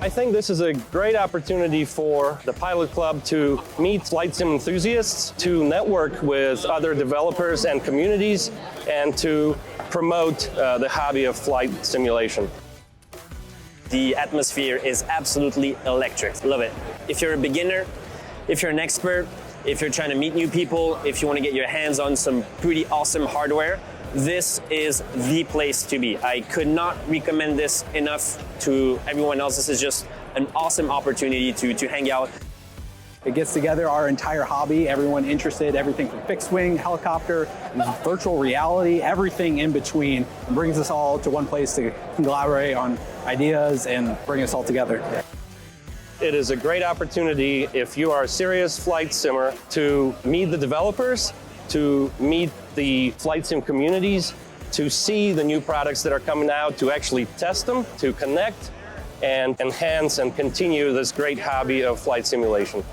I think this is a great opportunity for the Pilot Club to meet flight sim enthusiasts, to network with other developers and communities, and to promote the hobby of flight simulation. The atmosphere is absolutely electric. Love it. If you're a beginner, if you're an expert, if you're trying to meet new people, if you want to get your hands on some pretty awesome hardware, this is the place to be. I could not recommend this enough to everyone else. This is just an awesome opportunity to hang out. It gets together our entire hobby, everyone interested, everything from fixed wing, helicopter, virtual reality, everything in between, and brings us all to one place to collaborate on ideas and bring us all together. It is a great opportunity if you are a serious flight simmer to meet the developers, to meet the flight sim communities, to see the new products that are coming out, to actually test them, to connect and enhance and continue this great hobby of flight simulation.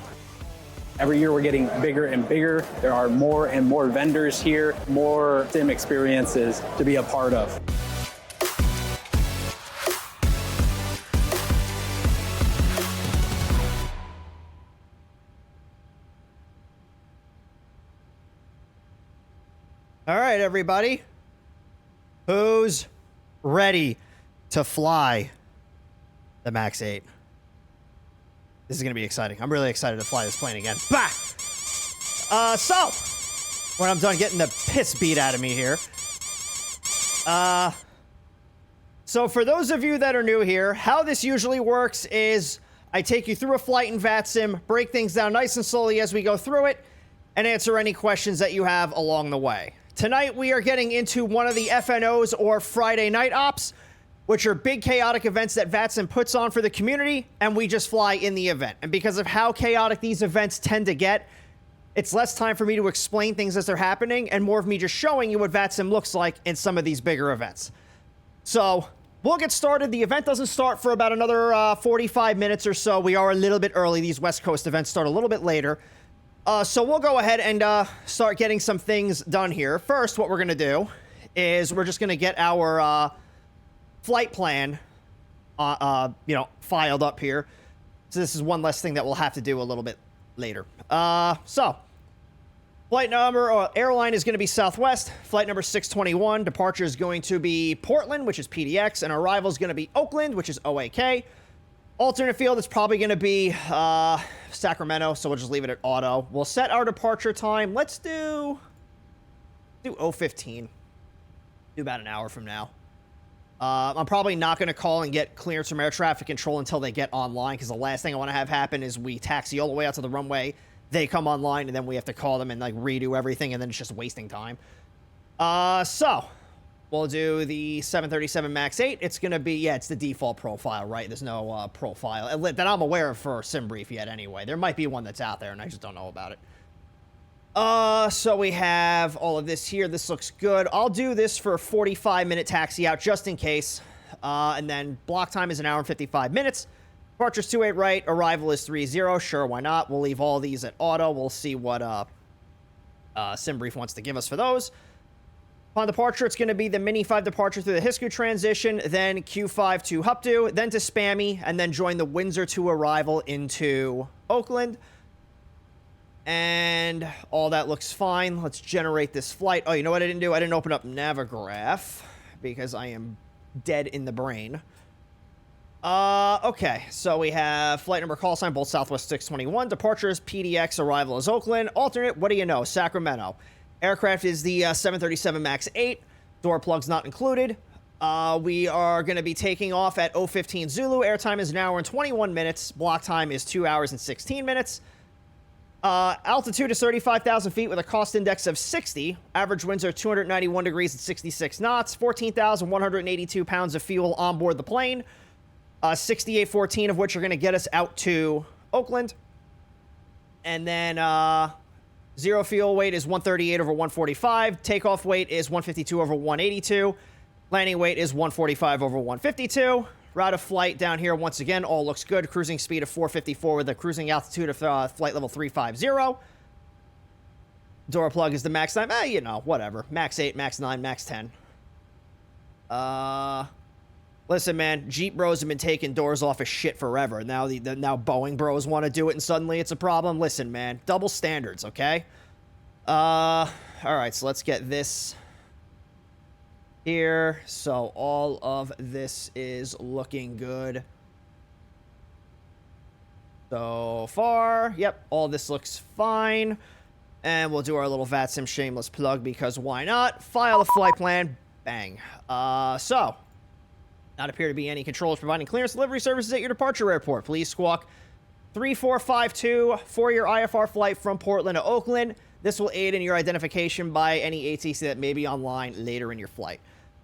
Every year we're getting bigger and bigger. There are more and more vendors here, more sim experiences to be a part of. All right, everybody. Who's ready to fly the MAX 8? This is going to be exciting. I'm really excited to fly this plane again. Bah! So, when I'm done getting the piss beat out of me here. So for those of you that are new here, how this usually works is I take you through a flight in VATSIM, break things down nice and slowly as we go through it, and answer any questions that you have along the way. Tonight, we are getting into one of the FNOs, or Friday Night Ops, which are big chaotic events that VATSIM puts on for the community, and we just fly in the event. And because of how chaotic these events tend to get, it's less time for me to explain things as they're happening, and more of me just showing you what VATSIM looks like in some of these bigger events. So, we'll get started. The event doesn't start for about another 45 minutes or so. We are a little bit early. These West Coast events start a little bit later. So we'll go ahead and start getting some things done here. First, what we're going to do is we're just going to get our flight plan, filed up here. So this is one less thing that we'll have to do a little bit later. So, flight number, or airline is going to be Southwest. Flight number 621. Departure is going to be Portland, which is PDX. And arrival is going to be Oakland, which is OAK. Alternate field is probably going to be Sacramento, so we'll just leave it at auto. We'll set our departure time. Let's do 0:15. Do about an hour from now. I'm probably not going to call and get clearance from air traffic control until they get online, because the last thing I want to have happen is we taxi all the way out to the runway, they come online, and then we have to call them and like redo everything, and then it's just wasting time. So we'll do the 737 MAX 8. It's going to be, it's the default profile, right? There's no profile that I'm aware of for SimBrief yet anyway. There might be one that's out there, and I just don't know about it. So we have all of this here. This looks good. I'll do this for a 45-minute taxi out just in case. And then block time is an hour and 55 minutes. Departure's 28 right. Arrival is 30. Sure, why not? We'll leave all these at auto. We'll see what SimBrief wants to give us for those. Upon departure, it's going to be the Mini 5 departure through the Hisku transition, then Q5 to Hupdu, then to Spammy, and then join the Windsor to arrival into Oakland. And all that looks fine. Let's generate this flight. Oh, you know what I didn't do? I didn't open up Navigraph because I am dead in the brain. Okay, so we have flight number, call sign, both Southwest 621. Departure is PDX, arrival is Oakland. Alternate, what do you know? Sacramento. Aircraft is the 737 MAX 8. Door plugs not included. We are going to be taking off at 0:15 Zulu. Airtime is an hour and 21 minutes. Block time is 2 hours and 16 minutes. Altitude is 35,000 feet with a cost index of 60. Average winds are 291 degrees at 66 knots. 14,182 pounds of fuel on board the plane. 6814 of which are going to get us out to Oakland. And then zero fuel weight is 138 over 145. Takeoff weight is 152 over 182. Landing weight is 145 over 152. Route of flight down here, once again, all looks good. Cruising speed of 454 with a cruising altitude of flight level 350. Door plug is the max 9. Whatever. Max 8, max 9, max 10. We'll Listen, man, Jeep bros have been taking doors off of shit forever. Now now Boeing bros want to do it, and suddenly it's a problem. Listen, man, double standards, okay? All right, so let's get this here. So all of this is looking good so far. Yep, all this looks fine. And we'll do our little VATSIM shameless plug because why not? File a flight plan. Bang. So, not appear to be any controllers providing clearance delivery services at your departure airport. Please squawk 3452 for your IFR flight from Portland to Oakland. This will aid in your identification by any ATC that may be online later in your flight.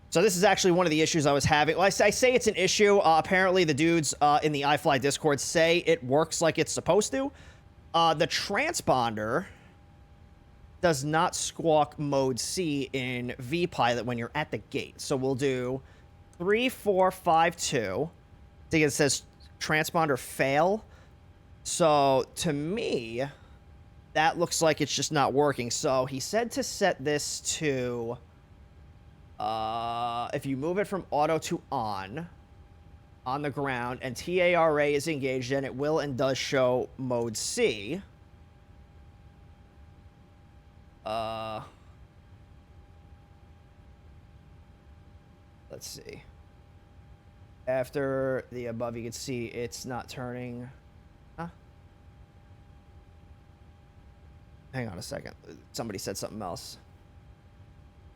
So this is actually one of the issues I was having. Well, I say it's an issue. Apparently, the dudes in the iFly Discord say it works like it's supposed to. The transponder does not squawk mode C in vPilot when you're at the gate. So we'll do 3452. I think it says transponder fail. So to me, that looks like it's just not working. So he said to set this to, if you move it from auto to on the ground, and TARA is engaged, then it will and does show mode C. Let's see. After the above, you can see it's not turning. Huh? Hang on a second. Somebody said something else.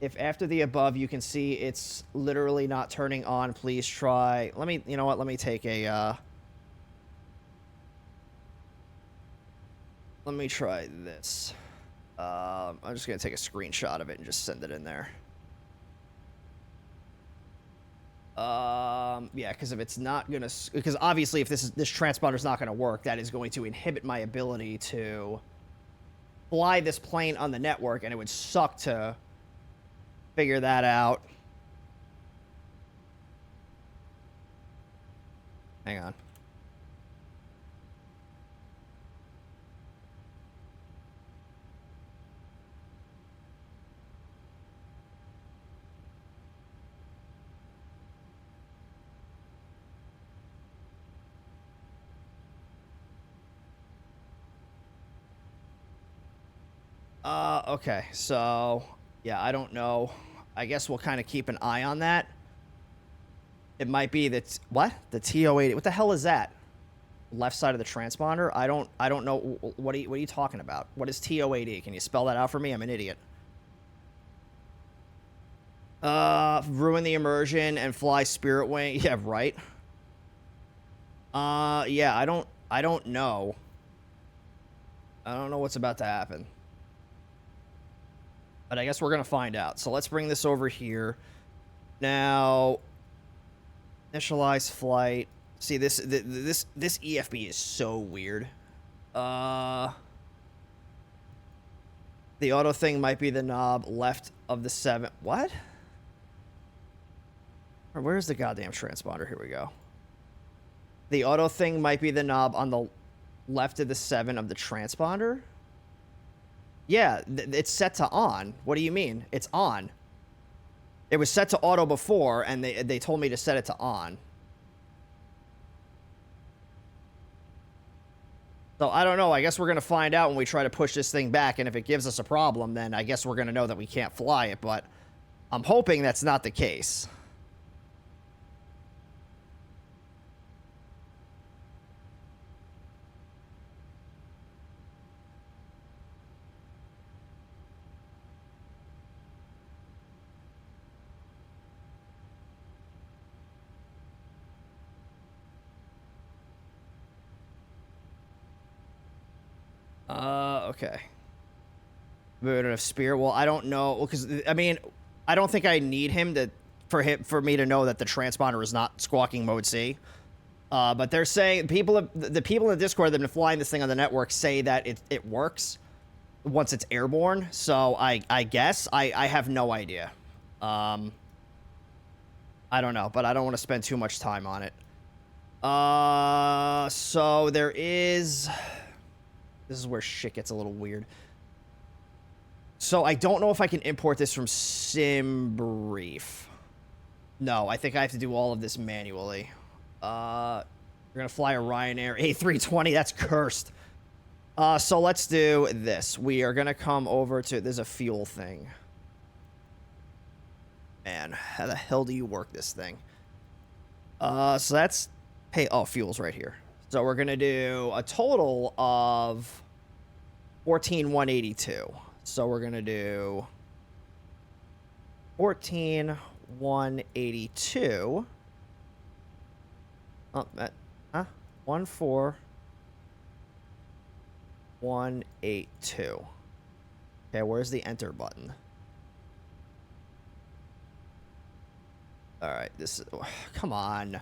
If after the above, you can see it's literally not turning on, please try. You know what? Let me take a, let me try this. I'm just going to take a screenshot of it and just send it in there. Yeah, because if it's not going to... Because obviously if this transponder is not going to work, that is going to inhibit my ability to fly this plane on the network, and it would suck to figure that out. Hang on. Okay, so, yeah, I don't know. I guess we'll kind of keep an eye on that. It might be that, what? The TO80, what the hell is that? Left side of the transponder? I don't know, what are you talking about? What is TO80? Can you spell that out for me? I'm an idiot. Ruin the immersion and fly Spirit Wing. Yeah, right. Yeah, I don't know. I don't know what's about to happen. But I guess we're going to find out. So let's bring this over here. Now, initialize flight. See, this EFB is so weird. The auto thing might be the knob left of the 7. What? Or where's the goddamn transponder? Here we go. The auto thing might be the knob on the left of the 7 of the transponder. Yeah, it's set to on. What do you mean? It's on. It was set to auto before, and they told me to set it to on. So I don't know. I guess we're going to find out when we try to push this thing back, and if it gives us a problem, then I guess we're going to know that we can't fly it, but I'm hoping that's not the case. Okay. Mood of Spear. Well, I don't know, because I mean, I don't think I need him for me to know that the transponder is not squawking mode C. But they're saying the people in the Discord that have been flying this thing on the network say that it works once it's airborne. So I guess I have no idea. I don't know, but I don't want to spend too much time on it. So there is. This is where shit gets a little weird. So I don't know if I can import this from SimBrief. No, I think I have to do all of this manually. We're gonna fly a Ryanair A320. That's cursed. So let's do this. We are gonna come over to, there's a fuel thing. Man, how the hell do you work this thing? So that's fuel's right here. So we're gonna do a total of 14,182. So we're gonna do 14,182. Oh, that, 14,182. Okay, where's the enter button? All right, this is, come on.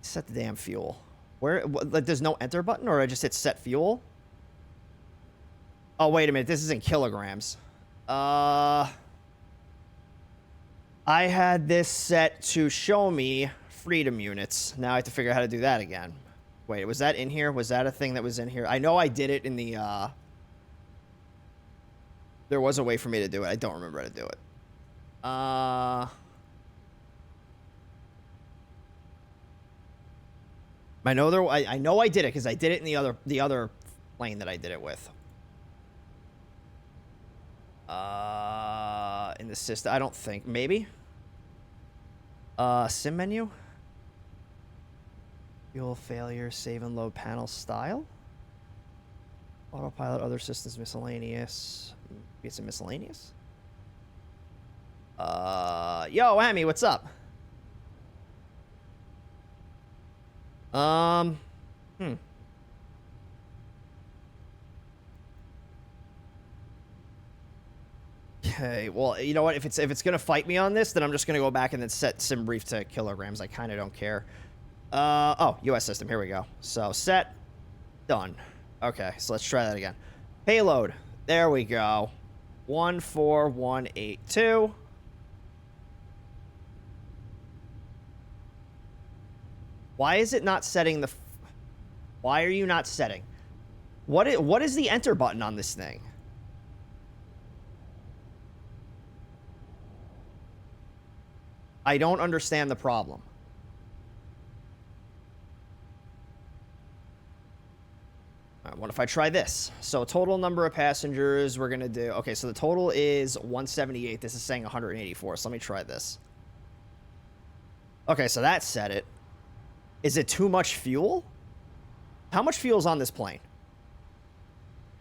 Set the damn fuel. Where, like, there's no enter button, or I just hit set fuel? Oh, wait a minute, this is in kilograms. I had this set to show me freedom units. Now I have to figure out how to do that again. Wait, was that in here? Was that a thing that was in here? I know I did it in the, there was a way for me to do it. I don't remember how to do it. I know I know I did it because I did it in the other plane that I did it with. In the system, I don't think, maybe. Sim menu. Fuel failure, save and load panel style. Autopilot, other systems, miscellaneous. It's a miscellaneous. Yo, Amy, what's up? Okay, well, you know what? If it's gonna fight me on this, then I'm just gonna go back and then set sim brief to kilograms. I kind of don't care. Oh, U.S. system. Here we go. So set, done. Okay, so let's try that again. Payload. There we go. 14,182. Why is it not setting the? Why are you not setting? What is the enter button on this thing? I don't understand the problem. All right, what if I try this? So total number of passengers, we're going to do... Okay, so the total is 178. This is saying 184. So let me try this. Okay, so that set it. Is it too much fuel? How much fuel is on this plane?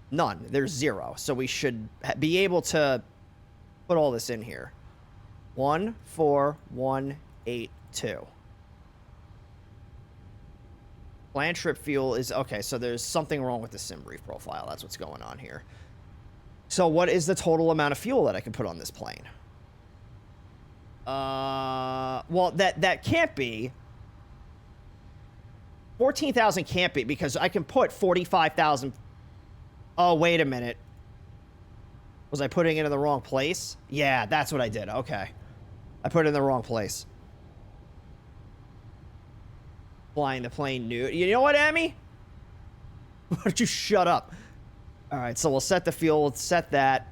None. There's 0. So we should be able to put all this in here. 14,182. Land trip fuel is... Okay, so there's something wrong with the sim brief profile. That's what's going on here. So what is the total amount of fuel that I can put on this plane? Well, that can't be... 14,000 can't be, because I can put 45,000... Oh, wait a minute. Was I putting it in the wrong place? Yeah, that's what I did. Okay. I put it in the wrong place. Flying the plane new. You know what, Emmy? Why don't you shut up? All right, so we'll set the fuel. Let's set that.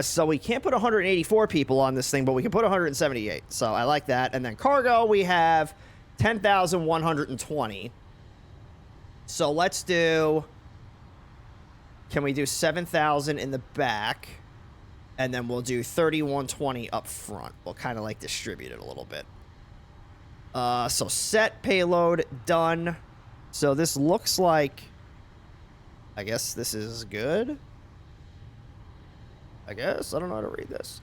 So we can't put 184 people on this thing, but we can put 178. So I like that. And then cargo, we have 10,120. So let's do... Can we do 7,000 in the back? And then we'll do 3,120 up front. We'll kind of like distribute it a little bit. So set payload done. So this looks like... I guess this is good. I guess. I don't know how to read this.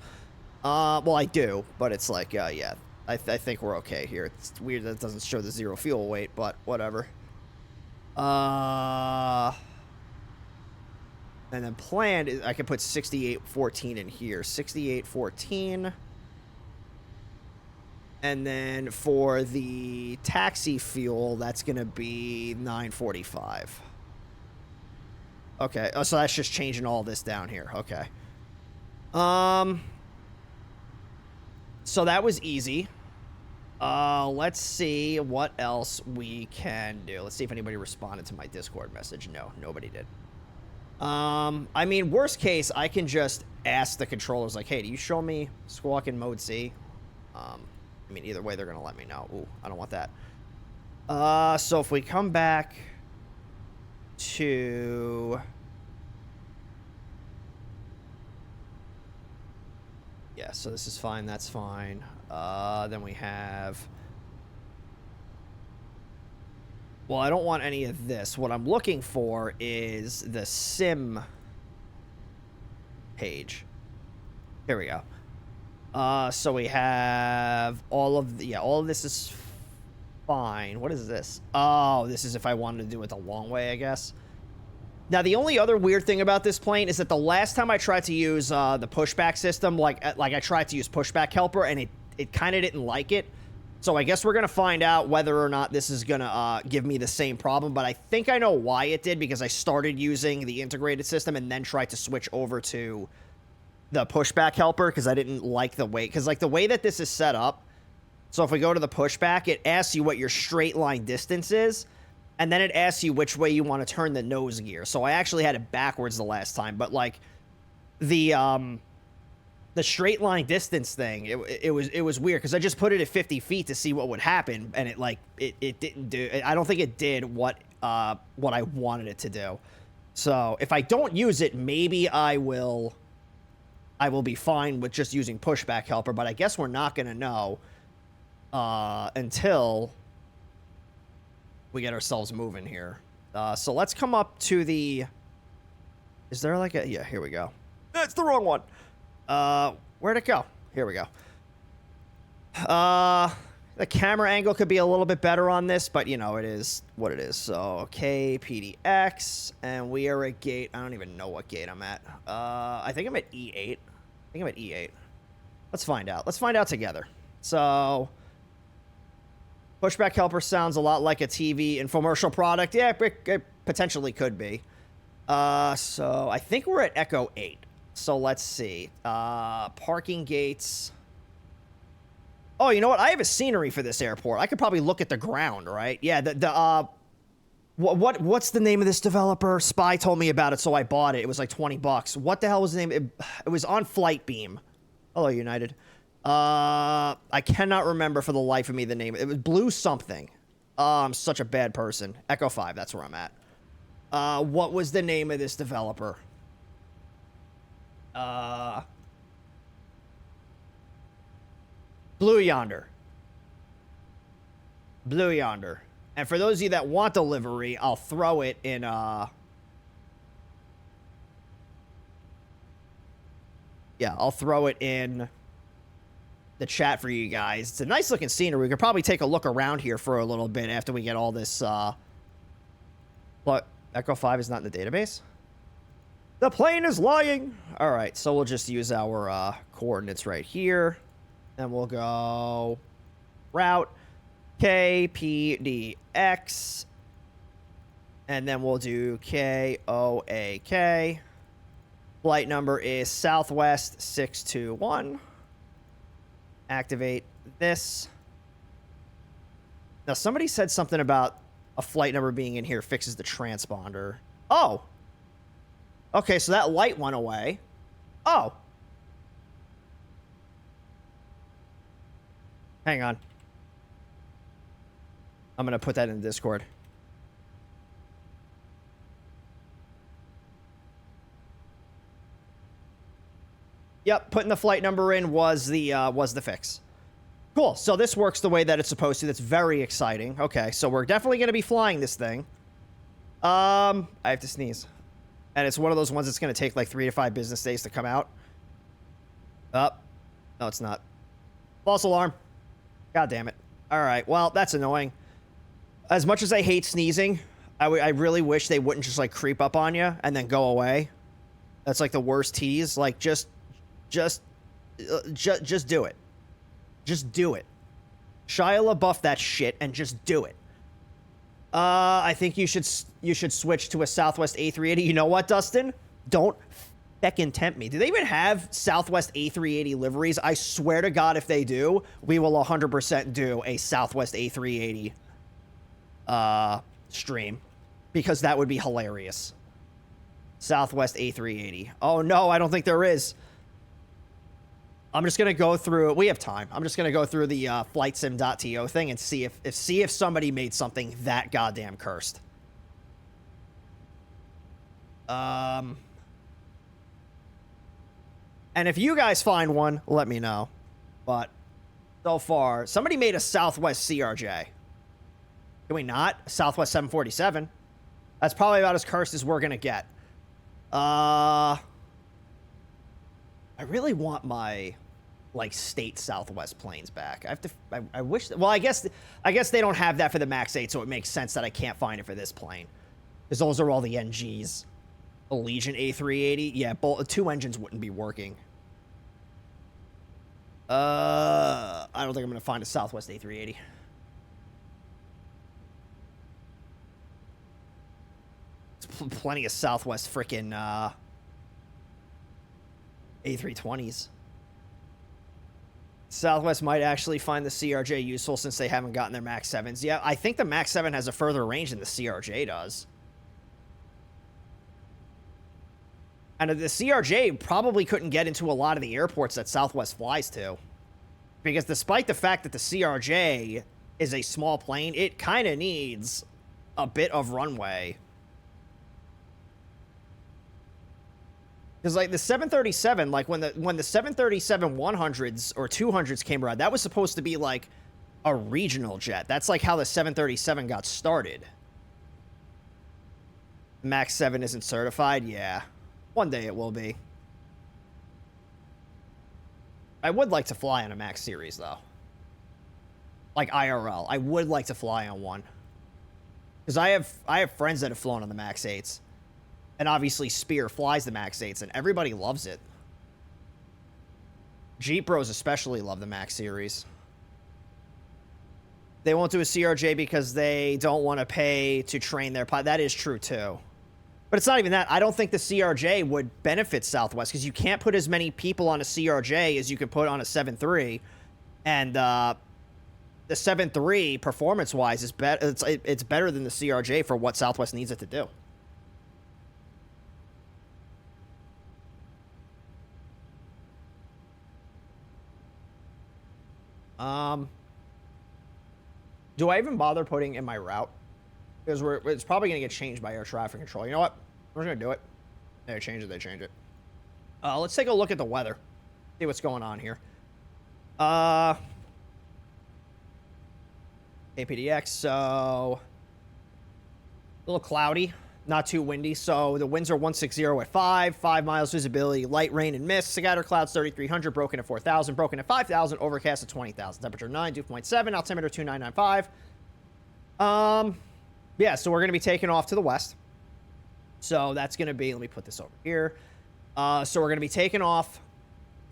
Well, I do, but it's like, yeah. I think we're okay here. It's weird that it doesn't show the 0 fuel weight, but whatever. And then planned, I can put 6814 in here. 6814. And then for the taxi fuel, that's going to be 945. Okay. Oh, so that's just changing all this down here. Okay. So that was easy. Let's see what else we can do. Let's see if anybody responded to my Discord message. No, nobody did. I mean, worst case, I can just ask the controllers, like, hey, do you show me squawk in mode C? I mean, either way, they're going to let me know. Ooh, I don't want that. So if we come back to... Yeah, so this is fine. That's fine. Then we have... Well, I don't want any of this. What I'm looking for is the sim page. Here we go. So we have all of the, all of this is fine. What is this? Oh, this is if I wanted to do it the long way, I guess. Now, the only other weird thing about this plane is that the last time I tried to use the pushback system, like I tried to use pushback helper, and it kind of didn't like it. So I guess we're going to find out whether or not this is going to give me the same problem. But I think I know why it did, because I started using the integrated system and then tried to switch over to the pushback helper because I didn't like the way, because like the way that this is set up. So if we go to the pushback, it asks you what your straight line distance is, and then it asks you which way you want to turn the nose gear. So I actually had it backwards the last time, but like the straight line distance thing, it was weird because I just put it at 50 feet to see what would happen, and it didn't do. I don't think it did what I wanted it to do. So if I don't use it, maybe I will be fine with just using pushback helper, but I guess we're not going to know until we get ourselves moving here. So let's come up to the... Is there like a... Yeah, here we go. That's the wrong one. Where'd it go? Here we go. The camera angle could be a little bit better on this, but, you know, it is what it is. So, KPDX, and we are at gate... I don't even know what gate I'm at. I think I'm at E8. I think I'm at E8. Let's find out. Let's find out together. So, pushback helper sounds a lot like a TV infomercial product. Yeah, it potentially could be. So, I think we're at Echo 8. So, let's see. Parking gates. Oh, you know what? I have a scenery for this airport. I could probably look at the ground, right? Yeah, what's the name of this developer? Spy told me about it, so I bought it. It was like $20. What the hell was the name? It was on Flight Beam. Hello, United. I cannot remember for the life of me the name. It was Blue something. I'm such a bad person. Echo 5, that's where I'm at. What was the name of this developer? Blue Yonder. Blue Yonder. And for those of you that want the livery, I'll throw it in, yeah, I'll throw it in the chat for you guys. It's a nice looking scenery. We could probably take a look around here for a little bit after we get all this, What? Echo 5 is not in the database? The plane is lying! Alright, so we'll just use our, coordinates right here. And we'll go route KPDX, and then we'll do KOAK. Flight number is Southwest 621. Activate this. Now, somebody said something about a flight number being in here fixes the transponder. Oh! Okay, so that light went away. Oh! Hang on. I'm going to put that in Discord. Yep, putting the flight number in was the fix. Cool. So this works the way that it's supposed to. That's very exciting. Okay, so we're definitely going to be flying this thing. I have to sneeze. And it's one of those ones that's going to take like 3 to 5 business days to come out. No, it's not. False alarm. God damn it. All right, well, that's annoying. As much as I hate sneezing, I really wish they wouldn't just, like, creep up on you and then go away. That's, like, the worst tease. Like, just do it. Just do it. Shia LaBeouf that shit and just do it. I think you should switch to a Southwest A380. You know what, Dustin? Don't feckin' tempt me. Do they even have Southwest A380 liveries? I swear to God, if they do, we will 100% do a Southwest A380 stream, because that would be hilarious. Southwest A380. Oh no, I don't think there is. I'm just gonna go through. We have time. I'm just gonna go through the flightsim.to thing and see if somebody made something that goddamn cursed. And if you guys find one, let me know. But so far, somebody made a Southwest CRJ. Can we not? Southwest 747. That's probably about as cursed as we're gonna get. I really want my like state Southwest planes back. I have to. I wish. Well, I guess they don't have that for the Max 8, so it makes sense that I can't find it for this plane, because those are all the NGs. Allegiant A380. Yeah, two engines wouldn't be working. I don't think I'm gonna find a Southwest A380. There's plenty of Southwest frickin' A320s. Southwest might actually find the CRJ useful since they haven't gotten their Max 7s. Yeah, I think the Max 7 has a further range than the CRJ does. And the CRJ probably couldn't get into a lot of the airports that Southwest flies to. Because despite the fact that the CRJ is a small plane, it kind of needs a bit of runway. Because, like, the 737, like, when the 737 100s or 200s came around, that was supposed to be, like, a regional jet. That's, like, how the 737 got started. Max 7 isn't certified? Yeah. One day it will be. I would like to fly on a Max series, though. Like, IRL. I would like to fly on one. Because I have friends that have flown on the Max 8s. And obviously, Spear flies the Max 8s, and everybody loves it. Jeep Bros especially love the Max series. They won't do a CRJ because they don't want to pay to train their pilot. That is true, too. But it's not even that. I don't think the CRJ would benefit Southwest, because you can't put as many people on a CRJ as you can put on a 7.3. And the 7.3, performance-wise, is it's better than the CRJ for what Southwest needs it to do. Do I even bother putting in my route? Because it's probably going to get changed by air traffic control. You know what? We're going to do it. They change it. Let's take a look at the weather. See what's going on here. KPDX, so a little cloudy, not too windy. So the winds are 160 at 5 miles visibility, light rain and mist. Scatter clouds 3,300, broken at 4,000, broken at 5,000, overcast at 20,000. Temperature 9, dew point 7, altimeter 2995. Yeah, so we're going to be taking off to the west. So that's going to be, let me put this over here. So we're going to be taking off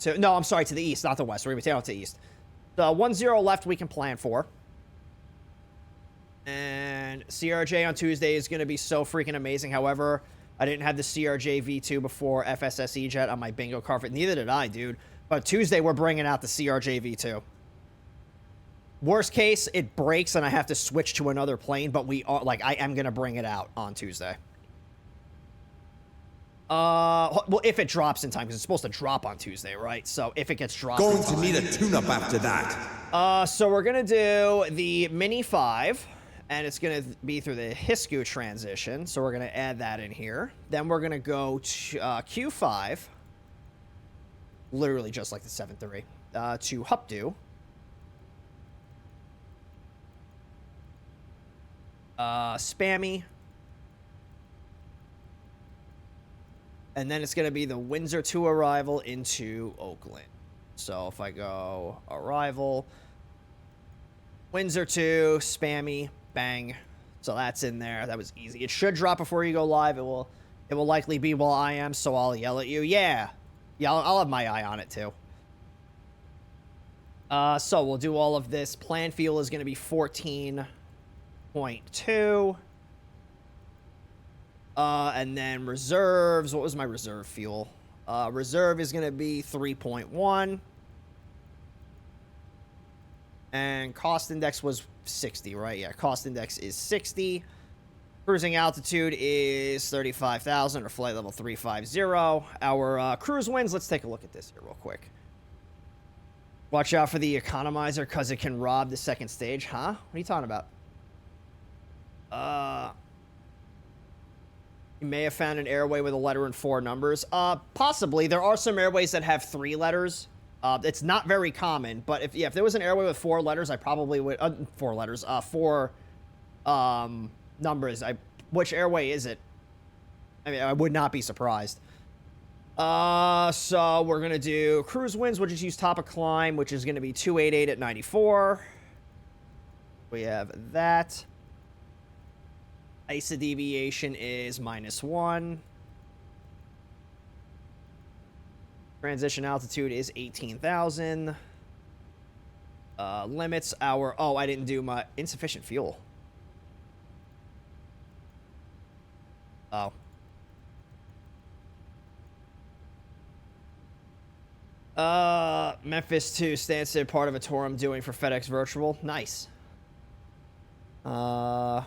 to, no, I'm sorry, to the east, not the west. We're going to be taking off to the east. The 1-0 left we can plan for. And CRJ on Tuesday is going to be so freaking amazing. However, I didn't have the CRJ V2 before FSSE jet on my bingo card. Neither did I, dude. But Tuesday, we're bringing out the CRJ V2. Worst case, it breaks and I have to switch to another plane. But we are, like, I am going to bring it out on Tuesday. Well, if it drops in time, because it's supposed to drop on Tuesday, right? So if it gets dropped, going to need a tune-up after that. So we're going to do the Mini 5. And it's going to be through the Hiscu transition. So we're going to add that in here. Then we're going to go to Q5. Literally just like the 7.3. To Hupdu. Spammy. And then it's going to be the Windsor 2 arrival into Oakland. So if I go arrival, Windsor 2, Spammy, bang. So that's in there. That was easy. It should drop before you go live. It will likely be while I am, so I'll yell at you. Yeah, I'll have my eye on it too. So we'll do all of this. Plan fuel is going to be 14.2. And then reserves. What was my reserve fuel? Reserve is going to be 3.1. And cost index was 60, right? Yeah, cost index is 60. Cruising altitude is 35,000 or flight level 350. Our cruise winds, let's take a look at this here real quick. Watch out for the economizer because it can rob the second stage. Huh? What are you talking about? You may have found an airway with a letter and 4 numbers. Possibly. There are some airways that have 3 letters. It's not very common, but if there was an airway with 4 letters, I probably would... 4 letters. 4 numbers. Which airway is it? I mean, I would not be surprised. So we're going to do cruise winds. We'll just use top of climb, which is going to be 288 at 94. We have that. ISA deviation is -1. Transition altitude is 18,000. Limits our... Oh, I didn't do my insufficient fuel. Oh. Memphis to Stansted, part of a tour I'm doing for FedEx Virtual. Nice. Cool.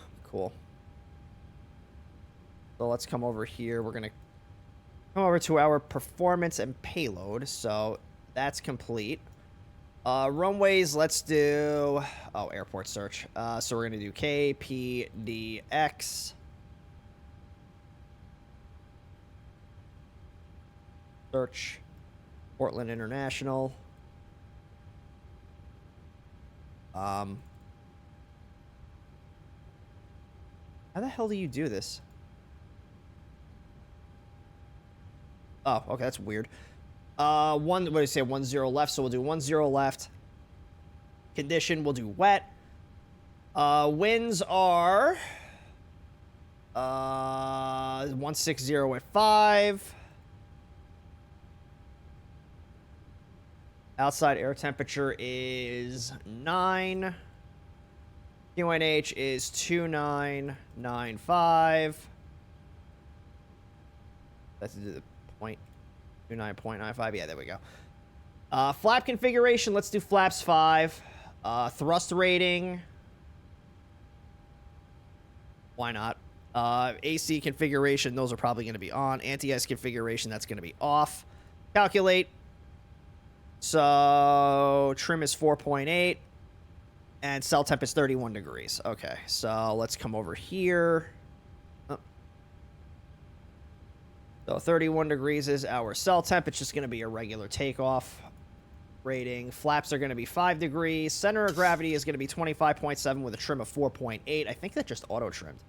So let's come over here. We're going to come over to our performance and payload. So that's complete. Runways, let's do... Oh, airport search. So we're going to do KPDX. Search. Portland International. How the hell do you do this? Oh, okay, that's weird. What do you say? 10 left, so we'll do 10 left. Condition, we'll do wet. Winds are 160 at 5. Outside air temperature is 9. QNH is 2995. That's the point. 29.95. Yeah, there we go. Flap configuration. Let's do flaps 5. Thrust rating. Why not? AC configuration. Those are probably going to be on. Anti-ice configuration. That's going to be off. Calculate. So trim is 4.8. And cell temp is 31 degrees. Okay, so let's come over here. Oh. So 31 degrees is our cell temp. It's just going to be a regular takeoff rating. Flaps are going to be 5 degrees. Center of gravity is going to be 25.7 with a trim of 4.8. I think that just auto-trimmed.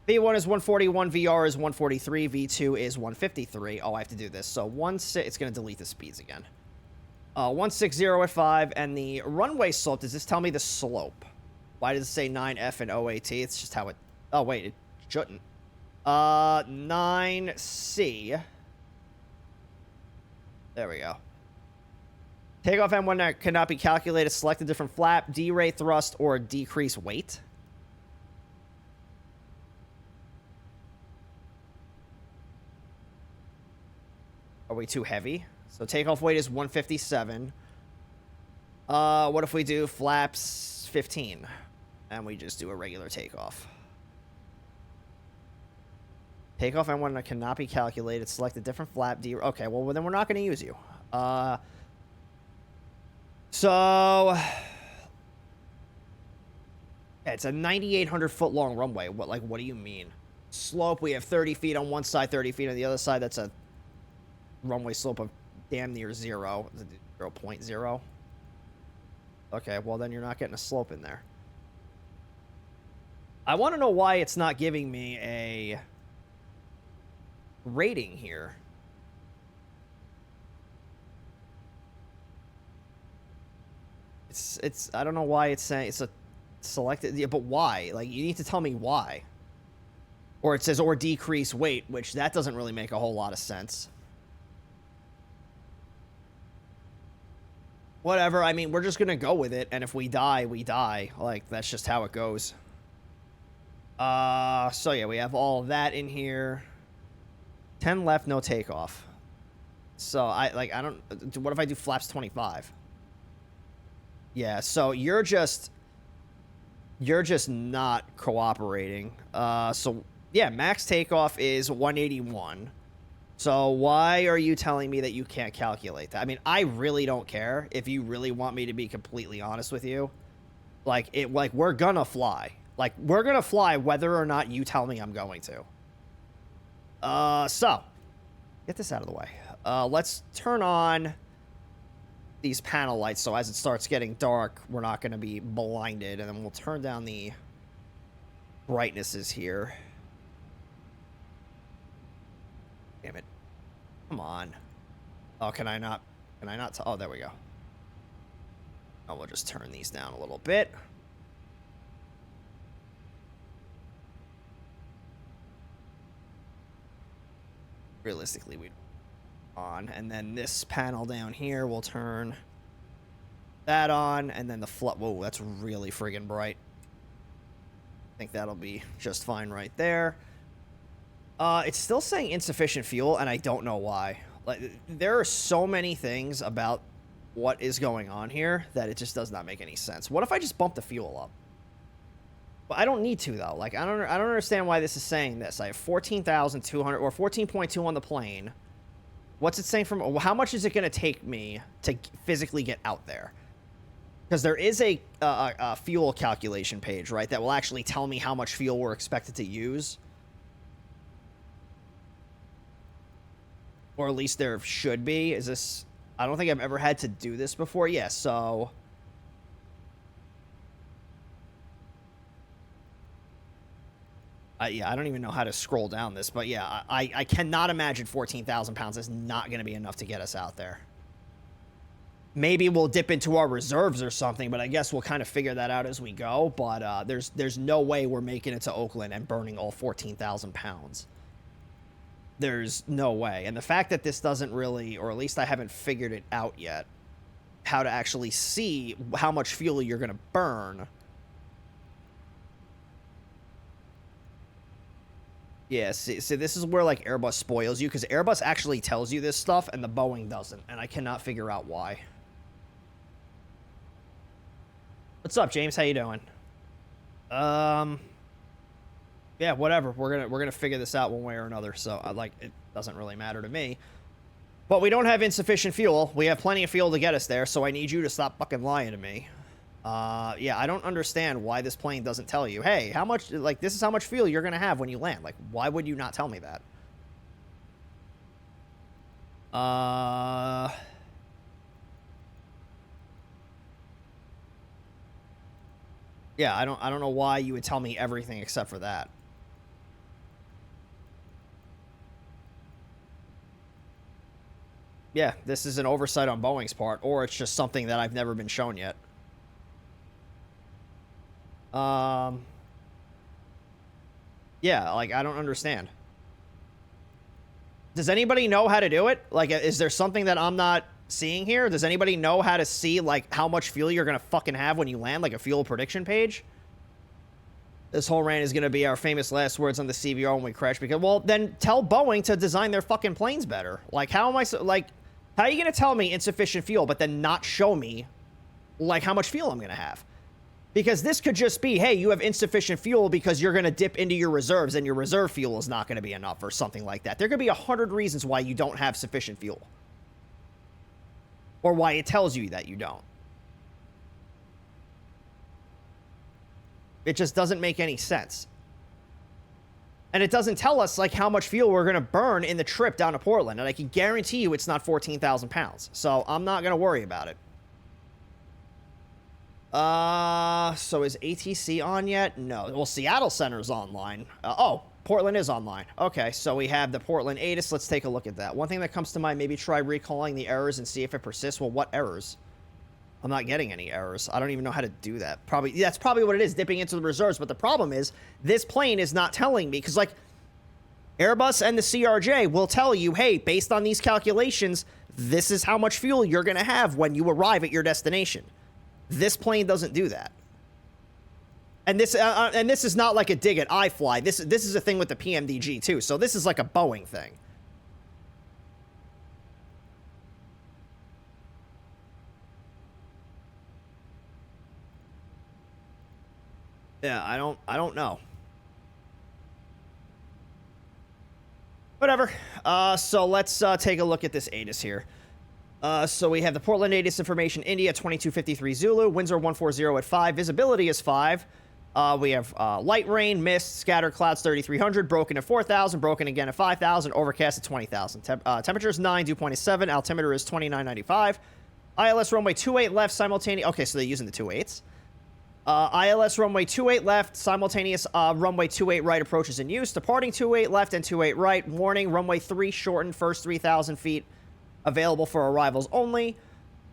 V1 is 141. VR is 143. V2 is 153. Oh, I have to do this. So it's going to delete the speeds again. 160 at 5, and the runway slope, does this tell me the slope? Why does it say 9F and OAT? It's just how it... Oh, wait, it shouldn't. 9C. There we go. Takeoff M1 cannot be calculated. Select a different flap, D-rate thrust, or decrease weight. Are we too heavy? So takeoff weight is 157. What if we do flaps 15? And we just do a regular takeoff. Takeoff M1 cannot be calculated. Select a different flap. Okay, well, then we're not going to use you. So... Yeah, it's a 9,800 foot long runway. What do you mean? Slope, we have 30 feet on one side, 30 feet on the other side. That's a runway slope of damn near 0. 0.0. Okay, well then you're not getting a slope in there. I want to know why it's not giving me a rating here. It's I don't know why it's saying it's a selected, yeah, but why? Like, you need to tell me why. Or it says or decrease weight, which that doesn't really make a whole lot of sense. Whatever, I mean, we're just gonna go with it, and if we die, we die. Like, that's just how it goes. So yeah, we have all that in here. 10 left, no takeoff. So, I don't... What if I do flaps 25? Yeah, so you're just not cooperating. So, yeah, max takeoff is 181. So why are you telling me that you can't calculate that? I mean, I really don't care if you really want me to be completely honest with you. Like we're gonna fly. Like we're gonna fly whether or not you tell me I'm going to. So get this out of the way. Let's turn on these panel lights so as it starts getting dark, we're not gonna be blinded, and then we'll turn down the brightnesses here. Damn it. Come on. Oh, can I not? Oh, there we go. Oh, we'll just turn these down a little bit. Realistically, we on, and then this panel down here, we'll turn that on, and then the whoa, that's really friggin' bright. I think that'll be just fine right there. It's still saying insufficient fuel, and I don't know why. Like, there are so many things about what is going on here that it just does not make any sense. What if I just bump the fuel up? Well, I don't need to, though. Like, I don't understand why this is saying this. I have 14,200 or 14.2 on the plane. What's it saying from? How much is it going to take me to physically get out there? Because there is a fuel calculation page, right, that will actually tell me how much fuel we're expected to use. Or at least there should be. Is this... I don't think I've ever had to do this before. Yeah, so... yeah, I don't even know how to scroll down this, but yeah, I cannot imagine 14,000 pounds is not going to be enough to get us out there. Maybe we'll dip into our reserves or something, but I guess we'll kind of figure that out as we go. But there's no way we're making it to Oakland and burning all 14,000 pounds. There's no way. And the fact that this doesn't really, or at least I haven't figured it out yet, how to actually see how much fuel you're going to burn. Yeah, see, this is where, like, Airbus spoils you, because Airbus actually tells you this stuff, and the Boeing doesn't, and I cannot figure out why. What's up, James? How you doing? Yeah, whatever. We're gonna figure this out one way or another, so, it doesn't really matter to me. But we don't have insufficient fuel. We have plenty of fuel to get us there, so I need you to stop fucking lying to me. Yeah, I don't understand why this plane doesn't tell you, hey, how much, like, this is how much fuel you're gonna have when you land. Like, why would you not tell me that? Yeah, I don't know why you would tell me everything except for that. Yeah, this is an oversight on Boeing's part, or it's just something that I've never been shown yet. Yeah, like, I don't understand. Does anybody know how to do it? Like, is there something that I'm not seeing here? Does anybody know how to see, like, how much fuel you're gonna fucking have when you land? Like, a fuel prediction page? This whole rant is gonna be our famous last words on the CVR when we crash, because, well, then tell Boeing to design their fucking planes better. Like, how am I, how are you gonna tell me insufficient fuel, but then not show me, like, how much fuel I'm gonna have? Because this could just be, hey, you have insufficient fuel because you're going to dip into your reserves and your reserve fuel is not going to be enough or something like that. There could be 100 reasons why you don't have sufficient fuel. Or why it tells you that you don't. It just doesn't make any sense. And it doesn't tell us, like, how much fuel we're going to burn in the trip down to Portland. And I can guarantee you it's not 14,000 pounds. So I'm not going to worry about it. So is ATC on yet? No. Well, Seattle Center's online. Oh, Portland is online. Okay, so we have the Portland ATIS. Let's take a look at that. One thing that comes to mind, maybe try recalling the errors and see if it persists. Well, what errors? I'm not getting any errors. I don't even know how to do that. That's probably what it is, dipping into the reserves. But the problem is, this plane is not telling me. Because, like, Airbus and the CRJ will tell you, hey, based on these calculations, this is how much fuel you're going to have when you arrive at your destination. This plane doesn't do that. And this is not like a dig at iFly. This is a thing with the PMDG too. So this is like a Boeing thing. Yeah, I don't know. Whatever. So let's take a look at this ATIS here. So we have the Portland ATIS information, India 2253 Zulu, winds are 140 at 5, visibility is 5. We have light rain, mist, scattered clouds 3300, broken at 4000, broken again at 5000, overcast at 20,000. Temperature is 9, dew point is 7, altimeter is 2995. ILS runway 28 left, simultaneous. Okay, so they're using the 28s. ILS runway 28 left, simultaneous runway 28 right approaches in use. Departing 28 left and 28 right. Warning, runway 3 shortened, first 3,000 feet. Available for arrivals only.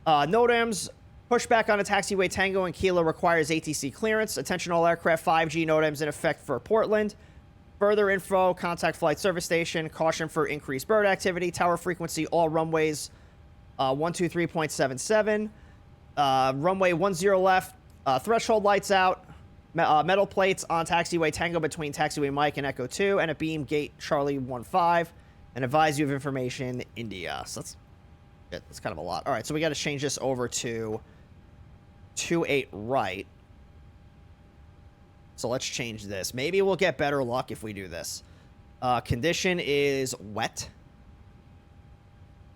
NOTAMs, pushback on a taxiway Tango and Kilo requires ATC clearance. Attention all aircraft, 5G NOTAMs in effect for Portland. Further info, contact flight service station. Caution for increased bird activity. Tower frequency, all runways 123.77. Runway 10 left. Threshold lights out. Metal plates on taxiway Tango between taxiway Mike and Echo 2. And a beam gate Charlie 15. And advise you of information, India. So that's kind of a lot. All right, so we got to change this over to 28 right. So let's change this. Maybe we'll get better luck if we do this. Condition is wet.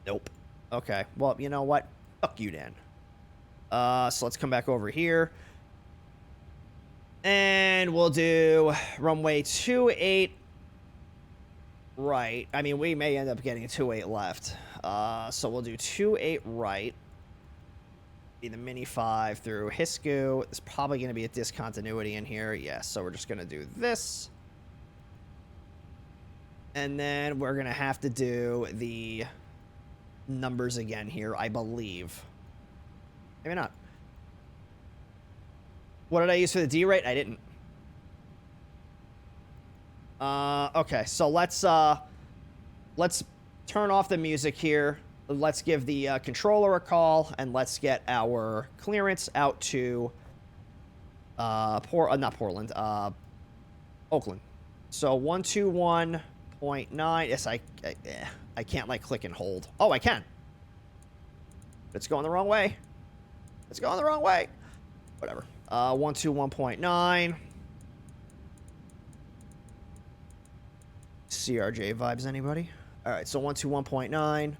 Nope. Okay, well, you know what? Fuck you, Dan. So let's come back over here. And we'll do runway 28 right. I mean, we may end up getting a 28 left. So we'll do 28 right. Be the Mini 5 through Hisku. There's probably going to be a discontinuity in here. Yes, so we're just going to do this. And then we're going to have to do the numbers again here, I believe. Maybe not. What did I use for the D rate? I didn't. Okay, so let's turn off the music here. Let's give the controller a call, and let's get our clearance out to not Portland, Oakland. So 121.9. Yes, I can't like click and hold. Oh, I can. It's going the wrong way. It's going the wrong way. Whatever. 121.9. CRJ vibes, anybody? All right, so 121.9.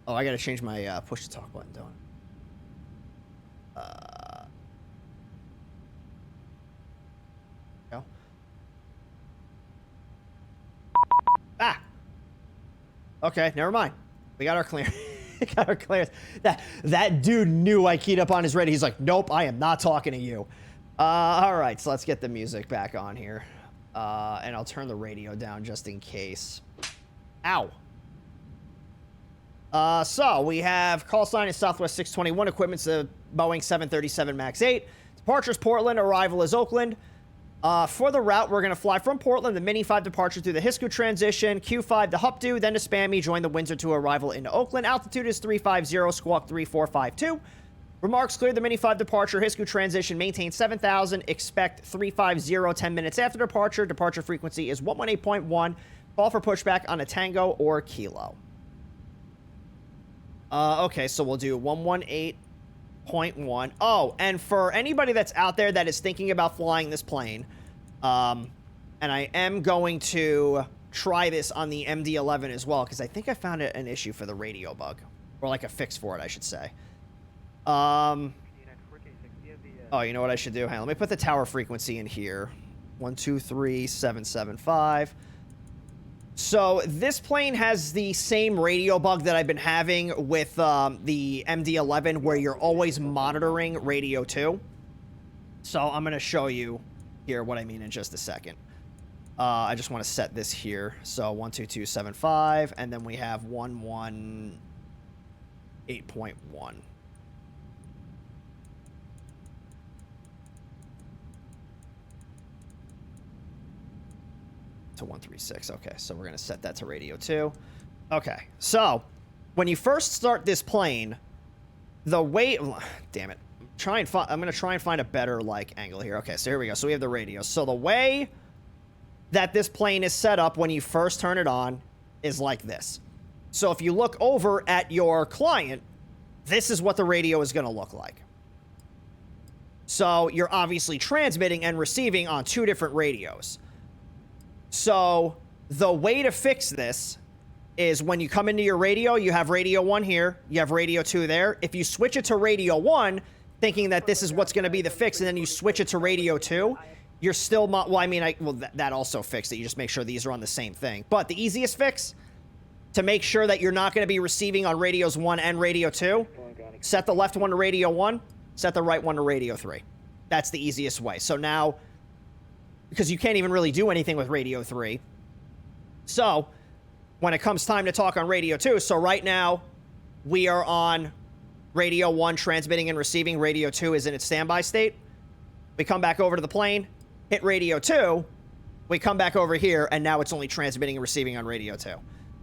Oh, I got to change my push to talk button, don't I? Go. Ah. Okay, never mind. We got our clearance. Got our clearance. That dude knew I keyed up on his ready. He's like, nope, I am not talking to you. All right, so let's get the music back on here. And I'll turn the radio down just in case. Ow. So we have call sign is Southwest 621. Equipment's the Boeing 737 MAX 8. Departure's Portland. Arrival is Oakland. For the route, we're going to fly from Portland, the Mini 5 departure through the Hisku transition, Q5 to Hupdu, then to Spammy, join the Windsor to arrival into Oakland. Altitude is 350, squawk 3452. Remarks clear the Mini 5 departure, Hisku transition, maintain 7,000, expect 350 10 minutes after departure. Departure frequency is 118.1. Call for pushback on a Tango or Kilo. Okay, so we'll do 118.1. Oh, and for anybody that's out there that is thinking about flying this plane, and I am going to try this on the MD-11 as well, because I think I found an issue for the radio bug, or like a fix for it, I should say. Oh, you know what I should do? Hang on, let me put the tower frequency in here. 123.775. So this plane has the same radio bug that I've been having with the MD-11, where you're always monitoring radio 2. So I'm going to show you here what I mean in just a second. I just want to set this here. So 122.75, and then we have 118.1. To 136. Okay, so we're going to set that to radio 2. Okay, so when you first start this plane, the way... Damn it. I'm going to try and find a better, like, angle here. Okay, so here we go. So we have the radio. So the way that this plane is set up when you first turn it on is like this. So if you look over at your client, this is what the radio is going to look like. So you're obviously transmitting and receiving on 2 different radios. So The way to fix this is when you come into your radio, you have radio 1 here, you have radio 2 there. If you switch it to radio 1, thinking that this is what's going to be the fix, and then you switch it to radio 2, you're still, that also fixed it. You just make sure these are on the same thing. But the easiest fix, to make sure that you're not going to be receiving on radios 1 and radio 2, set the left one to radio 1, set the right one to radio 3. That's the easiest way. So now, because you can't even really do anything with radio 3. So, when it comes time to talk on radio 2, so right now, we are on radio 1 transmitting and receiving. Radio 2 is in its standby state. We come back over to the plane, hit radio 2, we come back over here, and now it's only transmitting and receiving on radio 2.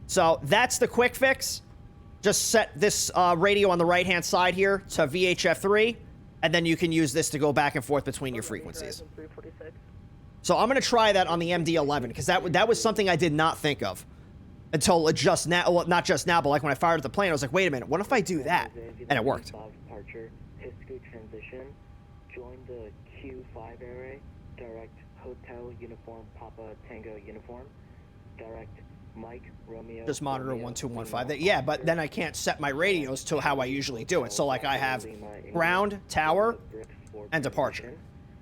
So that's the quick fix. Just set this radio on the right-hand side here to VHF 3, and then you can use this to go back and forth between your frequencies. So I'm going to try that on the MD-11, because that was something I did not think of until just now. Well, not just now, but like when I fired up the plane, I was like, wait a minute, what if I do that? And it worked. Transition, join the Q5 array, direct Hotel Uniform Papa Tango Uniform, direct Mike Romeo. Just monitor 1215. Yeah, but then I can't set my radios to how I usually do it. So like I have ground, tower, and departure.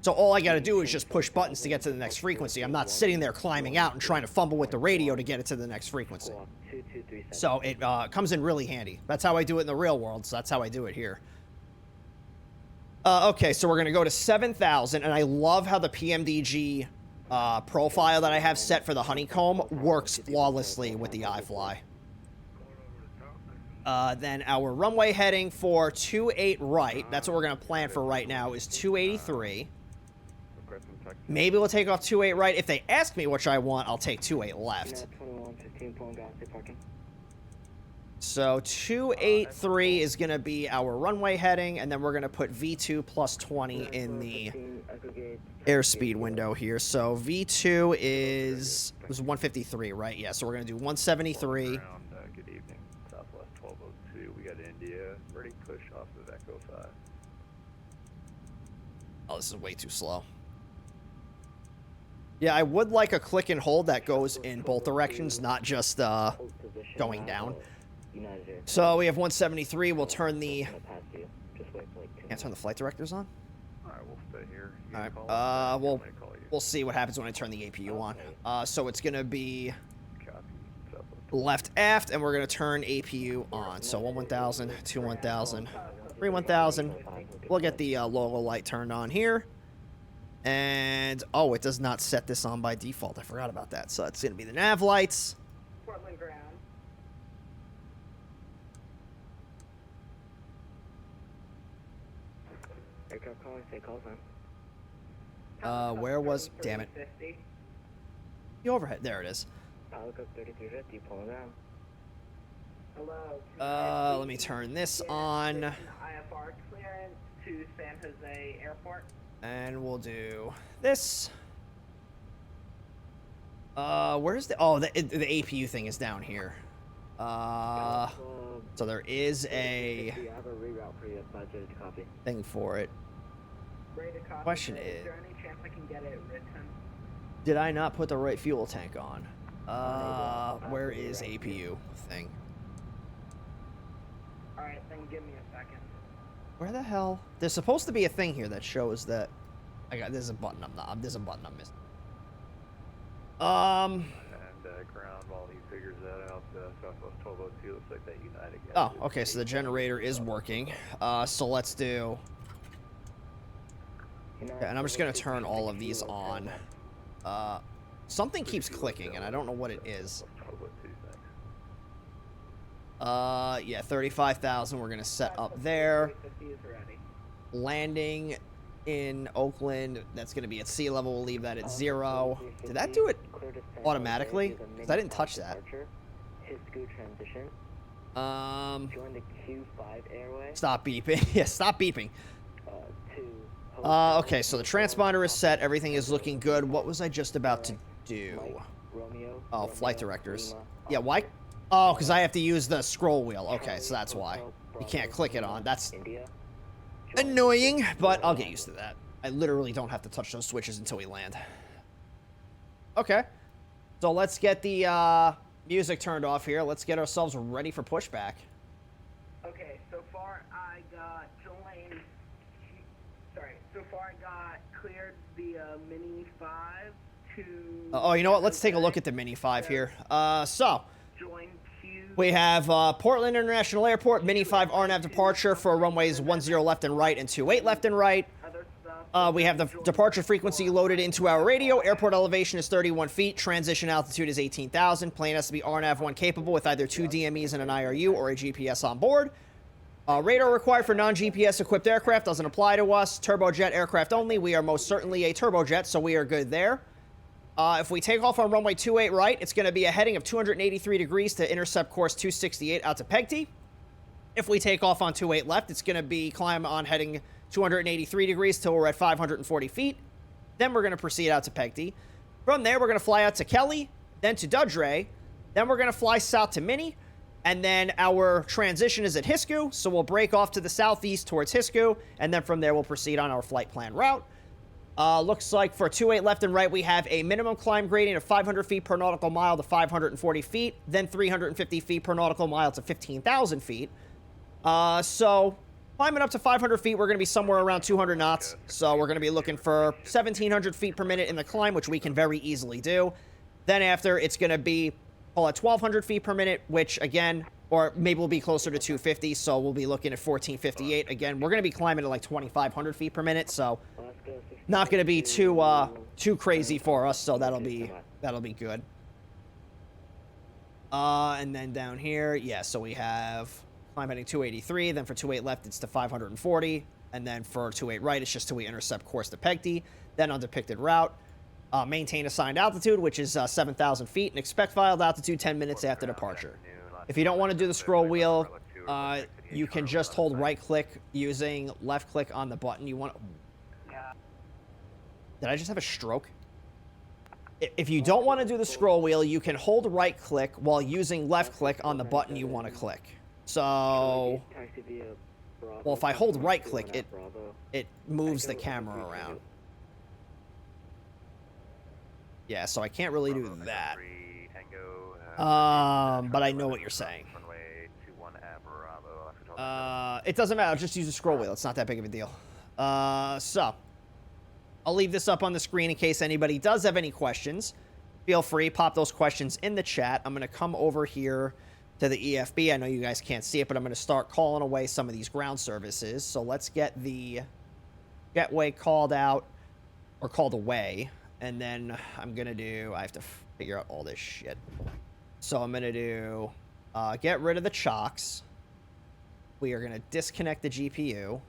So all I got to do is just push buttons to get to the next frequency. I'm not sitting there climbing out and trying to fumble with the radio to get it to the next frequency. So it comes in really handy. That's how I do it in the real world, so that's how I do it here. Okay, so we're going to go to 7,000, and I love how the PMDG profile that I have set for the honeycomb works flawlessly with the iFly. Then our runway heading for 28 right, that's what we're going to plan for right now, is 283. Maybe we'll take off 28 right. If they ask me which I want, I'll take 28 left. So 283 is going to be our runway heading, and then we're going to put V2 plus 20 in the airspeed window here. So V2 was 153, right? Yeah, so we're going to do 173. Good evening, Southwest 1202. We got India. Ready to push off of Echo 5. Oh, this is way too slow. Yeah, I would like a click and hold that goes in both directions, not just going down. So we have 173. We'll turn the... Can't turn the flight directors on? Alright, we'll stay here. Alright, we'll see what happens when I turn the APU on. So it's going to be left aft, and we're going to turn APU on. So 1,1000, 2,1000, 3,1000. We'll get the logo light turned on here. And, oh, it does not set this on by default. I forgot about that. So it's going to be the nav lights. Portland ground. Aircraft calling, say call sign. Where was... Damn it. The overhead. There it is. Pilot code 3350, pulling down. Hello. Let me turn this on. IFR clearance to San Jose Airport. And we'll do this. Where's the... Oh, the APU thing is down here. So there is a thing for it. Question is there any chance I can get it written? did I not put the right fuel tank on? Where is APU thing? Alright, then give me a second. Where the hell? There's supposed to be a thing here that shows that there's a button there's a button I'm missing. And ground while he figures that out. Southwest 1202 looks like that United guy. Oh, okay, so the generator is working. So let's do... Okay, and I'm just going to turn all of these on. Something keeps clicking, and I don't know what it is. Yeah, 35,000 we're going to set up there. Landing in Oakland, that's going to be at sea level. We'll leave that at 0. Did that do it automatically? Because I didn't touch that. Stop beeping. Yeah, stop beeping. Okay, so the transponder is set. Everything is looking good. What was I just about to do? Oh, flight directors. Yeah, why? Oh, because I have to use the scroll wheel. Okay, so that's why. You can't click it on. That's annoying, but I'll get used to that. I literally don't have to touch those switches until we land. Okay. So let's get the music turned off here. Let's get ourselves ready for pushback. Okay, so far I got cleared via Mini 5 to... Oh, you know what? Let's take a look at the Mini 5 here. So, join Q. we have Portland International Airport, Mini 5 RNAV departure for runways 10 left and right and 28 left and right. Other stuff. We have the departure frequency loaded into our radio. Airport elevation is 31 feet. Transition altitude is 18,000. Plane has to be RNAV1 capable with either 2 DMEs and an IRU or a GPS on board. Radar required for non-GPS equipped aircraft doesn't apply to us. Turbojet aircraft only. We are most certainly a turbojet, so we are good there. If we take off on runway 28 right, it's going to be a heading of 283 degrees to intercept course 268 out to Pegty. If we take off on 28 left, it's going to be climb on heading 283 degrees till we're at 540 feet. Then we're going to proceed out to Pegty. From there, we're going to fly out to Kelly, then to Dudray. Then we're going to fly south to Minnie. And then our transition is at Hisku, so we'll break off to the southeast towards Hisku, and then from there we'll proceed on our flight plan route. Looks like for 28 left and right, we have a minimum climb gradient of 500 feet per nautical mile to 540 feet, then 350 feet per nautical mile to 15,000 feet. So climbing up to 500 feet, we're going to be somewhere around 200 knots, so we're going to be looking for 1,700 feet per minute in the climb, which we can very easily do. Then after, it's going to be call it 1,200 feet per minute, which again, or maybe we'll be closer to 250, so we'll be looking at 1,458. Again, we're going to be climbing at like 2,500 feet per minute, so not going to be too crazy for us, so that'll be good. And then down here, yeah, so we have climb heading 283, then for 28 left, it's to 540, and then for 28 right, it's just till we intercept course to Pegty, then on depicted route. Maintain assigned altitude, which is 7,000 feet, and expect filed altitude 10 minutes after departure. If you don't want to do the scroll wheel, you can just hold right-click using left-click on the button you want. Did I just have a stroke? If you don't want to do the scroll wheel, you can hold right-click while using left-click on the button you want to click. So, well, if I hold right-click, it moves the camera around. Yeah, so I can't really do that. But I know what you're saying. It doesn't matter. I'll just use a scroll wheel. It's not that big of a deal. So, I'll leave this up on the screen in case anybody does have any questions. Feel free, pop those questions in the chat. I'm going to come over here to the EFB. I know you guys can't see it, but I'm going to start calling away some of these ground services. So let's get the getaway called out, or called away. And then I'm going to do, I have to figure out all this shit. So I'm going to do, get rid of the chocks. We are going to disconnect the GPU.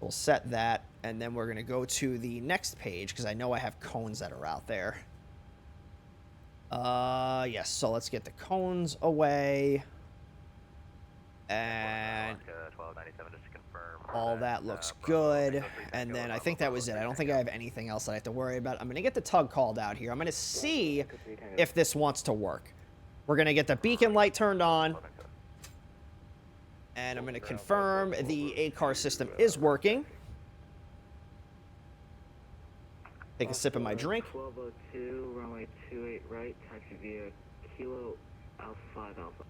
We'll set that. And then we're going to go to the next page because I know I have cones that are out there. Yes, so let's get the cones away. And all that looks good. And then I think that was it. I don't think I have anything else that I have to worry about. I'm going to get the tug called out here. I'm going to see if this wants to work. We're going to get the beacon light turned on. And I'm going to confirm the ACAR system is working. Take a sip of my drink. 1202, runway 28 right, taxi via Kilo Alpha 5 Alpha.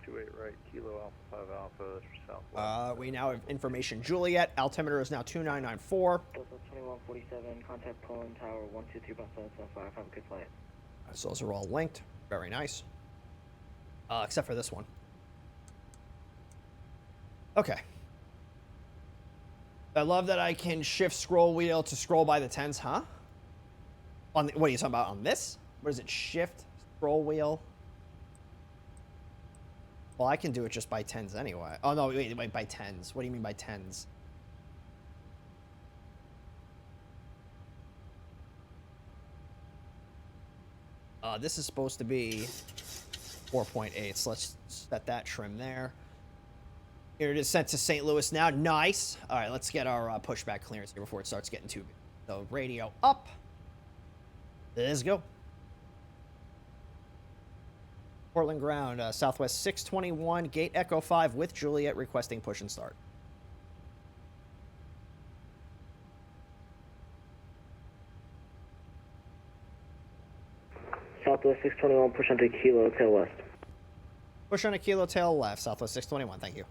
28 right, Kilo Alpha 5 Alpha, southwest. We now have information Juliet. Altimeter is now 2994. Delta 2147, contact Poland Tower 123 bus 775. Have a good flight. So those are all linked. Very nice. Except for this one. Okay. I love that I can shift scroll wheel to scroll by the tens, huh? On the, what are you talking about? On this? What is it? Shift scroll wheel? Well, I can do it just by tens anyway. Oh, no, wait, by tens. What do you mean by tens? This is supposed to be 4.8, so let's set that trim there. Here it is sent to St. Louis now. Nice. All right, let's get our pushback clearance here before it starts getting too big. So radio up. Let's go. Portland ground, Southwest 621, gate Echo 5 with Juliet requesting push and start. Southwest 621, push onto Kilo, tail west. Push on a kilo, tail left, Southwest 621. Thank you.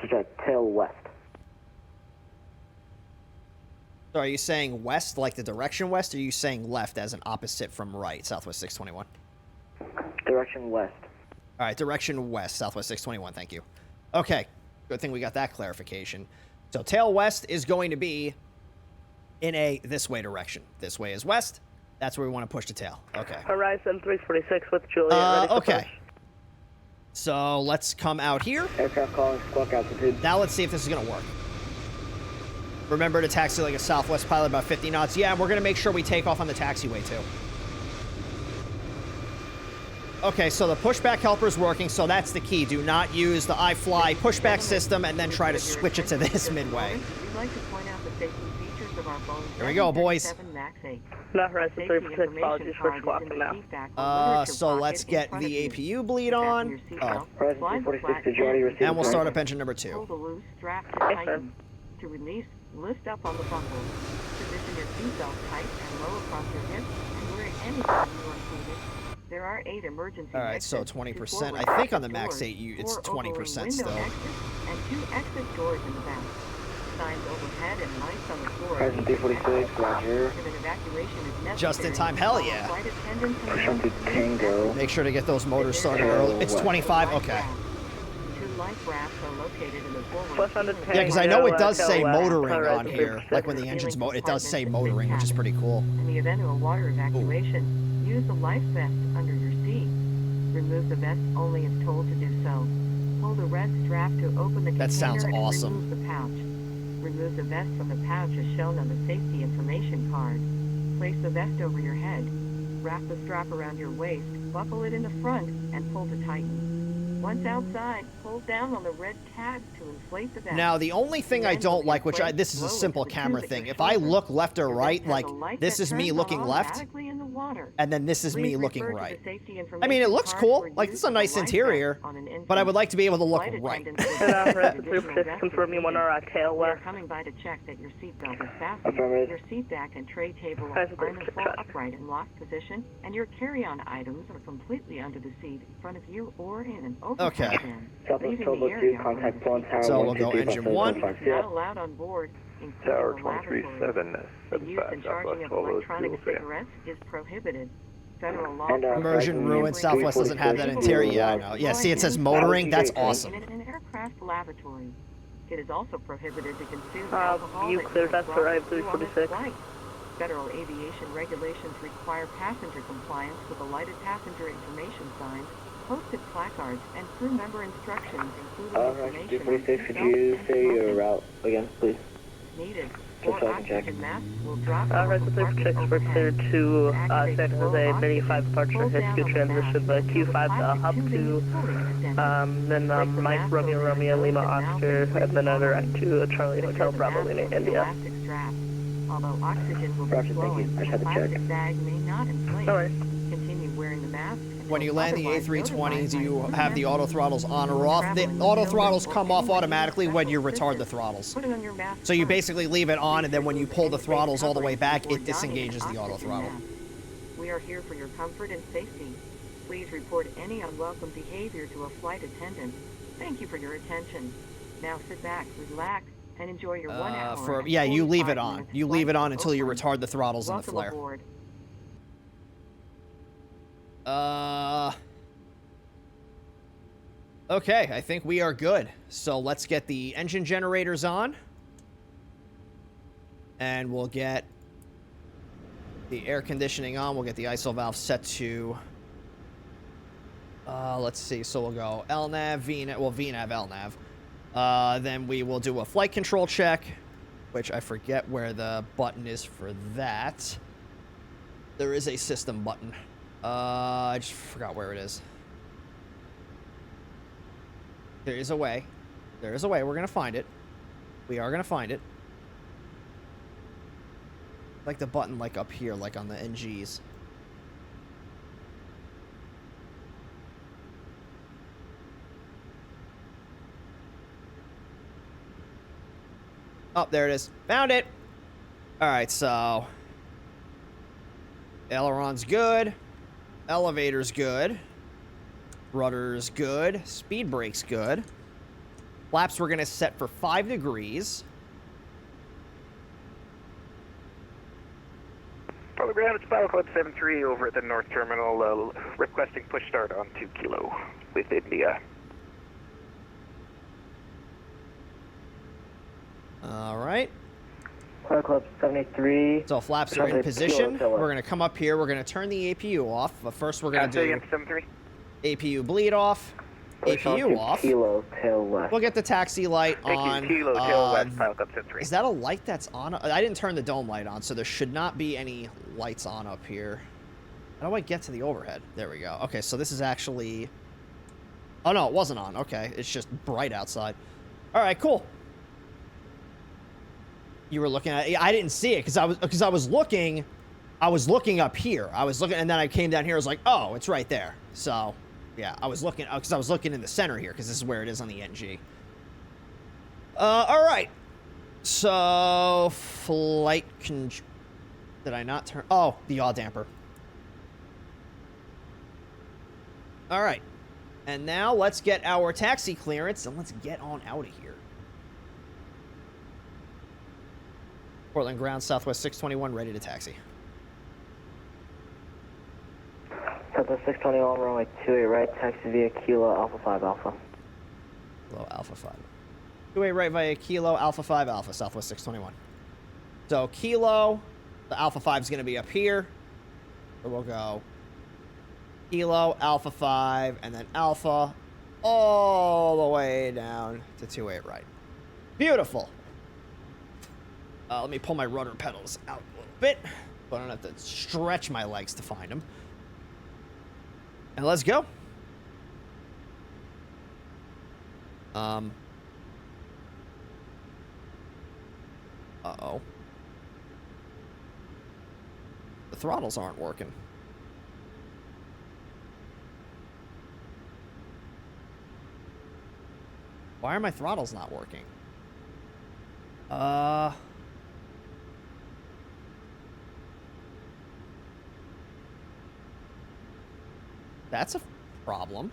Just tail west. So are you saying west, like the direction west, or are you saying left as an opposite from right, Southwest 621? Direction west. All right, direction west, Southwest 621. Thank you. Okay, good thing we got that clarification. So tail west is going to be in a this way direction. This way is west. That's where we want to push the tail. Okay. Horizon 346 with Juliet. Ready for Okay. push. So let's come out here. Aircraft calling squawk altitude. Now let's see if this is going to work. Remember to taxi like a Southwest pilot about 50 knots. Yeah, we're going to make sure we take off on the taxiway too. Okay, so the pushback helper is working, so that's the key. Do not use the iFly pushback system and then try to switch it to this midway. We'd like to point out the safety features of our Boeing Here we go, boys. 737 MAX 8. Not Horizon 346, apologies for squawking now. So let's get the APU bleed on. Oh, Horizon 346, did you already receive and we'll the start call? up engine number 2. Pull the loose strap to tighten. To release, lift up on the buckle. Position your seatbelt tight and low across your hips and wear anything you are included. There are 8 emergency All right, so exits, 20%. 2 I think on the forward MAX 8, it's doors, 4 20% overland still. window exits, and 2 exit doors in the back. Signs overhead and lights on the floor. Horizon 346, roger. If an evacuation is necessary, Just in time, hell yeah. flight attendants and Push onto Tango. Make sure to get those motors started early. It's 25? Okay. 2 life rafts are located in the forward. Plus on the Yeah, because I know it does say motoring on here. Like when the engine's it does say motoring, which is pretty cool. In the event of a water evacuation, use the life vest under your seat. Remove the vest only if told to do so. Pull the red strap to open the That container sounds and awesome. remove the pouch. Remove the vest from the pouch as shown on the safety information card. Place the vest over your head. Wrap the strap around your waist, buckle it in the front, and pull to tighten. Once outside, pull down on the red tab to inflate the vest. Now, the only thing I don't like, which this is a simple camera thing, if I look left or right, like, this is me looking left, and then this is me looking right. I mean, it looks cool. Like, this is a nice interior, but I would like to be able to look right. Horizon 346, confirm you want our tail We are west. coming by to check that your seatbelt is fastened, Affirmative. your seat back and tray table are Horizon in the 346, full roger. upright and locked position, and your carry-on items are completely under the seat in front of you or in an open Okay. bin. Southwest Leaving Tobo the 2, area contact Blunt Tower So we'll 122 go engine 1. not allowed on board, including Tower the lavatory. 237, The use 75, and charging of Southwest electronic 1202. cigarettes is prohibited. Federal law And, Immersion ruined. Southwest doesn't have that interior. Yeah, I know. Yeah, see, it says motoring. That's awesome. In an aircraft lavatory. It is also prohibited to consume You alcohol that cleared you us have for brought Ride with you on this 346. flight. Federal aviation regulations require passenger compliance with the lighted passenger information signs, posted placards, and crew member instructions, including Horizon information 346, on could seatbelts you and say your smoking. route again, please? Needed. Just 4 so I can check. oxygen masks will drop Horizon 346, we're cleared to San Jose, Mini 5 departure, HQ transition, the Q5 hub to, then Mike, Romeo, Lima, Oscar, and then a direct to Charlie Hotel, Bravo, Lima, India. Although oxygen will be Roger, thank you. flowing, I just the had to check. plastic bag may not inflate. No worries. Continue wearing the mask. When you land the otherwise A320, do you notified by have the auto throttles on or off? The auto throttles come off automatically when you retard the throttles. Putting on your mask So you first. basically leave it on, and then when you pull the Any throttles all the way back, before it disengages donning the an auto oxygen throttle. mask. We are here for your comfort and safety. Please report any unwelcome behavior to a flight attendant. Thank you for your attention. Now sit back, relax, and enjoy your 1 hour. Yeah, you leave it 45 on. minutes You leave it flight on to until you Oakland. retard the throttles and the Welcome flare. aboard. Okay, I think we are good. So let's get the engine generators on. And we'll get the air conditioning on. We'll get the ISO valve set to... let's see. So we'll go LNAV, VNAV, well, VNAV, LNAV. Then we will do a flight control check, which I forget where the button is for that. There is a system button. I just forgot where it is. There is a way. There is a way. We're going to find it. We are going to find it. Like the button like up here, like on the NGs. Oh, there it is. Found it. All right, so Aileron's good. Elevator's good. Rudder's good. Speed brake's good. Flaps we're going to set for 5 degrees. Brother Ground, it's Pilot Club 73 over at the North Terminal, requesting push start on 2 Kilo with India. All right. Pilot Club 73. So flaps are in position. We're going to come up here. We're going to turn the APU off. But first we're going to do 73. APU bleed off. APU off. Kilo tail left. We'll get the taxi light on. Kilo tail west, Pilot Club 73. Is that a light that's on? I didn't turn the dome light on, so there should not be any lights on up here. How do I get to the overhead? There we go. Okay, so this is actually... Oh, no, it wasn't on. Okay, it's just bright outside. All right, cool. You were looking at... I didn't see it because I was looking up here. I was looking, and then I came down here. I was like, oh, it's right there. So... Yeah, I was looking because I was looking in the center here because this is where it is on the NG. All right. So flight did I not turn? Oh, the yaw damper. All right. And now let's get our taxi clearance and let's get on out of here. Portland ground, Southwest 621, ready to taxi. Southwest 621, runway 28 right, taxi via Kilo Alpha 5 Alpha. Kilo Alpha 5. 28 right via Kilo Alpha 5 Alpha, Southwest 621. So Kilo, the Alpha 5 is going to be up here. So we'll go Kilo, Alpha 5, and then Alpha all the way down to 28 right. Beautiful. Let me pull my rudder pedals out a little bit, so I don't have to stretch my legs to find them. And let's go. Uh-oh. The throttles aren't working. Why are my throttles not working? That's a problem.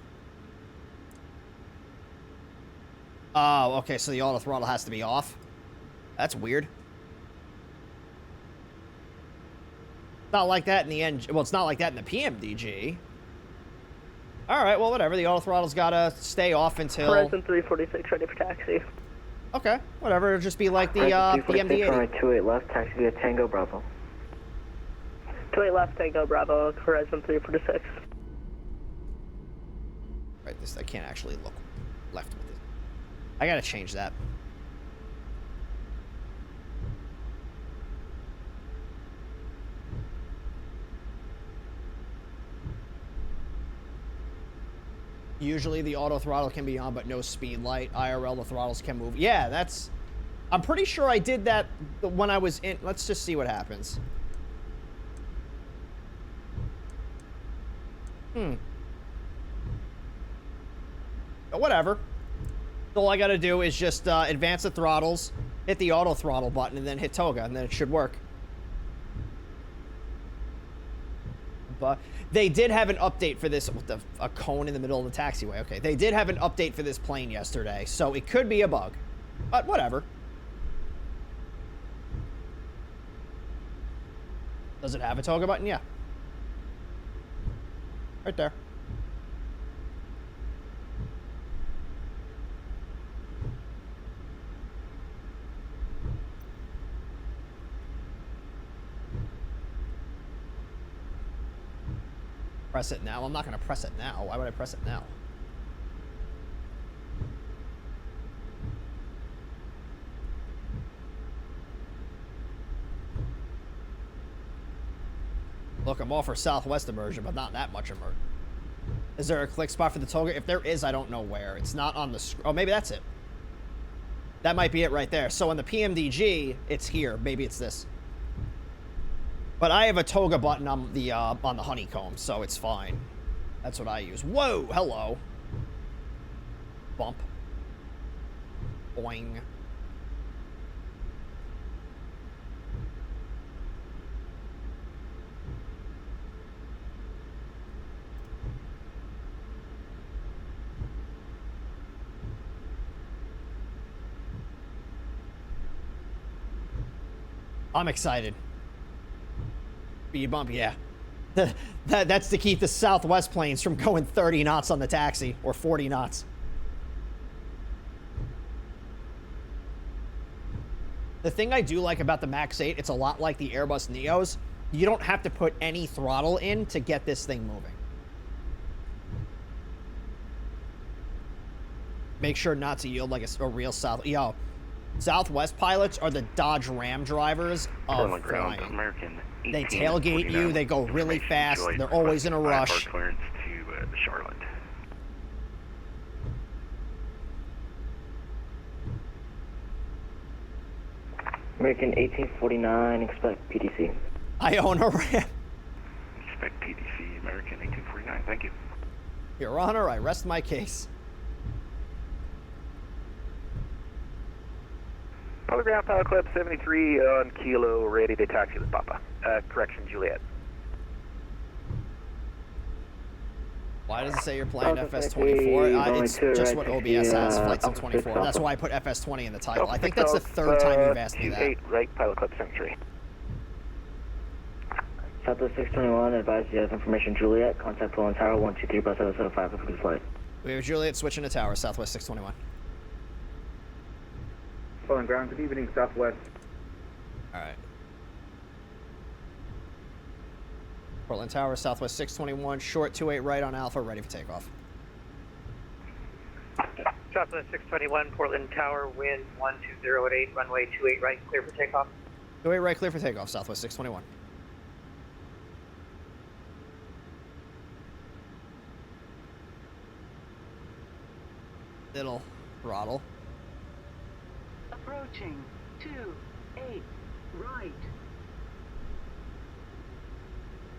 Oh, okay, so the auto throttle has to be off. That's weird. Not like that in the engine. Well, it's not like that in the PMDG. All right, well, whatever. The auto throttle's got to stay off until... Horizon 346, ready for taxi. Okay, whatever. It'll just be like the MD-80. Runway 28 left, taxi via Tango Bravo. 28 left, Tango Bravo, Horizon 346. Right, this I can't actually look left with it. I gotta change that. Usually the auto throttle can be on, but no speed light. IRL, the throttles can move. Yeah, that's... I'm pretty sure I did that when I was in... Let's just see what happens. Whatever. All I gotta do is just advance the throttles, hit the auto throttle button, and then hit toga, and then it should work. But they did have an update for this with a cone in the middle of the taxiway. Okay, they did have an update for this plane yesterday, so it could be a bug. But whatever. Does it have a toga button? Yeah. Right there. Press it now. I'm not going to press it now. Why would I press it now? Look, I'm all for Southwest immersion, but not that much immersion. Is there a click spot for the toga? If there is, I don't know where. It's not on the screen. Oh, maybe that's it. That might be it right there. So in the PMDG, it's here. Maybe it's this. But I have a toga button on the honeycomb, so it's fine. That's what I use. Whoa, hello. Bump. Boing. I'm excited. Speed bump, yeah. That's to keep the Southwest planes from going 30 knots on the taxi, or 40 knots. The thing I do like about the MAX 8, it's a lot like the Airbus Neos. You don't have to put any throttle in to get this thing moving. Make sure not to yield like a real Southwest pilots are the Dodge Ram drivers of flying. They tailgate you, they go really fast, they're always in a rush. Clearance to Charlotte. American 1849, expect PDC. I own a Ram. Expect PDC, American 1849, thank you. Your Honor, I rest my case. Public Ground Pilot Club 73 on Kilo, ready to taxi with Papa. Correction, Juliet. Why does it say you're playing FS24? It's just what OBS has, Flight Sim 24. That's why I put FS20 in the title. I think that's the third time you've asked me that. 8 right, Pilot Club 73. Southwest 621, advise you have information Juliet. Contact Poland Tower 123 bus 775 for good flight. We have Juliet switching to tower, Southwest 621. Poland ground, good evening, Southwest. Alright. Portland Tower, Southwest 621, short 28 right on Alpha, ready for takeoff. Southwest 621, Portland Tower, wind 120 runway 28 right, clear for takeoff. 28 right, clear for takeoff, Southwest 621. Little throttle. Approaching 28 right.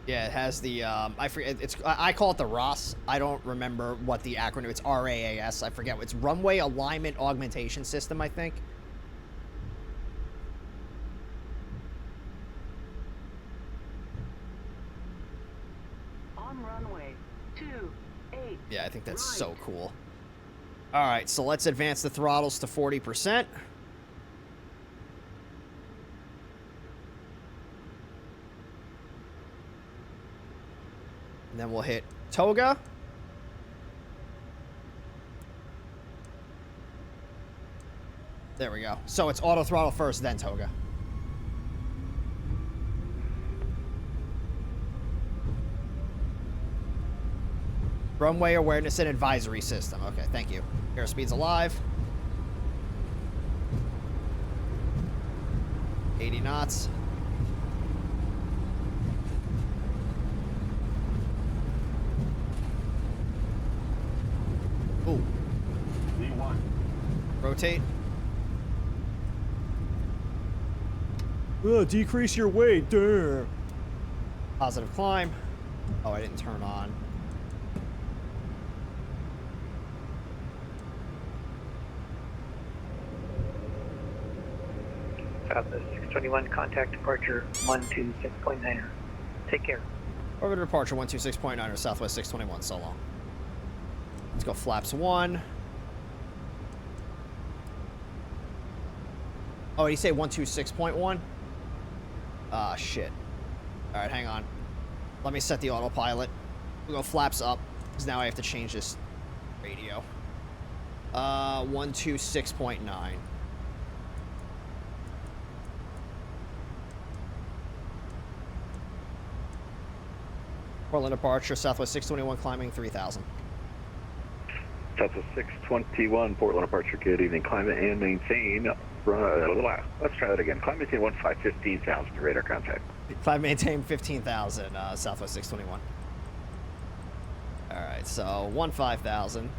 Yeah, it has the, I forget, I call it the RAAS. I don't remember what the acronym, it's RAAS, I forget. It's Runway Alignment Augmentation System, I think. On runway 28. Yeah, I think that's so cool. All right, so let's advance the throttles to 40%. And then we'll hit Toga. There we go. So it's auto throttle first, then Toga. Runway awareness and advisory system. Okay, thank you. Airspeed's alive. 80 knots. Ooh. V1. Rotate. Decrease your weight. Duh. Positive climb. Oh, I didn't turn on. Southwest 621, contact departure 126.9. Take care. Orbit departure 126.9 Southwest 621. So long. Let's go flaps 1. Oh, did he say 126.1? Ah, shit. All right, hang on. Let me set the autopilot. We'll go flaps up, because now I have to change this radio. 126.9. Portland departure, Southwest 621, climbing 3,000. Southwest 621, Portland departure, good evening. Climb and maintain. Let's try that again. Climb and maintain 15,000 radar contact. Climb maintain 15,000, Southwest 621. Alright, so 15,000.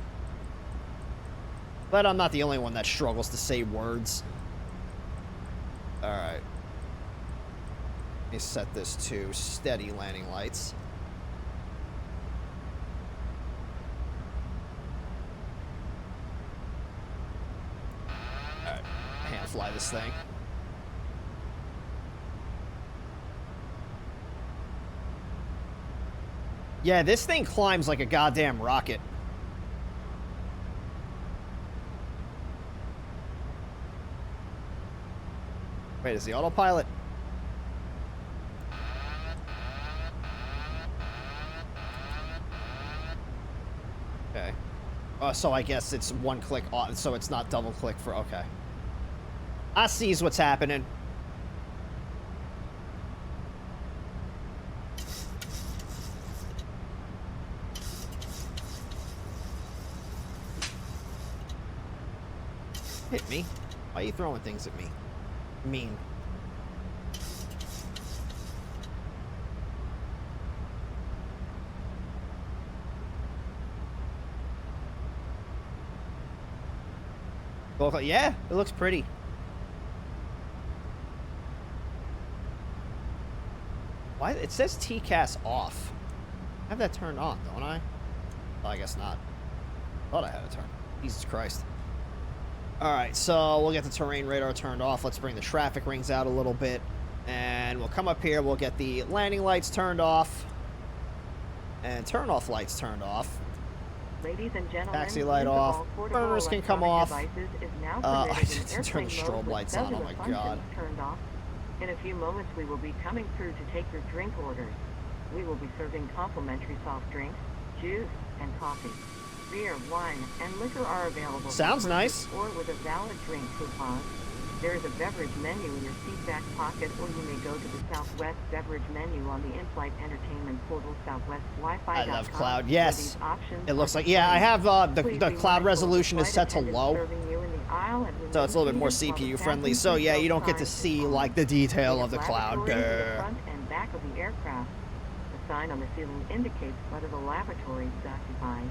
But I'm not the only one that struggles to say words. Alright. Let me set this to steady landing lights. Alright, hand fly this thing. Yeah, this thing climbs like a goddamn rocket. Wait, is the autopilot? Okay. So I guess it's one click on, so it's not double click for, okay. I sees what's happening. Hit me. Why are you throwing things at me? Mean. Yeah, it looks pretty. Why? It says TCAS off. I have that turned on, don't I? Oh, I guess not. Thought I had it turned. Jesus Christ. Alright, so we'll get the terrain radar turned off. Let's bring the traffic rings out a little bit. And we'll come up here. We'll get the landing lights turned off. And turn off lights turned off. Ladies and gentlemen, taxi light off. Burners can come off. I didn't turn the strobe lights on. Oh my god. Turned off. In a few moments, we will be coming through to take your drink orders. We will be serving complimentary soft drinks, juice, and coffee. Beer, wine, and liquor are available. Sounds nice. Or with a valid drink coupon. There is a beverage menu in your seat back pocket, or you may go to the Southwest beverage menu on the in-flight entertainment portal, SouthwestWiFi.com. I love cloud. Yes. It looks like, yeah, I have the cloud resolution is set to low. So it's a little bit more CPU friendly. So yeah, you don't get to see like the detail of the cloud. The front and back of the aircraft. The sign on the ceiling indicates whether the lavatory is occupied.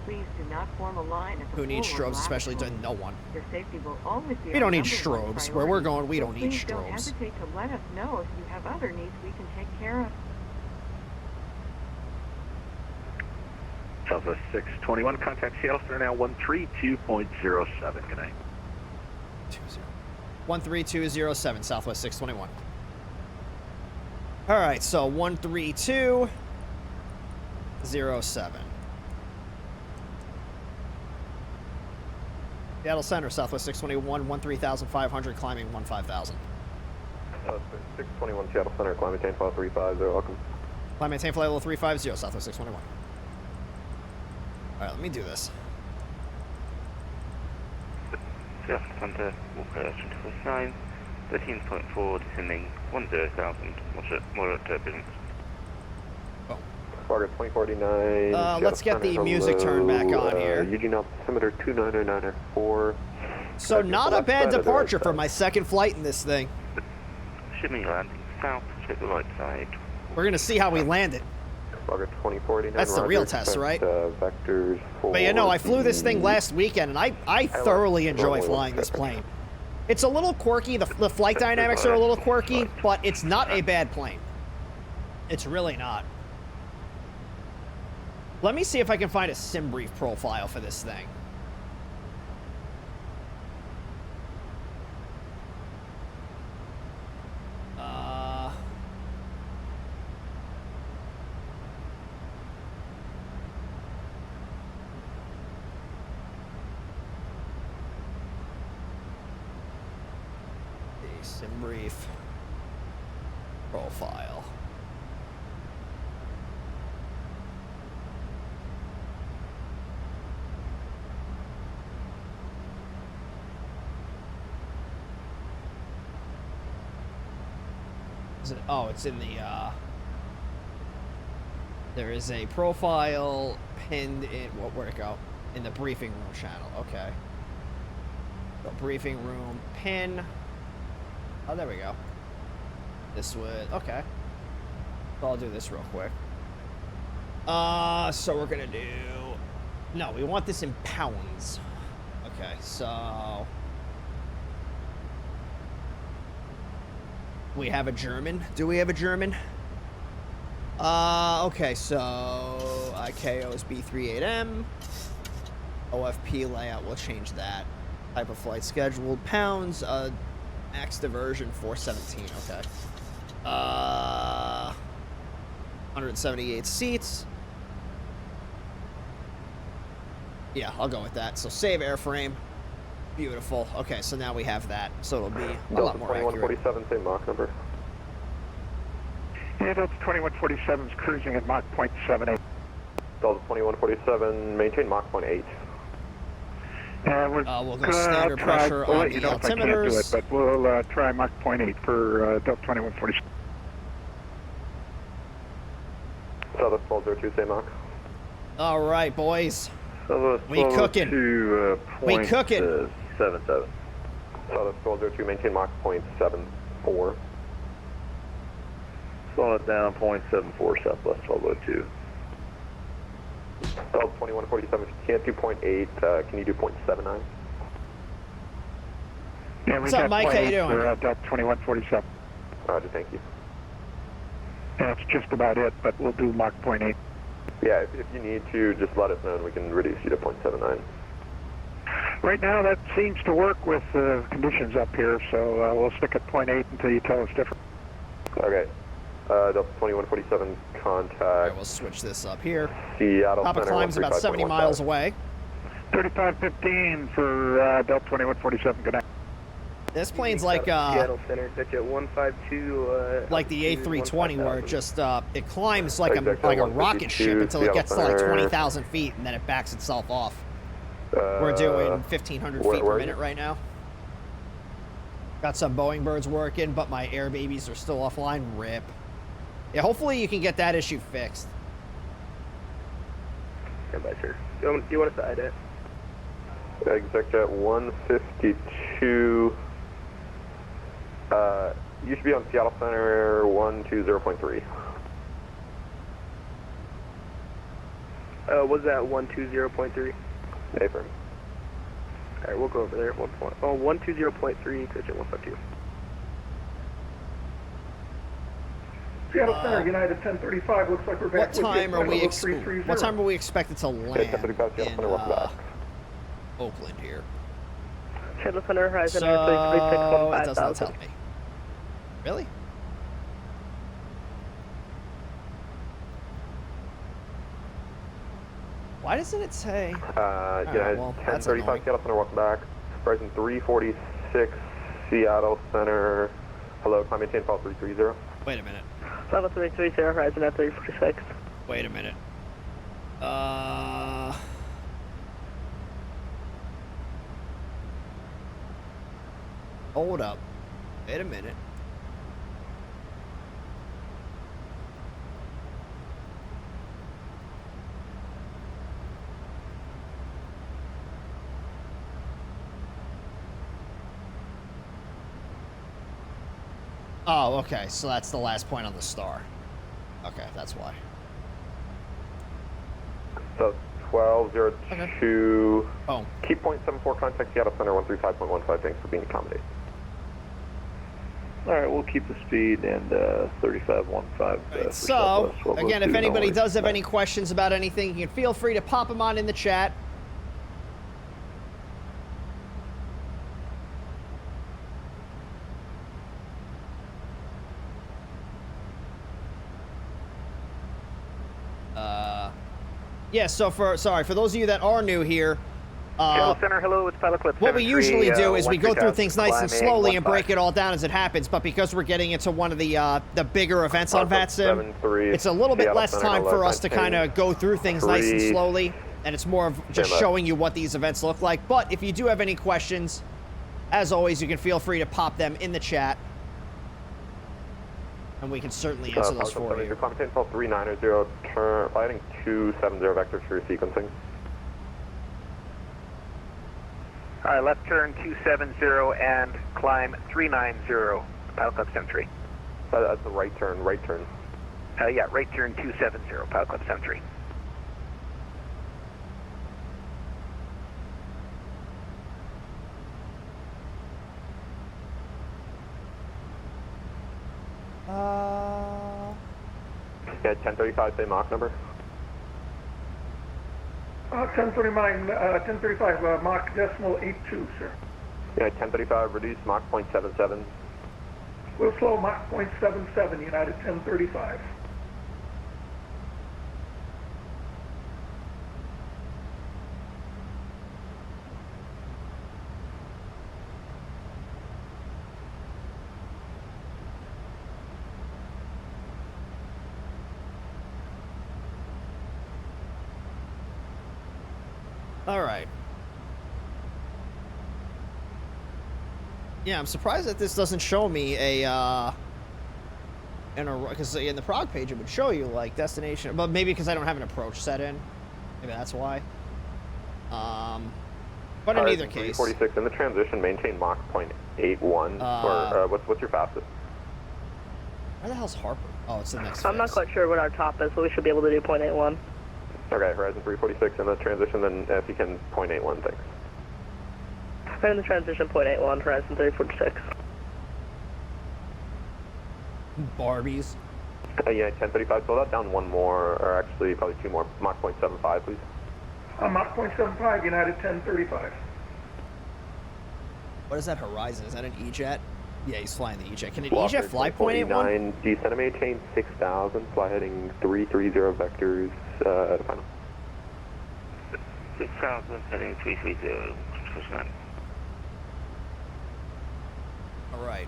Please do not form a line at the Who needs strobes, especially to no one. Your safety will always be we don't need strobes. Where we're going, we don't need strobes. Don't hesitate to let us know if you have other needs we can take care of. Southwest 621, contact Seattle Center now 132.07. Good night. 13207, Southwest 621. All right, so 13207. Seattle Center, Southwest 621, 13,500, climbing 15,000. 621 Seattle Center, climb maintain flight 350, welcome. Climb maintain flight level 350, Southwest 621. All right, let me do this. Seattle Center, Walker 249, 13.4, descending 10,000, moderate turbulence. Oh. Target 2049. Let's get the music turned back on here. Eugene altimeter 29994. So not a bad departure for my second flight in this thing. Shimmy landing south, check the right side. We're gonna see how we land it. Target 2049. That's the real test, right? Vectors for but you know, I flew this thing last weekend, and I thoroughly enjoy flying this plane. It's a little quirky. The flight dynamics are a little quirky, but it's not a bad plane. It's really not. Let me see if I can find a sim brief profile for this thing. The sim brief profile. Oh, it's in the, there is a profile pinned in, where'd it go? In the briefing room channel, okay. So briefing room pin. Oh, there we go. This would, okay. So I'll do this real quick. So we're gonna do, no, we want this in pounds. Okay, so. We have a German. Do we have a German? Okay, so KO is B38M. OFP layout, we'll change that. Type of flight scheduled. Pounds, max diversion 417, okay. 178 seats. Yeah, I'll go with that. So save airframe. Beautiful. Okay, so now we have that. So it'll be a lot more accurate. 2147, same Mach number. Yeah, Delta 2147 is cruising at Mach 0.78. Delta 2147, maintain Mach 0.8. We'll go standard pressure on the altimeters. But we'll try Mach 0.8 for Delta 2147. Southwest 1202, same Mach. All right, boys. Southwest We cooking. 1202, We cooking. 77. Southwest 1202, maintain Mach 0.74. Slow it down, 0.74, Southwest 1202. Delta 2147, if you can't do 0.8, can you do 0.79? Yeah, What's up, Mike? How you doing? For Delta 2147. Roger, thank you. That's just about it, but we'll do Mach 0.8. Yeah, if you need to, just let us know and we can reduce you to 0.79. Right now, that seems to work with the conditions up here, so we'll stick at 0.8 until you tell us different. Okay. Delta 2147, contact. All right, we'll switch this up here. Seattle Papa Center, climb's about 70 miles away. 3515 for Delta 2147, good night. This plane's like Seattle Center, pitch at 152. like the A320, where it just it climbs like a rocket ship until it gets to like 20,000 feet, and then it backs itself off. We're doing 1,500 feet per minute right now. Got some Boeing birds working, but my air babies are still offline. Rip. Yeah, hopefully you can get that issue fixed. Stand by, sir. Do you want to side it? Exec at 152. You should be on Seattle Center 120.3. Was that 120.3? Affirm. Alright, we'll go over there at 120.3, pitch at 152. Seattle Center, United 1035, looks like we're back. What time are we expected to land in Oakland here? Seattle Center, Horizon So, it does not tell me. Really? Why doesn't it say? United 1035, Seattle Center, welcome back. Horizon 346, Seattle Center. Hello, climb maintain, fall 330. Wait a minute. Level 330, Horizon at 346. Wait a minute. Hold up. Wait a minute. Oh, okay. So that's the last point on the star. Okay, that's why. So 1202. Oh. Keep 0.74, contact Seattle Center 135.15. Thanks for being accommodated. All right, we'll keep the speed and 3515. Right, so, again, if anybody does have any questions about anything, you can feel free to pop them on in the chat. Yeah, so for those of you that are new here, Center, hello, it's Pilot Clip what we usually do is we go through things nice and slowly and break it all down as it happens, but because we're getting into one of the bigger events on VATSIM, it's a little bit less time for us to kind of go through things nice and slowly, and it's more of just showing you what these events look like. But if you do have any questions, as always, you can feel free to pop them in the chat, and we can certainly answer those for you. Climb maintain, fall 390, turn, fighting 270 vector through sequencing. All right, left turn 270 and climb 390, Pilot Club 73. That's the right turn, right turn. Yeah, right turn 270, Pilot Club 73. Yeah, 1035, say Mach number. 1035, Mach decimal 82, sir. Yeah, 1035, reduce Mach 0.77. We'll slow Mach 0.77, United 1035. All right. Yeah, I'm surprised that this doesn't show me because in the prog page it would show you like destination, but maybe because I don't have an approach set in. Maybe that's why. But in either case, 346 in the transition, maintain Mach 0.81. Or what's your fastest? Where the hell's Harper? Oh, it's the next. I'm not quite sure what our top is, but we should be able to do 0.81. Okay, Horizon 346 in the transition, then if you can 0.81, thanks. In the transition, 0.81, Horizon 346. Barbies. Yeah, 1035, slow that down one more, or actually probably two more. Mach 0.75, please. Mach 0.75, United 1035. What is that Horizon? Is that an E-Jet? Yeah, he's flying the E-Jet. Can an Walker, E-Jet fly 0.81? Descend and maintain 6,000, fly heading 330 vectors to final. 6,000, heading 330, push 9. All right.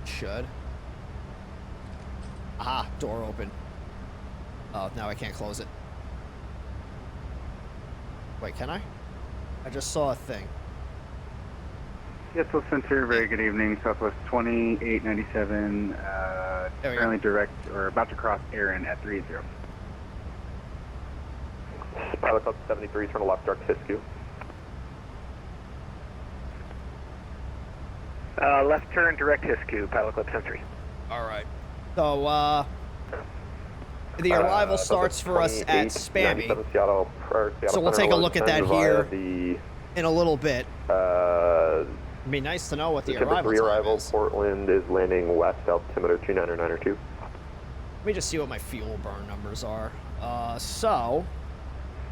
Should. Aha, door open. Oh, now I can't close it. Wait, can I? I just saw a thing. Yes, well, Center, very good evening. Southwest 2897, currently direct, or about to cross Aaron at 30. Pilot Club 73, turn to left, direct Hiscu. Left turn, direct Hiscu, Pilot Club 73. All right. So, the arrival starts for us at Spammy. Seattle, So we'll take a look at that here in a little bit. It'd be nice to know what the arrival time is. Portland is landing west, altimeter 29902. Let me just see what my fuel burn numbers are. So...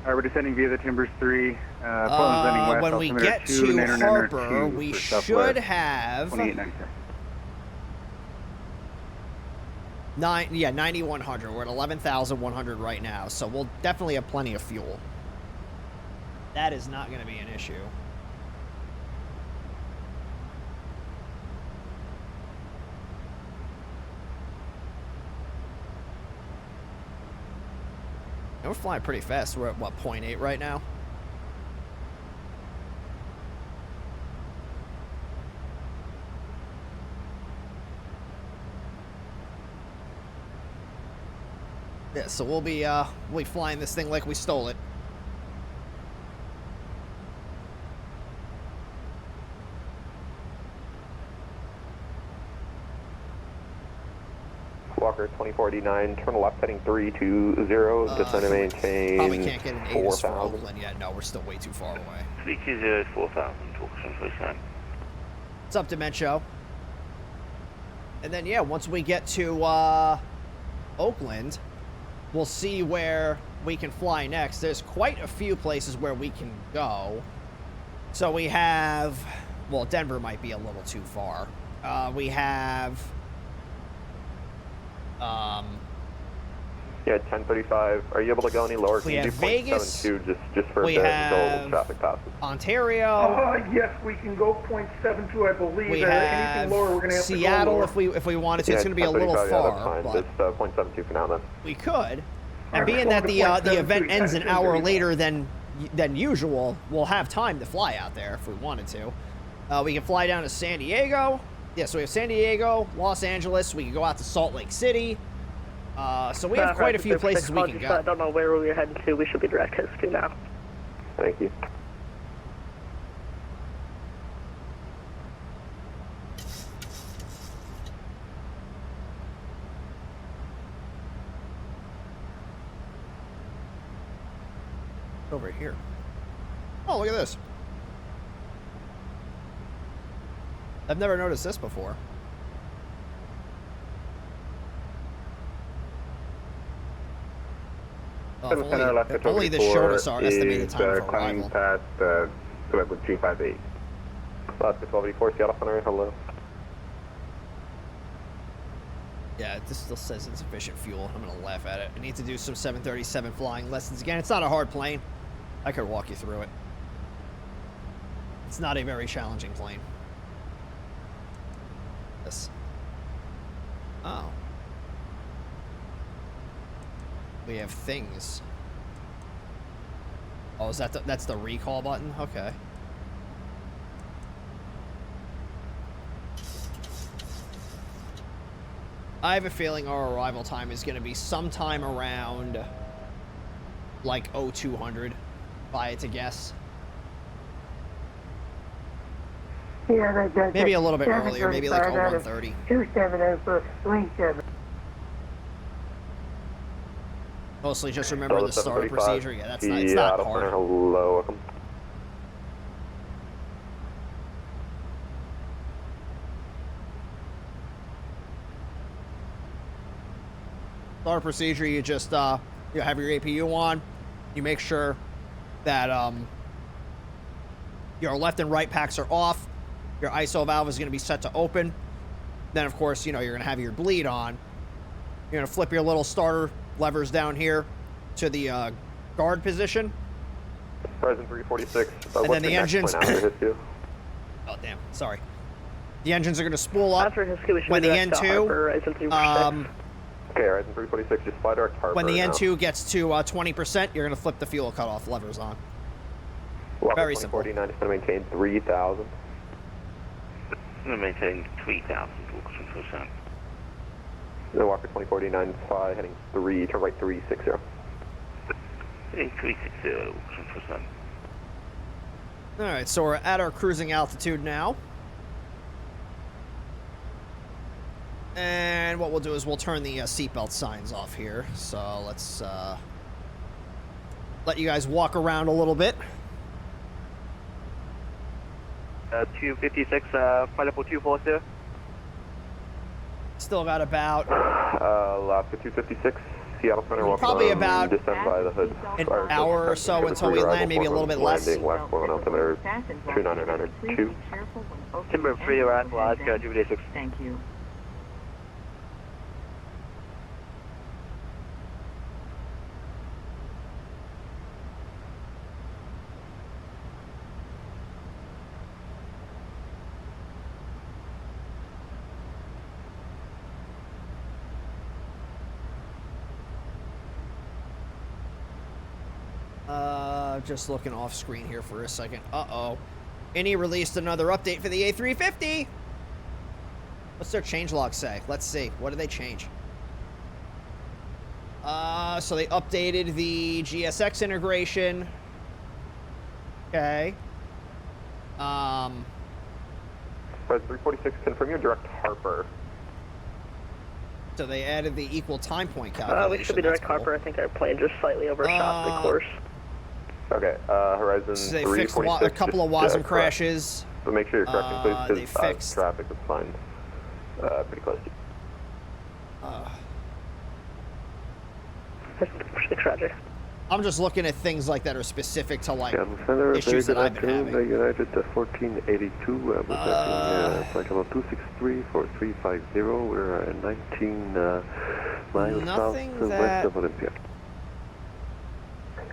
All right, we're descending via the Timbers 3. Portland's landing west, when we get to Harper, we should have... 9,100. We're at 11,100 right now, so we'll definitely have plenty of fuel. That is not going to be an issue. And we're flying pretty fast. We're at, what, 0.8 right now? Yeah, so we'll be flying this thing like we stole it. Walker 2489, turn left heading 320, descend and maintain probably can't get an ATIS for 4,000. Oakland yet. No, we're still way too far away. 320, 4,000, talk first time. What's up, Demencho? And then, yeah, once we get to Oakland, we'll see where we can fly next. There's quite a few places where we can go. So we have, well, Denver might be a little too far. We have, yeah, 1035. Are you able to go any lower? We Can you have do Vegas. 0.72 just for We the have traffic passes? Ontario. Yes, we can go 0.72, I believe. We have anything lower, we're gonna have Seattle to go lower. if we wanted to. Yeah, It's going to be a little 1035, far, yeah, but that's fine. Just 0.72 for now, then. we could. And Alright, being we're that going to the event 0.72, ends an hour 10:35. later than usual, we'll have time to fly out there if we wanted to. We can fly down to San Diego. Yeah, so we have San Diego, Los Angeles. We can go out to Salt Lake City. So we have quite a few places we can go. I don't know where we're heading to. We should be direct to now. Thank you. Over here. Oh, look at this. I've never noticed this before. Oh, if only this showed us our estimated time of arrival. Past level 258. Alaska 1284, Seattle Center, hello. Yeah, this still says insufficient fuel. I'm going to laugh at it. I need to do some 737 flying lessons again. It's not a hard plane. I could walk you through it. It's not a very challenging plane. This. Oh. We have things. Oh, is that that's the recall button? Okay. I have a feeling our arrival time is going to be sometime around like 0200, if I had to guess. Yeah, maybe a little bit earlier, maybe like 0130. 270 Mostly just remember the starter procedure. Yeah, that's not, it's not hard. Hello, welcome. Starter procedure, you just you have your APU on, you make sure that your left and right packs are off, your ISO valve is going to be set to open, then of course, you know, you're going to have your bleed on, you're going to flip your little starter levers down here to the guard position. Present 346. And then the engines... oh, damn. Sorry. The engines are going to spool up when the N2... okay, Horizon 346, just fly direct Harper. When the N2 gets to 20%, you're going to flip the fuel cutoff levers on. Walker Very simple. 2049 is going to maintain 3,000. I'm going to maintain 3,000, 6%. The Walker 2049 fly heading 3, turn right 360. 360, 6%. Alright, so we're at our cruising altitude now. And what we'll do is we'll turn the seatbelt signs off here. So let's let you guys walk around a little bit. 256, flight level 240. Still got about... Alaska 256, Seattle Center, welcome. Probably about descend by the hood. an hour or so until we land, maybe a little bit less. Landing west 1 altimeter 29902. Timber 3 arrival, Alaska 256. Thank you. Just looking off screen here for a second. Uh-oh. Innie released another update for the A350. What's their changelog say? Let's see. What did they change? So they updated the GSX integration. Okay. 346, confirm your direct Harper. So they added the equal time point calculation. We should be direct Harper. I think our plane just slightly overshot the course. Okay, Horizon so they fixed a couple of WASM crashes. But make sure you're correcting, please, because traffic is fine. Pretty close to you. Pretty tragic. I'm just looking at things like that are specific to like issues that I've been having. United 1482, flight level 263 for 350. We're 19 miles southwest of Olympia.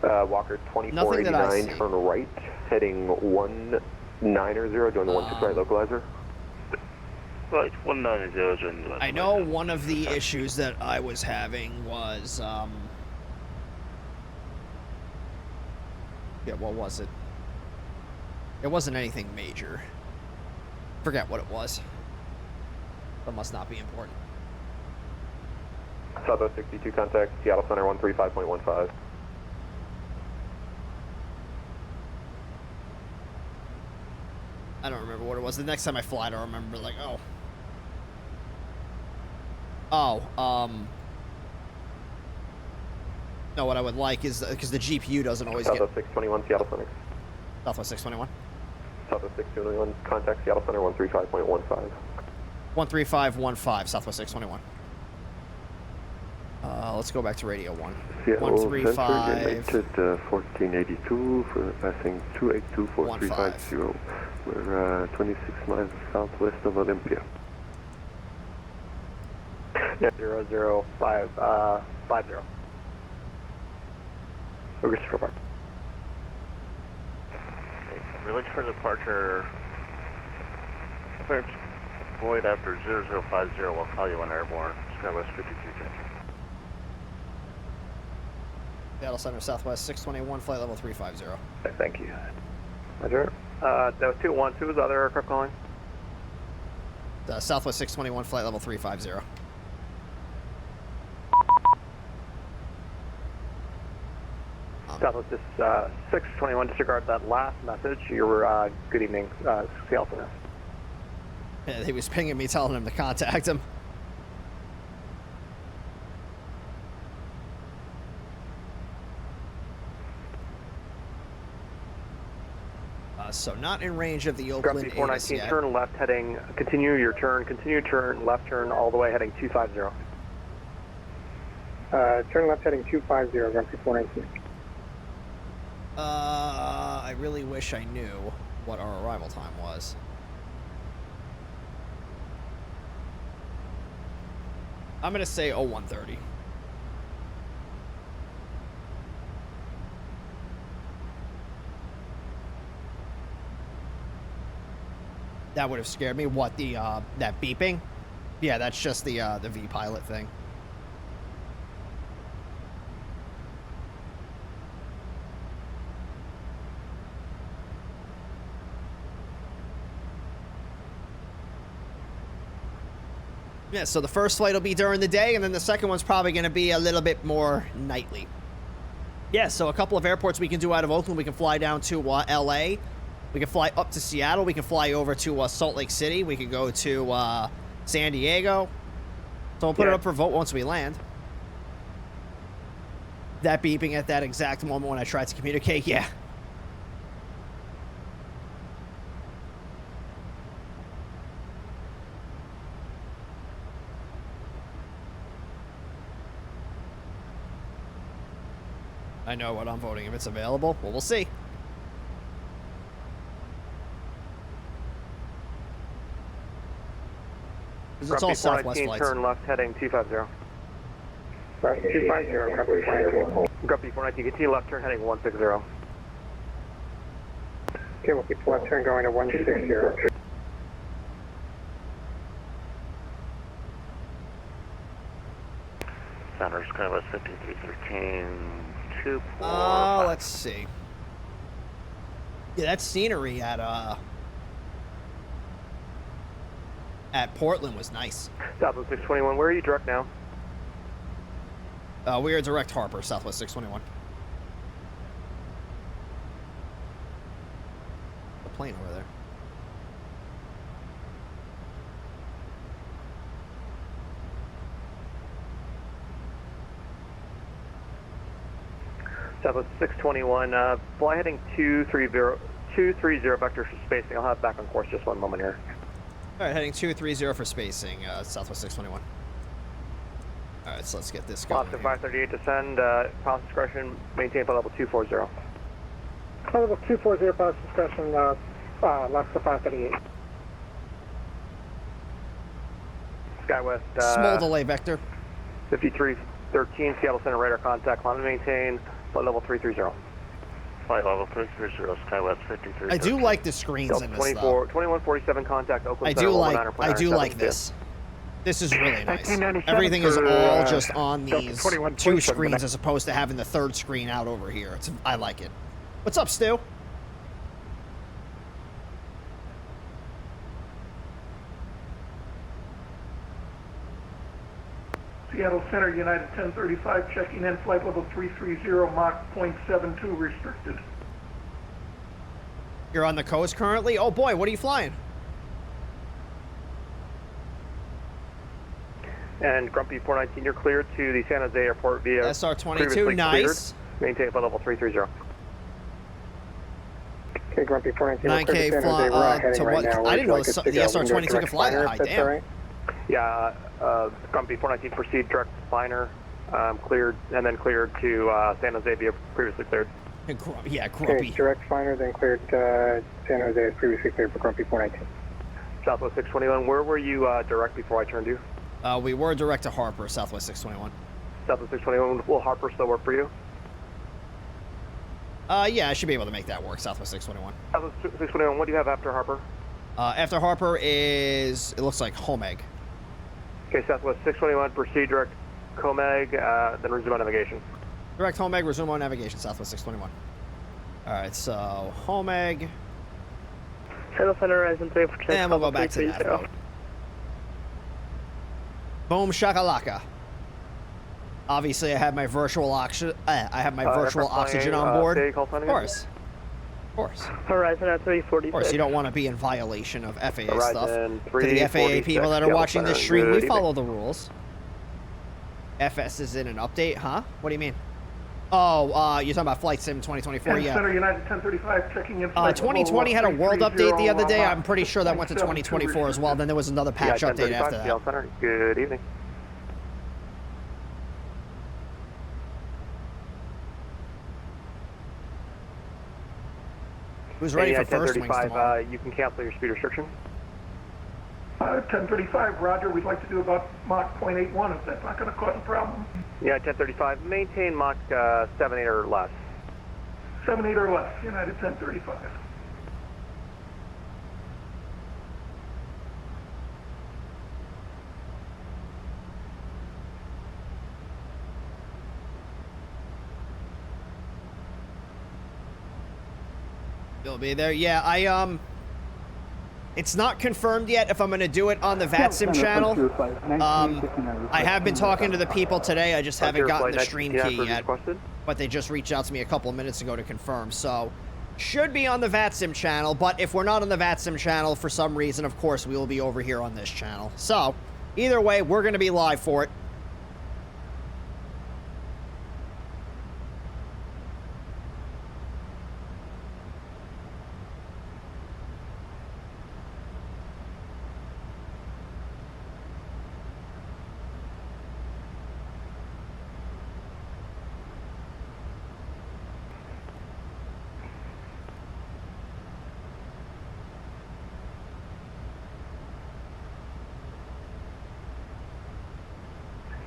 Walker 2489, turn right, heading 190, doing the 16 right localizer. Right, 190, join the I know one of the issues that I was having was, yeah, what was it? It wasn't anything major. Forget what it was. That must not be important. Southwest 62, contact Seattle Center 135.15. I don't remember what it was. The next time I fly, I don't remember, like, no, what I would like is, because the GPU doesn't always Southwest 621, Seattle Center. Southwest 621? Southwest 621, contact Seattle Center 135.15. 13515, Southwest 621. Let's go back to radio 1. Seattle 135. United 1482 for passing 2824350. We're 26 miles southwest of Olympia. 00550. Christopher Park. We're looking for departure. Clearance void after 0050. We'll call you when airborne. Skywest 52, Seattle Center, Southwest 621, flight level 350. Thank you. Roger. That was 212. Who was the other aircraft calling? Southwest 621, flight level 350. Southwest 621, disregard that last message. Your good evening, Seattle Center. Yeah, he was pinging me, telling him to contact him. So not in range of the Oakland Grumpy 419, yet. turn left heading, continue your turn, left turn all the way heading 250. Turn left heading 250, Grumpy 419. I really wish I knew what our arrival time was. I'm going to say 0130. That would have scared me. What, the that beeping? Yeah, that's just the V pilot thing. Yeah, so the first flight will be during the day, and then the second one's probably going to be a little bit more nightly. Yeah, so a couple of airports we can do out of Oakland. We can fly down to LA. We can fly up to Seattle. We can fly over to Salt Lake City. We can go to San Diego. So we'll put it up for vote once we land. That beeping at that exact moment when I tried to communicate, yeah. I know what I'm voting if it's available. Well, we'll see. Because it's all Southwest flights. Turn left heading 250. Right, 250, Grumpy 419. Grumpy 419, continue left turn heading 160. Okay, we'll keep left turn going to 160. Center Skywest 5313, 2 let's see. Yeah, that scenery at Portland was nice. Southwest 621, where are you direct now? We are direct Harper, Southwest 621. The plane over there. Southwest 621, fly heading 230 vector for spacing. I'll have back on course just one moment here. All right, heading 230 for spacing, Southwest 621. All right, so let's get this going. Oscar 538 descend, pilot discretion, maintain flight level 240. Flight level 240, pilot discretion, left to 538. Skywest. Small delay vector. 5313, Seattle Center radar contact, climb and maintain, flight level 330. Flight level 330, Skywest 53. I do like the screens in this, 2147 contact, Oakland I do like this. This is really nice. Everything is all just on these two screens as opposed to having the third screen out over here. I like it. What's up, Stu? Seattle Center, United 1035, checking in, flight level 330, Mach 0.72 restricted. You're on the coast currently? Oh boy, what are you flying? And Grumpy 419, you're cleared to the San Jose Airport via SR-22, nice. Maintain flight level 330. Okay, Grumpy 419, 9K fly to what? I didn't know the SR-22 could fly that high, damn. Right. Yeah, Grumpy 419, proceed direct to Spiner, cleared, and then cleared to San Jose via previously cleared. Yeah, Grumpy. Okay, direct Spiner, then cleared San Jose as previously cleared for Grumpy 419. Southwest 621, where were you direct before I turned you? We were direct to Harper, Southwest 621. Southwest 621, will Harper still work for you? Yeah, I should be able to make that work, Southwest 621. Southwest 621, what do you have after Harper? After Harper is, it looks like Homeg. Okay, Southwest 621, proceed direct Comeg, then resume navigation. Direct home egg, resume on navigation, Southwest 621. Alright, so home egg. Channel Center, Horizon 3 for And we'll go back to nav mode. Boom shakalaka. Obviously, I have my virtual oxygen. Oxygen on board. Of course. Of course. Horizon at 346. Of course, you don't want to be in violation of FAA stuff. Horizon To the FAA people that are watching this stream, we follow the rules. FS is in an update, huh? What do you mean? Oh, you're talking about Flight Sim 2024, yeah. Center United 1035 checking in. 2020 had a world update the other day. I'm pretty sure that went to 2024 as well. Then there was another patch update after that. Center, good evening. Who's ready for first wings tomorrow? You can cancel your speed restriction. 1035, Roger. We'd like to do about Mach 0.81 if that's not going to cause a problem. Yeah, 1035. Maintain Mach 78 or less. 78 or less, United 1035. You'll be there. Yeah, it's not confirmed yet if I'm going to do it on the VATSIM channel. I have been talking to the people today. I just haven't gotten the stream key yet. But they just reached out to me a couple of minutes ago to confirm. So, should be on the VATSIM channel. But if we're not on the VATSIM channel for some reason, of course, we will be over here on this channel. So, either way, we're going to be live for it.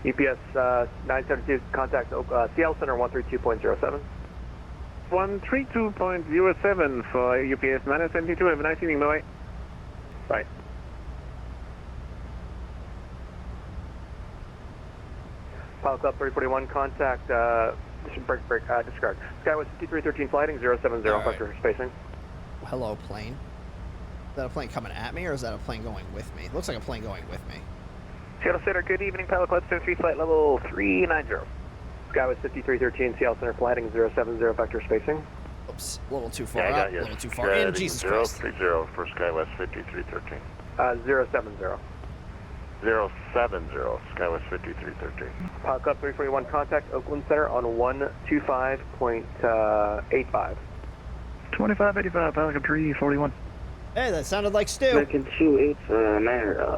UPS 972, contact Seattle Center 132.07. 132.07 for UPS 972. Have a nice evening, bye. Bye. Pilot Club 341, contact, discard. Skywest 5313 flighting 070, vector spacing. Hello, plane. Is that a plane coming at me, or is that a plane going with me? It looks like a plane going with me. Seattle Center, good evening, Pilot Club 73, flight level 390. Skywest 5313, Seattle Center, flighting 070, vector spacing. Oops, a little too far up, a little too far in, Jesus Christ. 030 for Skywest 5313. 070. 070, Skywest 5313. Pilot Club 341, contact Oakland Center on 125.85. 2585, Pilot Club 341. Hey, that sounded like Stu. American 28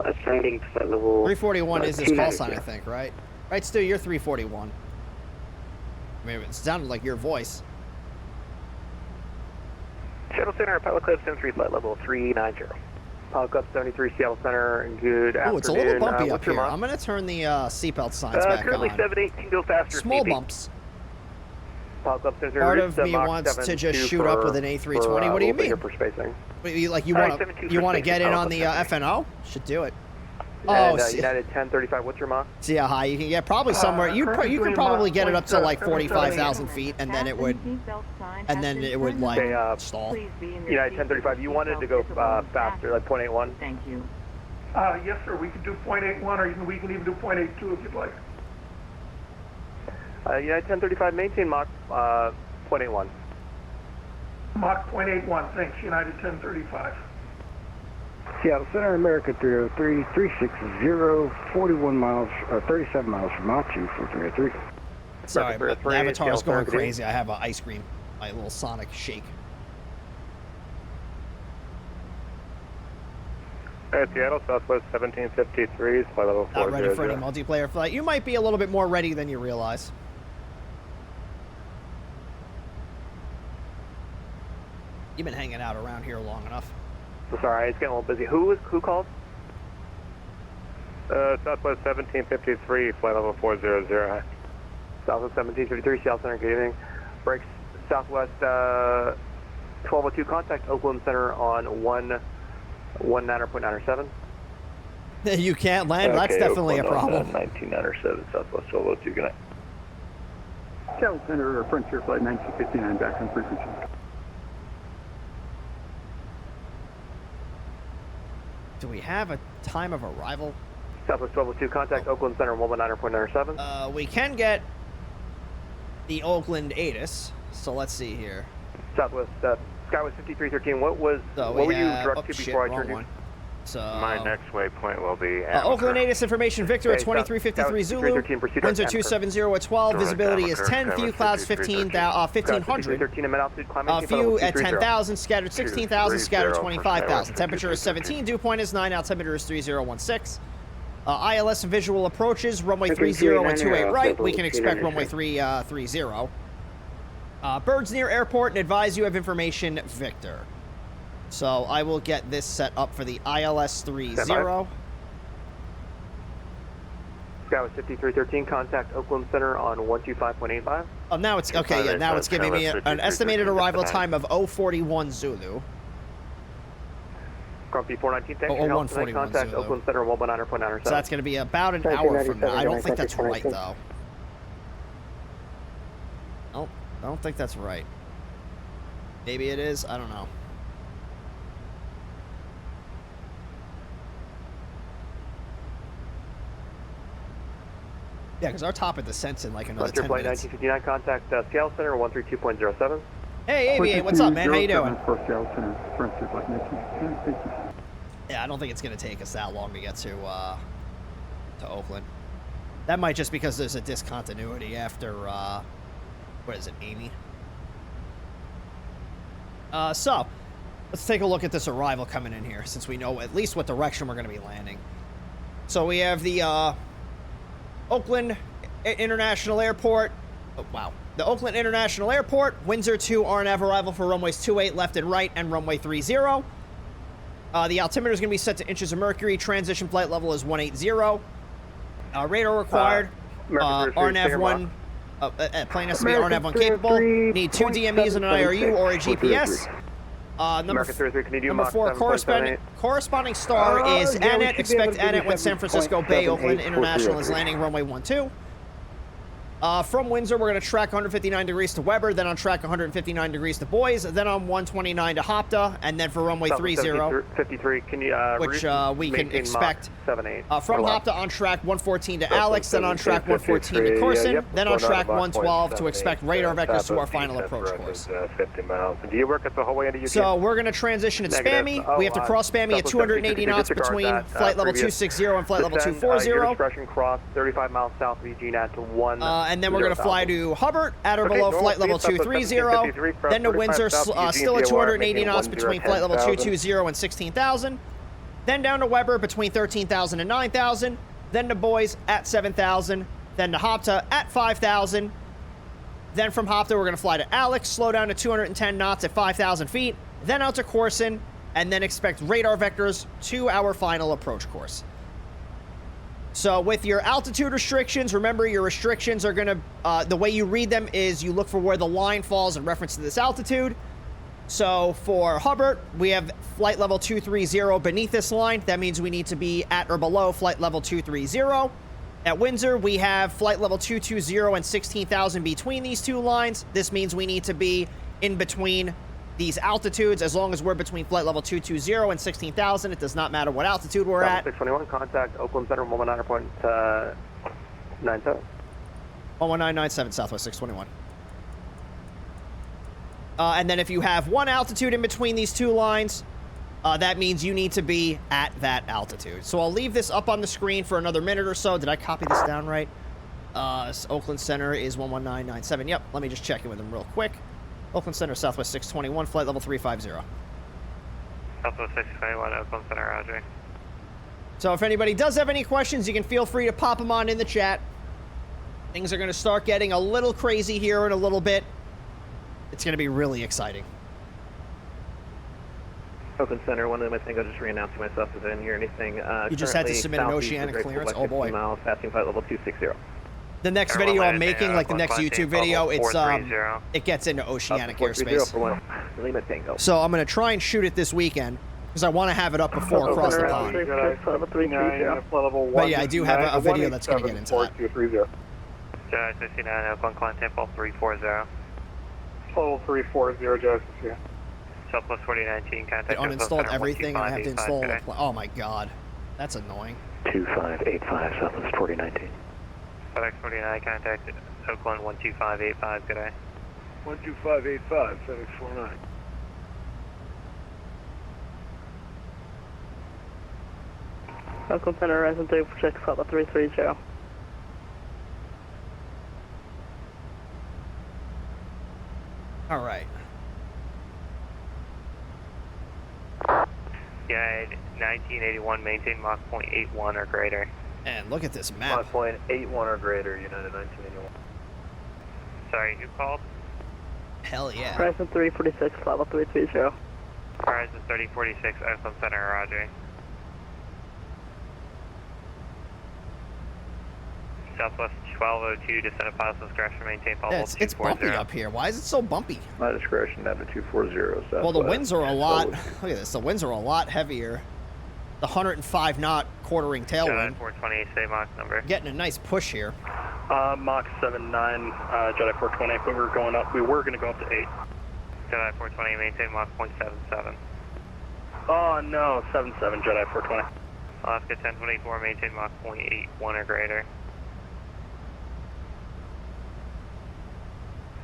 ascending flight level. 341 is his call sign, I think, right? Right, Stu, you're 341. I mean, it sounded like your voice. Seattle Center, Pilot Club 73, flight level 390. Pilot Club 73, Seattle Center, good afternoon. Oh, it's a little bumpy up here. I'm going to turn the seatbelt signs back currently on. Currently 718, go faster. Small bumps. Pilot Club 73, part of me wants to just shoot up with an A320. What do you mean? For spacing. You want to get in on the FNO? Should do it. And, United 1035, what's your Mach? See how high you can get? Probably somewhere. You could probably get it up to like 45,000 feet, and then it would, like stall. United 1035, you wanted to go faster, like 0.81. Thank you. Yes, sir. We can do 0.81, or we can even do 0.82 if you'd like. United 1035, maintain Mach 0.81. Mach 0.81, thanks, United 1035. Seattle Center, America 303, 360, 41 miles, 37 miles from Mach 2 for 303. Sorry, but the avatar's going crazy. I have an ice cream, my little Sonic shake. Seattle, Southwest 1753, flight level 400. Not ready for any multiplayer flight. You might be a little bit more ready than you realize. You've been hanging out around here long enough. Sorry, it's getting a little busy. Who called? Southwest 1753, flight level 400. Southwest 1753, Seattle Center, good evening. Brakes Southwest 1202, contact Oakland Center on 119.97. You can't land? Okay, that's definitely a problem. 1997, Southwest 1202, good night. Seattle Center, Frontier Flight 1959, back on frequency. Do we have a time of arrival? Southwest 1202, contact Oakland Center 119.97. We can get the Oakland ATIS, so let's see here. Southwest, Skywest 5313, what were you direct to before I turned you? So, my next waypoint will be Oakland ATIS information, Victor at 2353 Zulu, winds are 270 at 12, visibility is 10, few clouds 1500, few at 10,000, scattered 16,000, scattered 25,000, temperature is 17, dew point is 9, altimeter is 3016. ILS visual approaches, runway 30 at 28 right, we can expect runway 330. Birds near airport and advise you have information, Victor. So I will get this set up for the ILS 30. Skywest 5313, contact Oakland Center on 125.85. Oh, now it's, okay, yeah, now it's giving me an estimated arrival time of 041 Zulu. Grumpy 419, thanks for help tonight. Contact Zulu. Oakland Center 119.97. So that's going to be about an hour from now. I don't think that's right, though. Oh, I don't think that's right. Maybe it is. I don't know. Yeah, because our top of descent's in like another 10 Flight minutes. 1959, contact Seattle Center 132.07. Hey, ABA, what's up, man? How you doing? Seattle Center, Frontier Flight 1959, thank you. Yeah, I don't think it's going to take us that long to get to Oakland. That might just because there's a discontinuity after, what is it, Amy? So, let's take a look at this arrival coming in here, since we know at least what direction we're going to be landing. So we have the, Oakland International Airport. Oh, wow. The Oakland International Airport, Windsor 2 RNAV arrival for runways 28 left and right, and runway 30. The altimeter is going to be set to inches of mercury. Transition flight level is 180. Radar required. RNAV 1. Plane has to be RNAV 1 capable. Need 2 DMEs and an IRU or a GPS. Number 4, corresponding star is ANET. Expect ANET when San Francisco Bay Oakland International is landing runway 12. From Windsor, we're going to track 159 degrees to Weber, then on track 159 degrees to Boise, then on 129 to Hopta, and then for runway 30, 53, can you, which we can expect 78, from Hopta on track 114 to Alex, then on track 114 to Corson, then on track 112 to expect radar vectors to our final approach course. 50 miles. Do you work at the whole way into UK? So we're going to transition at Spammy. We have to cross Spammy at 280 knots between flight level 260 and flight level 240. Discretion cross 35 miles south of Eugene at 1. And then we're going to fly to Hubbard at or below flight level 230, then to Windsor, still at 280 knots between flight level 220 and 16,000, then down to Weber between 13,000 and 9,000, then to Boise at 7,000, then to Hopta at 5,000, then from Hopta we're going to fly to Alex, slow down to 210 knots at 5,000 feet, then out to Corson, and then expect radar vectors to our final approach course. So with your altitude restrictions, remember your restrictions are going to, the way you read them is you look for where the line falls in reference to this altitude. So for Hubbard, we have flight level 230 beneath this line. That means we need to be at or below flight level 230. At Windsor, we have flight level 220 and 16,000 between these two lines. This means we need to be in between these altitudes. As long as we're between flight level 220 and 16,000, it does not matter what altitude we're at. 621, contact Oakland Center 119.97. 119.97, Southwest 621. And then if you have one altitude in between these two lines, that means you need to be at that altitude. So I'll leave this up on the screen for another minute or so. Did I copy this down right? Oakland Center is 119.97. Yep, let me just check in with them real quick. Oakland Center, Southwest 621, flight level 350. Southwest 621, Oakland Center, Roger. So if anybody does have any questions, you can feel free to pop them on in the chat. Things are going to start getting a little crazy here in a little bit. It's going to be really exciting. Oakland Center, one of them, I think I'll just re-announcing myself if I didn't hear anything. You just had to submit an oceanic clearance? Oh boy. Miles, passing flight level 260. The next video I'm making, like the next YouTube video, it gets into oceanic airspace. So I'm going to try and shoot it this weekend because I want to have it up before across the pond. But yeah, I do have a video that's going to get into that. July 69, Oakland, climb tempo 340. Level 340, July 69. Southwest 4019, contact I uninstalled everything and I have to install the oh my god. That's annoying. 2585, Southwest 4019. FedEx 49, contact Oakland 12585, good day. 12585, FedEx 49. Oakland Center, Horizon 346, level 330. Alright. Yeah, 1981, maintain Mach .81 or greater. And look at this map. Mach .81 or greater, United 1981. Sorry, who called? Hell yeah. Horizon 346, level 330. Horizon 3046, Oakland Center, roger. Southwest 1202, descend of positive discretion, maintain level Yeah, it's bumpy up here. Why is it so bumpy? My discretion, down to 240. Well, the winds are a lot. Look at this. The winds are a lot heavier. The 105 knot quartering tailwind. 420, say Mach number. Getting a nice push here. Mach 79, Jedi 420. We were going up. We were going to go up to 8. Jedi 420, maintain Mach .77. Oh no, 77, Jedi 420. Alaska 1024, maintain Mach .81 or greater.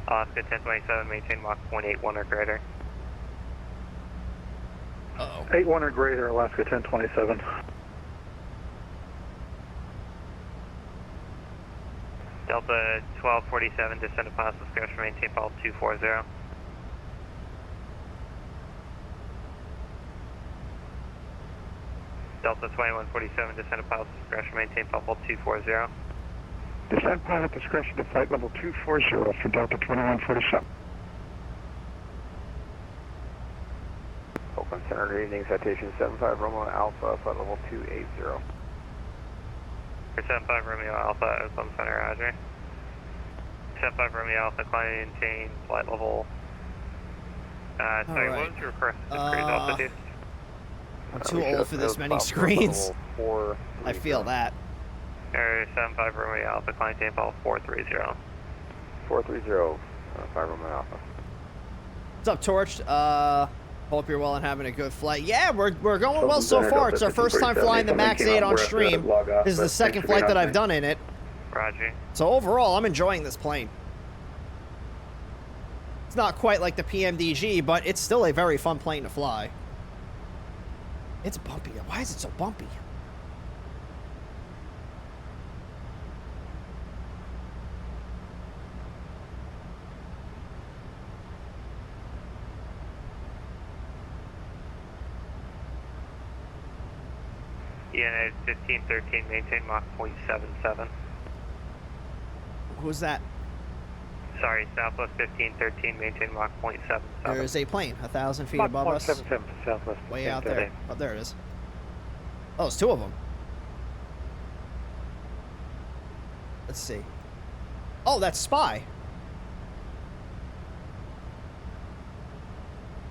Alaska 1027, maintain Mach .81 or greater. Uh-oh. 81 or greater, Alaska 1027. Delta 1247, descend to positive discretion, maintain level 240. Delta 2147, descend to positive discretion, maintain level 240. Descend pilot discretion to flight level 240 for Delta 2147. Oakland Center, good evening, citation 75 Romeo Alpha, flight level 280. 75 Romeo Alpha, Oakland Center, roger. 75 Romeo Alpha, climb maintain flight level. Sorry, what was your cruise altitude? I'm too old for this many screens. I feel that. Area 75 Romeo Alpha, climb maintain level 430. 430, 5 Romeo Alpha. What's up, Torch? Hope you're well and having a good flight. Yeah, we're going well so far. It's our first time flying the MAX 8 on stream. This is the second flight that I've done in it. Roger. So overall, I'm enjoying this plane. It's not quite like the PMDG, but it's still a very fun plane to fly. It's bumpy. Why is it so bumpy? United 1513, maintain Mach .77. Who's that? Sorry, Southwest 1513, maintain Mach .77. There is a plane 1,000 feet above us. Southwest. Way out there. Oh, there it is. Oh, it's two of them. Let's see. Oh, that's Spy.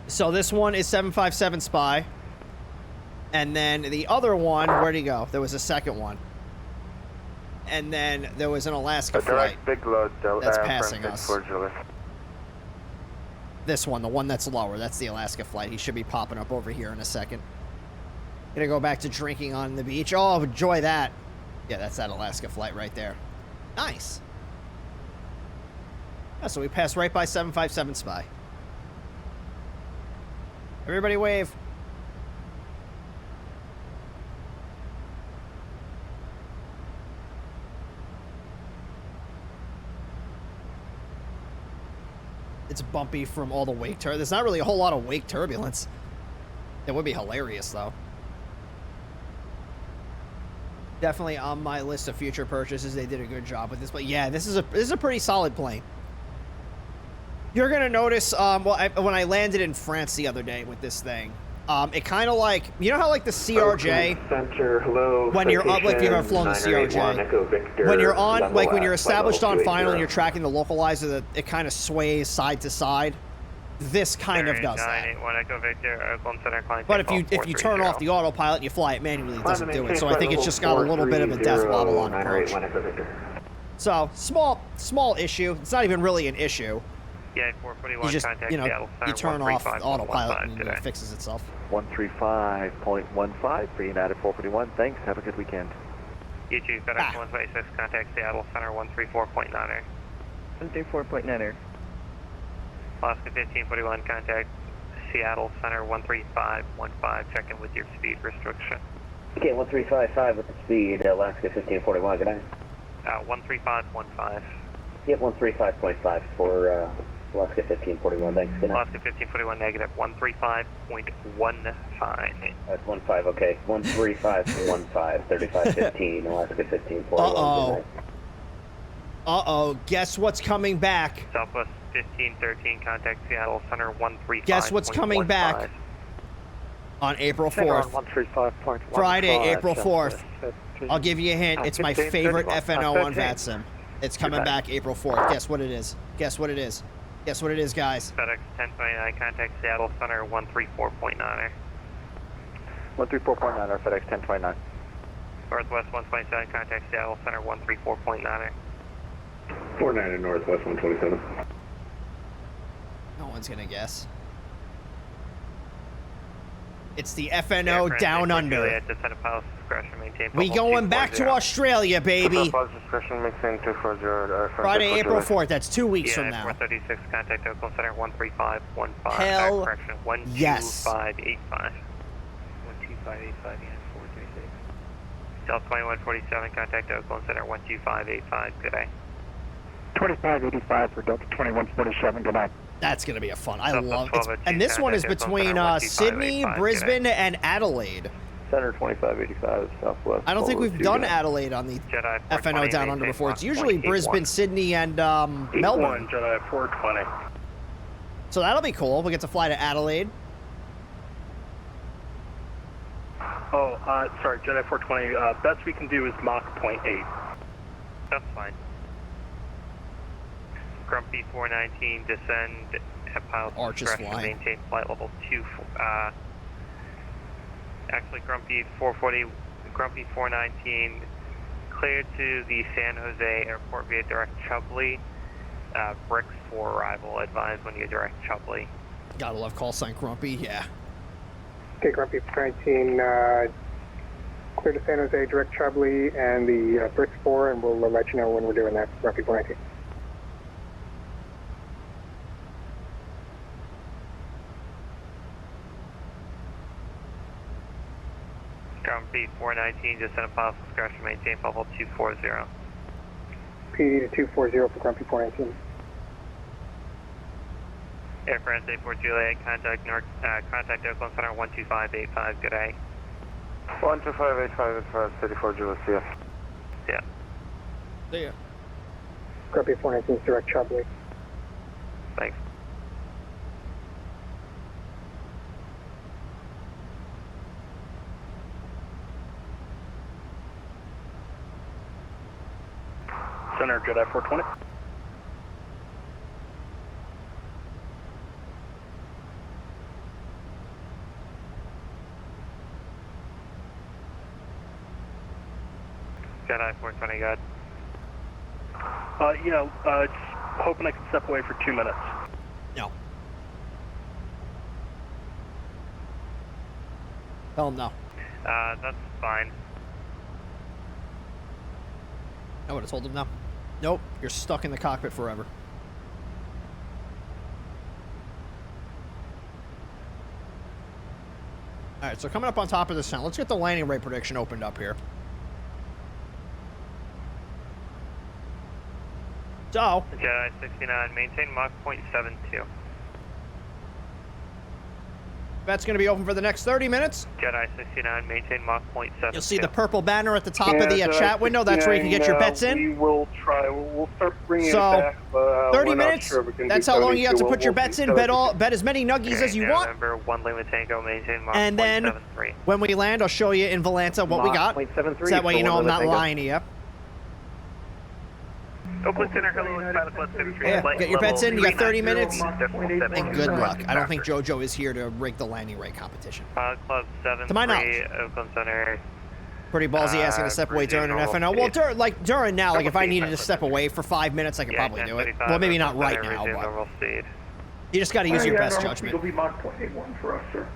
So this one is 757 Spy. And then the other one, where'd he go? There was a second one. And then there was an Alaska flight that's passing us. This one, the one that's lower, that's the Alaska flight. He should be popping up over here in a second. Gonna go back to drinking on the beach. Oh, enjoy that. Yeah, that's that Alaska flight right there. Nice. Yeah, so we passed right by 757 Spy. Everybody wave. It's bumpy from all the wake turbulence. There's not really a whole lot of wake turbulence. It would be hilarious, though. Definitely on my list of future purchases. They did a good job with this. But yeah, this is a pretty solid plane. You're going to notice, when I landed in France the other day with this thing, it kind of like, you know how like the CRJ, Center, hello, when you're up, like if you've ever flown the CRJ, when you're on, like when you're established on final and you're tracking the localizer, that it kind of sways side to side. This kind of does that. But if you turn off the autopilot and you fly it manually, it doesn't do it. So I think it's just got a little bit of a death wobble on approach. So, small issue. It's not even really an issue. Yeah, 441, You just, contact you know, Seattle Center, you turn off 135.15 autopilot and today. it fixes itself. 135.15 for United 441. Thanks. Have a good weekend. You too, FedEx 126, contact Seattle Center 134.9er. 134.9er. Alaska 1541, contact Seattle Center 13515, check in with your speed restriction. Okay, 1355 with the speed, Alaska 1541, good night. 13515. Yep, 135.5 for Alaska 1541, thanks, good night. Alaska 1541, negative 135.15. That's 15, okay. 135.15, 3515, Alaska 1541, good night. Uh-oh, guess what's coming back? Southwest 1513, contact Seattle Center 135. Guess what's coming back on April 4th? 135.15. Friday, April 4th. I'll give you a hint. It's my favorite FNO on VATSIM. It's coming back April 4th. Guess what it is? Guess what it is? Guess what it is, guys? FedEx 1029, contact Seattle Center 134.9. 134.9, FedEx 1029. Northwest 127, contact Seattle Center 134.9. 49 Northwest 127. No one's gonna guess. It's the FNO Down Under. We going back to Australia, baby. Friday, April 4th. That's 2 weeks from now. 436, contact Oakland Center 13515. Hell correction, yes. 12585. 12585, yeah, 436. South 2147, contact Oakland Center 12585. Good day. 2585 for Delta 2147. Good night. That's going to be a fun. I love it. And this one is between Sydney, Brisbane, and Adelaide. Center 2585 Southwest. I don't think we've done Adelaide on the FNO Down Under before. It's usually Brisbane, Sydney, and Melbourne. Jedi 420. So that'll be cool. We'll get to fly to Adelaide. Oh, sorry, Jedi 420. Best we can do is Mach 0.8. That's fine. Grumpy 419, descend at pilot discretion, maintain flight level 2. Actually, Grumpy 440, Grumpy 419, cleared to the San Jose airport via direct Chubley. Bricks for arrival, advise when you direct Chubley. Gotta love call sign Grumpy, yeah. Okay, Grumpy 419, clear to San Jose, direct Chubley, and the Bricks 4, and we'll let you know when we're doing that, Grumpy 419. Grumpy 419, descend at pilot discretion, maintain level 240. PD to 240 for Grumpy 419. Air France 84 Juliet, contact Oakland Center 12585, good day. 12585 for 34 Juliet, see ya. Yeah. See ya. Grumpy 419 is direct Chubley. Thanks. Center Jedi 420. Jedi 420, good. Just hoping I can step away for 2 minutes. No. Tell him no. That's fine. I would have told him no. Nope, you're stuck in the cockpit forever. Alright, so coming up on top of this town, let's get the landing rate prediction opened up here. So, Jedi 69, maintain Mach 0.72. that's going to be open for the next 30 minutes. Jedi 69, maintain Mach 0.72. You'll see the purple banner at the top of the chat window. That's where you can get your bets in. We will try. We'll start bringing So, it back. But, 30 minutes. That's how long you have to put your bets in. Bet as many nuggies as you want. November 1 Lima Tango, maintain Mach And then 0.73. when we land, I'll show you in Volanta what we got. So that way you know I'm not lying to you. Oakland Center, hello, it's Pilot Plus 53. Yeah, get your bets in. You got 30 minutes. And And good luck. I don't think JoJo is here to rig the landing rate competition. Pilot Club 73, To my knowledge. Oakland Center, Pretty ballsy asking to step away during an FNO. Well, during now, like if I needed to step away for 5 minutes, I could probably do it. Well, maybe not right now, but you just got to use your best judgment. It'll be Mach 0.81 for us, sir.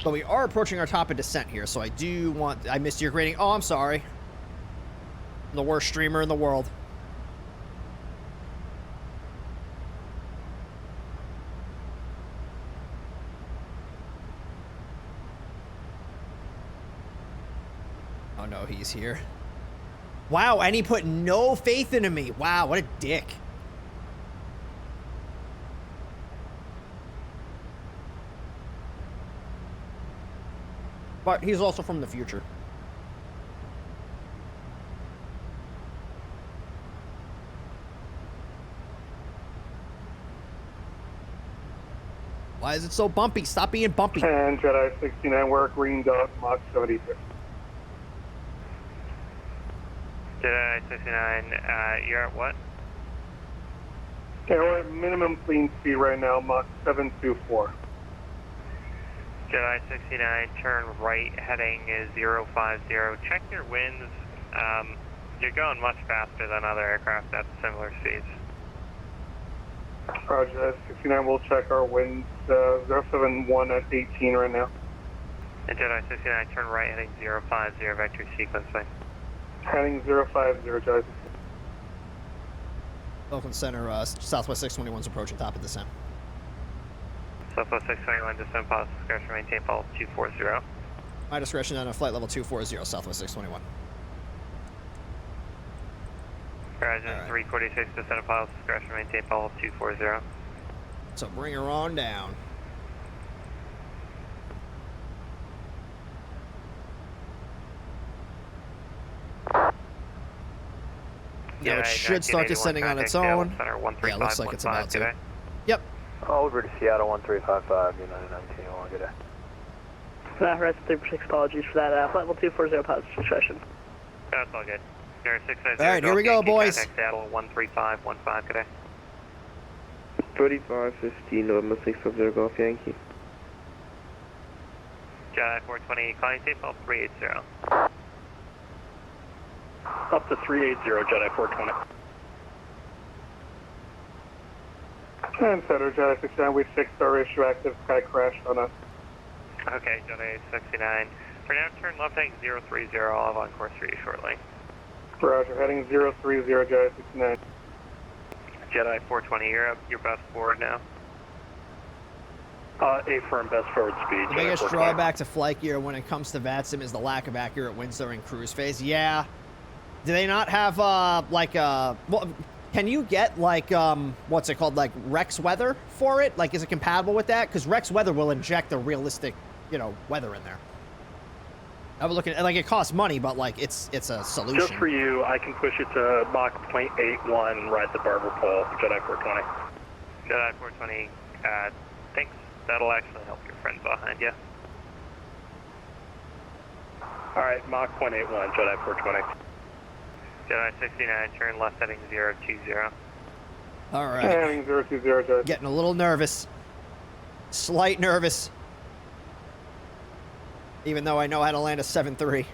But we are approaching our top of descent here, so I do want... I missed your grading. Oh, I'm sorry. I'm the worst streamer in the world. Oh no, he's here. Wow, and he put no faith into me. Wow, what a dick. But he's also from the future. Why is it so bumpy? Stop being bumpy. And Jedi 69, we're green dot, Mach 76. Jedi 69, you're at what? Okay, we're at minimum clean speed right now, Mach 724. Jedi 69, turn right, heading is 050. Check your winds. You're going much faster than other aircraft at similar speeds. Roger, 69, we'll check our winds, 071 at 18 right now. And Jedi 69, turn right, heading 050, vector sequencing. Heading 050, Jedi 69. Oakland Center, Southwest 621's approaching top of descent. Southwest 621, descent policy discretion, maintain policy 240. My discretion on a flight level 240, Southwest 621. Horizon right. 346, descent policy discretion, maintain policy 240. So bring her on down. Now it should start descending on its own. Yeah, it looks like it's about to. Yep. Over to Seattle 1355, United 1901, good day. Horizon 346, apologies for that. Flight level 240, positive discretion. That's all good. All right, here we go, boys. Seattle 13515, good day. 3515, November 650, Golf Yankee. Jedi 420, calling tape, 380. Up to 380, Jedi 420. And Center, Jedi 69, we fixed our issue, active sky crashed on us. Okay, Jedi 69. For now, turn left heading 030, I'll have on course for you shortly. Roger, heading 030, Jedi 69. Jedi 420, you're up, your best forward now. A firm best forward speed. The biggest drawback to flight gear when it comes to VATSIM is the lack of accurate winds during cruise phase. Yeah. Do they not have, well, can you get, like, what's it called, like, Rex weather for it? Like, is it compatible with that? Because Rex weather will inject the realistic, you know, weather in there. I was looking at, like, it costs money, but, like, it's a solution. Just for you, I can push it to Mach 0.81, ride the barber pole, Jedi 420. Jedi 420, thanks. That'll actually help your friend behind you. All right, Mach 0.81, Jedi 420. Jedi 69, turn left heading 020. All right. Heading 020, Jedi. Getting a little nervous. Slight nervous. Even though I know how to land a 7-3.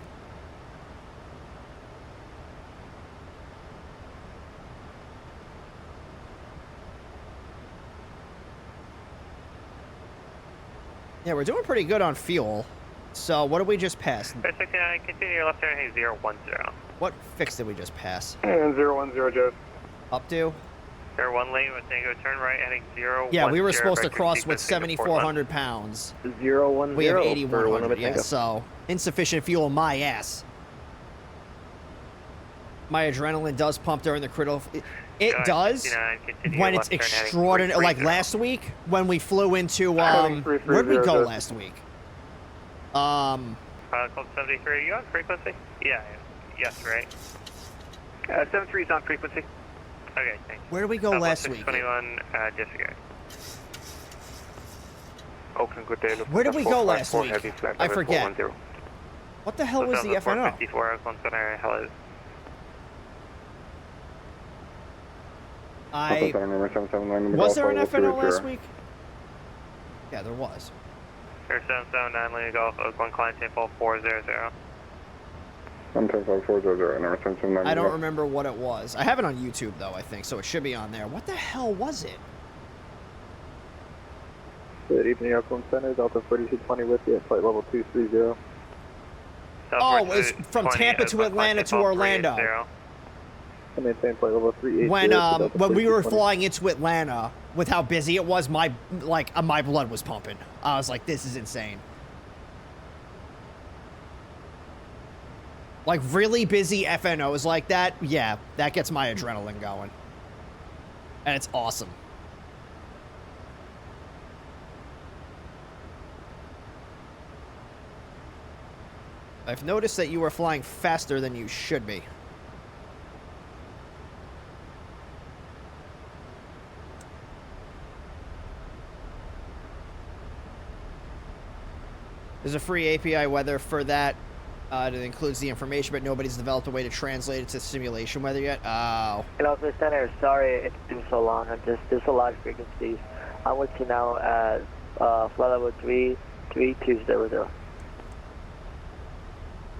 Yeah, we're doing pretty good on fuel. So what did we just pass? 69, continue your left turn heading 010. What fix did we just pass? And 010, Jedi. Up to? 01 lane with Tango, turn right heading 010. Yeah, we were supposed to cross with 7,400 pounds. 010. We have 8,100, yeah, so insufficient fuel, my ass. My adrenaline does pump during the critical. It does when it's extraordinary. Like last week when we flew into where'd we go last week? Called 73. Are you on frequency? Yeah. Yes, right. 73 is on frequency. Okay, thanks. Where did we go last week? 21. Disregard. Oakland, good day. Where did we go last week? I forget. What the hell was the FNO? 54. Oakland Center. Hello. Was there an FNO last week? Yeah, there was. Air 779, Lady Golf, Oakland, client table 400. I'm 10540, North 790. I don't remember what it was. I have it on YouTube, though, I think, so it should be on there. What the hell was it? Good evening, Oakland Center, Delta 4220 with you at flight level 230. Oh, it's from Tampa to Atlanta to Orlando. Maintain flight level 380. When we were flying into Atlanta, with how busy it was, my blood was pumping. I was like, this is insane. Like, really busy FNOs like that, yeah, that gets my adrenaline going. And it's awesome. I've noticed that you are flying faster than you should be. There's a free API weather for that. It includes the information, but nobody's developed a way to translate it to simulation weather yet. Oh. Hello, Mr. Center. Sorry it's been so long. There's a lot of frequencies. I'm with you now at flight level 33200.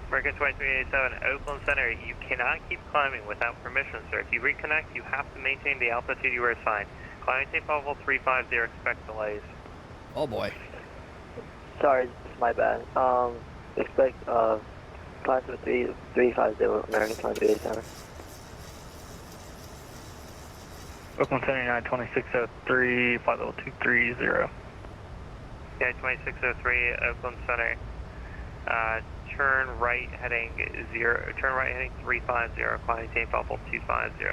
American 2387, Oakland Center, you cannot keep climbing without permission, sir. If you reconnect, you have to maintain the altitude you were assigned. Climbing tape level 350, expect delays. Oh boy. Sorry, it's my bad. Expect climb to 350, American 2387. Oakland Center 92603, flight level 230. Yeah, 2603, Oakland Center. Turn right heading 350, climbing tape level 250.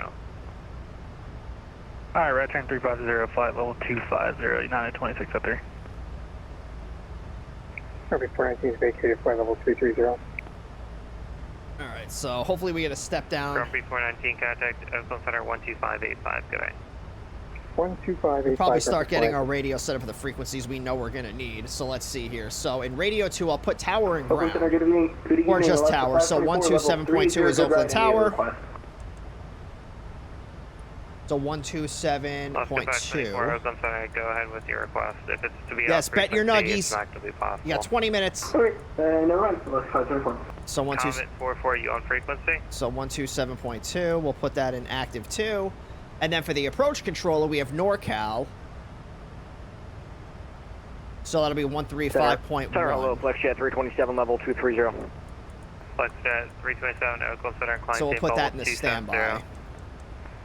Alright, right turn 350, flight level 250, United 2603. Ruby 419 is vacated, flight level 330. Alright, so hopefully we get a step down. Ruby 419, contact Oakland Center 12585, good night. 12585. We'll probably start getting our radio set up for the frequencies we know we're going to need. So let's see here. So in radio 2, I'll put tower and ground. Or just tower. So 127.2 is Oakland Tower. So 127.2. Oakland Center, go ahead with your request. If it's to be yes, bet your nuggies. It's not going to be possible. You got 20 minutes. Okay, no run. So 44, you on frequency? So 127.2. We'll put that in active 2. And then for the approach controller, we have NorCal. So that'll be 135.1. Center, hello, FlexJet 327, level 230. FlexJet 327, Oakland Center, climbing so we'll tape put that in level the standby.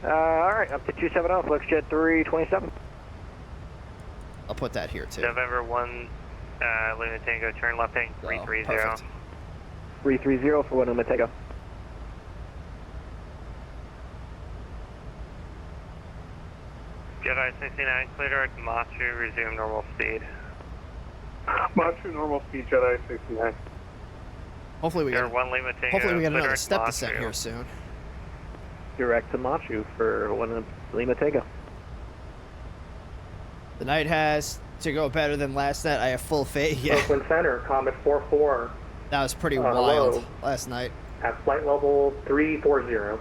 Alright, up to 270, FlexJet 327. I'll put that here too. November 1, Luna Tango, turn left heading 330. 330 for Luna Tango. Jedi 69, clear direct Machu, resume normal speed. Machu, normal speed, Jedi 69. Hopefully we get another step Machu. descent here soon. Direct to Machu for Lima Tango. The night has to go better than last night. I have full faith. Yeah. Oakland Center, Comet 44. That was pretty wild hello. last night. At flight level 340.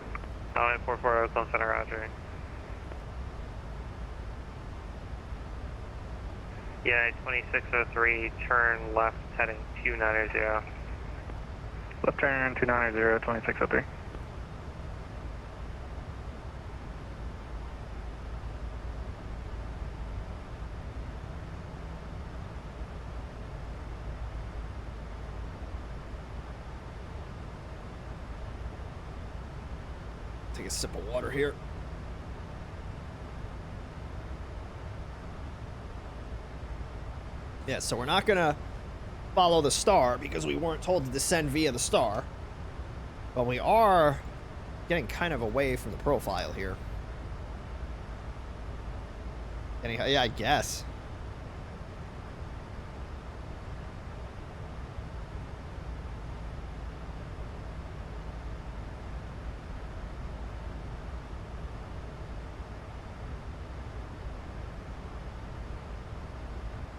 Comet 44, Oakland Center, roger. Yeah, 2603, turn left heading 290. Left turn 290, 2603. Take a sip of water here. Yeah, so we're not going to follow the star because we weren't told to descend via the star. But we are getting kind of away from the profile here. Anyhow, yeah, I guess.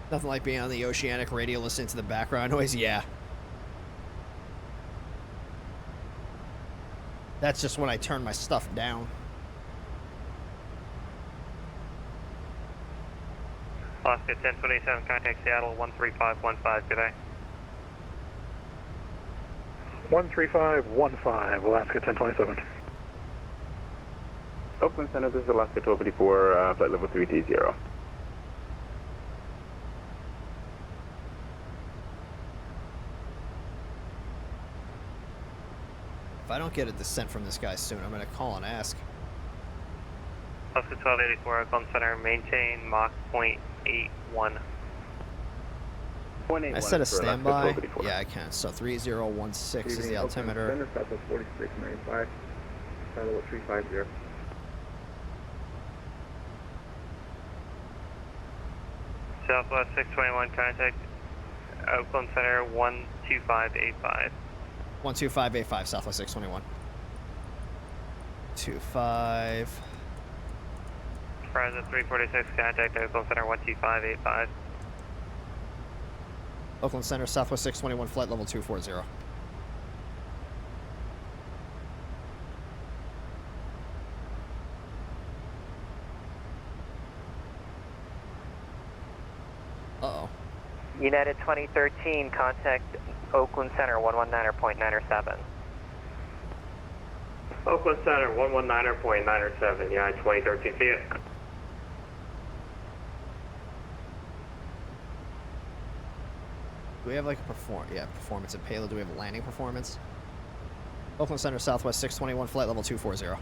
Nothing like being on the oceanic radio listening to the background noise. Yeah. That's just when I turn my stuff down. Alaska 1027, contact Seattle 13515, good day. 13515, Alaska 1027. Oakland Center, this is Alaska 1284, flight level 3T0. If I don't get a descent from this guy soon, I'm going to call and ask. Alaska 1284, Oakland Center, maintain Mach 0.81. I set a standby. Yeah, I can. So 3016 is the altimeter. Center, Southwest 4695, flight level 350. Southwest 621, contact Oakland Center 12585. 12585, Southwest 621. 25. Verizon 346, contact Oakland Center 12585. Oakland Center, Southwest 621, flight level 240. Uh-oh. United 2013, contact Oakland Center 119.97. Oakland Center 119.97, United 2013, see it. Do we have like a performance and payload? Do we have a landing performance? Oakland Center, Southwest 621, flight level 240.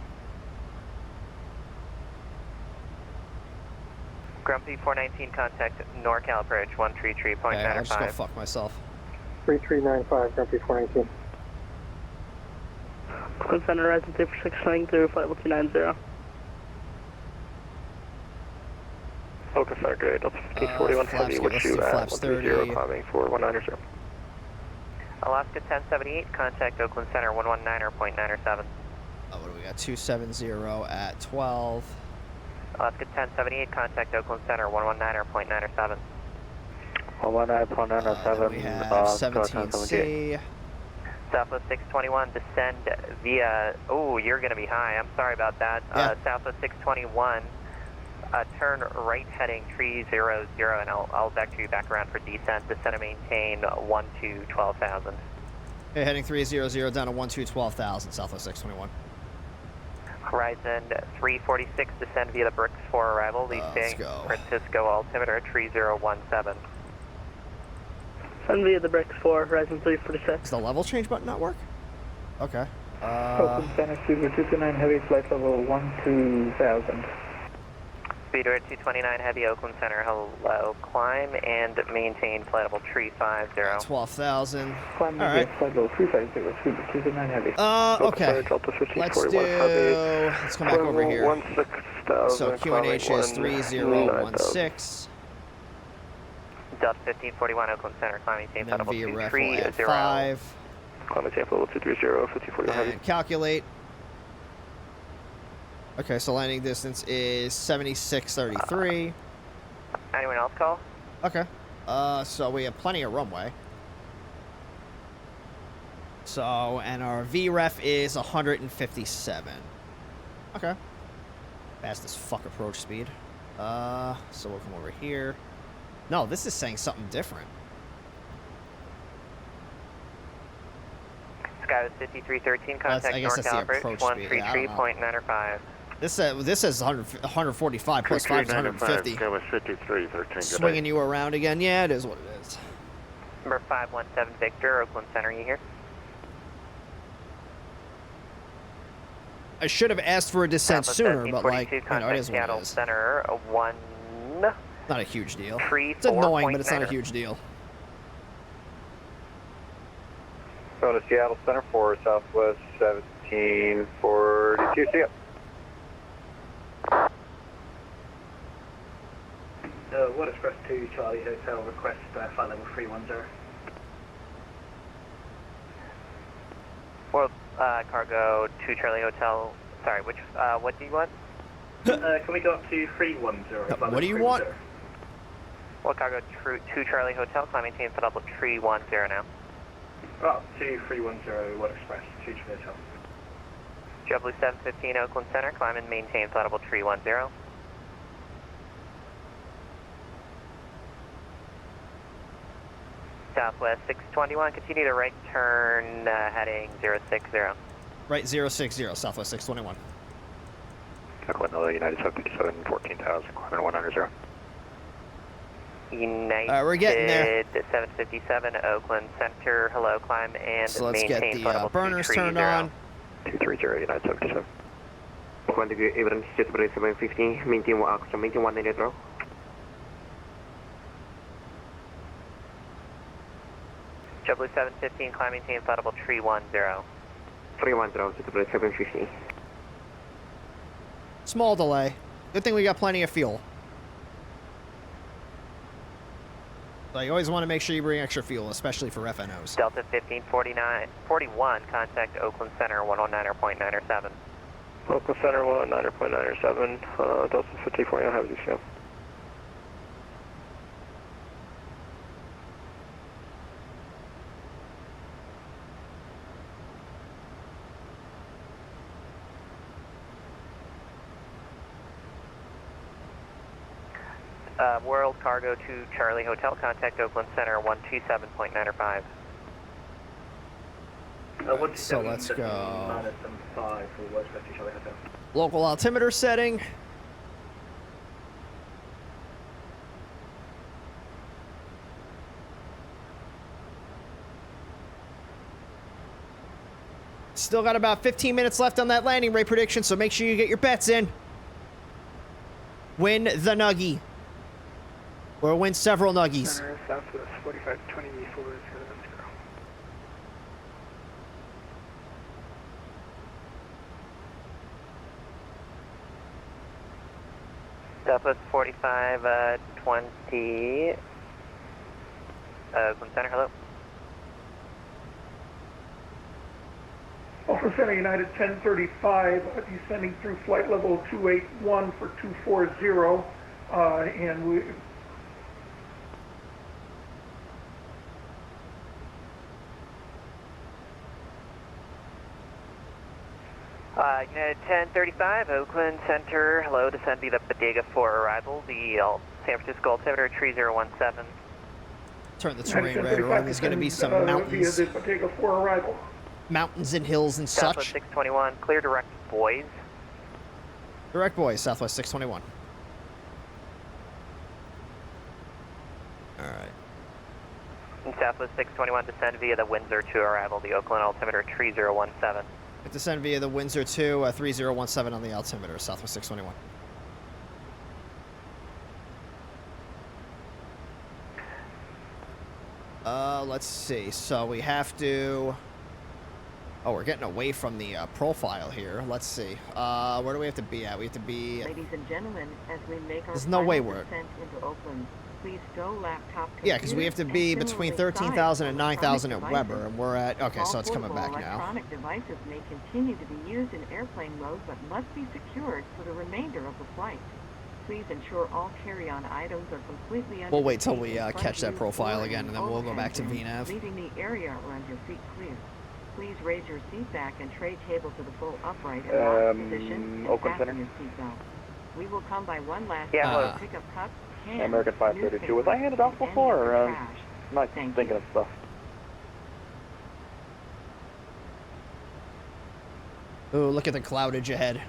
Grumpy 419, contact NorCal approach 133.95. Okay, I'll just go fuck myself. 3395, Grumpy 419. Oakland Center, Horizon 346, flying through flight level 290. Oakland Center, good. Delta 1541 Heavy, wish you at 130, climbing for 190. Alaska 1078, contact Oakland Center 119.97. Oh, what do we got? 270 at 12. Alaska 1078, contact Oakland Center 119.97. 119.97. We have 17C. Southwest 621, descend via, oh, you're going to be high. I'm sorry about that. Yeah. Southwest 621, turn right heading 300, and I'll vector you back around for descent. Descend and maintain 12,000. Okay, heading 300 down to 12,000, Southwest 621. Horizon 346, descend via the Bricks 4 arrival, lead San Francisco altimeter 3017. Send via the Bricks 4, Horizon 346. Does the level change button not work? Okay. Oakland Center, Super 229 Heavy, flight level 12,000. Speedway 229 Heavy, Oakland Center, hello, climb and maintain flight level 350. 12,000. Climb all right. Flight level 350, Super 229 Heavy. Okay. Let's come back over here. So QNH is 3016. Delta 1541, Oakland Center, climbing maintain flight level 230. 5. Climb maintain flight level 230, 1541 Heavy. And calculate. Okay, so landing distance is 7633. Anyone else call? Okay. So we have plenty of runway. So, and our VREF is 157. Okay. Fast as fuck approach speed. So we'll come over here. No, this is saying something different. Sky 5313, contact NorCal approach 133.95. This says 145 plus 5 is 150. That was 5313. Swinging you around again. Yeah, it is what it is. Number 517 Victor, Oakland Center, you here? I should have asked for a descent sooner, but like, you know, it is what it is. Center, not a huge deal. It's annoying, but it's not a huge deal. Going to Seattle Center for Southwest 1742. See ya. What Express 2 Charlie Hotel request flight level 310. World Cargo 2 Charlie Hotel. Sorry, which, what do you want? Can we go up to 310? What do you want? World Cargo 2 Charlie Hotel, climb maintain flight level 310 now. Up to 310, What Express 2 Charlie Hotel. JetBlue 715 Oakland Center, climb and maintain flight level 310. Southwest 621, continue to right turn, heading 060. Right 060, Southwest 621. Oakland, United 757, 14,000, climate 190. United we're getting there. 757, Oakland Center, hello, climb and So let's get maintain the burners turned on. 230, United 757. 1 degree, Abrams, jet 750, maintain 190. JetBlue 715, climb maintain flight level 310. 310, jet 750. Small delay. Good thing we got plenty of fuel. So you always want to make sure you bring extra fuel, especially for FNOs. Delta 1541, contact Oakland Center 119.97. Oakland Center 119.97, Delta 1541, have you seen? World Cargo to Charlie Hotel, contact Oakland Center 127.95. So let's go. Local altimeter setting. Still got about 15 minutes left on that landing rate prediction, so make sure you get your bets in. Win the nuggie. Or win several nuggies. Center, Southwest 4524. Southwest 4520. Oakland Center, hello. Oakland Center United 1035, descending through flight level 281 for 240, and we... United 1035, Oakland Center, hello, descend via the Bodega for arrival, the San Francisco altimeter 3017. Turn the terrain right around, there's going to be some mountains. Via the Bodega for arrival. Mountains and hills and Southwest such. 621, clear direct boys. Direct boys, Southwest 621. Alright. Southwest 621, descend via the Windsor to arrival, the Oakland altimeter 3017. Descend via the Windsor 2, 3017 on the altimeter, Southwest 621. Let's see. So we have to... Oh, we're getting away from the profile here. Let's see. Where do we have to be at? We have to be... Ladies and gentlemen, as we make our There's no way final we're... descent into Oakland, please stow laptop Yeah, because we have to be between 13,000 and 9,000 at Weber, and we're at... Okay, so it's coming back now. Electronic devices may continue to be used in airplane mode, but must be secured for the remainder of the flight. Please ensure all carry-on items are completely under We'll wait till the we seat in front catch of that you profile or again, in and then we'll go back to overhead VNAV. bins, leaving the area around your feet clear. Please raise your seat back and tray table to the full upright and locked position and Oakland fasten Center. your seatbelt. We will come by one last Yeah, time hello. to pick up cups, cans, American 532. Was I handed off newspapers, before, and or trash. am I thinking of stuff? Ooh, look at the cloudage ahead.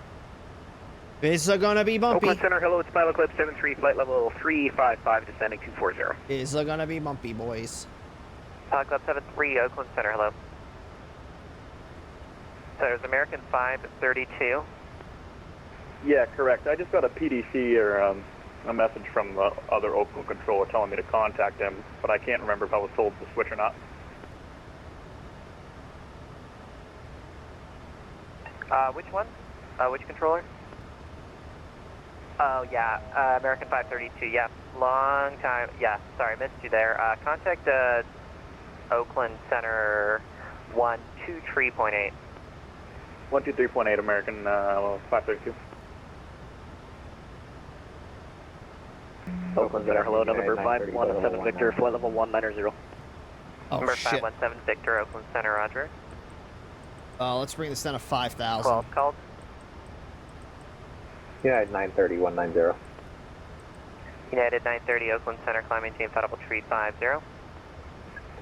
It's gonna be bumpy. Oakland Center, hello, it's Pilot Clip 73, flight level 355, descending 240. It's gonna be bumpy, boys. Pilot Club 73, Oakland Center, hello. So there's American 532. Yeah, correct. I just got a PDC or a message from the other Oakland controller telling me to contact him, but I can't remember if I was told to switch or not. Which one? Which controller? Oh, yeah, American 532, yeah. Long time, yeah, sorry, missed you there. Contact Oakland Center 123.8. 123.8 American 532. Oakland Center, hello, number 517 Victor, flight level 190. Oh, Number shit. 517 Victor, Oakland Center, Roger. Let's bring this down to 5,000. 12 called. United 930, 190. United 930, Oakland Center, climb maintain flight level 350.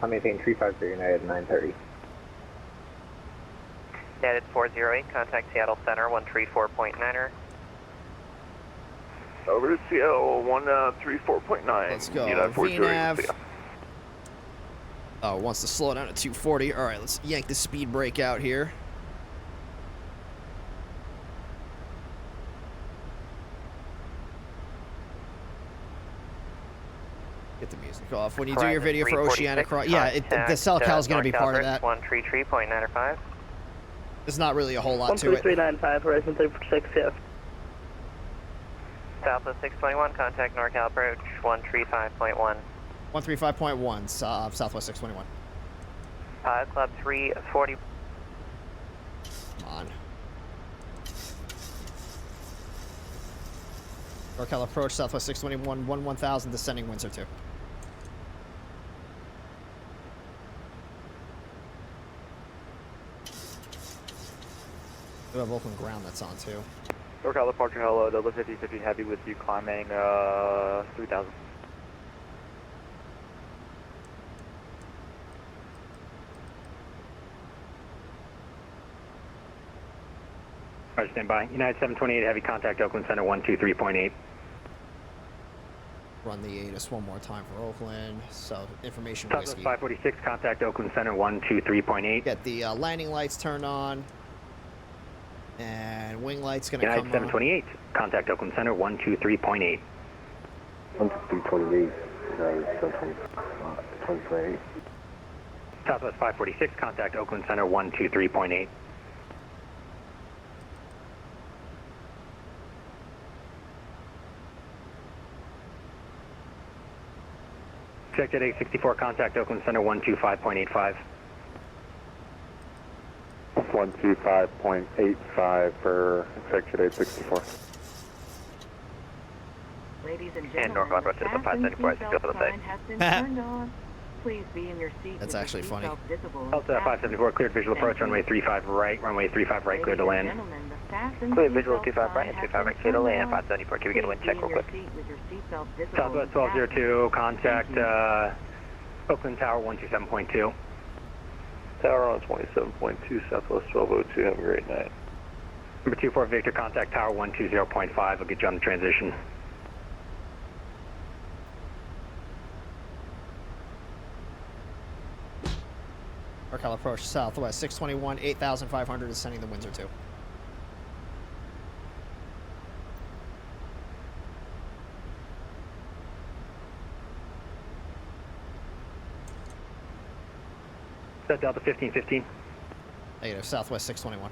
I'm maintain 350 United 930. United 408, contact Seattle Center 134.9er. Over to Seattle 134.9. Let's go. United 408. VNAV. Oh, wants to slow down at 240. All right, let's yank the speed brake out here. Get the music off. When you do your video for Oceanic Cross, yeah, the SILCN is going to be part of that. 133.905. There's not really a whole lot to it. 13395, Horizon 346, yeah. Southwest 621, contact NorCal approach 135.1. 135.1, Southwest 621. Club 340. Come on. NorCal approach, Southwest 621, 1000, descending winds are 2. We have Oakland ground that's on too. NorCal departure, hello, Delta 5050 heavy with you climbing 3000. Roger, stand by. United 728 heavy contact Oakland Center 123.8. Run the ATIS one more time for Oakland. So information Southwest whiskey. 546 contact Oakland Center 123.8. Get the landing lights turned on. And wing lights gonna United come 728 contact Oakland Center 123.8. 123.8, United 728. Southwest 546 contact Oakland Center 123.8. Checked at 864 contact Oakland Center 125.85. 125.85 for executive 864. Ladies and And gentlemen, North Rochester 574 is still for the same. has been turned on. Please be in your seat. That's actually funny. Delta 574 cleared visual approach runway 35 right, runway 35 right, clear to land. Clear visual 25 right and 25 right, clear to land. 574, can we get a wind check real quick? Southwest 1202 contact Oakland Tower 127.2. Tower on 27.2, Southwest 1202. Have a great night. Number 24 Victor, contact Tower 120.5. I'll get you on the transition. NorCal approach, Southwest 621, 8,500, descending the winds are 2. Set Delta 1515. Negative, Southwest 621.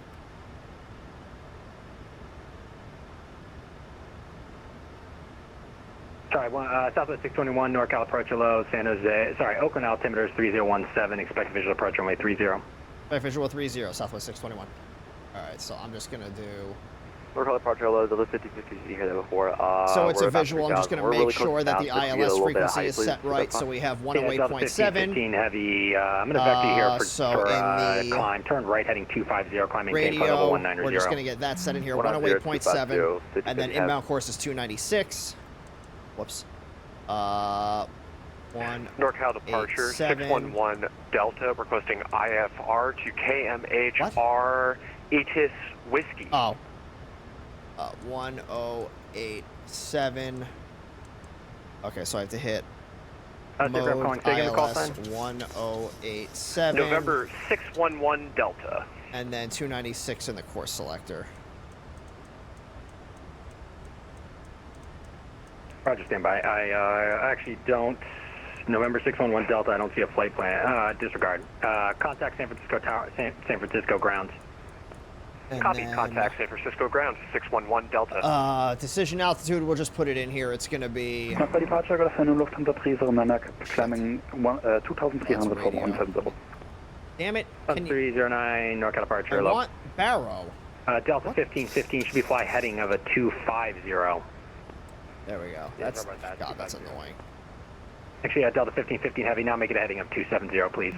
Sorry, Southwest 621, NorCal approach hello, San Jose. Sorry, Oakland altimeter is 3017. Expect visual approach runway 30. Expect visual 30, Southwest 621. All right, so I'm just gonna do. NorCal departure hello, Delta 5050. You heard that before. So it's a visual. I'm just gonna make sure that the ILS frequency is set right. So we have 108.7. 15 heavy. I'm gonna vector here for in the climb. Turn right, heading 250. Climb maintain radio, level 190. we're just gonna get that set in here. 108.7, and then inbound course is 296. Whoops. NorCal departure 611 Delta requesting IFR to KMHR ATIS Whiskey. Oh. 1087. Okay, so I have to hit mode ILS 1087. November 611 Delta. And then 296 in the course selector. Roger, stand by. I actually don't. November 611 Delta. I don't see a flight plan. Disregard. Contact San Francisco Tower. San Francisco grounds. Copy. Contact San Francisco grounds. 611 Delta. Decision altitude. We'll just put it in here. It's gonna be. By departure, got a FNO Lufthansa 309, climbing 2,300 from 170. Damn it! 309 NorCal departure. I want Barrow. Delta 1515 should be fly heading of a 250. There we go. That's God. That's annoying. Actually, Delta 1515 heavy. Now make it a heading of 270, please.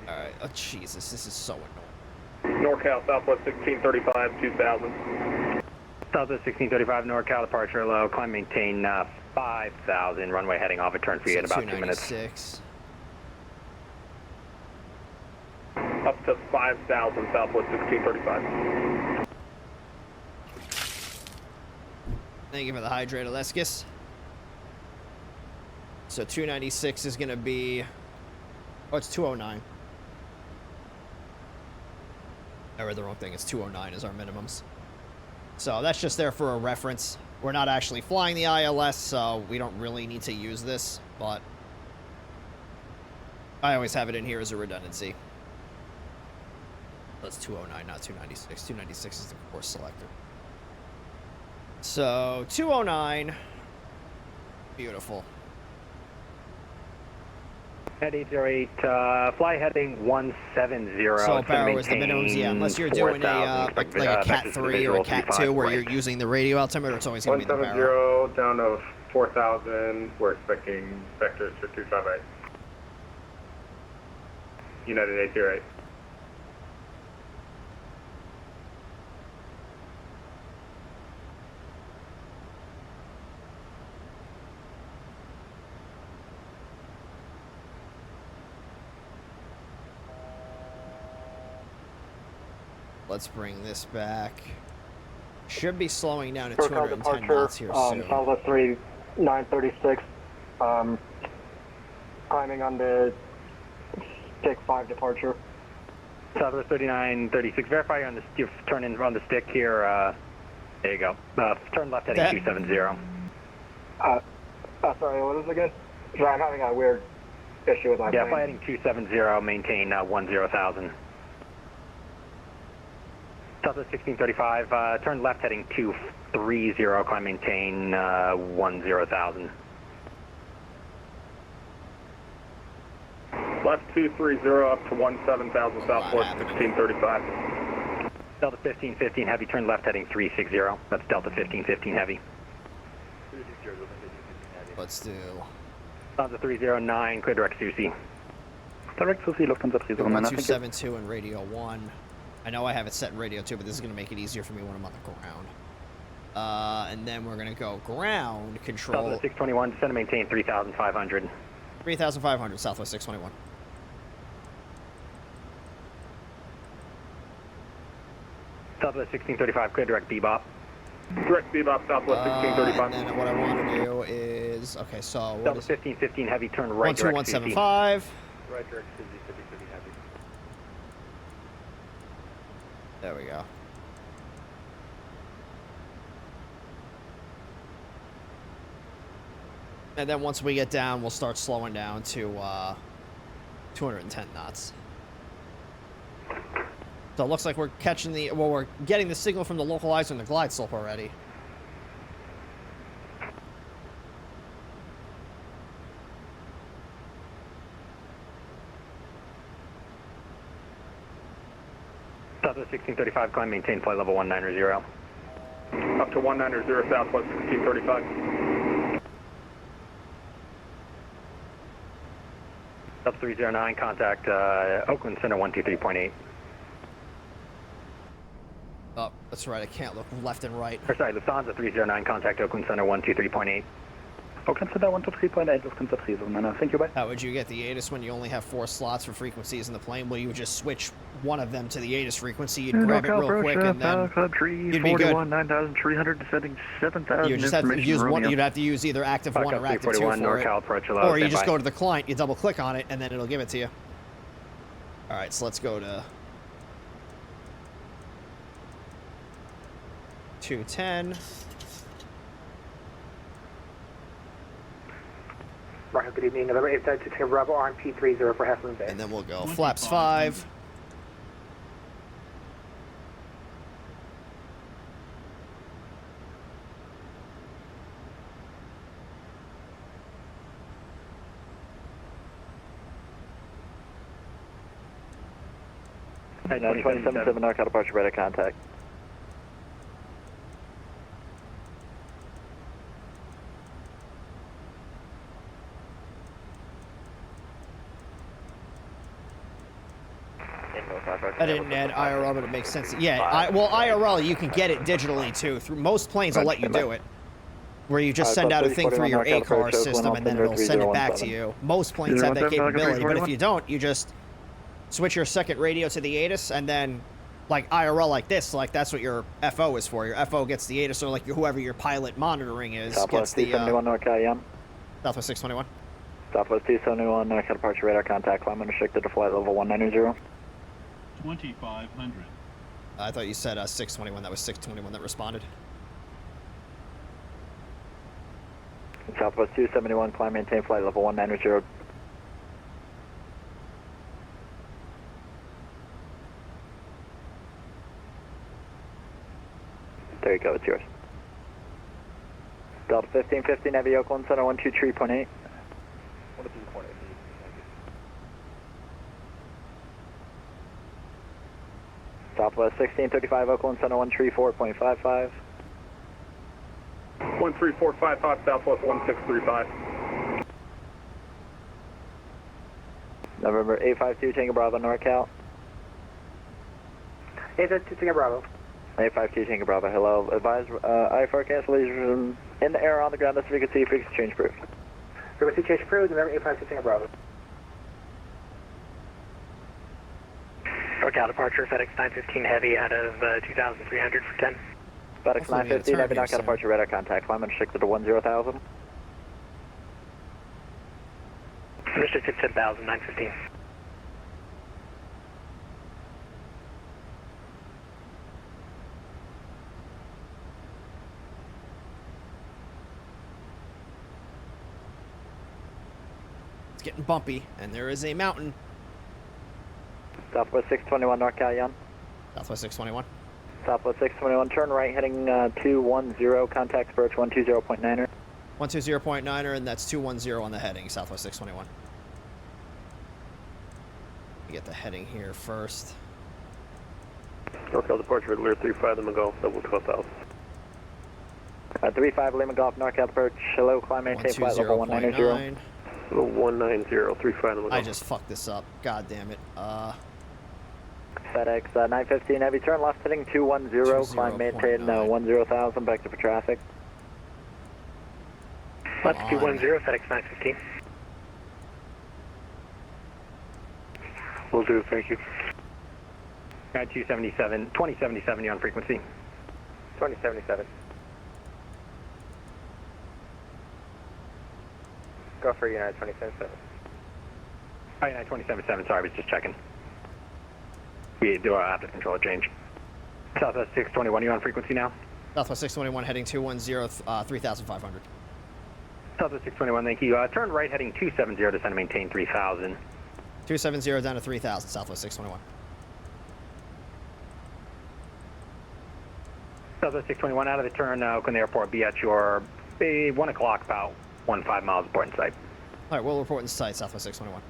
All right. Oh Jesus, this is so annoying. NorCal Southwest 1635 2000. Southwest 1635 NorCal departure low. Climb maintain 5000. Runway heading off a turn for you in about 2 minutes. Up to 5,000 Southwest 1635. Thank you for the hydrate, Aleskis. So 296 is going to be... Oh, it's 209. I read the wrong thing. It's 209 is our minimums. So that's just there for a reference. We're not actually flying the ILS, so we don't really need to use this, but I always have it in here as a redundancy. That's 209, not 296. 296 is the course selector. So 209. Beautiful. Heading 08, fly heading 170. So Barrow is the minimums, yeah. Unless you're doing a like a Cat 3 or a Cat 2 where you're using the radio altimeter, it's always going to be the Barrow. 170 down to 4,000. We're expecting vectors for 258. United 808. Let's bring this back. Should be slowing down to 210 knots here soon. Southwest 3, 936. Climbing on the stick 5 departure. Southwest 3936. Verify you're on the you're turning on the stick here. There you go. Turn left heading 270. Sorry, what is it again? Sorry, I'm having a weird issue with my plane. Fly heading 270. Maintain 10,000. Southwest 1635, turn left heading 230, climb maintain 10,000. Left 230 up to 17,000 Southwest 1635. Delta 1515 heavy, turn left heading 360. That's Delta 1515 heavy. Let's do... Lufthansa 309, clear direct Susi. Direct Susi, Lufthansa 309. 272 and radio 1. I know I have it set in radio 2, but this is going to make it easier for me when I'm on the ground. And then we're going to go ground control. Southwest 621, descend and maintain 3,500. 3,500, Southwest 621. Southwest 1635, clear direct bebop. Direct bebop, Southwest 1635. And then what I want to do is... Okay, so... Delta 1515 heavy, turn right direct 12175. Right direct Susi, 50 heavy. There we go. And then once we get down, we'll start slowing down to 210 knots. So it looks like we're catching the... Well, we're getting the signal from the localizer and the glide slope already. Southwest 1635, climb maintain flight level 190. Up to 190 Southwest 1635. Sub 309, contact Oakland Center 123.8. Oh, that's right, I can't look left and right. Or sorry, Lufthansa 309, contact Oakland Center 123.8. Oakland Center 123.8, Lufthansa 309. Thank you, bye. How would you get the ATIS when you only have 4 slots for frequencies in the plane? Well, you would just switch one of them to the ATIS frequency, you'd grab it real quick, and then you'd be good. 9,300, descending 7,000. You just have to use one. You'd have to use either active 1 or active 2 for it. Or you just go to the client, you double click on it, and then it'll give it to you. All right, so let's go to 210. Right, good evening. November 8th, to take Bravo on P30 for Half Moon Bay. And then we'll go flaps 5. Hey, 927 NorCal departure, ready contact. I didn't add IRL, but it makes sense. Yeah, well, IRL, you can get it digitally, too. Most planes will let you do it. Where you just send out a thing through your ACAR system, and then it'll send it back to you. Most planes have that capability, but if you don't, you just switch your second radio to the ATIS, and then, like, IRL like this, like, that's what your FO is for. Your FO gets the ATIS, or, like, whoever your pilot monitoring is gets the, Southwest 271 NorCal, yeah. Southwest 621. Southwest 271 NorCal departure radar contact. Climb unrestricted to flight level 190. 2500. I thought you said 621. That was 621 that responded. Southwest 271, climb, maintain flight level 190. There you go, it's yours. Delta 1550, Navy Oakland, Center 123.8. Southwest 1635, Oakland, Center 134.55. 13455, Southwest 1635. November 852, Tango Bravo, NorCal. 852, Tango Bravo. 852, Tango Bravo, hello. Advise iFly cancellation in the air, on the ground, this frequency change approved. Frequency change approved, November 852, Tango Bravo. NorCal departure, FedEx 915 Heavy out of 2,300 for 10. FedEx 915 Heavy, NorCal departure, radar contact. Climb unrestricted to 10,000. Restricted 10,000, 915. It's getting bumpy, and there is a mountain. Southwest 621 NorCal, Yan. Southwest 621. Southwest 621, turn right, heading 210, contact approach 120.9er. 120.9er, and that's 210 on the heading, Southwest 621. We get the heading here first. NorCal departure, Lear 35 Lima Golf, double 12,000. 35 Lima Golf, NorCal approach, hello, climb, maintain flight level 190. 190, 35 Lima Golf. I just fucked this up, god damn it. FedEx 915 Heavy, turn left, heading 210, climb, maintain 10,000, back to for traffic. Left 210, FedEx 915. Will do, thank you. 277, 2077, you on frequency. 2077. Go for United 277. Oh, United 277, sorry, I was just checking. We do our active control change. Southwest 621, you on frequency now? Southwest 621 heading 210, 3,500. Southwest 621, thank you. Turn right heading 270, descend and maintain 3,000. 270 down to 3,000, Southwest 621. Southwest 621 out of the turn, Oakland Airport, be at your 1 o'clock, about 15 miles, report in sight. All right, we'll report in sight, Southwest 621.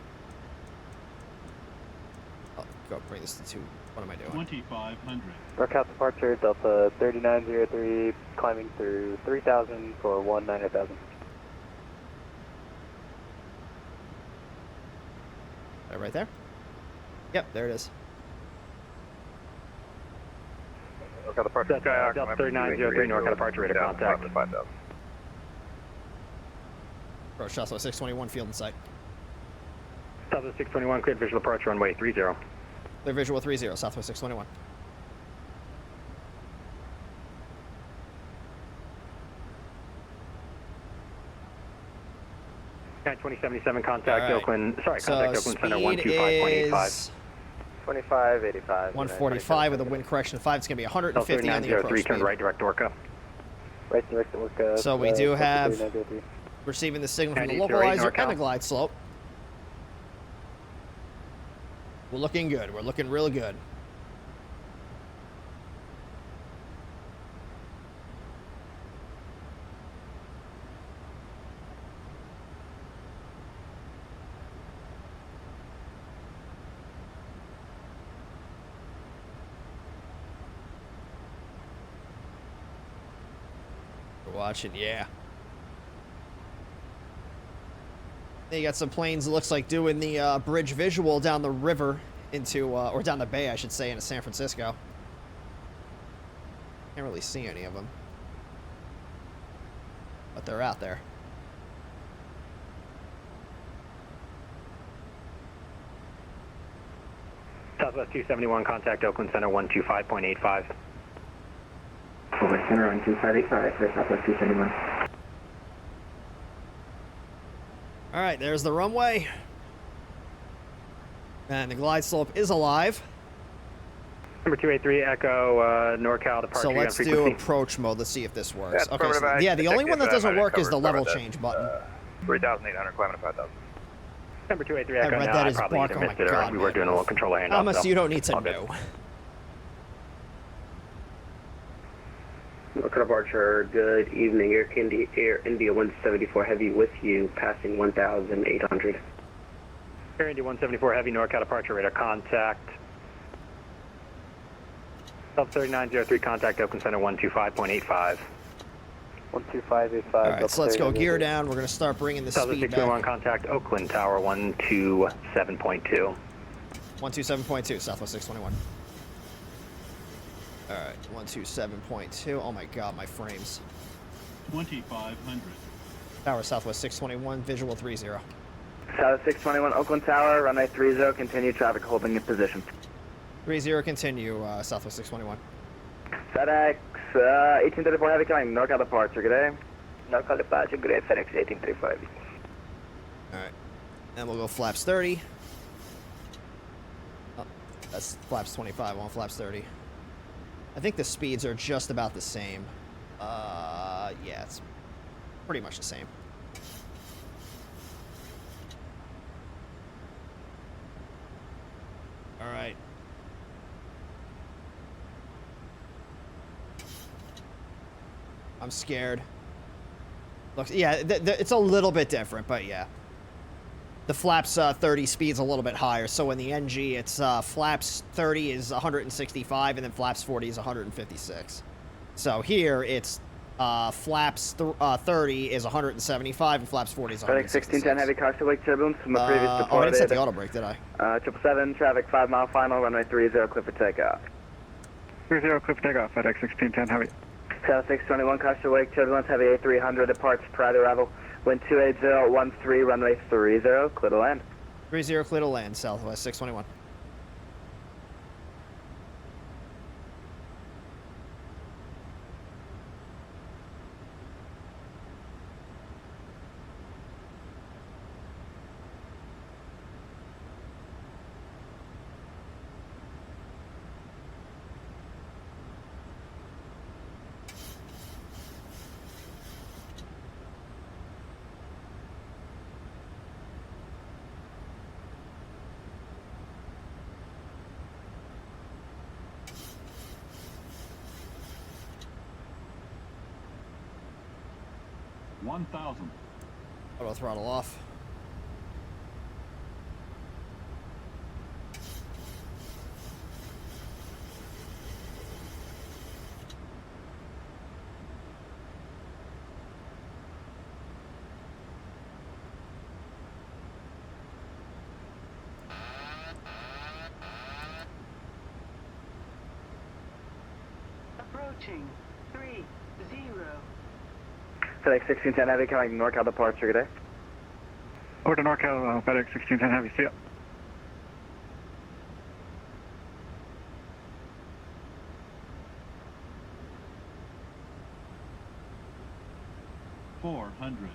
Oh, go bring this to 2. What am I doing? 2,500. NorCal departure, Delta 3903, climbing through 3,000 for 19,000. Right there? Yep, there it is. NorCal departure, Delta 3903, NorCal departure, radar contact. Approach Southwest 621, field in sight. Southwest 621, cleared visual departure, runway 30. Clear visual 30, Southwest 621. Okay, 2077, contact Oakland, sorry, contact Oakland Center 125.85. 2585. 145 with a wind correction of 5. It's going to be 150 on the approach turn speed. right, direct Orca. Right, direct Orca. So we do have receiving the signal from the localizer and the glide slope. We're looking good. We're looking real good. Watching, yeah. You got some planes, it looks like, doing the bridge visual down the river into, or down the bay, I should say, into San Francisco. Can't really see any of them. But they're out there. Southwest 271, contact Oakland Center 125.85. Oakland Center 12585 for Southwest 271. All right, there's the runway. And the glide slope is alive. Number 283, Echo, NorCal departure. So let's do approach mode. Let's see if this works. Okay, so, yeah, the only one that doesn't work is the level change button. 3,800, climbing to 5,000. Number 283, I Echo, read now that I as probably bark. either Oh my missed it or God, we were doing a little controller handoff. Thomas, so you don't need to all good. know. Local departure, good evening. Air India 174 Heavy with you, passing 1,800. Air India 174 Heavy, NorCal departure radar contact. Sub 3903, contact Oakland Center 125.85. 12585. All right, so let's go gear down. We're going to start bringing the Southwest speed 621, back. contact Oakland Tower 127.2. 127.2, Southwest 621. All right, 127.2. Oh my God, my frames. 2,500. Tower Southwest 621, visual 30. South 621, Oakland Tower, runway 30, continue traffic holding in position. 30, continue, Southwest 621. FedEx 1834 Heavy coming, NorCal departure, good day. NorCal departure, good day, FedEx 1835. All right, and we'll go flaps 30. Oh, that's flaps 25 on flaps 30. I think the speeds are just about the same. Yeah, it's pretty much the same. All right. I'm scared. Look, yeah, it's a little bit different, but yeah. The flaps 30 speed's a little bit higher, so in the NG, it's flaps 30 is 165, and then flaps 40 is 156. So here, it's flaps 30 is 175, and flaps 40 is 166. FedEx 1610 Heavy, caution wake turbulence from a previous oh, I didn't set the auto brake, did I? 777, traffic 5 mile final, runway 30, clear for takeoff. 30, clear for takeoff, FedEx 1610 Heavy. South 621, caution wake turbulence, heavy A300, departs prior to arrival. Wind 28013, runway 30, clear to land. 30, clear to land, Southwest 621. $1,000. Auto throttle off. Approaching 30. FedEx 1610 Heavy coming NorCal departure, good day. Over to NorCal, FedEx 1610 Heavy, see ya. $400.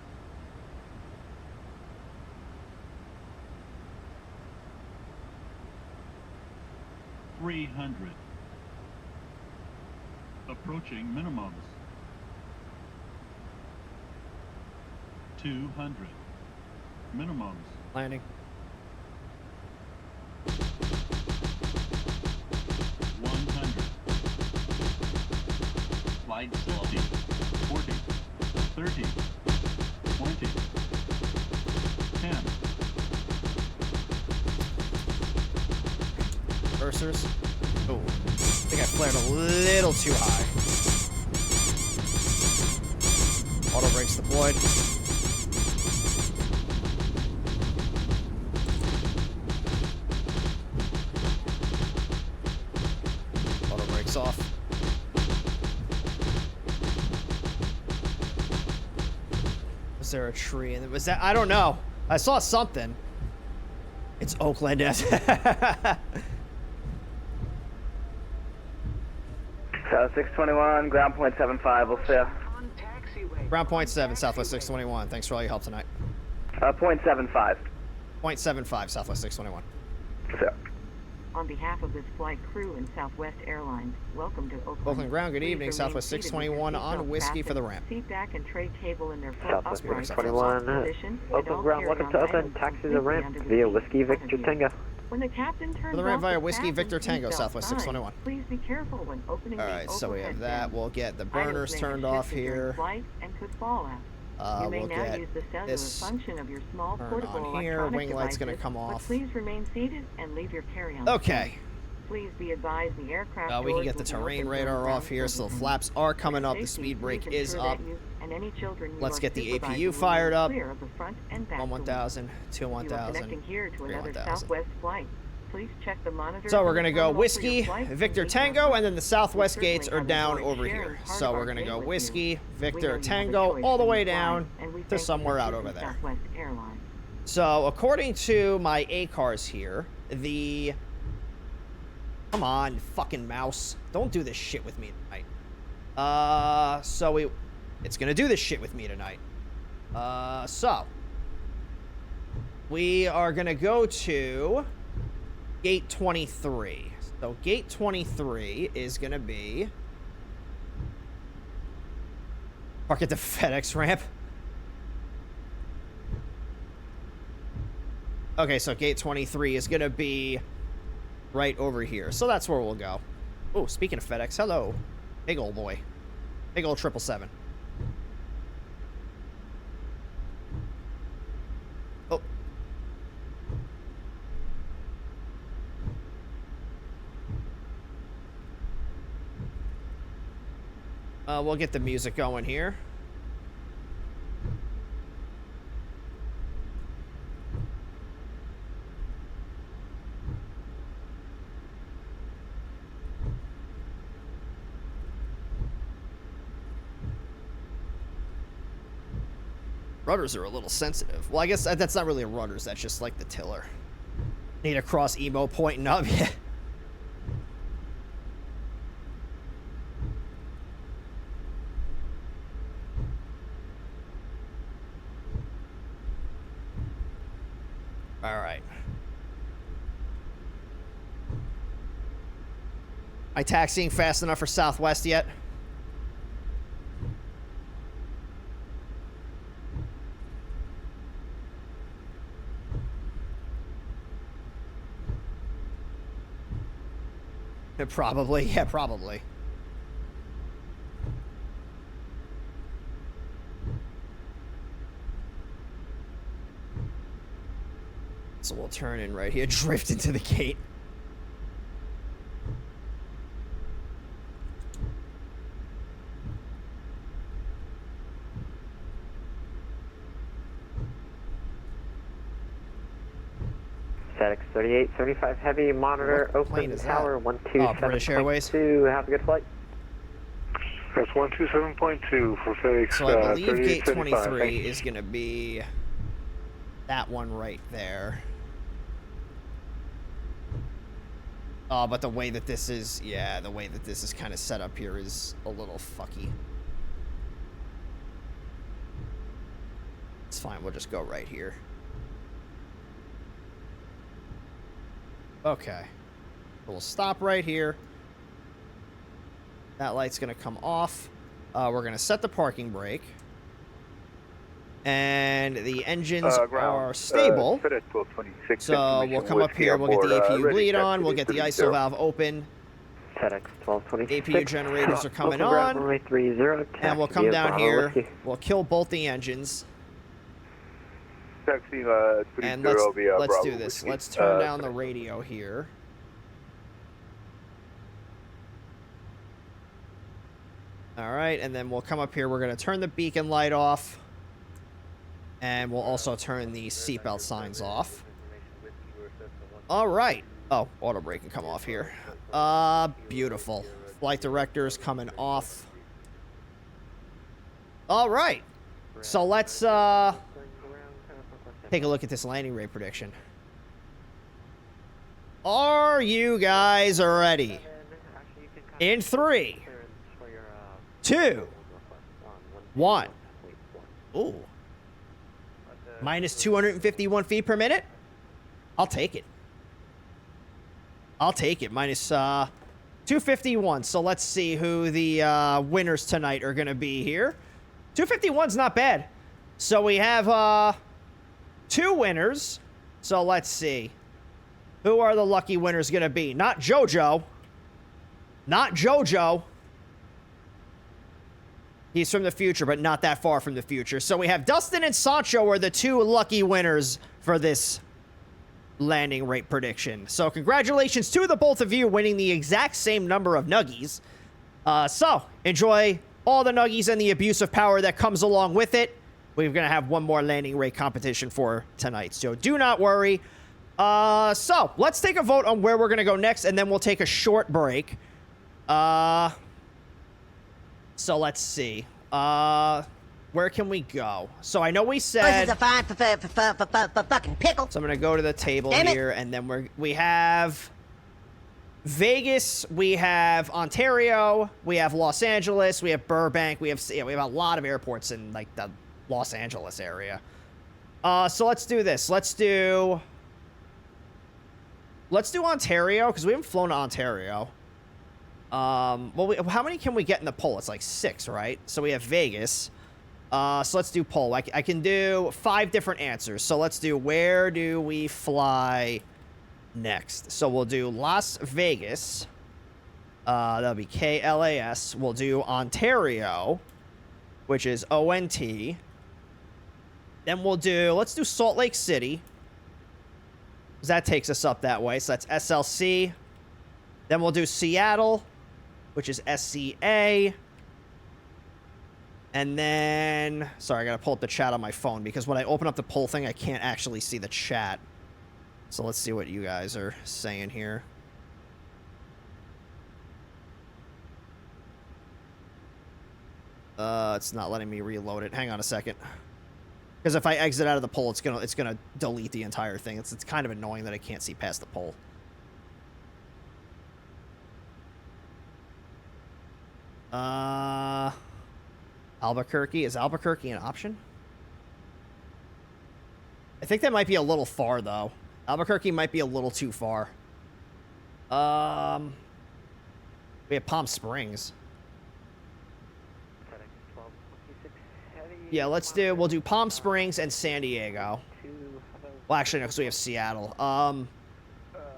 300. Approaching minimums. 200. Minimums. Landing. 100. Flight 60, 40, 30, 20, 10. Cursors. Oh, I think I flared a little too high. Auto brakes deployed. Auto brakes off. Was there a tree? And was that? I don't know. I saw something. It's Oakland. South 621, ground point 75, we'll see ya. Ground point 7, Southwest 621. Thanks for all your help tonight. Point 75. Point 75, Southwest 621. See ya. On behalf of this flight crew and Southwest Airlines, welcome to Oakland. Oakland ground, good evening. Southwest 621 on Whiskey for the ramp. Seat back and tray cable in their full Southwest upright 621, Oakland ground, welcome to Oakland. Taxi the ramp via Whiskey Victor Tango. When the captain turns For the ramp off via the Whiskey fasten Victor Tango, seatbelt Southwest sign, 621. Please be careful when opening the Alright, so we have overhead that. bin. We'll get the Items burners may turned have off shifted during here. flight and could fall out. You may We'll now get use the cellular this function of your small turned portable on here. electronic Wing light's devices, gonna come but off. please remain seated and leave your carry-on. Okay. Please be advised the aircraft We can doors get the will be terrain open radar during off here, so the ground flaps are coming For up. The safety, speed brake please is ensure up. that you and any children you Let's are get the supervising APU will fired remain up. clear of the front and back 1-1000, 2-1000, You are connecting here to 3-1000. another Southwest flight. Please check the monitor. So we're gonna go Whiskey, Victor Tango, and then the Southwest gates are down over here. So we're gonna go Whiskey, Victor Tango, all the way down to somewhere out over there. So according to my ACARs here, the... Come on, fucking mouse. Don't do this shit with me tonight. It's gonna do this shit with me tonight. So... We are gonna go to... Gate 23. So gate 23 is gonna be... Park at the FedEx ramp. Okay, so gate 23 is gonna be right over here. So that's where we'll go. Oh, speaking of FedEx, hello. Big old boy. Big old 777. We'll get the music going here. Rudders are a little sensitive. Well, I guess that's not really a rudders. That's just like the tiller. Need a cross emo pointing up. Yeah. All right. Am I taxiing fast enough for Southwest yet? Probably. Yeah, probably. So we'll turn in right here, drift into the gate. FedEx 3875 Heavy, monitor, Oakland Tower 127.2. British Airways. Have a good flight. That's 127.2 for FedEx. So I believe gate 3875. 23 is going to be that one right there. But the way that this is, yeah, the way that this is kind of set up here is a little fucky. It's fine, we'll just go right here. Okay. We'll stop right here. That light's going to come off. We're going to set the parking brake. And the engines are stable. So we'll come up here, we'll get the APU bleed on, we'll get the ISO valve open. FedEx 1226. APU generators are coming on. And we'll come down here, we'll kill both the engines. And let's do this. Let's turn down the radio here. All right, and then we'll come up here. We're going to turn the beacon light off. And we'll also turn the seatbelt signs off. All right. Oh, auto brake can come off here. Beautiful. Flight director is coming off. All right. So let's take a look at this landing rate prediction. Are you guys ready? In 3, 2, 1. Ooh. Minus 251 feet per minute? I'll take it. I'll take it. Minus 251. So let's see who the winners tonight are going to be here. 251's not bad. So we have 2 winners. So let's see. Who are the lucky winners going to be? Not JoJo. Not JoJo. He's from the future, but not that far from the future. So we have Dustin and Sancho are the 2 lucky winners for this landing rate prediction. So congratulations to the both of you winning the exact same number of nuggies. So enjoy all the nuggies and the abuse of power that comes along with it. We're going to have one more landing rate competition for tonight. So do not worry. So let's take a vote on where we're going to go next, and then we'll take a short break. So let's see. Where can we go? So I know we said... This is a fine for fucking pickle. So I'm going to go to the table here, and then we have Vegas, we have Ontario, we have Los Angeles, we have Burbank, we have a lot of airports in, like, the Los Angeles area. So let's do this. Let's do Ontario, because we haven't flown to Ontario. Well, how many can we get in the poll? It's like 6, right? So we have Vegas. So let's do poll. I can do 5 different answers. So let's do, where do we fly next? So we'll do Las Vegas. That'll be KLAS. We'll do Ontario, which is ONT. Then let's do Salt Lake City, because that takes us up that way. So that's SLC. Then we'll do Seattle, which is SCA. And then, sorry, I gotta pull up the chat on my phone, because when I open up the poll thing, I can't actually see the chat. So let's see what you guys are saying here. It's not letting me reload it. Hang on a second. Because if I exit out of the poll, it's gonna delete the entire thing. It's kind of annoying that I can't see past the poll. Albuquerque. Is Albuquerque an option? I think that might be a little far, though. Albuquerque might be a little too far. We have Palm Springs. Yeah, we'll do Palm Springs and San Diego. Well, actually, no, because we have Seattle.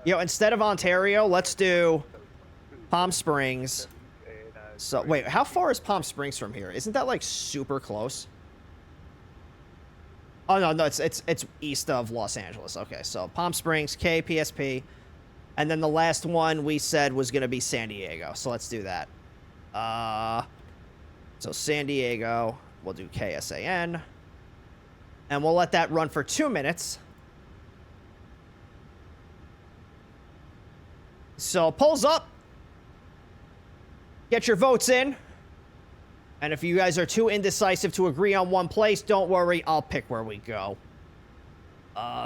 Instead of Ontario, let's do Palm Springs. So, wait, how far is Palm Springs from here? Isn't that, like, super close? Oh, no, it's east of Los Angeles. Okay, so Palm Springs, KPSP. And then the last one we said was going to be San Diego. So let's do that. So San Diego, we'll do KSAN. And we'll let that run for 2 minutes. So, polls up. Get your votes in. And if you guys are too indecisive to agree on one place, don't worry, I'll pick where we go.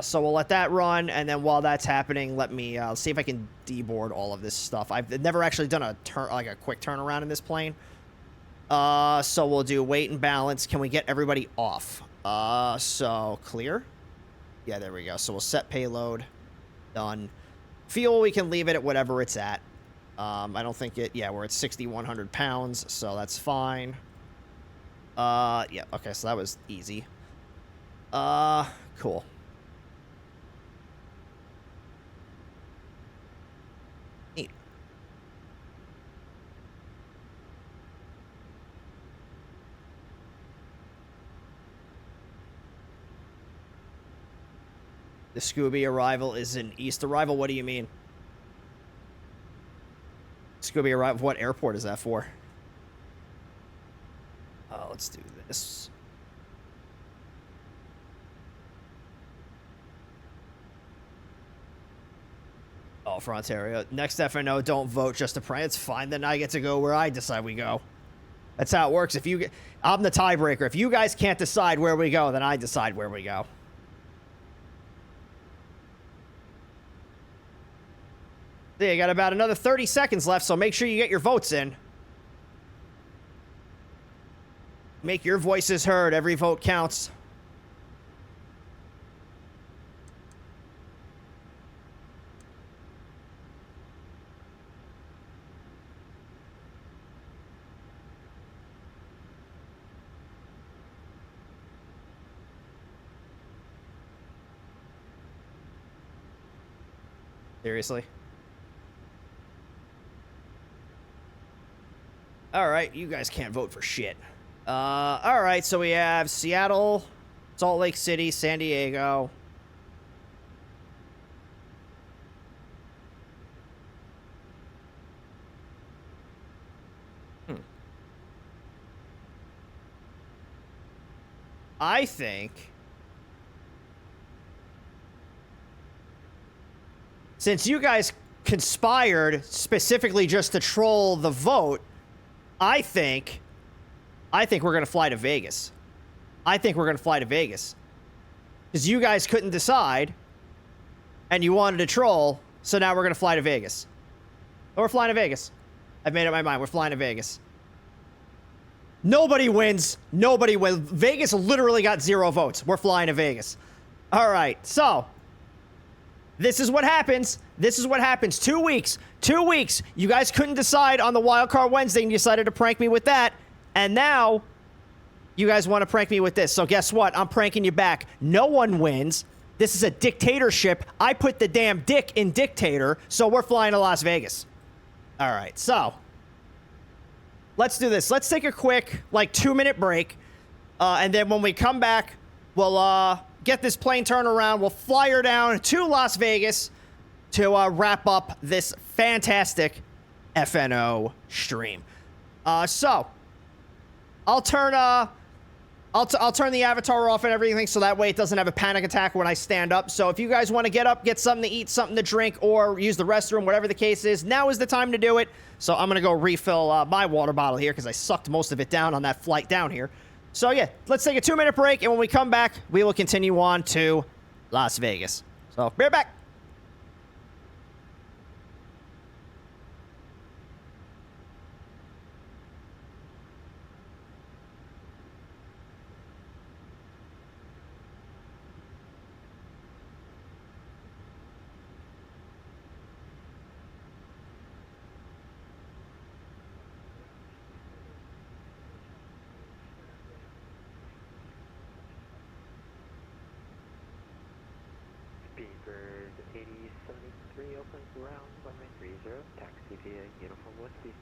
So we'll let that run, and then while that's happening, let me see if I can deboard all of this stuff. I've never actually done a quick turnaround in this plane. So we'll do weight and balance. Can we get everybody off? So clear. Yeah, there we go. So we'll set payload. Done. Fuel, we can leave it at whatever it's at. I don't think yeah, we're at 6,100 pounds, so that's fine. Yeah, okay, so that was easy. Cool. Neat. The Scooby arrival is an east arrival? What do you mean? Scooby arrival, what airport is that for? Let's do this. Oh, for Ontario. Next FNO, don't vote just to pray. It's fine. Then I get to go where I decide we go. That's how it works. I'm the tiebreaker. If you guys can't decide where we go, then I decide where we go. There, you got about another 30 seconds left, so make sure you get your votes in. Make your voices heard. Every vote counts. Seriously? Alright, you guys can't vote for shit. Alright, so we have Seattle, Salt Lake City, San Diego. I think... since you guys conspired specifically just to troll the vote, I think we're going to fly to Vegas. I think we're going to fly to Vegas. Because you guys couldn't decide, and you wanted to troll, so now we're going to fly to Vegas. But we're flying to Vegas. I've made up my mind. We're flying to Vegas. Nobody wins. Nobody wins. Vegas literally got 0 votes. We're flying to Vegas. All right, so... this is what happens. This is what happens. 2 weeks. 2 weeks. You guys couldn't decide on the Wildcard Wednesday and you decided to prank me with that. And now, you guys want to prank me with this. So guess what? I'm pranking you back. No one wins. This is a dictatorship. I put the damn dick in dictator, so we're flying to Las Vegas. All right, so. Let's do this. Let's take a quick, like, 2-minute break. And then when we come back, we'll, get this plane turned around. We'll fly her down to Las Vegas to wrap up this fantastic FNO stream. So I'll turn I'll turn the avatar off and everything so that way it doesn't have a panic attack when I stand up. So if you guys want to get up, get something to eat, something to drink, or use the restroom, whatever the case is, now is the time to do it. So I'm gonna go refill my water bottle here because I sucked most of it down on that flight down here. So yeah, let's take a 2-minute break, and when we come back, we will continue on to Las Vegas. So, be right back. Beaver 8073, Oakland ground, runway 30, taxi via Uniform Whiskey.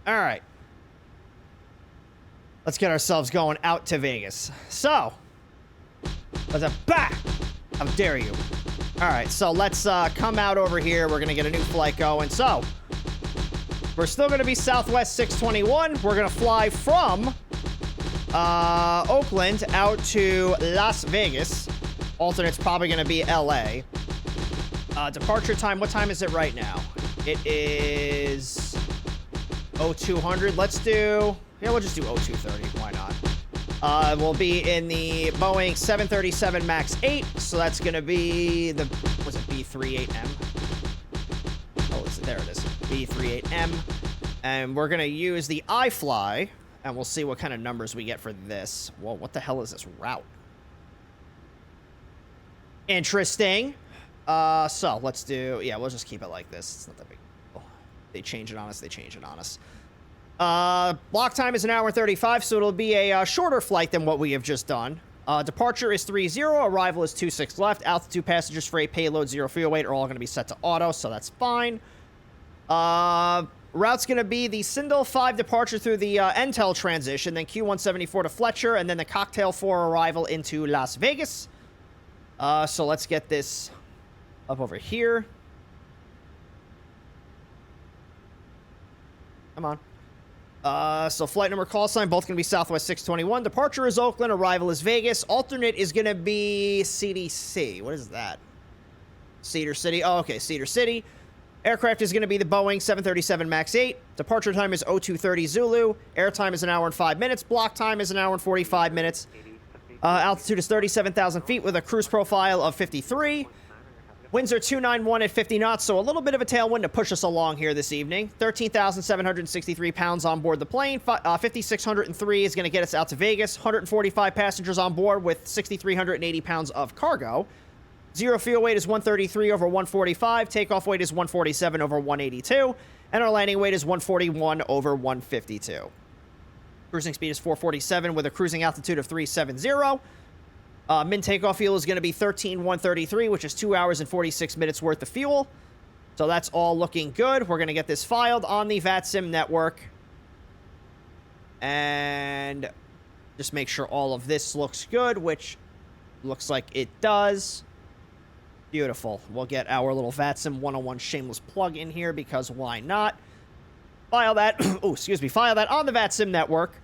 All right. Let's get ourselves going out to Vegas. So, let's back. How dare you? All right, so let's come out over here. We're gonna get a new flight going. So, we're still gonna be Southwest 621. We're gonna fly from Oakland out to Las Vegas. Alternate's probably gonna be LA. Departure time, what time is it right now? It is 0200. Let's do, yeah, we'll just do 0230. Why not? We'll be in the Boeing 737 MAX 8. So that's going to be the, was it B38M? Oh, is it? There it is. B38M. And we're going to use the iFly. And we'll see what kind of numbers we get for this. Whoa, what the hell is this route? Interesting. So let's do, yeah, we'll just keep it like this. It's not that big. They change it on us. They change it on us. Block time is 1 hour and 35, so it'll be a shorter flight than what we have just done. Departure is 30, arrival is 26 left. Altitude, passengers, freight, payload, 0 fuel weight are all going to be set to auto, so that's fine. Route's going to be the Sindel 5 departure through the Entel transition, then Q174 to Fletcher, and then the Cocktail 4 arrival into Las Vegas. So let's get this up over here. Come on. So flight number, call sign, both going to be Southwest 621. Departure is Oakland, arrival is Vegas. Alternate is going to be CDC. What is that? Cedar City. Oh, okay, Cedar City. Aircraft is going to be the Boeing 737 MAX 8. Departure time is 0230 Zulu. Air time is 1 hour and 5 minutes. Block time is 1 hour and 45 minutes. Altitude is 37,000 feet with a cruise profile of 53. Winds are 291 at 50 knots, so a little bit of a tailwind to push us along here this evening. 13,763 pounds on board the plane. 5,603 is going to get us out to Vegas. 145 passengers on board with 6,380 pounds of cargo. 0 fuel weight is 133 over 145. Takeoff weight is 147 over 182. And our landing weight is 141 over 152. Cruising speed is 447 with a cruising altitude of 370. Min takeoff fuel is going to be 13,133, which is 2 hours and 46 minutes worth of fuel. So that's all looking good. We're going to get this filed on the VATSIM network. And just make sure all of this looks good, which looks like it does. Beautiful. We'll get our little VATSIM 101 shameless plug in here because why not? File that. Oh, excuse me. File that on the VATSIM network.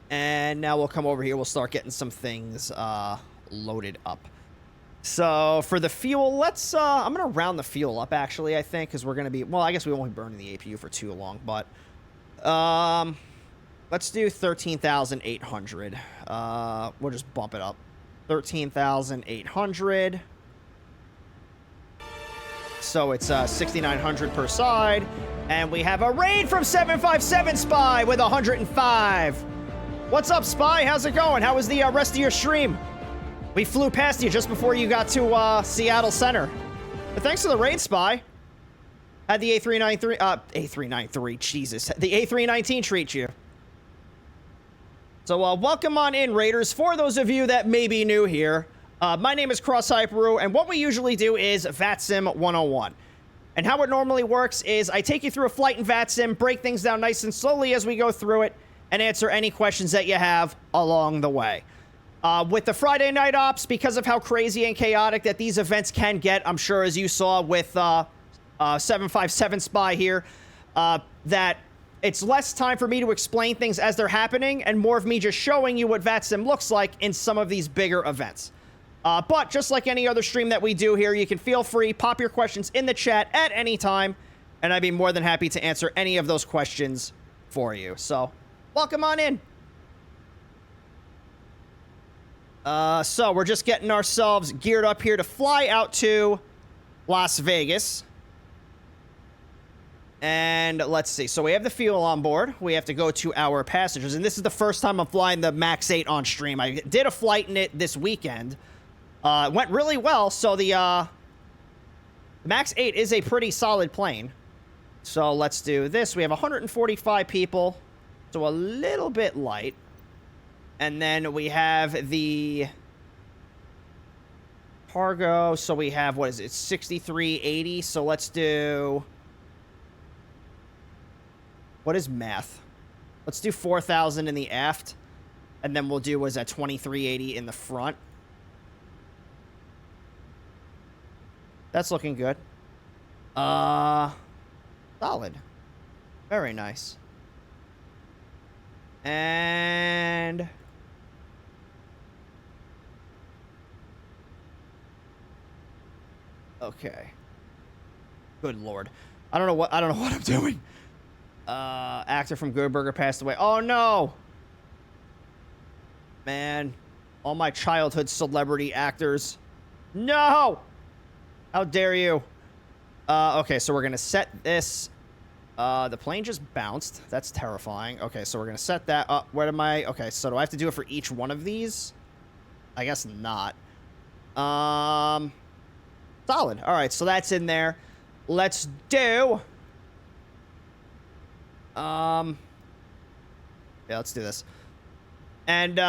And now we'll come over here. We'll start getting some things loaded up. So for the fuel, let's... I'm going to round the fuel up, actually, I think, because we're going to be... Well, I guess we won't be burning the APU for too long, but... let's do 13,800. We'll just bump it up. 13,800. So it's 6,900 per side. And we have a raid from 757 Spy with 105. What's up, Spy? How's it going? How was the rest of your stream? We flew past you just before you got to Seattle Center. But thanks to the raid, Spy. Had the A393, A393, Jesus. The A319 treat you. So welcome on in, Raiders. For those of you that may be new here, my name is CrossHyperu, and what we usually do is VATSIM 101. And how it normally works is I take you through a flight in VATSIM, break things down nice and slowly as we go through it, and answer any questions that you have along the way. With the Friday Night Ops, because of how crazy and chaotic that these events can get, I'm sure as you saw with 757 Spy here, that it's less time for me to explain things as they're happening and more of me just showing you what VATSIM looks like in some of these bigger events. But just like any other stream that we do here, you can feel free, pop your questions in the chat at any time, and I'd be more than happy to answer any of those questions for you. So, welcome on in. So we're just getting ourselves geared up here to fly out to Las Vegas. And let's see. So we have the fuel on board. We have to go to our passengers. And this is the first time I'm flying the MAX 8 on stream. I did a flight in it this weekend. It went really well. So the MAX 8 is a pretty solid plane. So let's do this. We have 145 people. So a little bit light. And then we have the cargo. So we have, what is it, 6380. So let's do... What is math? Let's do 4,000 in the aft. And then we'll do, what is that, 2380 in the front. That's looking good. Solid. Very nice. And... Okay. Good Lord. I don't know what I'm doing. Actor from Good Burger passed away. Oh no! Man. All my childhood celebrity actors. No! How dare you? Okay, so we're gonna set this. The plane just bounced. That's terrifying. Okay, so we're gonna set that up. Where am I? Okay, so do I have to do it for each one of these? I guess not. Solid. All right, so that's in there. Let's do. Yeah, let's do this. And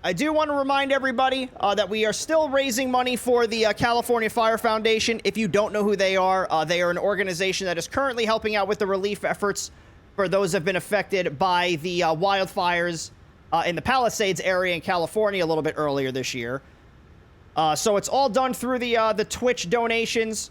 I do want to remind everybody that we are still raising money for the California Fire Foundation. If you don't know who they are an organization that is currently helping out with the relief efforts for those who have been affected by the wildfires in the Palisades area in California a little bit earlier this year. So it's all done through the Twitch donations.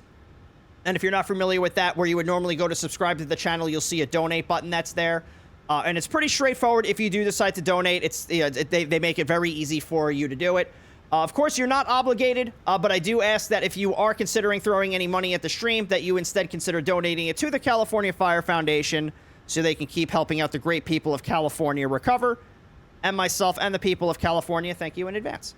And if you're not familiar with that, where you would normally go to subscribe to the channel, you'll see a donate button that's there. And it's pretty straightforward if you do decide to donate. It's they make it very easy for you to do it. Of course, you're not obligated, but I do ask that if you are considering throwing any money at the stream, that you instead consider donating it to the California Fire Foundation so they can keep helping out the great people of California recover. And myself and the people of California, thank you in advance.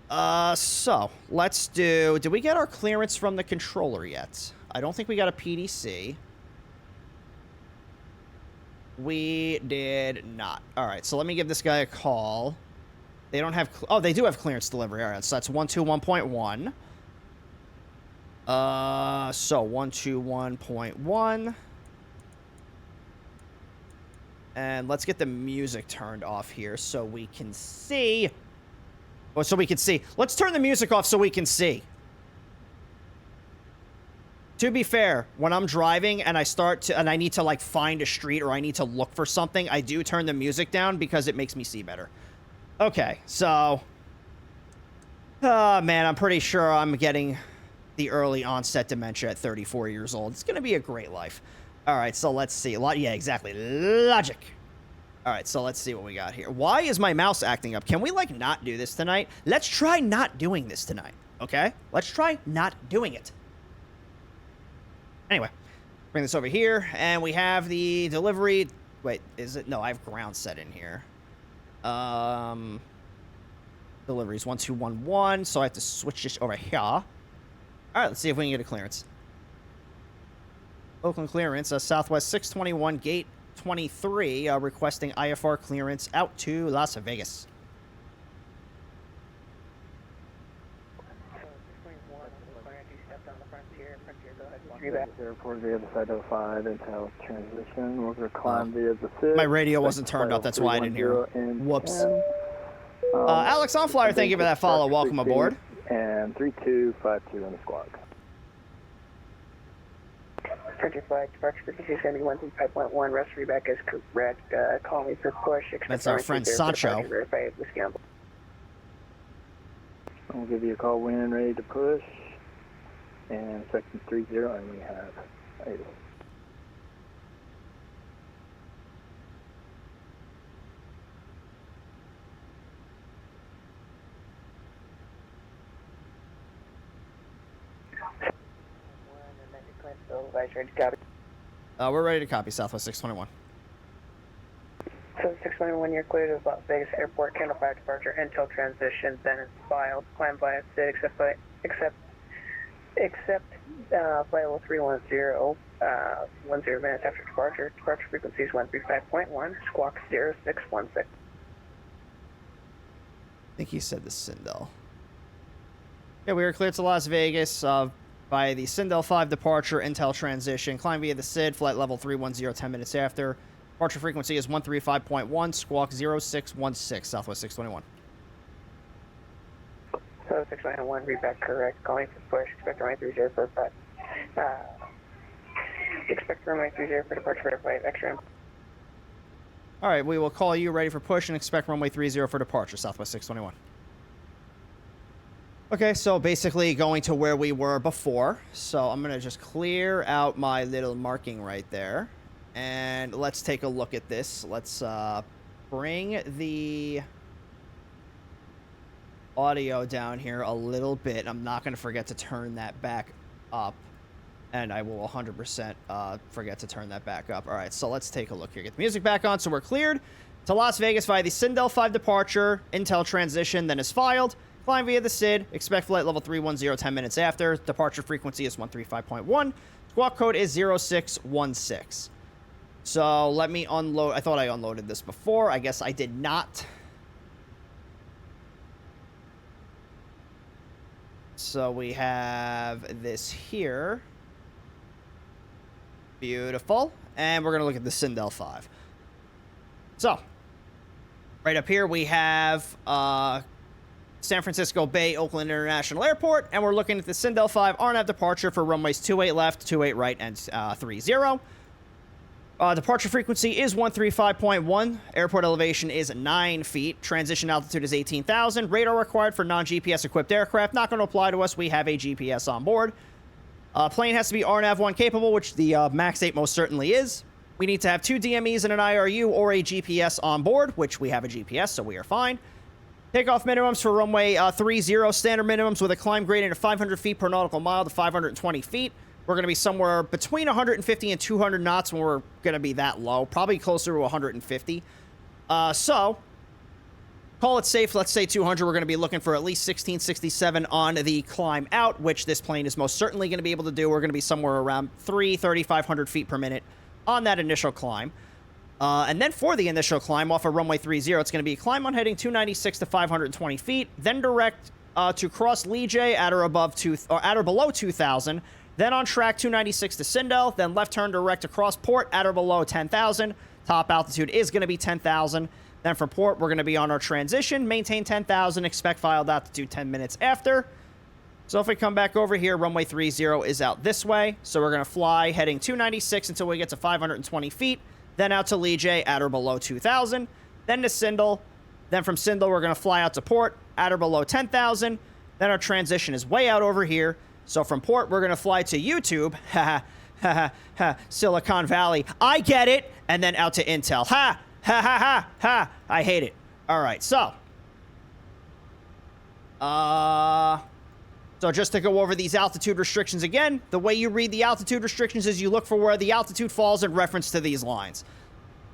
So, let's do... Did we get our clearance from the controller yet? I don't think we got a PDC. We did not. All right, so let me give this guy a call. They don't have... Oh, they do have clearance delivery. All right, so that's 121.1. So 121.1. And let's get the music turned off here so we can see... Oh, so we can see. Let's turn the music off so we can see. To be fair, when I'm driving and I need to like find a street or I need to look for something, I do turn the music down because it makes me see better. Okay, so man, I'm pretty sure I'm getting the early onset dementia at 34 years old. It's gonna be a great life. All right, so let's see. Yeah, exactly. Logic. All right, so let's see what we got here. Why is my mouse acting up? Can we like not do this tonight? Let's try not doing this tonight. Okay, let's try not doing it. Anyway, bring this over here, and we have the delivery. Wait, is it? No, I have ground set in here. Deliveries 1211, so I have to switch this over here. All right, let's see if we can get a clearance. Oakland clearance, Southwest 621, gate 23, requesting IFR clearance out to Las Vegas. Airport via the side 05 Intel transition. We're climb via the SID. My radio wasn't turned up, that's why I didn't hear it. Whoops. Alex on Flyer, thank you for that follow. Welcome aboard. And 3252 on the squawk. Frontier flight, departure frequency is going to be 135.1. Rest feedback is correct. Call me for push. That's our friend Sancho. I'll give you a call when ready to push. And section 30, and we have 80. We're ready to copy, Southwest 621. So 621, you're cleared of Las Vegas Airport, Candle Fire departure, Intel transition, then it's filed, climb via SID, except flight level 310, 10 minutes after departure. Departure frequency is 135.1, squawk 0616. I think he said the Sindel. Yeah, we were cleared to Las Vegas by the Sindel 5 departure, Intel transition. Climb via the SID, flight level 310, 10 minutes after. Departure frequency is 135.1, squawk 0616, Southwest 621. So 691, read back correct. Calling for push. Expect runway 30 for expect runway 30 for departure for flight extra. All right, we will call you ready for push and expect runway 30 for departure, Southwest 621. Okay, so basically going to where we were before. So I'm going to just clear out my little marking right there. And let's take a look at this. Let's bring the... audio down here a little bit. I'm not going to forget to turn that back up. And I will 100% forget to turn that back up. All right, so let's take a look here. Get the music back on. So we're cleared to Las Vegas via the SINDEL 5 departure. Intel transition then is filed. Climb via the SID. Expect flight level 310 10 minutes after. Departure frequency is 135.1. Squawk code is 0616. So let me unload. I thought I unloaded this before. I guess I did not. So we have this here. Beautiful. And we're going to look at the SINDEL 5. So, right up here we have San Francisco Bay, Oakland International Airport. And we're looking at the SINDEL 5 RNAV departure for runways 28 left, 28 right, and 30. Departure frequency is 135.1. Airport elevation is 9 feet. Transition altitude is 18,000. Radar required for non-GPS equipped aircraft. Not going to apply to us. We have a GPS on board. Plane has to be RNAV-1 capable, which the MAX 8 most certainly is. We need to have 2 DMEs and an IRU or a GPS on board, which we have a GPS, so we are fine. Takeoff minimums for runway 30, standard minimums with a climb gradient of 500 feet per nautical mile to 520 feet. We're going to be somewhere between 150 and 200 knots when we're going to be that low, probably closer to 150. So, call it safe. Let's say 200. We're going to be looking for at least 1667 on the climb out, which this plane is most certainly going to be able to do. We're going to be somewhere around 3,500 feet per minute on that initial climb. And then for the initial climb off of runway 30, it's going to be a climb on heading 296 to 520 feet, then direct to cross Lee J at or below 2,000. Then on track 296 to SINDEL, then left turn direct across port at or below 10,000. Top altitude is going to be 10,000. Then from port, we're going to be on our transition, maintain 10,000, expect filed altitude 10 minutes after. So if we come back over here, runway 30 is out this way. So we're going to fly heading 296 until we get to 520 feet. Then out to Lee J at or below 2,000. Then to SINDEL. Then from SINDEL, we're going to fly out to port at or below 10,000. Then our transition is way out over here. So from port, we're going to fly to YouTube. Ha, ha, ha, ha, Silicon Valley. I get it. And then out to Intel. Ha, ha, ha, ha, ha. I hate it. All right, so. So just to go over these altitude restrictions again, the way you read the altitude restrictions is you look for where the altitude falls in reference to these lines.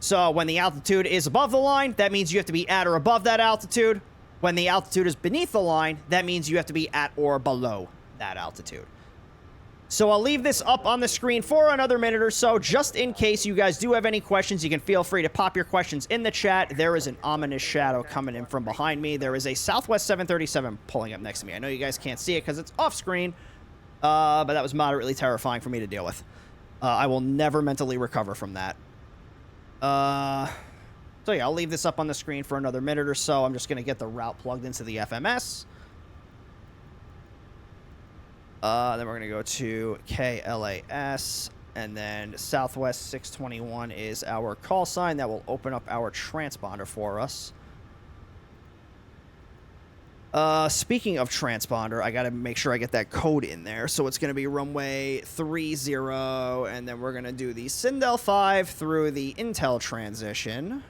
So when the altitude is above the line, that means you have to be at or above that altitude. When the altitude is beneath the line, that means you have to be at or below that altitude. So I'll leave this up on the screen for another minute or so, just in case you guys do have any questions. You can feel free to pop your questions in the chat. There is an ominous shadow coming in from behind me. There is a Southwest 737 pulling up next to me. I know you guys can't see it because it's off screen, but that was moderately terrifying for me to deal with. I will never mentally recover from that. So yeah, I'll leave this up on the screen for another minute or so. I'm just going to get the route plugged into the FMS. Then we're going to go to KLAS, and then Southwest 621 is our call sign. That will open up our transponder for us. Speaking of transponder, I got to make sure I get that code in there. So it's going to be runway 30, and then we're going to do the SINDEL 5 through the Intel transition.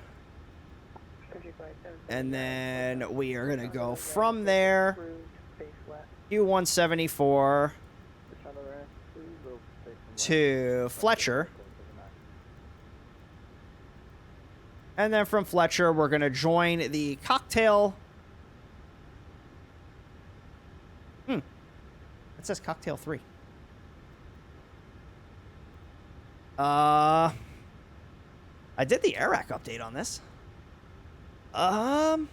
And then we are going to go from there Q174 to Fletcher. And then from Fletcher, we're going to join the cocktail. It says cocktail 3. I did the AIRAC update on this. Hang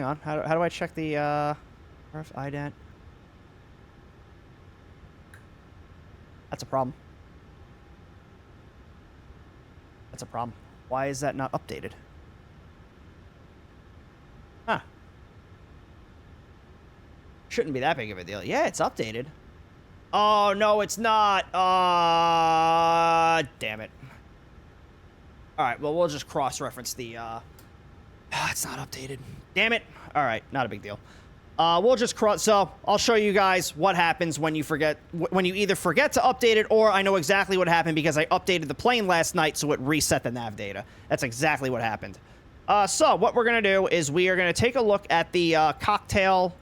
on. How do I check the RF ident? That's a problem. That's a problem. Why is that not updated? Huh. Shouldn't be that big of a deal. Yeah, it's updated. Oh, no, it's not. Damn it. All right, well, we'll just cross-reference the... it's not updated. Damn it. All right, not a big deal. We'll just cross... So, I'll show you guys what happens when you forget... When you either forget to update it, or I know exactly what happened because I updated the plane last night, so it reset the nav data. That's exactly what happened. So what we're going to do is we are going to take a look at the Cocktail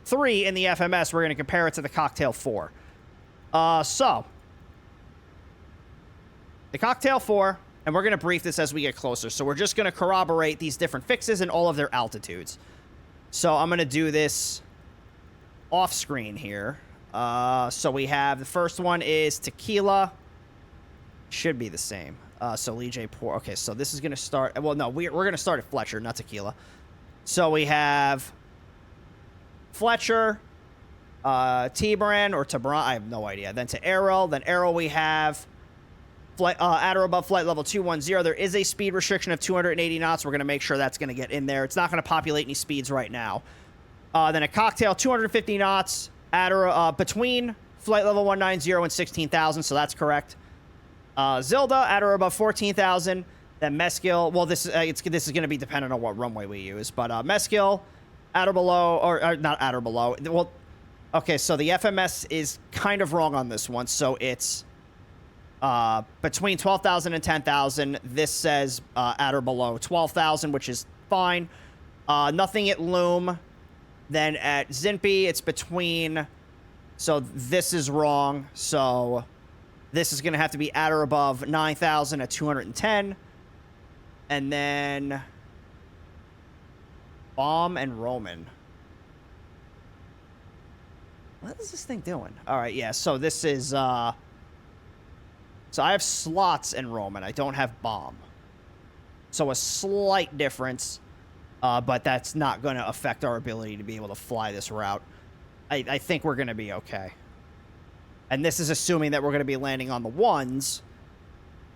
3 in the FMS. We're going to compare it to the Cocktail 4. So the Cocktail 4, and we're going to brief this as we get closer. So we're just going to corroborate these different fixes and all of their altitudes. So I'm going to do this off screen here. So we have the first one is Tequila. Should be the same. So Lee J. Poor. Okay, so this is going to start. Well, no, we're going to start at Fletcher, not Tequila. So we have Fletcher, Tibran or Tabran. I have no idea. Then to Arrow. Then Arrow we have at or above flight level 210. There is a speed restriction of 280 knots. We're going to make sure that's going to get in there. It's not going to populate any speeds right now. Then a Cocktail, 250 knots at or between flight level 190 and 16,000. So that's correct. Zilda at or above 14,000. Then Mesquil. Well, this is going to be dependent on what runway we use. But Mesquil at or below, or not at or below. Well, okay. So the FMS is kind of wrong on this one. So it's between 12,000 and 10,000. This says at or below 12,000, which is fine. Nothing at Loom. Then at Zinpi, it's between. So this is wrong. So this is going to have to be at or above 9,000 at 210. And then Bomb and Roman. What is this thing doing? All right, yeah. So this is so I have slots in Roman. I don't have Bomb. So a slight difference, but that's not going to affect our ability to be able to fly this route. I think we're going to be okay. And this is assuming that we're going to be landing on the ones,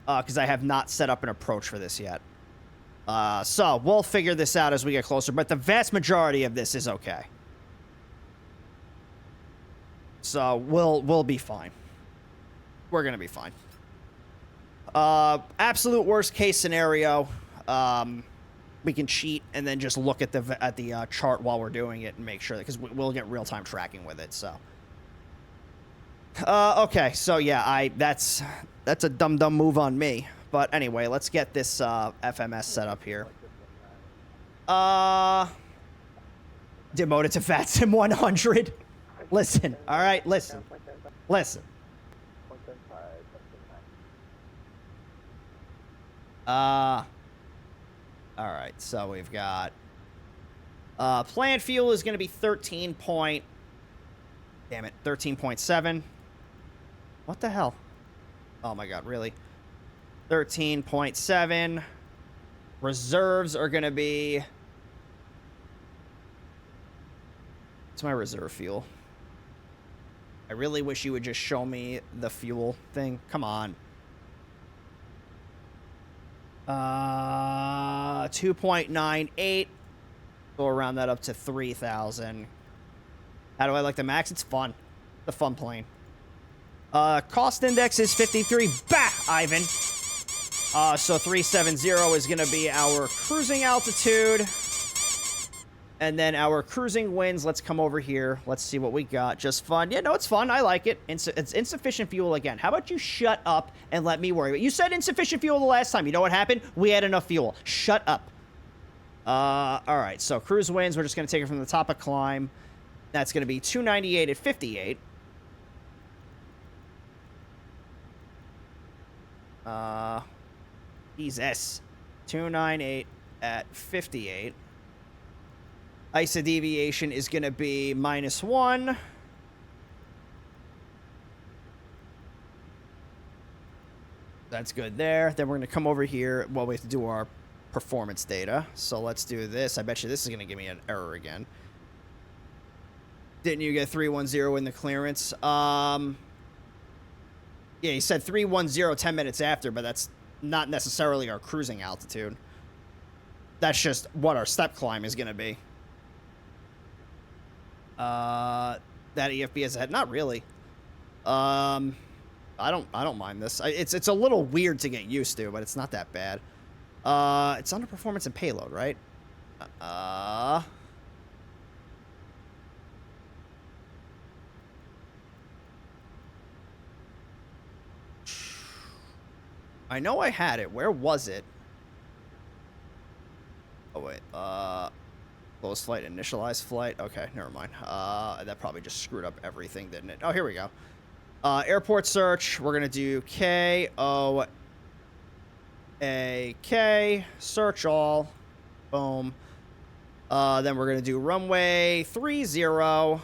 because I have not set up an approach for this yet. So we'll figure this out as we get closer, but the vast majority of this is okay. So we'll be fine. We're going to be fine. Absolute worst case scenario, we can cheat and then just look at the chart while we're doing it and make sure, because we'll get real-time tracking with it, so. Okay, so yeah, that's a dumb move on me. But anyway, let's get this FMS set up here. Demoted to VATSIM 100. Listen, all right, listen. All right, so we've got plant fuel is going to be 13.7. What the hell? Oh my god, really? 13.7. Reserves are going to be... What's my reserve fuel? I really wish you would just show me the fuel thing. Come on. 2.98. We'll round that up to 3,000. How do I like the max? It's fun. The fun plane. Cost index is 53. Bah, Ivan. So 370 is going to be our cruising altitude. And then our cruising winds. Let's come over here. Let's see what we got. Just fun. Yeah, no, it's fun. I like it. It's insufficient fuel again. How about you shut up and let me worry? You said insufficient fuel the last time. You know what happened? We had enough fuel. Shut up. All right. So cruise winds. We're just going to take it from the top of climb. That's going to be 298 at 58. Jesus. 298 at 58. ISA deviation is going to be -1. That's good there. Then we're going to come over here. Well, we have to do our performance data. So let's do this. I bet you this is going to give me an error again. Didn't you get 310 in the clearance? Yeah, he said 310 10 minutes after, but that's not necessarily our cruising altitude. That's just what our step climb is going to be. That EFB is ahead. Not really. I don't mind this. It's a little weird to get used to, but it's not that bad. It's under performance and payload, right? I know I had it. Where was it? wait. Close flight, initialize flight. Okay, never mind. That probably just screwed up everything, didn't it? Oh, here we go. Airport search. We're going to do KOAK. Search all. Boom. Then we're going to do runway 30.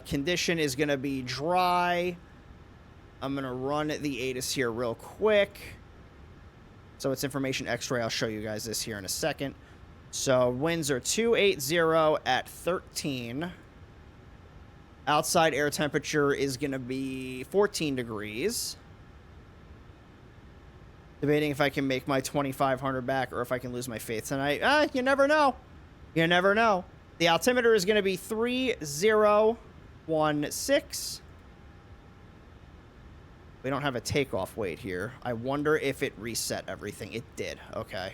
Condition is going to be dry. I'm going to run the ATIS here real quick. So it's information x-ray. I'll show you guys this here in a second. So winds are 280 at 13. Outside air temperature is going to be 14 degrees. Debating if I can make my 2,500 back or if I can lose my faith tonight. You never know. You never know. The altimeter is going to be 3016. We don't have a takeoff weight here. I wonder if it reset everything. It did. Okay.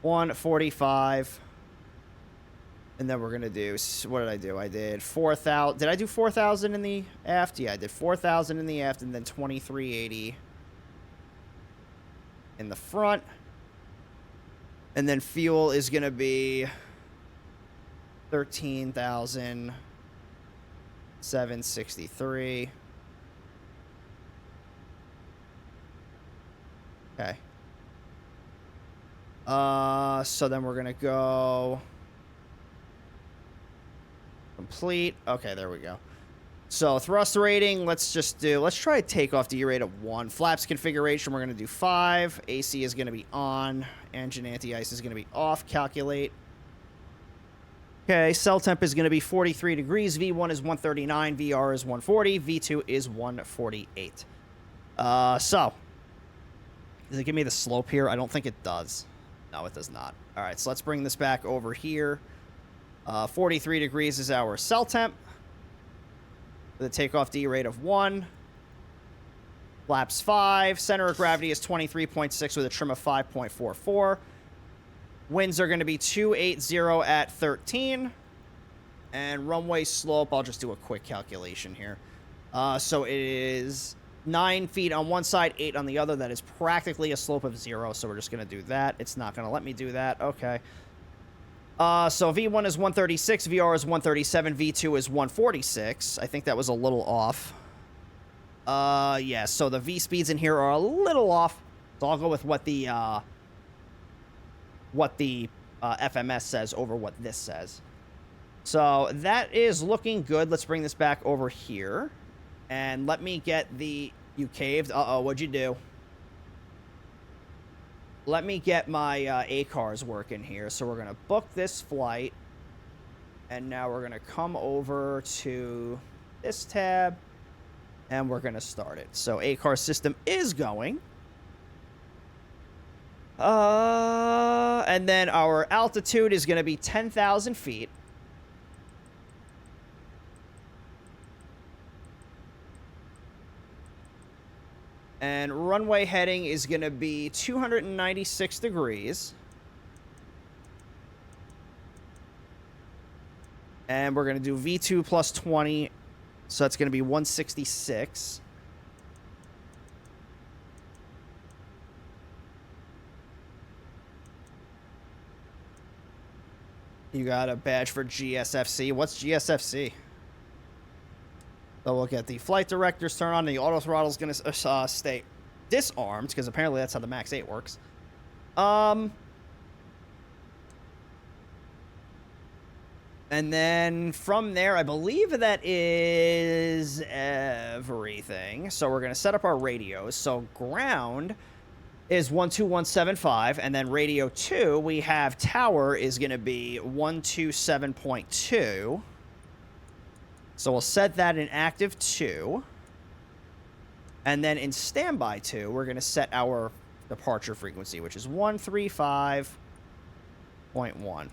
145. And then we're going to do... What did I do? I did 4,000. Did I do 4,000 in the aft? Yeah, I did 4,000 in the aft and then 2,380 in the front. And then fuel is going to be 13,763. Okay. So then we're going to go complete. Okay, there we go. So thrust rating, let's try a takeoff D rate of 1. Flaps configuration, we're going to do 5. AC is going to be on. Engine anti-ice is going to be off. Calculate. Okay, cell temp is going to be 43 degrees. V1 is 139. VR is 140. V2 is 148. So, does it give me the slope here? I don't think it does. No, it does not. All right, so let's bring this back over here. 43 degrees is our cell temp. With a takeoff D rate of 1. Flaps 5. Center of gravity is 23.6 with a trim of 5.44. Winds are going to be 280 at 13. And runway slope, I'll just do a quick calculation here. So it is 9 feet on one side, 8 on the other. That is practically a slope of 0, so we're just going to do that. It's not going to let me do that. Okay. So V1 is 136, VR is 137, V2 is 146. I think that was a little off. Yeah, so the V speeds in here are a little off. So I'll go with what the FMS says over what this says. So that is looking good. Let's bring this back over here. And let me get the... You caved? Uh-oh, what'd you do? Let me get my ACARS working here. So we're going to book this flight. And now we're going to come over to this tab. And we're going to start it. So ACARS system is going. And then our altitude is going to be 10,000 feet. And runway heading is going to be 296 degrees. And we're going to do V2 plus 20. So that's going to be 166. You got a badge for GSFC. What's GSFC? So we'll get the flight directors turned on. And the auto throttle is going to stay disarmed because apparently that's how the Max 8 works. And then from there, I believe that is everything. So we're going to set up our radios. So ground is 12175, and then radio 2, we have tower is going to be 127.2. So we'll set that in active 2. And then in standby 2, we're going to set our departure frequency, which is 135.1.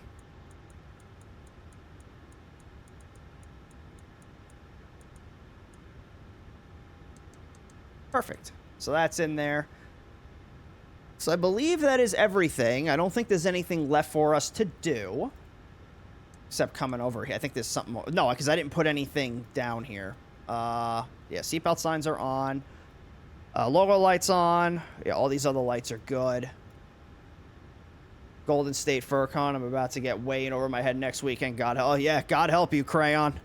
Perfect. So that's in there. So I believe that is everything. I don't think there's anything left for us to do. Except coming over here. I think there's something more. No, because I didn't put anything down here. Yeah, seatbelt signs are on. Logo lights on. Yeah, all these other lights are good. Golden State FurCon. I'm about to get way in over my head next weekend. Oh yeah, God help you, Crayon.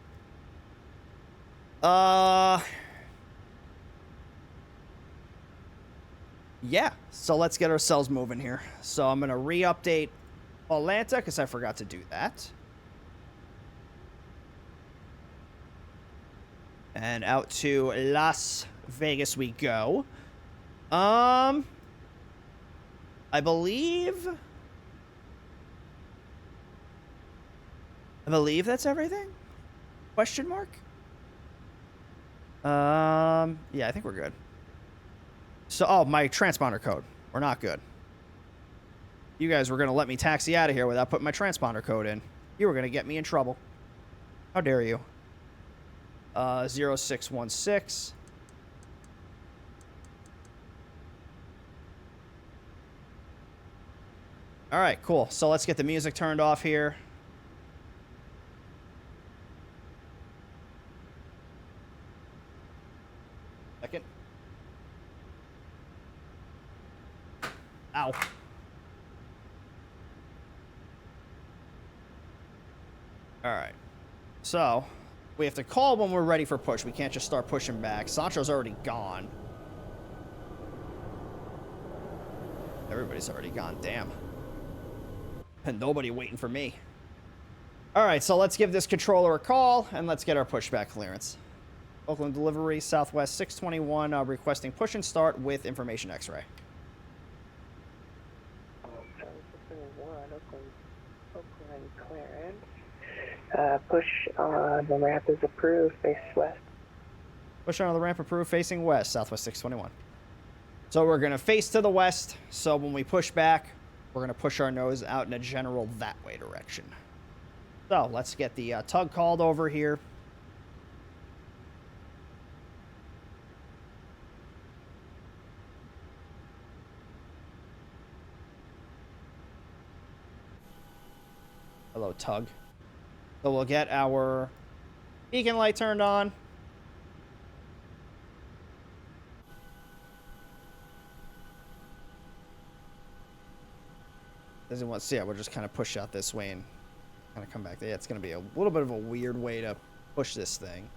Yeah, so let's get ourselves moving here. So I'm going to re-update Atlanta because I forgot to do that. And out to Las Vegas we go. I believe that's everything? Question mark? Yeah, I think we're good. So, oh, my transponder code. We're not good. You guys were going to let me taxi out of here without putting my transponder code in. You were going to get me in trouble. How dare you? 0616. All right, cool. So let's get the music turned off here. Second. Ow. All right. So we have to call when we're ready for push. We can't just start pushing back. Sancho's already gone. Everybody's already gone. Damn. And nobody waiting for me. All right, so let's give this controller a call, and let's get our pushback clearance. Oakland delivery, Southwest 621, requesting push and start with information X-ray. Oakland clearance. Push on the ramp is approved, face west. Push on the ramp approved, facing west, Southwest 621. So we're going to face to the west, so when we push back, we're going to push our nose out in a general that way direction. So let's get the tug called over here. Hello, tug. So we'll get our beacon light turned on. Doesn't want to see it. We'll just kind of push out this way and kind of come back. Yeah, it's going to be a little bit of a weird way to push this thing.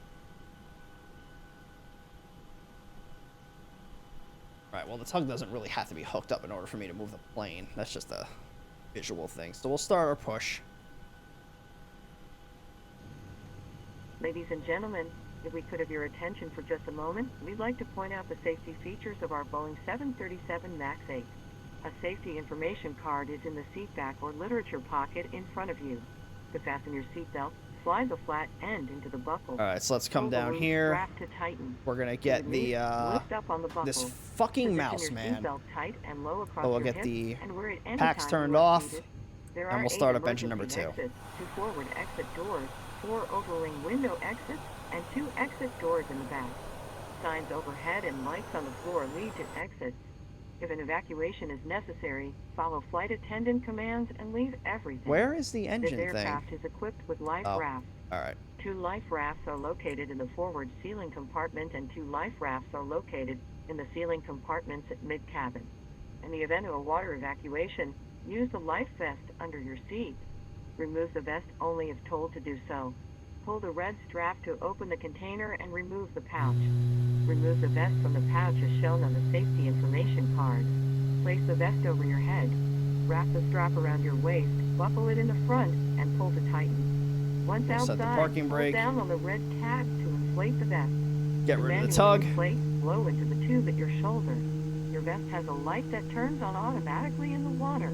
All right, well, the tug doesn't really have to be hooked up in order for me to move the plane. That's just a visual thing. So we'll start our push. Ladies and gentlemen, if we could have your attention for just a moment, we'd like to point out the safety features of our Boeing 737 MAX 8. A safety information card is in the seat back or literature pocket in front of you. To fasten your seatbelt, slide the flat end into the buckle. All right, so let's come down here. To tighten. We're gonna get the lift up on the buckle. this fucking mouse, man. Tight and low across So we'll your get the and packs turned off, needed, and we'll start up engine number 2. Exits, 2 forward exit doors, 4 overwing window exits, and 2 exit doors in the back. Signs overhead and lights on the floor lead to exits. If an evacuation is necessary, follow flight attendant commands and leave everything. Where is the engine thing? This aircraft is equipped with life rafts. All right. 2 life rafts are located in the forward ceiling compartment, and 2 life rafts are located in the ceiling compartments at mid-cabin. In the event of a water evacuation, use the life vest under your seat. Remove the vest only if told to do so. Pull the red strap to open the container and remove the pouch. Remove the vest from the pouch as shown on the safety information card. Place the vest over your head. Wrap the strap around your waist, buckle it in the front, and pull to tighten. Once outside, pull down on the red tab to inflate the vest. Get rid of the tug. Inflate, blow into the tube at your shoulder. Your vest has a light that turns on automatically in the water.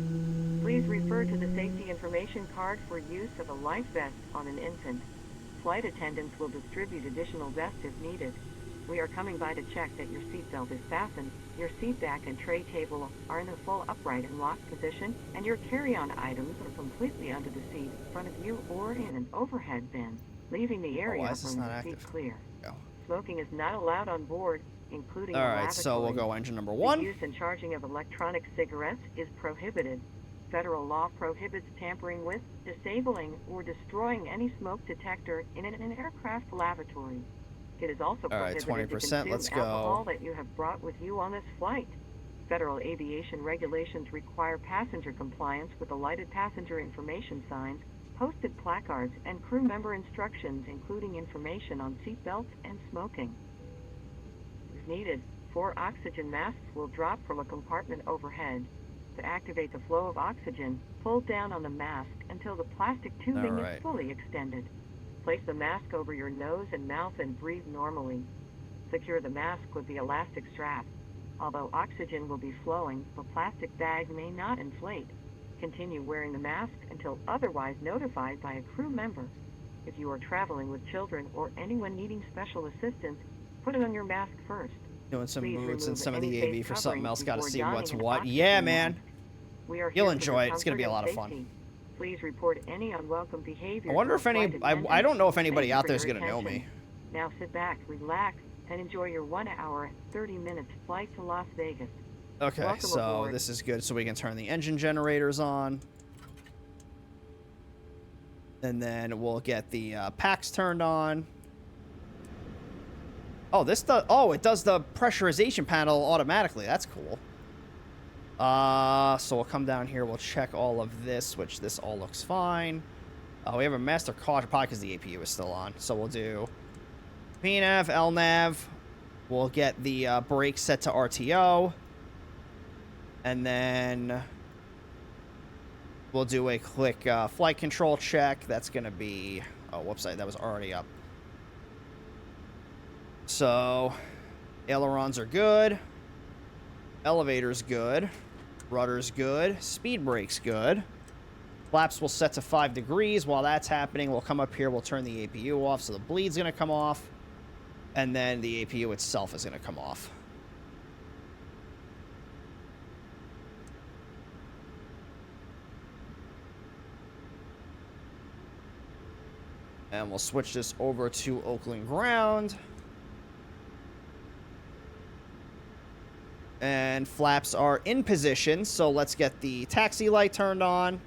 Please refer to the safety information card for use of a life vest on an infant. Flight attendants will distribute additional vests if needed. We are coming by to check that your seatbelt is fastened, your seat back and tray table are in a full upright and locked position, and your carry-on items are completely under the seat in front of you or in an overhead bin, leaving the area from the seat clear. Go. Smoking is not allowed on board, including All right, so we'll go engine number 1. The use and charging of electronic cigarettes is prohibited. Federal law prohibits tampering with, disabling, or destroying any smoke detector in an aircraft lavatory. It is also prohibited to consume alcohol that you have brought with you on this flight. federal aviation regulations require passenger compliance with the lighted passenger information signs, posted placards, and crew member instructions, including information on seat belts and smoking. If needed, 4 oxygen masks will drop from a compartment overhead. To activate the flow of oxygen, pull down on the mask until the plastic tubing is fully extended. Place the mask over your nose and mouth and breathe normally. Secure the mask with the elastic strap. Although oxygen will be flowing, the plastic bag may not inflate. Continue wearing the mask until otherwise notified by a crew member. If you are traveling with children or anyone needing special assistance, put it on your mask first. Doing some Please moods and remove some of any the face AV for something coverings else. Got to before see donning what's an what. oxygen Yeah, mask. man. We are You'll here for enjoy your it. It's going to be a comfort lot of and fun. safety. Please report any unwelcome behavior. I wonder if any... I don't know if anybody Thank you out for there is your going to know attention. me. Now sit back, relax, and enjoy your 1 hour, 30 minutes flight to Las Vegas. Okay, Welcome so aboard. this is good. So we can turn the engine generators on. And then we'll get the packs turned on. Oh, this does... Oh, it does the pressurization panel automatically. That's cool. So we'll come down here. We'll check all of this, which this all looks fine. We have a master caution pod because the APU is still on. So we'll do PNAV, LNAV. We'll get the brakes set to RTO. And then we'll do a quick flight control check. That's going to be... Oh, whoops, that was already up. So, ailerons are good. Elevator's good. Rudder's good. Speed brake's good. Flaps will set to 5 degrees. While that's happening, we'll come up here. We'll turn the APU off, so the bleed's going to come off. And then the APU itself is going to come off. And we'll switch this over to Oakland ground. And flaps are in position, so let's get the taxi light turned on.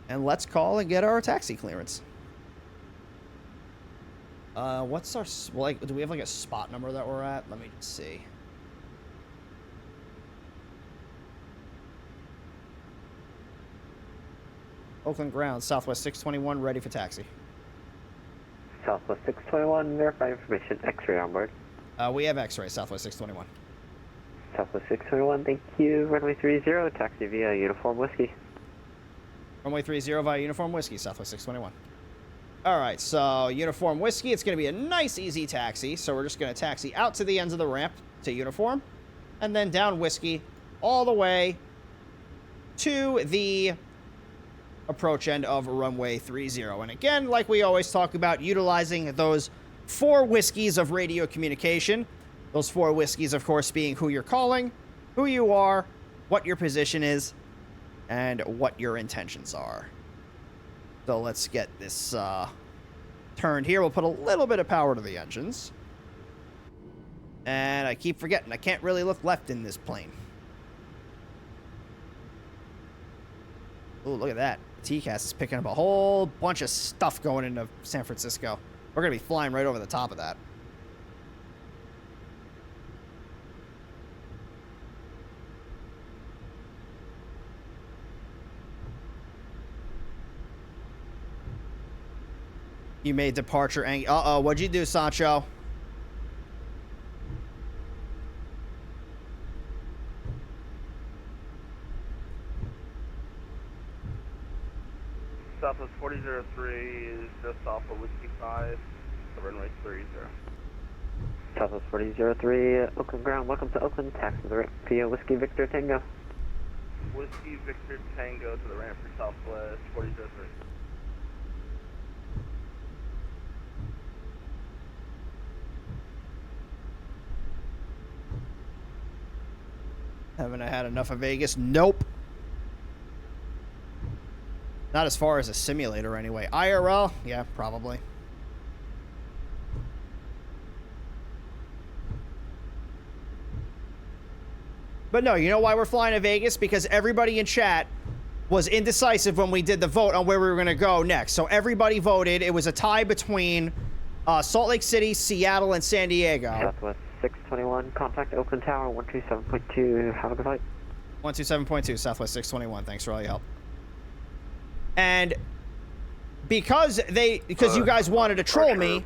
And let's call and get our taxi clearance. What's our... Like, do we have, like, a spot number that we're at? Let me just see. Oakland ground, Southwest 621, ready for taxi. Southwest 621, verify information, X-ray on board. We have X-ray, Southwest 621. Southwest 621, thank you. Runway 30, taxi via Uniform Whiskey. Runway 30 via Uniform Whiskey, Southwest 621. Alright, so Uniform Whiskey, it's going to be a nice, easy taxi. So we're just going to taxi out to the ends of the ramp to Uniform. And then down Whiskey all the way to the approach end of runway 30. And again, like we always talk about, utilizing those 4 whiskeys of radio communication. Those 4 whiskeys, of course, being who you're calling, who you are, what your position is, and what your intentions are. So let's get this turned here. We'll put a little bit of power to the engines. And I keep forgetting, I can't really look left in this plane. Oh, look at that. TCAS is picking up a whole bunch of stuff going into San Francisco. We're going to be flying right over the top of that. You made departure angle. Uh-oh, what'd you do, Sancho? Southwest 4003 is just off of Whiskey 5, the runway 30. Southwest 4003, Oakland ground, welcome to Oakland, taxi direct via Whiskey Victor Tango. Whiskey Victor Tango to the ramp for Southwest 4003. Haven't I had enough of Vegas? Nope. Not as far as a simulator, anyway. IRL? Yeah, probably. But no, you know why we're flying to Vegas? Because everybody in chat was indecisive when we did the vote on where we were going to go next. So everybody voted. It was a tie between Salt Lake City, Seattle, and San Diego. Southwest 621, contact Oakland Tower 127.2, have a good flight. 127.2, Southwest 621, thanks for all your help. And because you guys wanted to troll me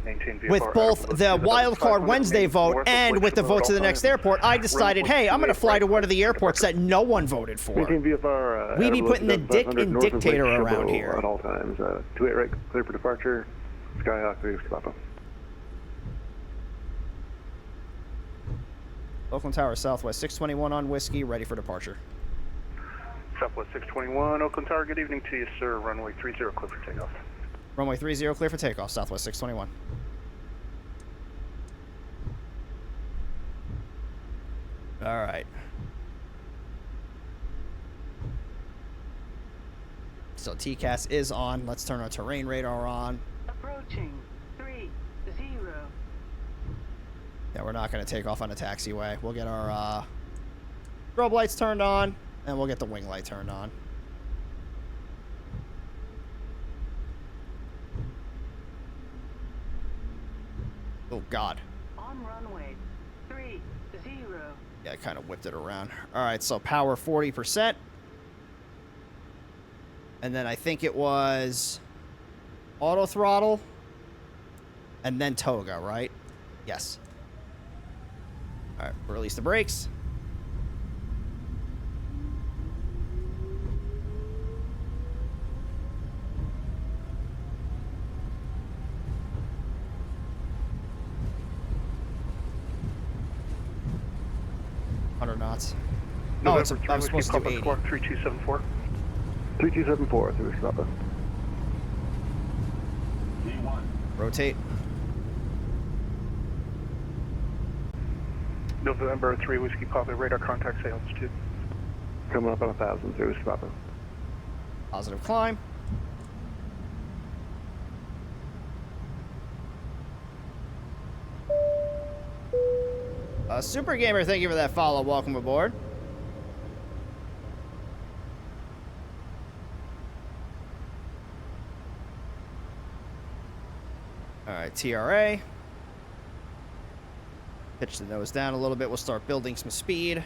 with both the wildcard Wednesday vote and with the vote to the next airport, I decided, hey, I'm going to fly to one of the airports that no one voted for. We be putting the dick in dictator around here. At all times. 28 right, clear for departure. Skyhawk 3 Papa. Oakland Tower, Southwest 621 on Whiskey, ready for departure. Southwest 621, Oakland Tower, good evening to you, sir. Runway 30, clear for takeoff. Runway 30, clear for takeoff, Southwest 621. All right. So TCAS is on. Let's turn our terrain radar on. Approaching 30. Yeah, we're not going to take off on a taxiway. We'll get our strobe lights turned on, and we'll get the wing light turned on. Oh, God. On runway 30. Yeah, I kind of whipped it around. All right, so power 40%. And then I think it was auto throttle and then toga, right? Yes. All right, release the brakes. Knots. Oh, I was supposed to do 80. 3274. 3274 through Papa. Rotate. November 3 Whiskey Papa, radar contact, say altitude. Coming up on 1,000 through Papa. Positive climb. Super Gamer, thank you for that follow. Welcome aboard. All right, TRA. Pitch the nose down a little bit. We'll start building some speed.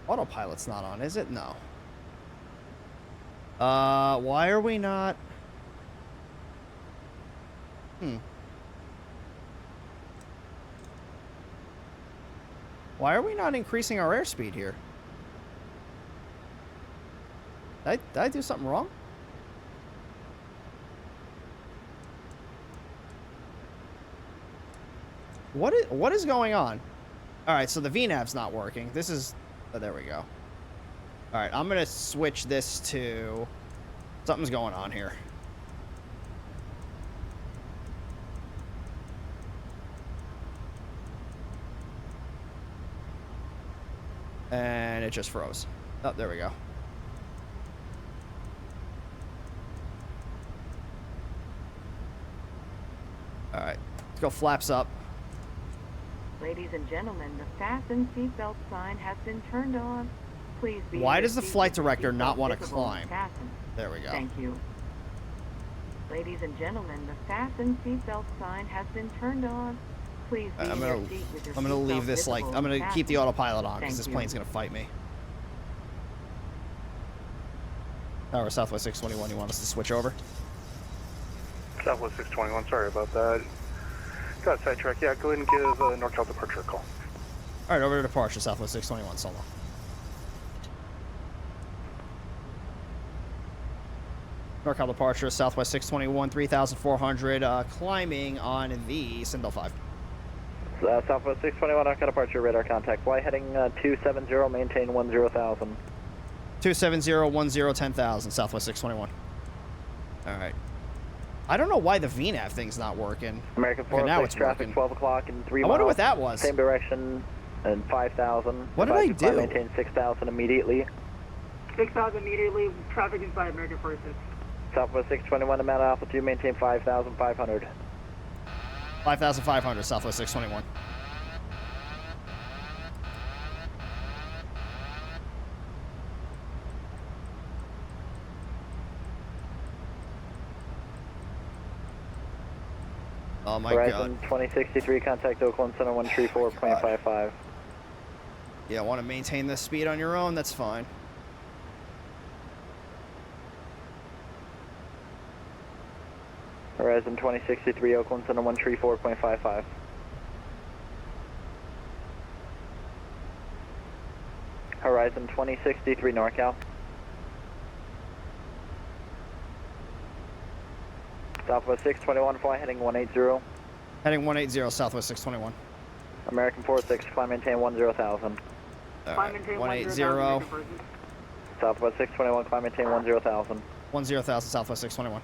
Autopilot's not on, is it? No. Why are we not? Why are we not increasing our airspeed here? Did I do something wrong? What is going on? All right, so the VNAV's not working. This is... Oh, there we go. All right, I'm going to switch this to... Something's going on here. And it just froze. Oh, there we go. All right, let's go flaps up. Ladies and gentlemen, the fasten seatbelt sign has been turned on. Please be. Why does the flight director not want to climb? There we go. Thank you. Ladies and gentlemen, the fasten seatbelt sign has been turned on. Please be I'm gonna leave this like I'm gonna keep the autopilot on because this plane's gonna fight me. Tower Southwest 621. You want us to switch over? Southwest 621. Sorry about that. Got sidetrack. Yeah, go ahead and give NorCal departure a call. All right, over to departure, Southwest 621, solo. NorCal departure, Southwest 621, 3,400, climbing on the Sindel 5. Southwest 621, NorCal departure, radar contact. Fly heading 270, maintain 10,000. 270, 10,000, Southwest 621. All right. I don't know why the VNAV thing's not working. American 406 traffic, working. 12 o'clock and 3 miles. I wonder what that was. Same direction and 5,000. What did I do? Maintain 6,000 immediately. 6,000 immediately, traffic inside American 406. Southwest 621, amount of altitude, maintain 5,500. 5,500, Southwest 621. Oh my Horizon god. 2063, contact Oakland Center 134.55. Yeah, want to maintain this speed on your own? That's fine. Horizon 2063, Oakland Center 134.55. Horizon 2063, NorCal. Southwest 621, fly heading 180. Heading 180, Southwest 621. American 46, climb maintain 10,000. Alright, 180. Southwest 621, climb maintain 10,000. 10,000, Southwest 621.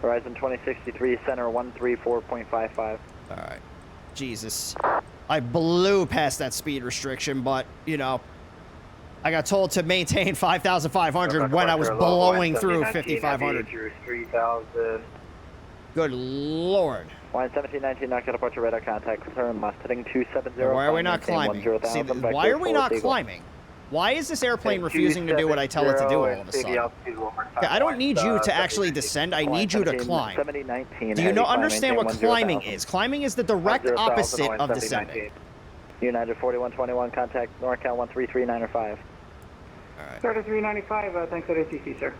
Horizon 2063, center 134.55. Alright. Jesus. I blew past that speed restriction, but, you know, I got told to maintain 5,500 when I was blowing through 5,500. 3,000. Good lord. Line 1719, not got departure radar contact. Turn left, heading 270. Why are we not climbing? See, why are we not climbing? Why is this airplane refusing to do what I tell it to do all of a sudden? Okay, I don't need you to actually descend. I need you to climb. Do you understand what climbing is? Climbing is the direct opposite of descending. United 4121, contact NorCal 13395. Alright. 3395, thanks for ATC, sir.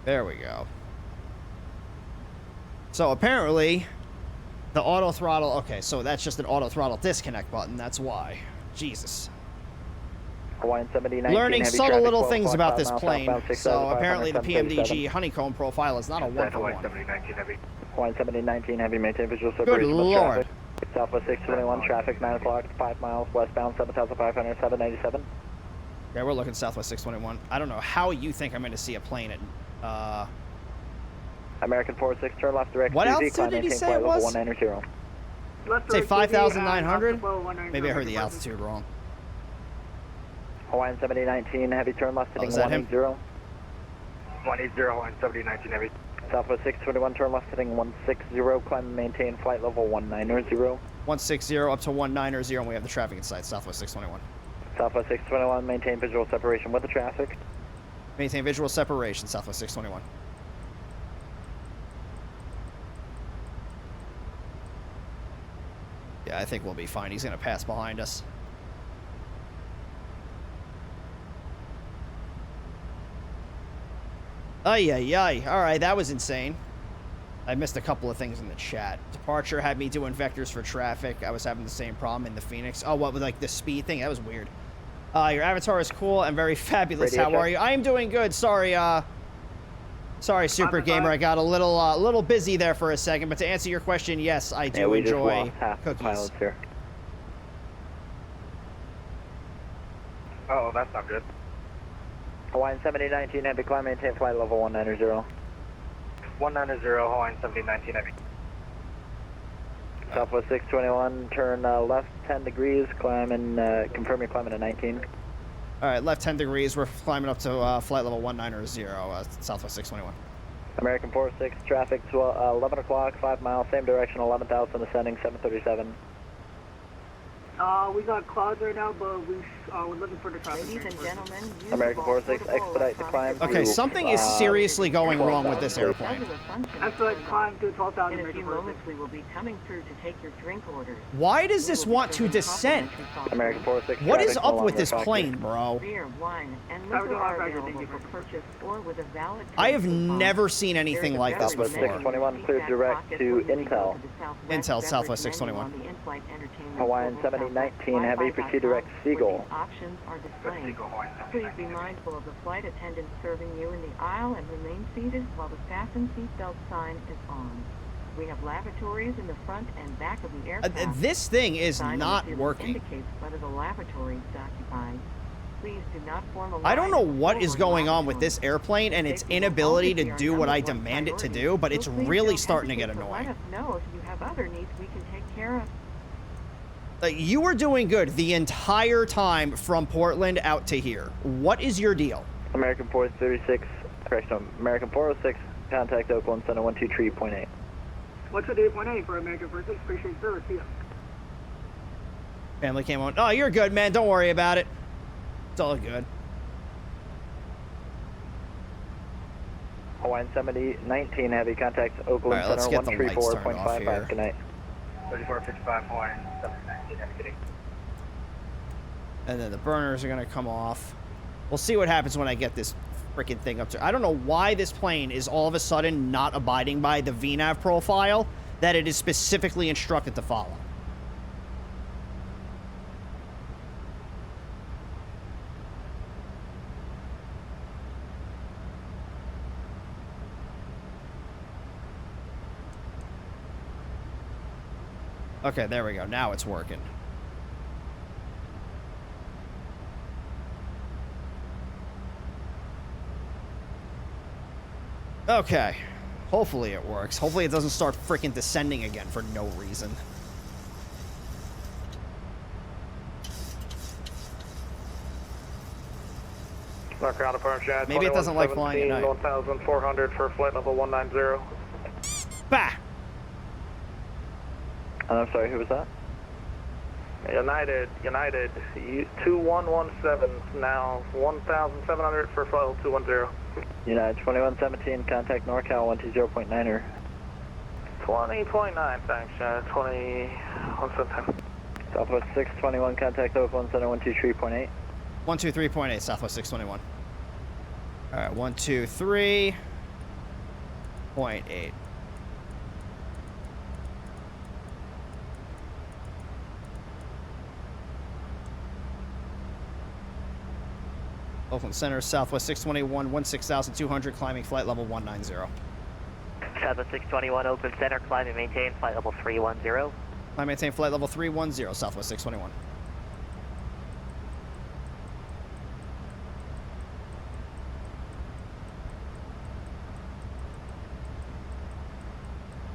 There we go. So apparently, the auto throttle, okay, so that's just an auto throttle disconnect button, that's why. Jesus. Learning subtle little things about this plane. So apparently the PMDG honeycomb profile is not a 1-for-1. Line 1719, heavy maintain visual Good separation with lord. traffic. Southwest 621, traffic 9 o'clock, 5 miles, westbound 7,500, 787. Okay, we're looking Southwest 621. I don't know how you think I'm going to see a plane at, American 46, turn left direct. What 2Z, altitude climb did he maintain say flight it level was? 190. Say 5,900? Maybe I heard the altitude wrong. Hawaiian 7019, heavy turn left, heading is that him? 180. 180, Hawaiian 7019 heavy. Southwest 621, turn left, heading 160, climb and maintain flight level 190. 160 up to 190, and we have the traffic in sight, Southwest 621. Southwest 621, maintain visual separation with the traffic. Maintain visual separation, Southwest 621. Yeah, I think we'll be fine. He's going to pass behind us. Ay, ay, ay. All right, that was insane. I missed a couple of things in the chat. Departure had me doing vectors for traffic. I was having the same problem in the Phoenix. Oh, what, with like the speed thing? That was weird. Your avatar is cool and very fabulous. Radio How check. are you? I am doing good. Sorry, sorry, Super Gamer. I got a little busy there for a second. But to answer your question, yes, I do we just enjoy lost half the cookies. pilots here. Oh, that's not good. Hawaiian 7019, heavy climb, maintain flight level 190. 190, Hawaiian 7019 heavy. Southwest 621, turn left 10 degrees, climb and confirm your climbing at 19. All right, left 10 degrees. We're climbing up to flight level 190, Southwest 621. American 46, traffic 11 o'clock, 5 miles, same direction, 11,000, ascending 737. We got clouds right now, but we're looking for the traffic. Ladies and gentlemen, American 46, expedite the climb. Okay, to, something is seriously going wrong with this airplane. Expedite climb to 12,000. In a few moments, we will be coming through to take your drink orders. Why does this want to descend? American 46, What is traffic, up no with longer this factory. plane, bro? Beer, wine, and liquor are available for purchase or with a valid. I have never seen anything like this Southwest before. 621, clear direct to Intel. Intel, Southwest 621. Hawaiian 7019, heavy, proceed direct Seagull. Options are displayed. Please be mindful of the flight attendant serving you in the aisle and remain seated while the fasten seatbelt sign is on. We have lavatories in the front and back of the aircraft. This thing is Sign on not the ceiling working. Indicates whether the lavatory is occupied. Please do not form a I don't know line what is over going the on with this airplane and its inability to do what I demand it to do, but it's really starting to get Let annoying. us know if you have other needs we can take care of. You were doing good the entire time from Portland out to here. What is your deal? American 436, correction, American 406, contact Oakland Center 123.8. What's the 8.8 for American 46? Appreciate service, yeah. Family came on. Oh, you're good, man. Don't worry about it. It's all good. Hawaiian 7019, heavy contacts, Oakland All right, let's Center, get the lights turned off 134.55, here. good night. 3455 Hawaiian 7019, have a good day. And then the burners are going to come off. We'll see what happens when I get this freaking thing up to... I don't know why this plane is all of a sudden not abiding by the VNAV profile that it is specifically instructed to follow. Okay, there we go. Now it's working. Okay. Hopefully it works. Hopefully it doesn't start freaking descending again for no reason. Maybe it doesn't like flying at night. 1,400 for flight level 190. Bah! I'm sorry, who was that? United, 2117, now 1,700 for flight level 210. United 2117, contact NorCal 120.9er. 20.9, thanks, 2117. Southwest 621, contact Oakland Center 123.8. 123.8, Southwest 621. Alright, 123.8. Oakland Center, Southwest 621, 16,200, climbing flight level 190. Southwest 621, Oakland Center, climb and maintain flight level 310. Climb, maintain flight level 310, Southwest 621.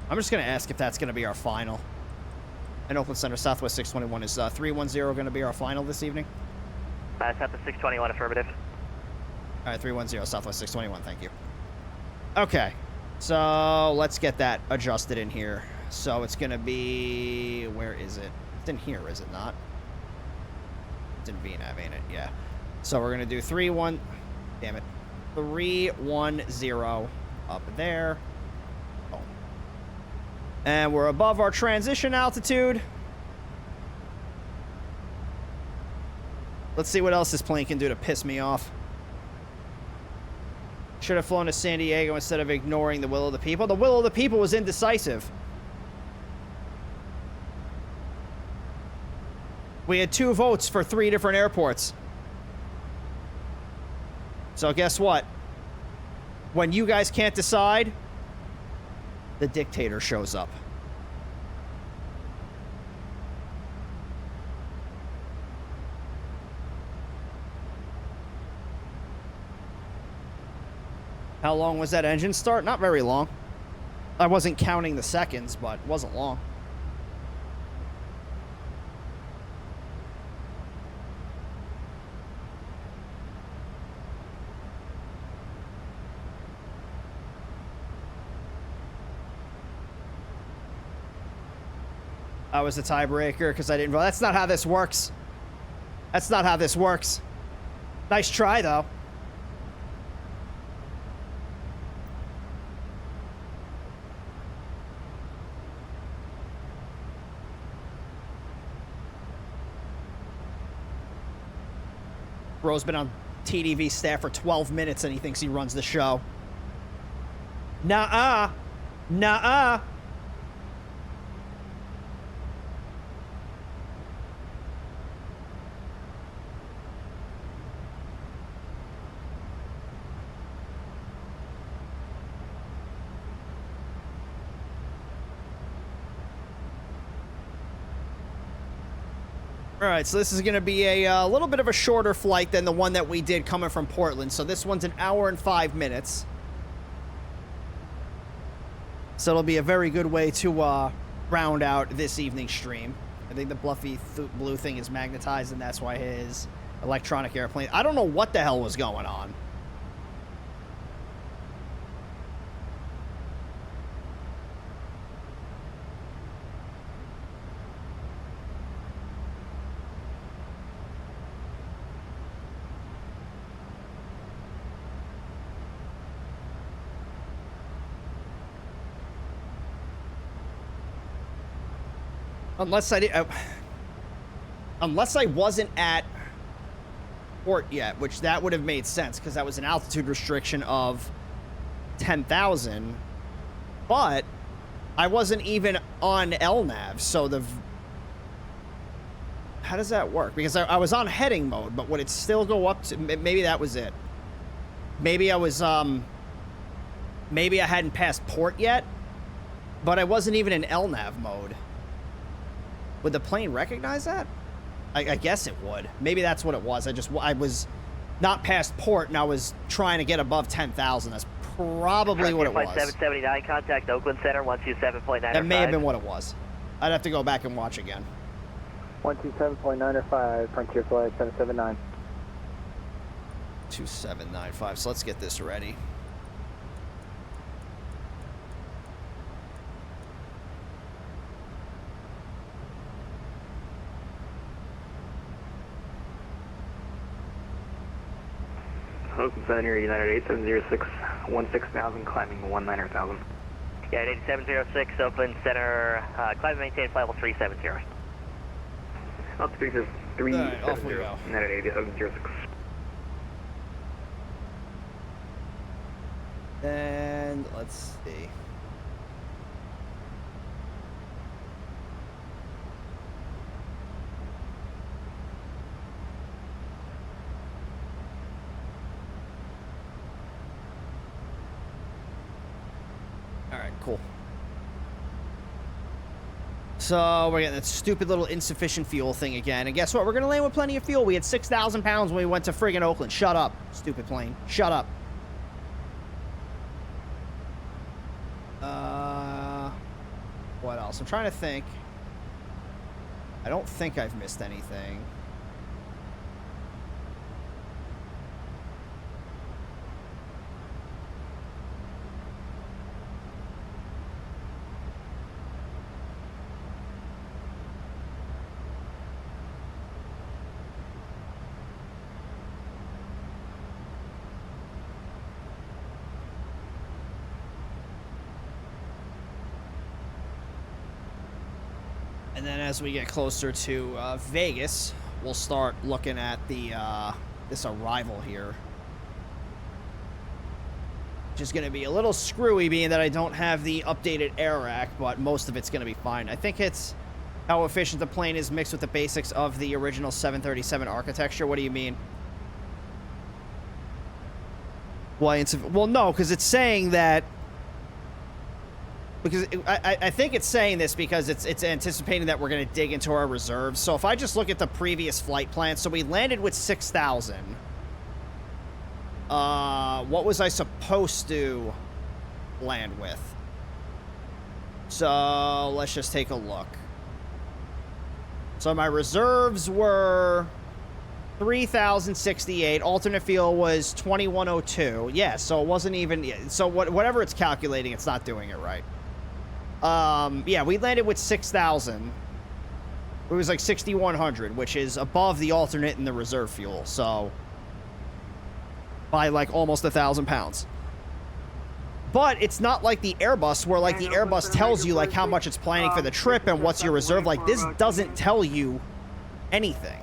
I'm just going to ask if that's going to be our final. And Oakland Center, Southwest 621, is 310 going to be our final this evening? Southwest 621, affirmative. All right, 310, Southwest 621, thank you. Okay, so let's get that adjusted in here. So it's going to be... Where is it? It's in here, is it not? It's in VNAV, ain't it? Yeah. So we're going to do 310 up there. Oh. And we're above our transition altitude. Let's see what else this plane can do to piss me off. Should have flown to San Diego instead of ignoring the will of the people. The will of the people was indecisive. We had 2 votes for 3 different airports. So guess what? When you guys can't decide, the dictator shows up. How long was that engine start? Not very long. I wasn't counting the seconds, but it wasn't long. I was the tiebreaker because I didn't vote. That's not how this works. That's not how this works. Nice try, though. Bro's been on TDV staff for 12 minutes and he thinks he runs the show. Nuh-uh. Nuh-uh. All right, so this is going to be a little bit of a shorter flight than the one that we did coming from Portland. So this one's 1 hour and 5 minutes. So it'll be a very good way to round out this evening's stream. I think the Bluffy blue thing is magnetized, and that's why his electronic airplane... I don't know what the hell was going on. Unless I wasn't at port yet, which that would have made sense because that was an altitude restriction of 10,000, but I wasn't even on LNAV, so how does that work? Because I was on heading mode, but would it still go up to, maybe that was it. Maybe I was, maybe I hadn't passed port yet, but I wasn't even in LNAV mode. Would the plane recognize that? I guess it would. Maybe that's what it was. I was not past port, and I was trying to get above 10,000. That's probably what it was. 779, contact Oakland Center, 127.9. That may have been what it was. I'd have to go back and watch again. 127.905, Frontier Flight 779. 2795. So let's get this ready. Oakland Center, United 8706, 16,000, climbing 19,000. Yeah, 8706, Oakland Center, climb and maintain flight level 370. Altitude is 370, right, off we go. United 8706. And let's see. Alright, cool. So we're getting that stupid little insufficient fuel thing again. And guess what? We're going to land with plenty of fuel. We had 6,000 pounds when we went to friggin' Oakland. Shut up, stupid plane. Shut up. What else? I'm trying to think. I don't think I've missed anything. And then as we get closer to Vegas, we'll start looking at the this arrival here. Which is going to be a little screwy being that I don't have the updated air rack, but most of it's going to be fine. I think it's how efficient the plane is mixed with the basics of the original 737 architecture. What do you mean? Why? Well, no, because it's saying that... Because I think it's saying this because it's anticipating that we're going to dig into our reserves. So if I just look at the previous flight plan, so we landed with 6,000. What was I supposed to land with? So let's just take a look. So my reserves were 3,068. Alternate fuel was 2,102. Yeah, so it wasn't even... So whatever it's calculating, it's not doing it right. Yeah, we landed with 6,000. It was like 6,100, which is above the alternate and the reserve fuel, so by like almost 1,000 pounds. But it's not like the Airbus, where like the Airbus tells you like how much it's planning for the trip and what's your reserve. Like this doesn't tell you anything.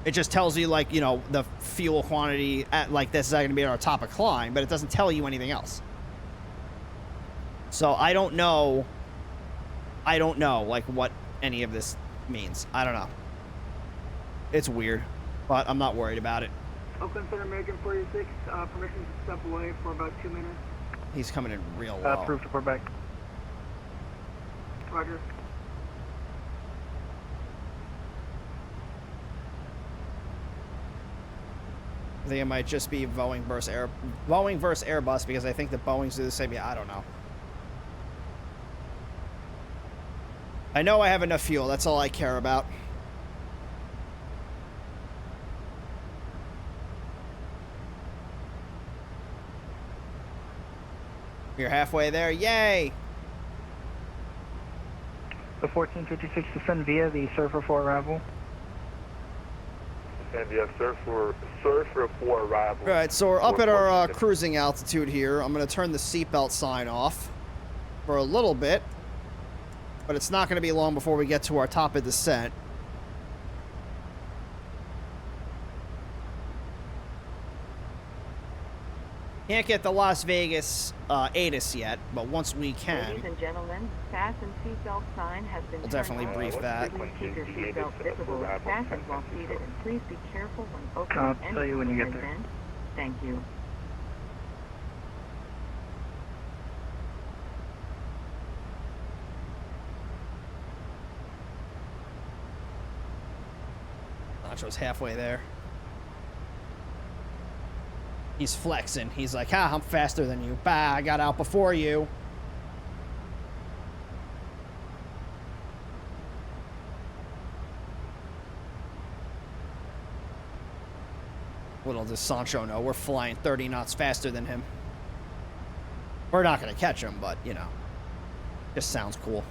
It just tells you, like, you know, the fuel quantity at, like, this is going to be at our top of climb, but it doesn't tell you anything else. So I don't know, like, what any of this means. I don't know. It's weird, but I'm not worried about it. Oakland Center, American 46, permission to step away for about 2 minutes. He's coming in real low. Approved to port back. Roger. I think it might just be Boeing versus Airbus, because I think the Boeings do the same. Yeah, I don't know. I know I have enough fuel. That's all I care about. You're halfway there. Yay! The 1456 descend via the Surfer 4 arrival. And yeah, Surfer 4 arrival. All right, so we're up at our cruising altitude here. I'm going to turn the seatbelt sign off. for a little bit, but it's not going to be long before we get to our top of descent. Can't get the Las Vegas ATIS yet, but once we can, Ladies and gentlemen, fasten seatbelt sign has been we'll definitely brief that. Please keep your seatbelt visible and fastened while seated, and please be careful when opening I'll any tell you when you get overhead there. vent. Thank you. Nacho's halfway there. He's flexing. He's like, ah, I'm faster than you. Bah, I got out before you. Little does Sancho know, we're flying 30 knots faster than him. We're not going to catch him, but, you know, just sounds cool.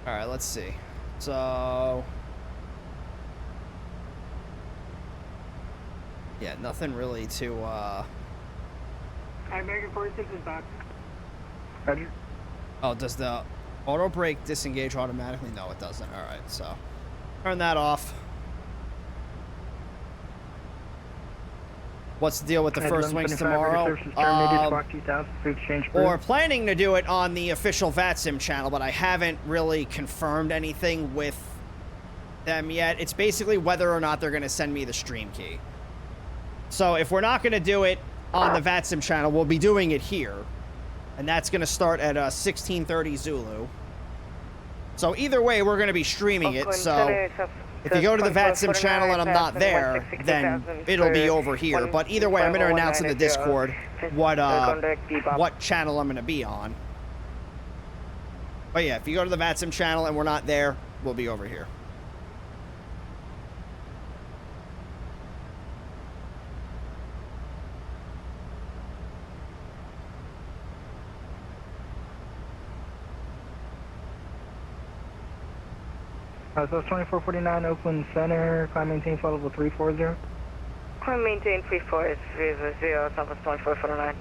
All right, let's see. So, yeah, nothing really to, American 46 is back. Roger. Oh, does the auto brake disengage automatically? No, it doesn't. All right, so turn that off. What's the deal with the first wings tomorrow? We're planning to do it on the official VATSIM channel, but I haven't really confirmed anything with them yet. It's basically whether or not they're going to send me the stream key. So if we're not going to do it on the VATSIM channel, we'll be doing it here. And that's going to start at 16:30 Zulu. So either way, we're going to be streaming it. So if you go to the VATSIM channel and I'm not there, then it'll be over here. But either way, I'm going to announce in the Discord what channel I'm going to be on. But yeah, if you go to the VATSIM channel and we're not there, we'll be over here. So it's 2449 Oakland Center, climb maintain flight level 340. Climb maintain 340, Southwest 2449.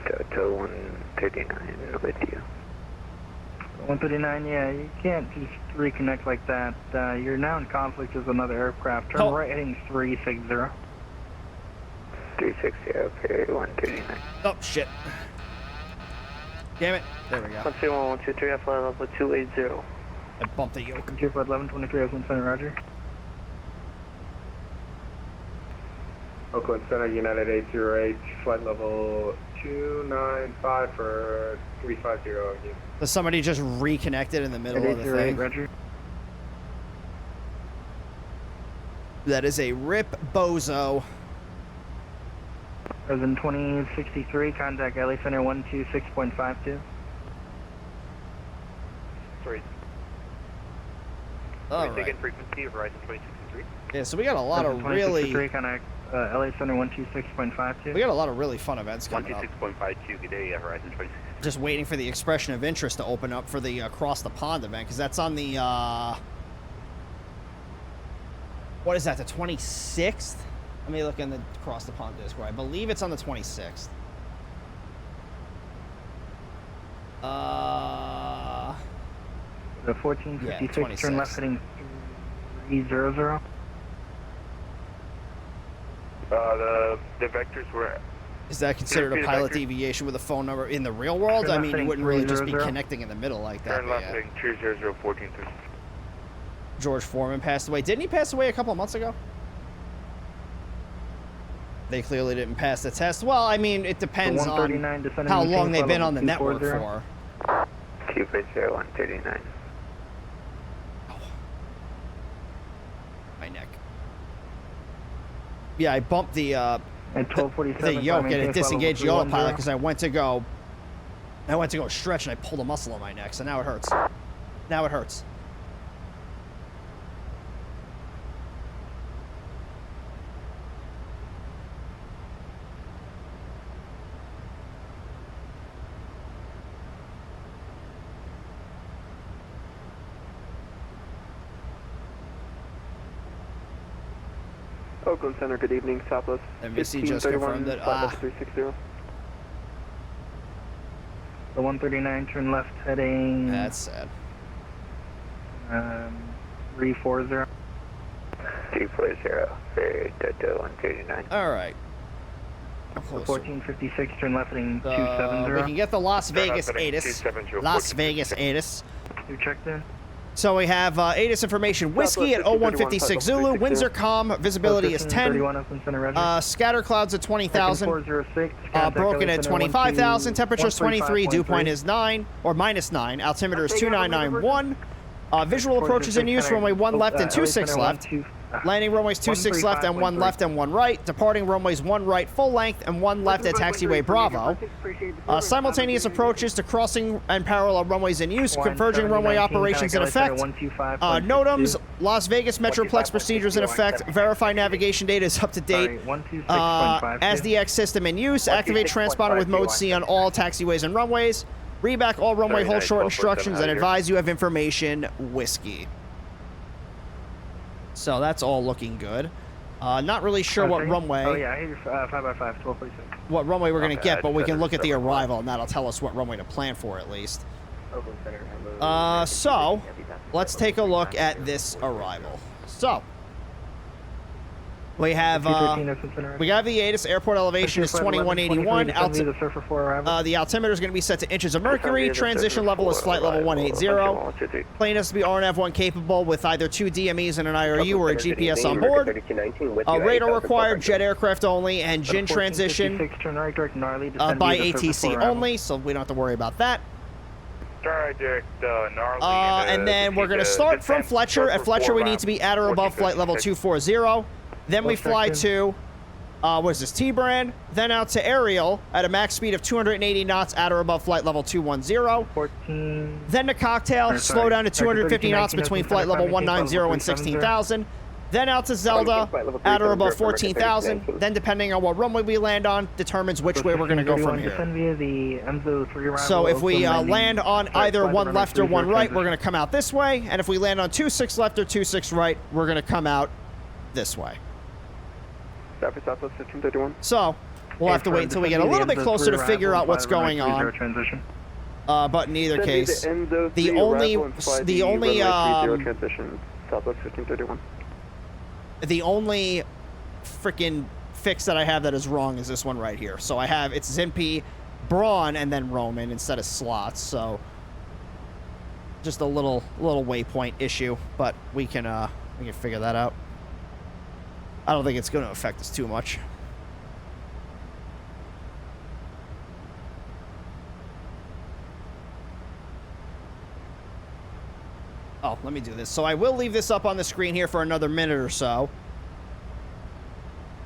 Delta 139 with you. 139, yeah, you can't just reconnect like that. You're now in conflict with another aircraft. Turn right heading 360. 360, okay, 139. Oh, shit. Damn it. There we go. 121, 123, flight level 280. I bumped the yoke. 1123 Oakland Center, roger. Oakland Center, United 808, flight level 295 for 350 again. So somebody just reconnected in the middle of the thing. Roger. That is a RIP Bozo. President 2063, contact LA Center 126.52. Sorry. All right. Taking frequency of Horizon 2063. Yeah, so we got a lot of really... Contact LA Center 126.52. We got a lot of really fun events coming up. 126.52, good day, Horizon 2063. Just waiting for the expression of interest to open up for the Across the Pond event, because that's on the, what is that, the 26th? Let me look in the Across the Pond Discord. I believe it's on the 26th. The 1456, yeah, turn left heading 300. The vectors were... Is that considered a pilot deviation with a phone number in the real world? I mean, you wouldn't really just be connecting in the middle like that. Turn left heading 300, 1430. George Foreman passed away. Didn't he pass away a couple of months ago? They clearly didn't pass the test. Well, I mean, it depends on how long they've been on the network for. 250, 139. My neck. Yeah, I bumped the yoke and it disengaged the autopilot because I went to go stretch and I pulled a muscle on my neck, so now it hurts. Now it hurts. Oakland Center, good evening, Southwest. NBC just confirmed that. 360. The 139 turn left heading. That's sad. 340. 340, Toto 139. All right. 1456 turn left heading 270. We can get the Las Vegas ATIS. Las Vegas ATIS. You checked in? So we have ATIS information. Whiskey at 0156 Zulu. Windsor comm. Visibility is 10. Scatter clouds at 20,000. Broken at 25,000. Temperature is 23. Dew point is 9 or -9. Altimeter is 2991. Visual approaches in use. Runway 1 left and 26 left. Landing runways 26 left and 1 left and 1 right. Departing runways 1 right full length and 1 left at taxiway Bravo. Simultaneous approaches to crossing and parallel runways in use. Converging runway operations in effect. NOTAMs, Las Vegas Metroplex procedures in effect. Verify navigation data is up to date. ASDX system in use. Activate transponder with mode C on all taxiways and runways. Reback all runway hold short instructions and advise you have information. Whiskey. So that's all looking good. Not really sure what runway. Oh yeah, 5x5, 1246. What runway we're gonna get, but we can look at the arrival, and that'll tell us what runway to plan for at least. So let's take a look at this arrival. So we have the ATIS. Airport elevation is 2181. The altimeter is going to be set to inches of mercury. Transition level is flight level 180. Plane has to be RNAV1 capable with either 2 DMEs and an IRU or a GPS on board. Radar required, jet aircraft only, and GIN transition by ATC only, so we don't have to worry about that. And then we're going to start from Fletcher. At Fletcher, we need to be at or above flight level 240. Then we fly to, what is this, T-Brand, then out to Ariel at a max speed of 280 knots at or above flight level 210. Then to Cocktail, slow down to 250 knots between flight level 190 and 16,000. Then out to Zelda at or above 14,000. Then depending on what runway we land on, determines which way we're going to go from here. So if we land on either 1 left or 1 right, we're going to come out this way. And if we land on 26 left or 26 right, we're going to come out this way. So, we'll have to wait until we get a little bit closer to figure out what's going on. But in either case, the only freaking fix that I have that is wrong is this one right here. So I have, it's Zimpy, Braun, and then Roman instead of slots. So just a little waypoint issue, but we can figure that out. I don't think it's going to affect us too much. Oh, let me do this. So I will leave this up on the screen here for another minute or so.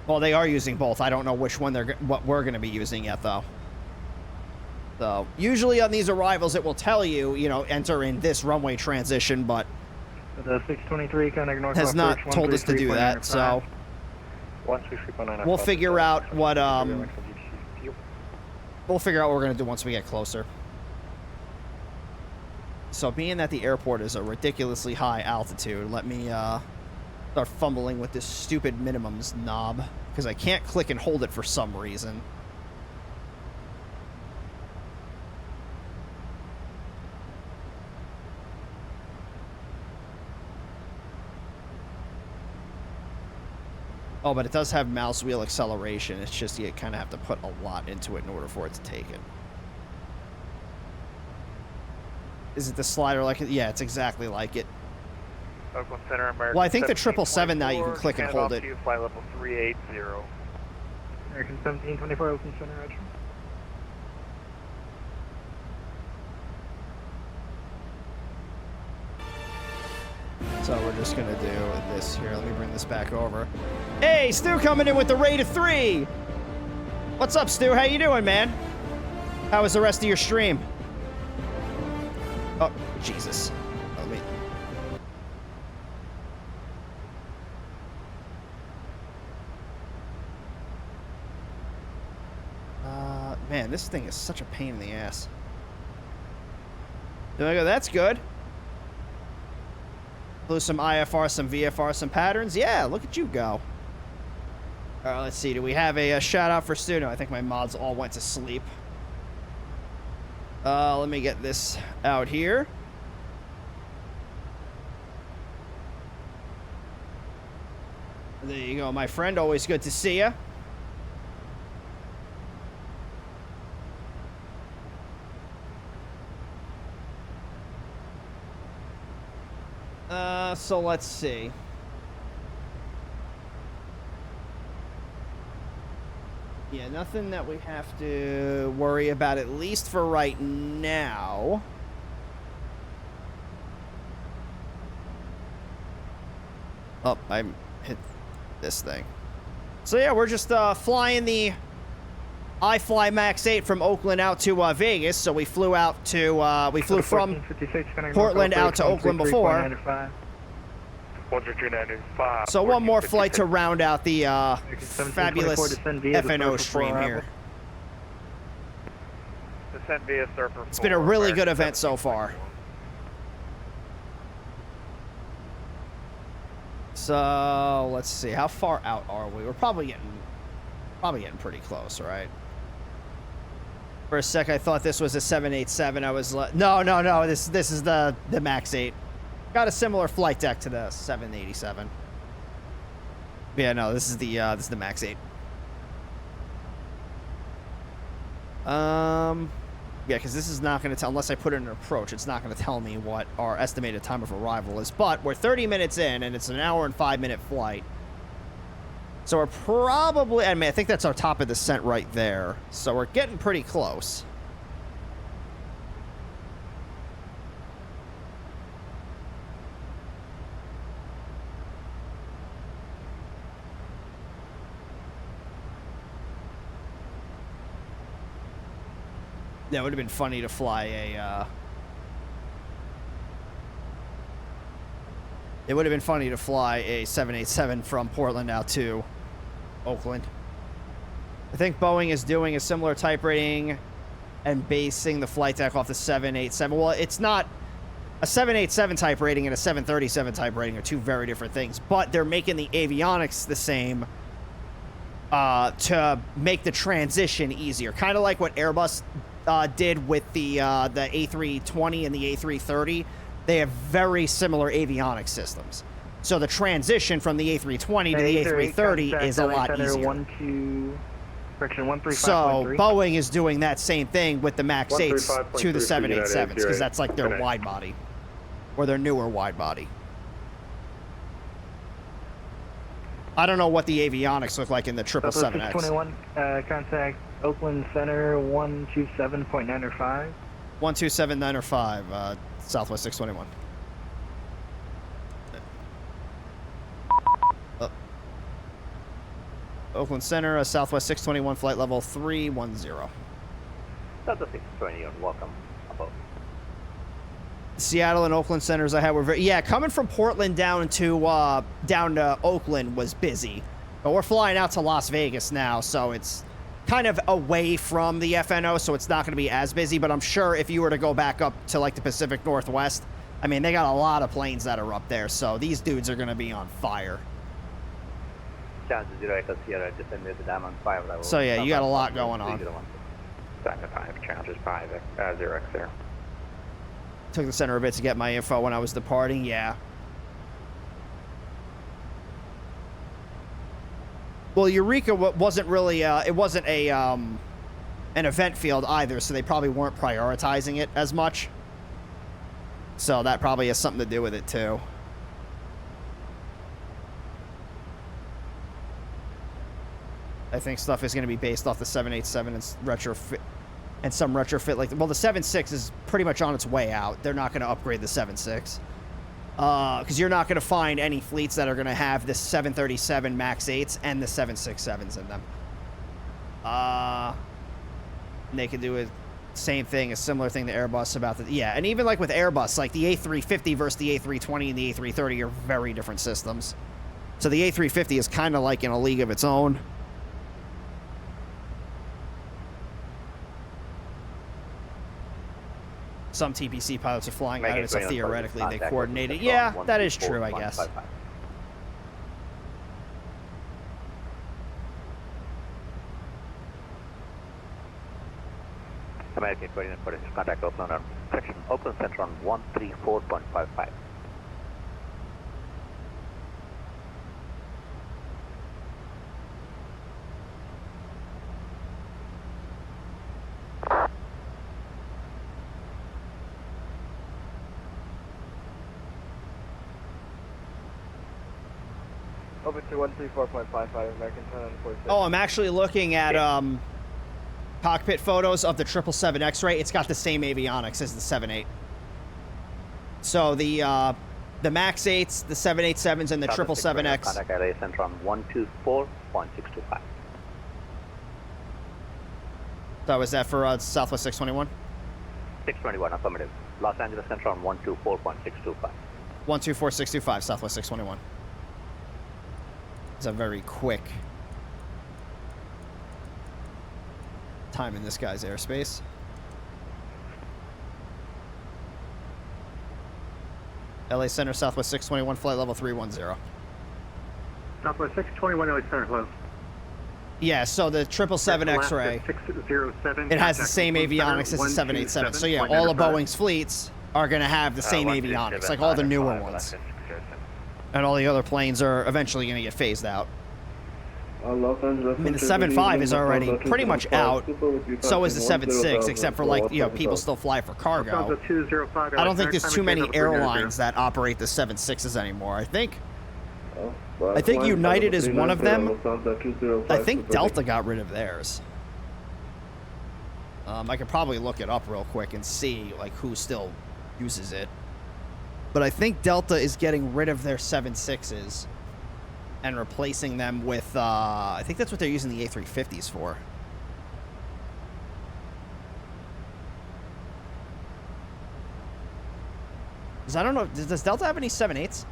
Well, they are using both. I don't know which one what we're going to be using yet, though. So usually on these arrivals, it will tell you, enter in this runway transition, but the 623 North has not told us to do that. So we'll figure out what we're going to do once we get closer. So being that the airport is a ridiculously high altitude, let me start fumbling with this stupid minimums knob because I can't click and hold it for some reason. Oh, but it does have mouse wheel acceleration. It's just you kind of have to put a lot into it in order for it to take it. Is it the slider like it? Yeah, it's exactly like it. Oakland Center, American. Well, I think the 777 now you can click and hold it. Flight level 380. American 1724, Oakland Center, Roger. So we're just gonna do this here. Let me bring this back over. Hey, Stu coming in with the rate of 3. What's up, Stu? How you doing, man? How was the rest of your stream? Oh, Jesus. Let me... Man, this thing is such a pain in the ass. There we go. That's good. Lose some IFR, some VFR, some patterns. Yeah, look at you go. Let's see. Do we have a shout out for Stu? No, I think my mods all went to sleep. Let me get this out here. There you go, my friend. Always good to see you. So let's see. Yeah, nothing that we have to worry about, at least for right now. Oh, I hit this thing. So yeah, we're just flying the iFly Max 8 from Oakland out to Vegas. So we flew out to we flew from Portland out to Oakland before. 133.95. So one more flight to round out the fabulous FNO stream here. Descent via surfer. It's been a really good event so far. So let's see, how far out are we? We're probably getting pretty close, right? For a sec, I thought this was a 787. I was like, no. This is the Max 8. Got a similar flight deck to the 787. Yeah, no, this is the Max 8. Yeah, because this is not going to tell, unless I put in an approach, it's not going to tell me what our estimated time of arrival is. But we're 30 minutes in, and it's an hour and 5-minute flight. So we're probably, I mean, I think that's our top of descent right there. So we're getting pretty close. That would have been funny to fly a, it would have been funny to fly a 787 from Portland out to Oakland. I think Boeing is doing a similar type rating and basing the flight deck off the 787. Well, it's not a 787 type rating and a 737 type rating are two very different things, but they're making the avionics the same to make the transition easier. Kind of like what Airbus did with the A320 and the A330. They have very similar avionics systems. So the transition from the A320 to the A330 is a lot easier. So Boeing is doing that same thing with the Max 8s to the 787s, because that's like their wide body, or their newer wide body. I don't know what the avionics look like in the 777X. 621, contact Oakland Center 127.905. 127.905, Southwest 621. Oakland Center, Southwest 621, flight level 310. Southwest 621, welcome. Above. Seattle and Oakland centers I had were very, yeah, coming from Portland down to Oakland was busy. But we're flying out to Las Vegas now, so it's kind of away from the FNO, so it's not going to be as busy. But I'm sure if you were to go back up to like the Pacific Northwest, I mean, they got a lot of planes that are up there, so these dudes are going to be on fire. So yeah, you got a lot going on. Challenges 5, 0X there. Took the center a bit to get my info when I was departing, yeah. Well, Eureka wasn't really, it wasn't a, an event field either, so they probably weren't prioritizing it as much. So that probably has something to do with it, too. I think stuff is going to be based off the 787 and retrofit, and some retrofit like, well, the 7.6 is pretty much on its way out. They're not going to upgrade the 7.6. Because you're not going to find any fleets that are going to have the 737 MAX 8s and the 767s in them. And they could do a same thing, a similar thing to Airbus about the, yeah, and even like with Airbus, like the A350 versus the A320 and the A330 are very different systems. So the A350 is kind of like in a league of its own. Some TPC pilots are flying out of it, so theoretically they coordinated. Yeah, that is true, I guess. American 2946, contact Oakland on section Oakland Center on 134.55. Over to 134.55, American 1046. Oh, I'm actually looking at cockpit photos of the 777 X-ray. It's got the same avionics as the 78. So the MAX 8s, the 787s, and the 777X. Contact LA Center on 124.625. So was that for Southwest 621? 621, affirmative. Los Angeles Center on 124.625. 124625, Southwest 621. It's a very quick time in this guy's airspace. LA Center, Southwest 621, flight level 310. Southwest 621, LA Center, hello. Yeah, so the 777 X-ray, 607, it has the same avionics as the 787. So yeah, all of Boeing's fleets are going to have the same avionics, like all the newer ones. And all the other planes are eventually going to get phased out. I mean, the 7.5 is already pretty much out. So is the 7.6, except for, like, you know, people still fly for cargo. I don't think there's too many airlines that operate the 7.6s anymore. I think United is one of them. I think Delta got rid of theirs. I could probably look it up real quick and see, like, who still uses it. But I think Delta is getting rid of their 7.6s and replacing them with, I think that's what they're using the A350s for. Because I don't know, does Delta have any 7.8s?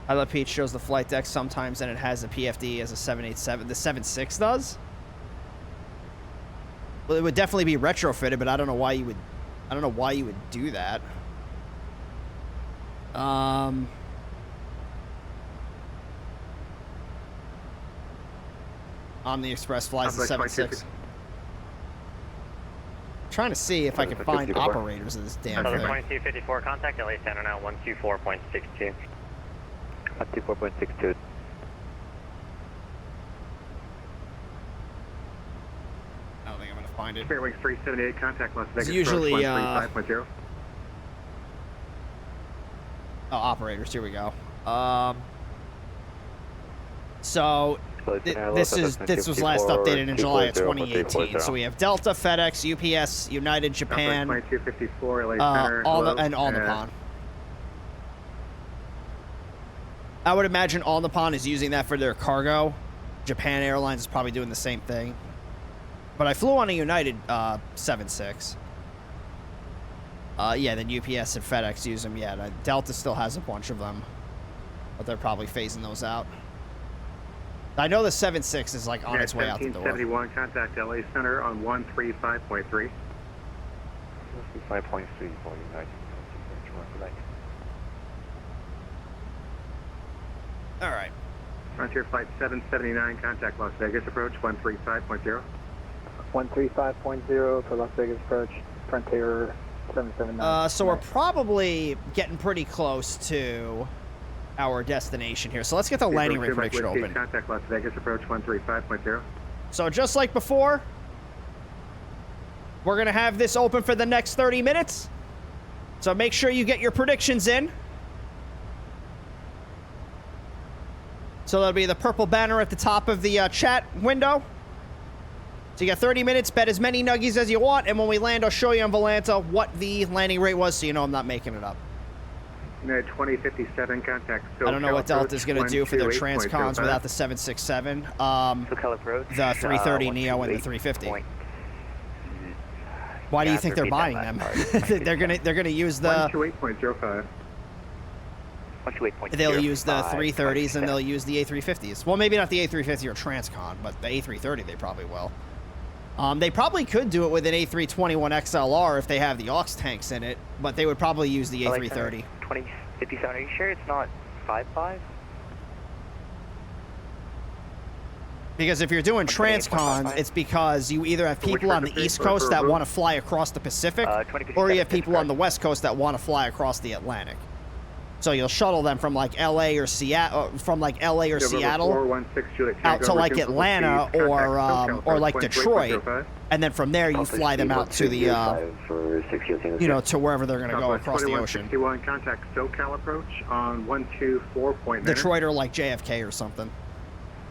I Love Peach shows the flight deck sometimes, and it has a PFD as a 787. The 7.6 does? Well, it would definitely be retrofitted, but I don't know why you would do that. Omni Express flies the 7.6. Trying to see if I can find operators of this damn thing. 2254, contact LA Center now, 124.62. 124.62. I don't think I'm going to find it. Fairwings 378, contact Las Vegas. It's usually, 135.0. Oh, operators, here we go. So this was last updated in July of 2018. So we have Delta, FedEx, UPS, United, Japan, 2254, LA Center, and All Nippon. I would imagine All Nippon is using that for their cargo. Japan Airlines is probably doing the same thing. But I flew on a United 7.6. Yeah, then UPS and FedEx use them. Yeah, Delta still has a bunch of them. But they're probably phasing those out. I know the 7.6 is like on its way out the door. 1771, contact LA Center on 135.3. 135.3 for United. All right. Frontier Flight 779, contact Las Vegas approach 135.0. 135.0 for Las Vegas approach, Frontier 779. So we're probably getting pretty close to our destination here. So let's get the landing ring prediction open. Contact Las Vegas approach 135.0. So just like before, we're going to have this open for the next 30 minutes. So make sure you get your predictions in. So that'll be the purple banner at the top of the chat window. So you got 30 minutes, bet as many nuggies as you want, and when we land, I'll show you on Volanta what the landing rate was, so you know I'm not making it up. 2057, contact SoCal. I don't know what Delta's going to do for their transcons without the 767. The 330 Neo and the 350. Why do you think they're buying them? they're gonna use the 128.05. They'll use the 330s and they'll use the A350s. Well, maybe not the A350 or Transcon, but the A330 they probably will. They probably could do it with an A321 XLR if they have the aux tanks in it, but they would probably use the A330. 2057, are you sure it's not 55? Because if you're doing transcons, it's because you either have people on the East Coast that want to fly across the Pacific, or you have people on the West Coast that want to fly across the Atlantic. So you'll shuttle them from like LA or Seattle, out to like Atlanta or like Detroit, and then from there you fly them out to the, you know, to wherever they're going to go across the ocean. Contact SoCal approach on 124.9. Detroit or like JFK or something.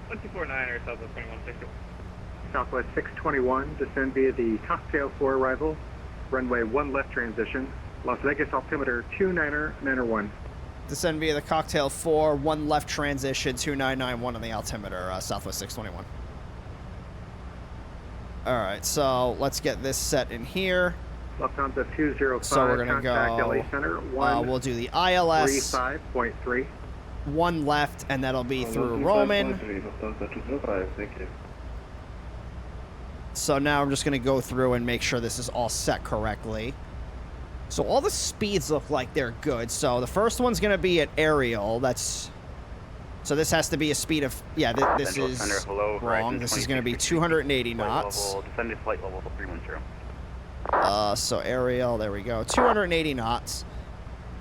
1249 or Southwest 2160. Southwest 621, descend via the cocktail for arrival, runway 1 left transition, Las Vegas altimeter 2991. Descend via the cocktail 4, 1 left transition, 2991 on the altimeter, Southwest 621. Alright, so let's get this set in here. Lufthansa 205, so we're going to go, LA Center, we'll do the ILS 35.3. 1 left, and that'll be through Roman. So now I'm just going to go through and make sure this is all set correctly. So all the speeds look like they're good. So the first one's going to be at aerial. So this has to be a speed of, yeah, this is wrong. This is going to be 280 knots. Descended flight level 310. So aerial, there we go. 280 knots.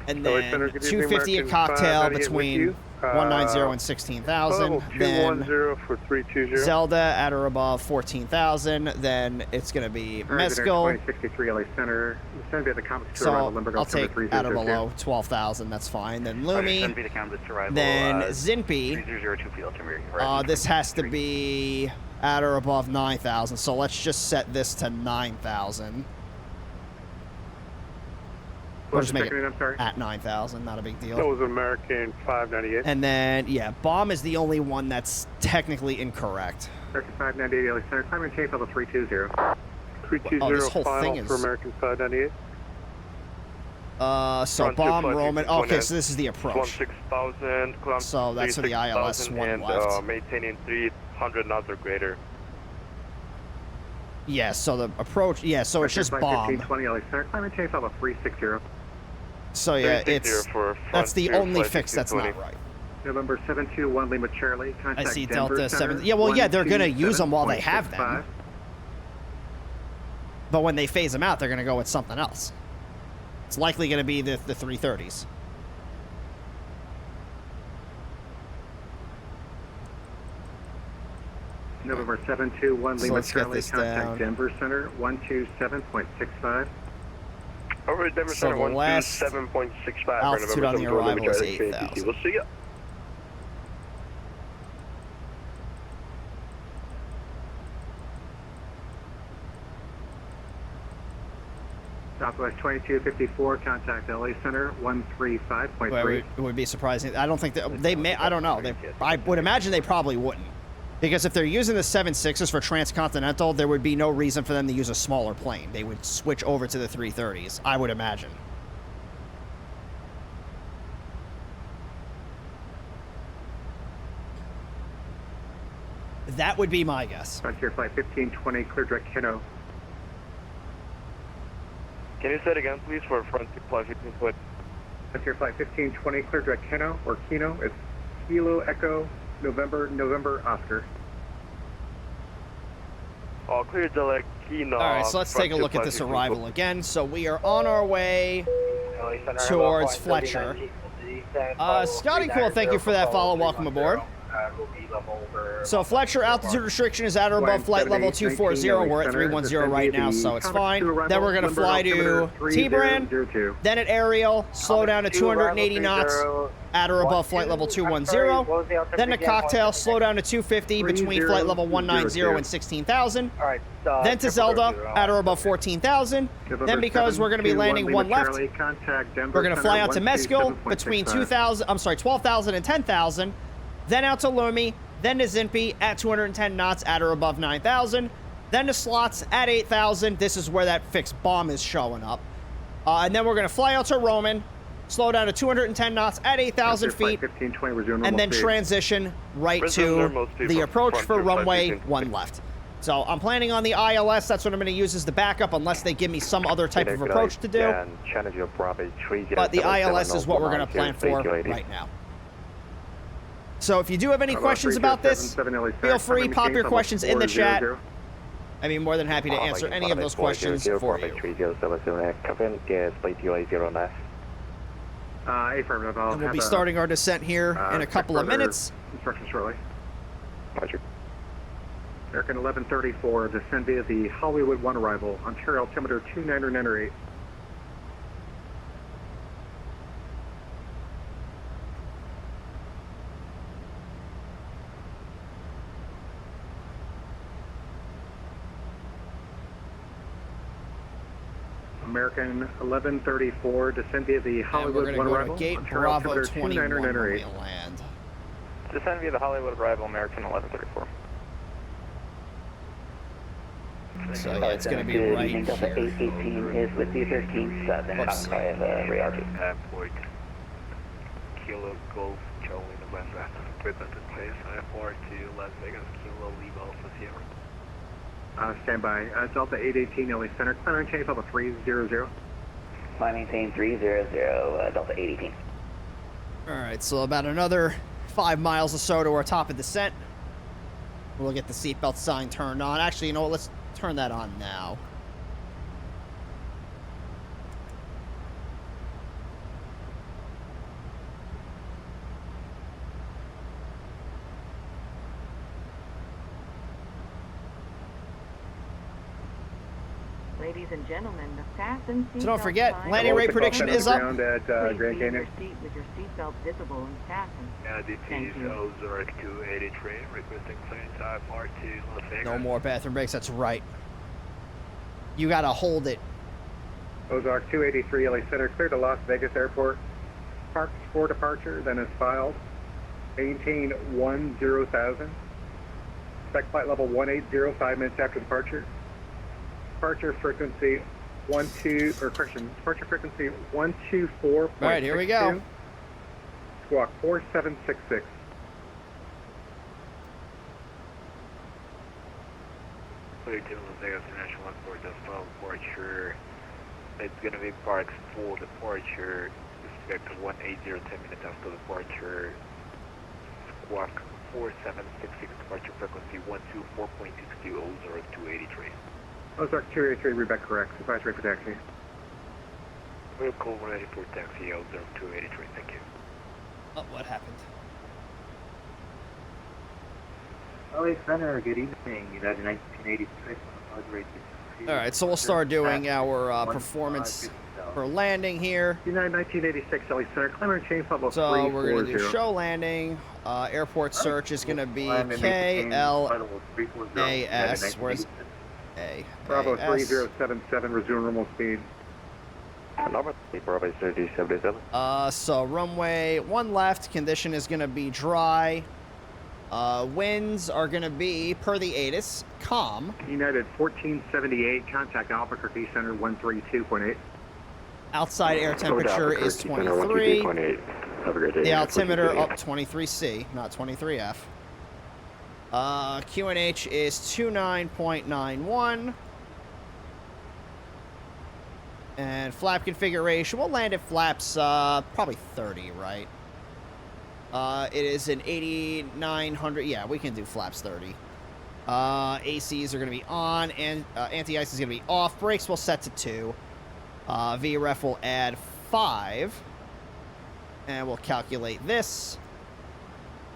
And then 250 a cocktail between 190 and 16,000. Then for 320. Zelda at or above 14,000. Then it's going to be Mezcal. 2063 LA Center. So I'll take at or below 12,000. That's fine. Then Lumi. Then Zinpi. This has to be at or above 9,000. So let's just set this to 9,000. We'll just make it at 9,000, not a big deal. That was American 598. And then, yeah, bomb is the only one that's technically incorrect. American 598, LA Center, climb and change level 320. 320 this whole thing is... for American 598. So bomb, Roman, okay, so this is the approach. 16,000, so that's for the ILS, 1 left. Maintaining 300 knots or greater. Yeah, so the approach, yeah, so it's just bomb. 1520 LA Center, climb and change level 360. So yeah, that's the only fix that's not right. November 721 Lima Charlie. I see Delta 7. Yeah, well, yeah, they're going to use them while they have them. But when they phase them out, they're going to go with something else. It's likely going to be the 330s. November 721 Lima Charlie. Contact Denver Center 127.65. Over at Denver So Center, the last 127.65. altitude on the arrival is 8,000. We'll see ya. Southwest 2254, contact LA Center 135.3. Well, it would be surprising. I don't think that they may. I don't know. I would imagine they probably wouldn't, because if they're using the 7.6s for transcontinental, there would be no reason for them to use a smaller plane. They would switch over to the 330s. I would imagine. That would be my guess. Frontier Flight 1520, clear direct Kino. Can you say it again, please, for Frontier Flight 1520? Frontier Flight 1520, clear direct Kino, or Kino. It's Kilo Echo November Oscar. All clear direct Kino. All right, so let's take a look at this arrival again. So we are on our way towards Fletcher. Scotty Cool, thank you for that follow. Welcome aboard. So Fletcher, altitude restriction is at or above flight level 240. We're at 310 right now, so it's fine. Then we're going to fly to T-Brand, then at aerial, slow down to 280 knots, at or above flight level 210. Then to cocktail, slow down to 250 between flight level 190 and 16,000. Then to Zelda, at or above 14,000. Then because we're going to be landing 1 left, we're going to fly out to Mezcal between 12,000 and 10,000. Then out to Lumi, then to Zinpi at 210 knots at or above 9,000. Then to Slots at 8,000. This is where that fixed bomb is showing up. And then we're going to fly out to Roman, slow down to 210 knots at 8,000 feet, and then transition right to the approach for runway 1 left. So I'm planning on the ILS. That's what I'm going to use as the backup unless they give me some other type of approach to do. But the ILS is what we're going to plan for right now. So if you do have any questions about this, feel free, pop your questions in the chat. I'd be more than happy to answer any of those questions for you. Affirmative. And we'll be starting our descent here in a couple of minutes. Instructions shortly. American 1134, descend via the Hollywood 1 arrival, Ontario altimeter 2998. American 1134, descend via the Hollywood 1 arrival, Gate Ontario Bravo altimeter 21 when we 2998. land. Descend via the Hollywood arrival, American 1134. So yeah, it's going to be right here. 818 is with the 13-7 outside of reality. Airport, Kilo Golf, Charlie, November. Equipment in place, IFR to Las Vegas, Kilo Lima Alpha Sierra. Stand by. Delta 818, LA Center, clearing change level 300. Fly maintain 300, Delta 818. Alright, so about another 5 miles or so to our top of descent. We'll get the seatbelt sign turned on. Actually, you know what? Let's turn that on now. Ladies and gentlemen, the fasten seatbelt So don't forget, sign landing rate prediction is up. At Please Grand leave Canyon. your seat with your seatbelt visible and fastened. Thank you. 0283, requesting clearance IFR to Las Vegas. No more bathroom breaks, that's right. You gotta hold it. Ozark 283, LA Center, cleared to Las Vegas Airport. Parks for departure, then is filed. Maintain 10,000. Expect flight level 180, 5 minutes after departure. Departure frequency departure frequency 124.62. All right, here we go. Squawk 4766. Clear to Las Vegas International Airport, the final departure. It's going to be parked full departure. Expect 180, 10 minutes after departure. Squawk 4766, departure frequency 124.62, Ozark 283. Ozark 283, read correct. Advisory for taxi. We'll call ready for taxi, Ozark 283, thank you. Oh, what happened? LA Center, good evening. United 1986 on the rate. Alright, so we'll start doing our performance for landing here. United 1986, LA Center, climber and change level 340. So we're going to do show landing. Airport search is going to be KLAS. Where's A? Bravo 3077, resume normal speed. Number Bravo 3077. So runway 1 left, condition is going to be dry. Winds are going to be, per the ATIS, calm. United 1478, contact Albuquerque Center 132.8. Outside air temperature is 23. The altimeter up 23C, not 23F. QNH is 29.91. And flap configuration, we'll land at flaps probably 30, right? It is an 8900. Yeah, we can do flaps 30. ACs are going to be on, and anti-ice is going to be off. Brakes will set to 2. VREF will add 5. And we'll calculate this.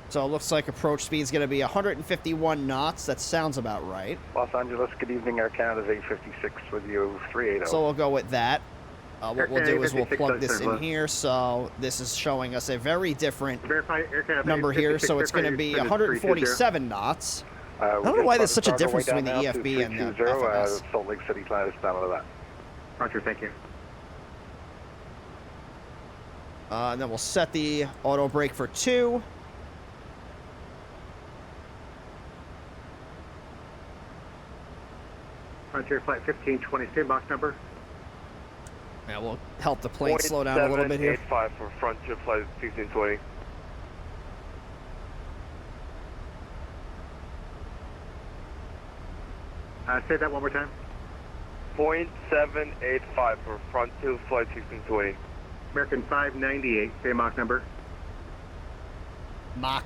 So it looks like approach speed is going to be 151 knots. That sounds about right. Los Angeles, good evening. Air Canada's 856 with you, 380. So we'll go with that. What we'll do is we'll plug this in here. So this is showing us a very different number here. So it's going to be 147 knots. I don't know why there's such a difference between the EFB and the FMS. Salt Lake City, Cloud, down to that. Roger, thank you. And then we'll set the auto brake for 2. Frontier Flight 1520, box number. Yeah, we'll help the plane slow down a little bit here. 85 for Frontier Flight 1520. Say that one more time. 0.785 for Frontier Flight 1620. American 598, say Mach number. Mach.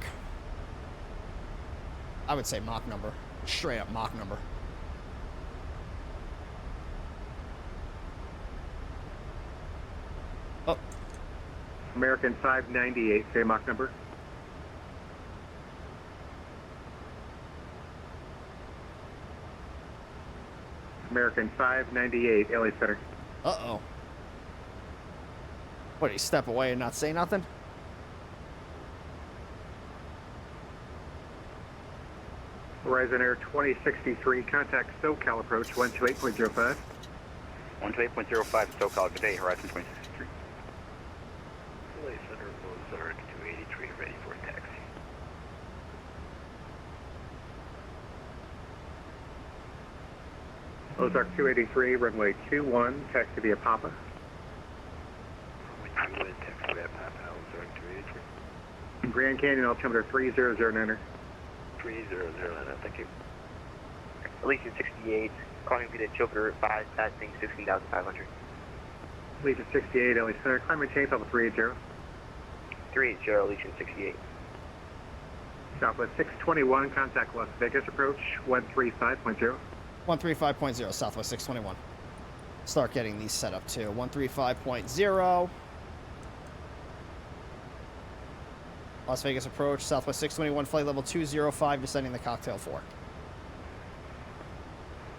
I would say Mach number. Straight up Mach number. Oh. American 598, say Mach number. American 598, LA Center. Uh-oh. What, do you step away and not say nothing? Horizon Air 2063, contact SoCal approach 128.05. 128.05 SoCal, good day, Horizon 2063. LA Center, Ozark 283, ready for taxi. Ozark 283, runway 21, taxi via Papa. Runway 21, taxi via Papa, Ozark 283. Grand Canyon altimeter 3009er. 3009, thank you. Legion 68, calling via Joker 5, passing 16,500. Legion 68, LA Center, climb and change level 380. 380, Legion 68. Southwest 621, contact Las Vegas approach 135.0. 135.0, Southwest 621. Start getting these set up too. 135.0. Las Vegas approach, Southwest 621, flight level 205, descending the Cocktail 4.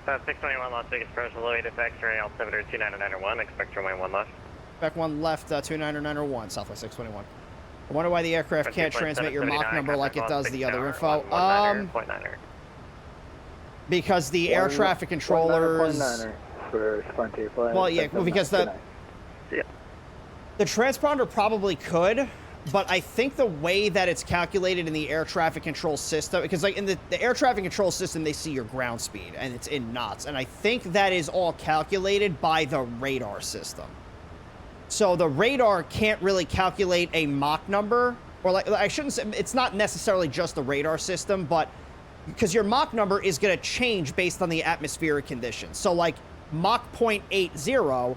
621 Las Vegas approach, low to X-ray, altimeter 29901, expect runway 1 left. Back 1 left, 29901, Southwest 621. I wonder why the aircraft can't transmit your Mach number like it does the other info. Because the air traffic controllers... For Frontier Flight. Well, yeah, because the transponder probably could, but I think the way that it's calculated in the air traffic control system, because like in the air traffic control system, they see your ground speed and it's in knots, and I think that is all calculated by the radar system. So the radar can't really calculate a Mach number, or like I shouldn't say, it's not necessarily just the radar system, but because your Mach number is going to change based on the atmospheric conditions. So like Mach 0.80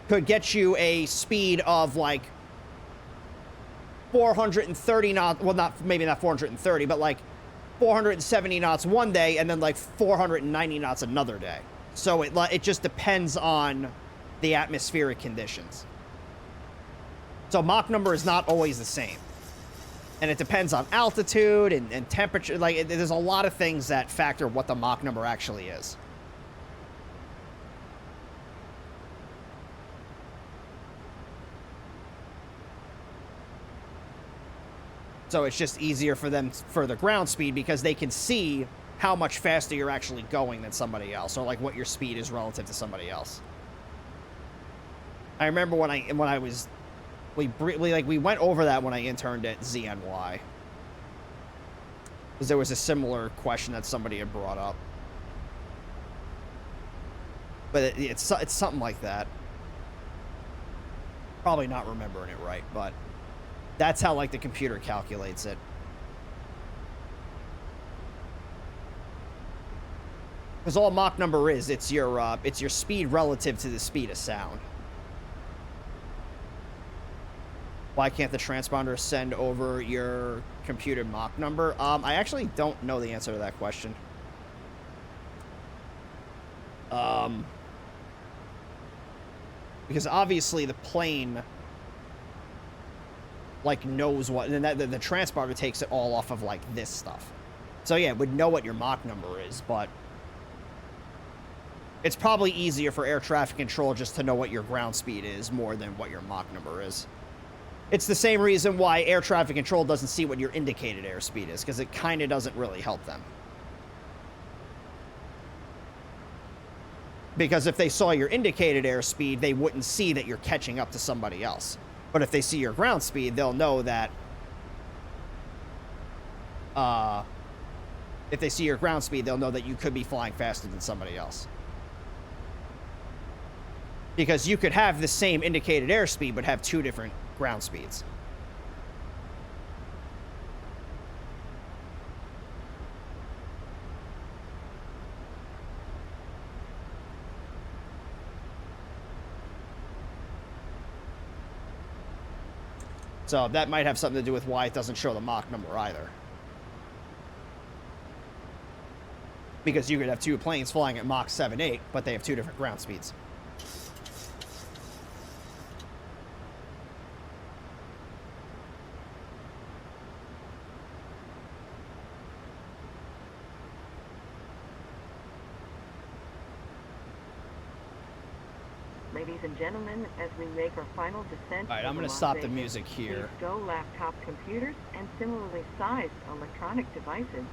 could get you a speed of like 430 knots, well, maybe not 430, but like 470 knots one day and then like 490 knots another day. So it just depends on the atmospheric conditions. So Mach number is not always the same. And it depends on altitude and temperature. Like, there's a lot of things that factor what the Mach number actually is. So it's just easier for them for the ground speed because they can see how much faster you're actually going than somebody else, or like what your speed is relative to somebody else. I remember when I was we went over that when I interned at ZNY, because there was a similar question that somebody had brought up, but it's something like that. Probably not remembering it right, but that's how like the computer calculates it. Because all Mach number is, it's your speed relative to the speed of sound. Why can't the transponder send over your computed Mach number? I actually don't know the answer to that question. Because obviously the plane like knows what, and then the transponder takes it all off of like this stuff. So yeah, it would know what your Mach number is, but it's probably easier for air traffic control just to know what your ground speed is more than what your Mach number is. It's the same reason why air traffic control doesn't see what your indicated airspeed is, because it kind of doesn't really help them. Because if they saw your indicated airspeed, they wouldn't see that you're catching up to somebody else. But if they see your ground speed, they'll know that... if they see your ground speed, they'll know that you could be flying faster than somebody else. Because you could have the same indicated airspeed, but have two different ground speeds. So that might have something to do with why it doesn't show the Mach number either. Because you could have two planes flying at Mach 7.8, but they have two different ground speeds. Ladies and gentlemen, as we make our final descent... Alright, I'm going to stop the music here. Please stow laptop computers and similarly sized electronic devices.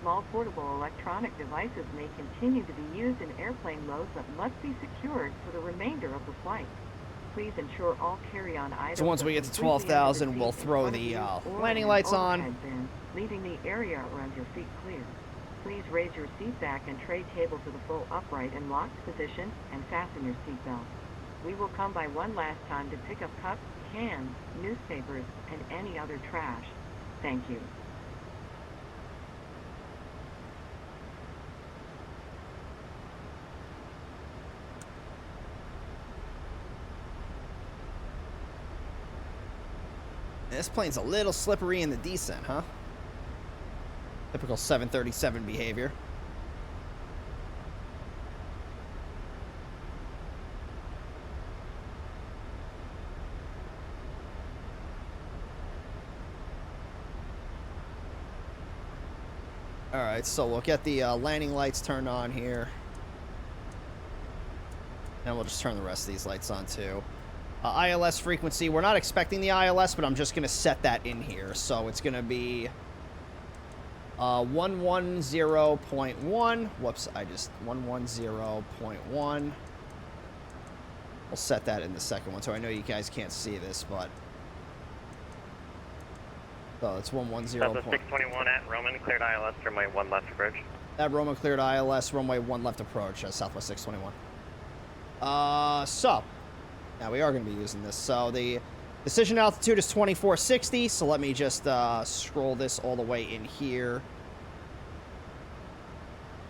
Small portable electronic devices may continue to be used in airplane modes but must be secured for the remainder of the flight. Please ensure all carry-on items... So once we get to 12,000, we'll throw the landing lights on. Leaving the area around your feet clear. Please raise your seat back and tray table to the full upright and locked position and fasten your seatbelt. We will come by one last time to pick up cups, cans, newspapers, and any other trash. Thank you. This plane's a little slippery in the descent, huh? Typical 737 behavior. Alright, so we'll get the landing lights turned on here. And we'll just turn the rest of these lights on too. ILS frequency, we're not expecting the ILS, but I'm just going to set that in here. So it's going to be 110.1. Whoops, 110.1. We'll set that in the second one, so I know you guys can't see this, but... So it's 110. Delta 621 at Roman, cleared ILS, runway 1 left approach. At Roman, cleared ILS, runway 1 left approach, Southwest 621. So... Now, we are going to be using this. So, the decision altitude is 2460. So, let me just scroll this all the way in here.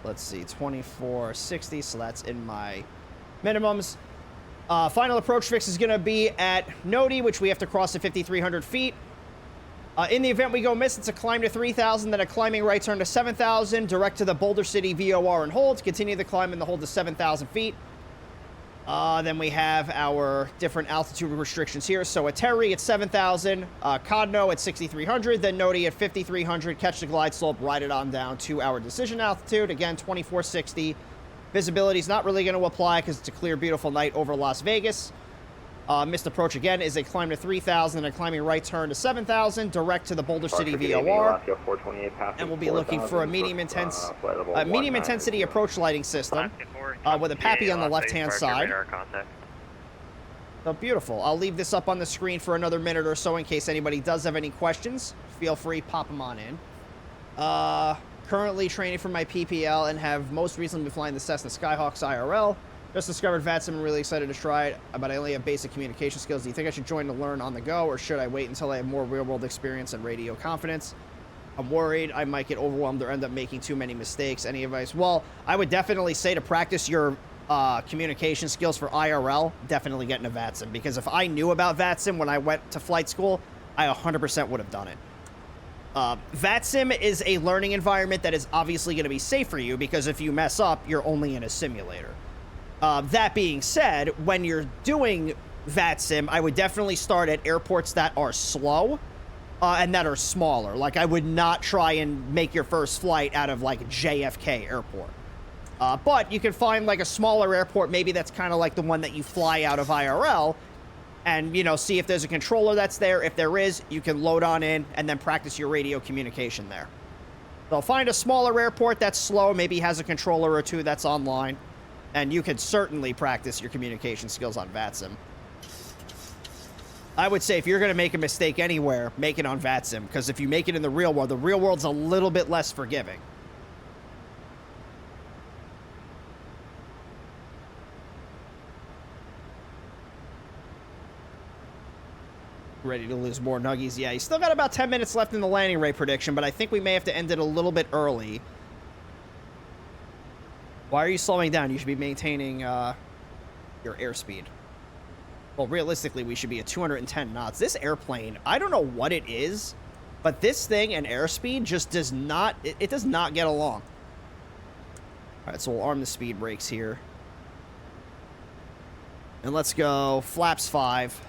Let's see, 2460. So, that's in my minimums. Final approach fix is going to be at Nodi, which we have to cross at 5,300 feet. In the event we go miss, it's a climb to 3,000, then a climbing right turn to 7,000, direct to the Boulder City VOR and hold. Continue the climb and the hold to 7,000 feet. Then we have our different altitude restrictions here. So at Terry at 7,000, Codno at 6,300, then Nodi at 5,300. Catch the glide slope, ride it on down to our decision altitude. Again, 2460. Visibility is not really going to apply because it's a clear, beautiful night over Las Vegas. Missed approach again is a climb to 3,000 and a climbing right turn to 7,000, direct to the Boulder City VOR. And we'll be looking for a medium intensity approach lighting system with a PAPI on the left-hand side. So beautiful. I'll leave this up on the screen for another minute or so in case anybody does have any questions. Feel free, pop them on in. Currently training for my PPL and have most recently been flying the Cessna Skyhawks IRL. Just discovered VATSIM. I'm really excited to try it, but I only have basic communication skills. Do you think I should join to learn on the go, or should I wait until I have more real-world experience and radio confidence? I'm worried I might get overwhelmed or end up making too many mistakes. Any advice? Well, I would definitely say to practice your communication skills for IRL, definitely get into VATSIM, because if I knew about VATSIM when I went to flight school, I 100% would have done it. VATSIM is a learning environment that is obviously going to be safe for you, because if you mess up, you're only in a simulator. That being said, when you're doing VATSIM, I would definitely start at airports that are slow and that are smaller. Like, I would not try and make your first flight out of, like, JFK Airport. But you can find, like, a smaller airport, maybe that's kind of like the one that you fly out of IRL, and, you know, see if there's a controller that's there. If there is, you can load on in and then practice your radio communication there. So find a smaller airport that's slow, maybe has a controller or two that's online. And you can certainly practice your communication skills on VATSIM. I would say if you're going to make a mistake anywhere, make it on VATSIM. Because if you make it in the real world's a little bit less forgiving. Ready to lose more nuggies? Yeah, you still got about 10 minutes left in the landing rate prediction, but I think we may have to end it a little bit early. Why are you slowing down? You should be maintaining your airspeed. Well, realistically, we should be at 210 knots. This airplane, I don't know what it is, but this thing and airspeed just does not, it does not get along. Alright, so we'll arm the speed brakes here. And let's go flaps 5.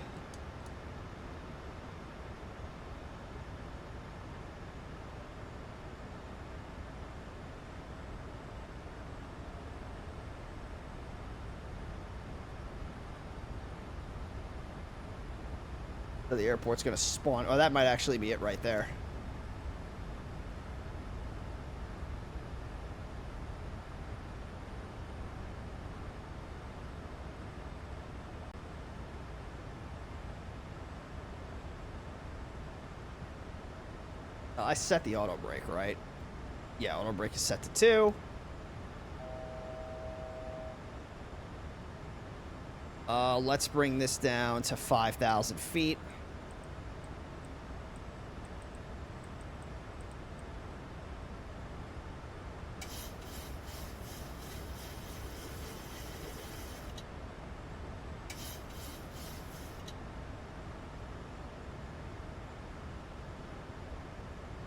So the airport's going to spawn. Oh, that might actually be it right there. I set the auto brake, right? Yeah, auto brake is set to 2. Let's bring this down to 5,000 feet.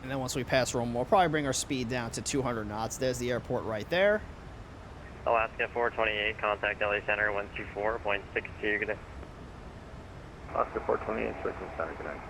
And then once we pass Rome, we'll probably bring our speed down to 200 knots. There's the airport right there. Alaska 428, contact LA Center 124.62, good day. Oscar 428, SILCN Center, good night.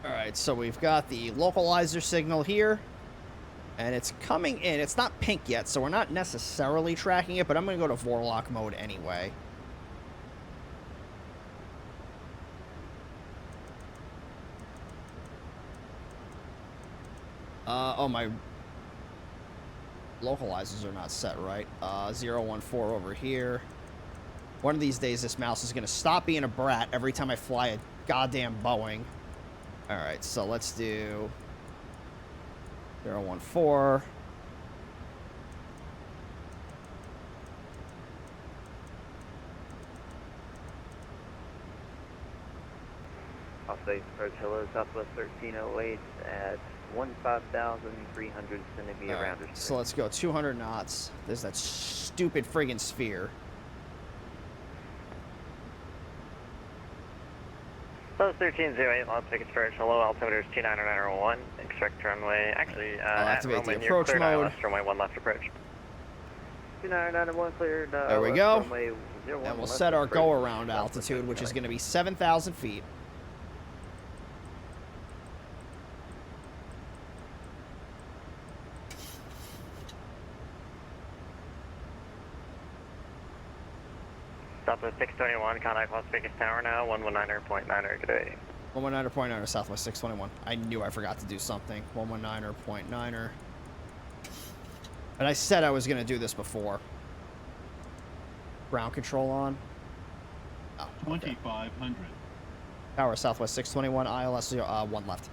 Alright, so we've got the localizer signal here. And it's coming in. It's not pink yet, so we're not necessarily tracking it, but I'm going to go to Vorlock mode anyway. Oh, my localizers are not set right. 014 over here. One of these days, this mouse is going to stop being a brat every time I fly a goddamn Boeing. Alright, so let's do 014. I'll say start hello, Southwest 1308 at 15,300 centimeter rounders. So let's go 200 knots. There's that stupid friggin' sphere. So 1308, Las Vegas Church, hello, altimeter is 29901, expect runway, actually, I'll activate the runway approach cleared mode. ILS, runway 1 left approach. 29901 cleared, There we go. runway 01 And we'll left set our approach. go-around altitude, which is going to be 7,000 feet. Southwest 621, contact Las Vegas Tower now, 119.9er, good day. 119.9er, Southwest 621. I knew I forgot to do something. 119.9er. And I said I was going to do this before. Ground control on. Oh, okay. 2,500. Tower, Southwest 621, ILS 1 left.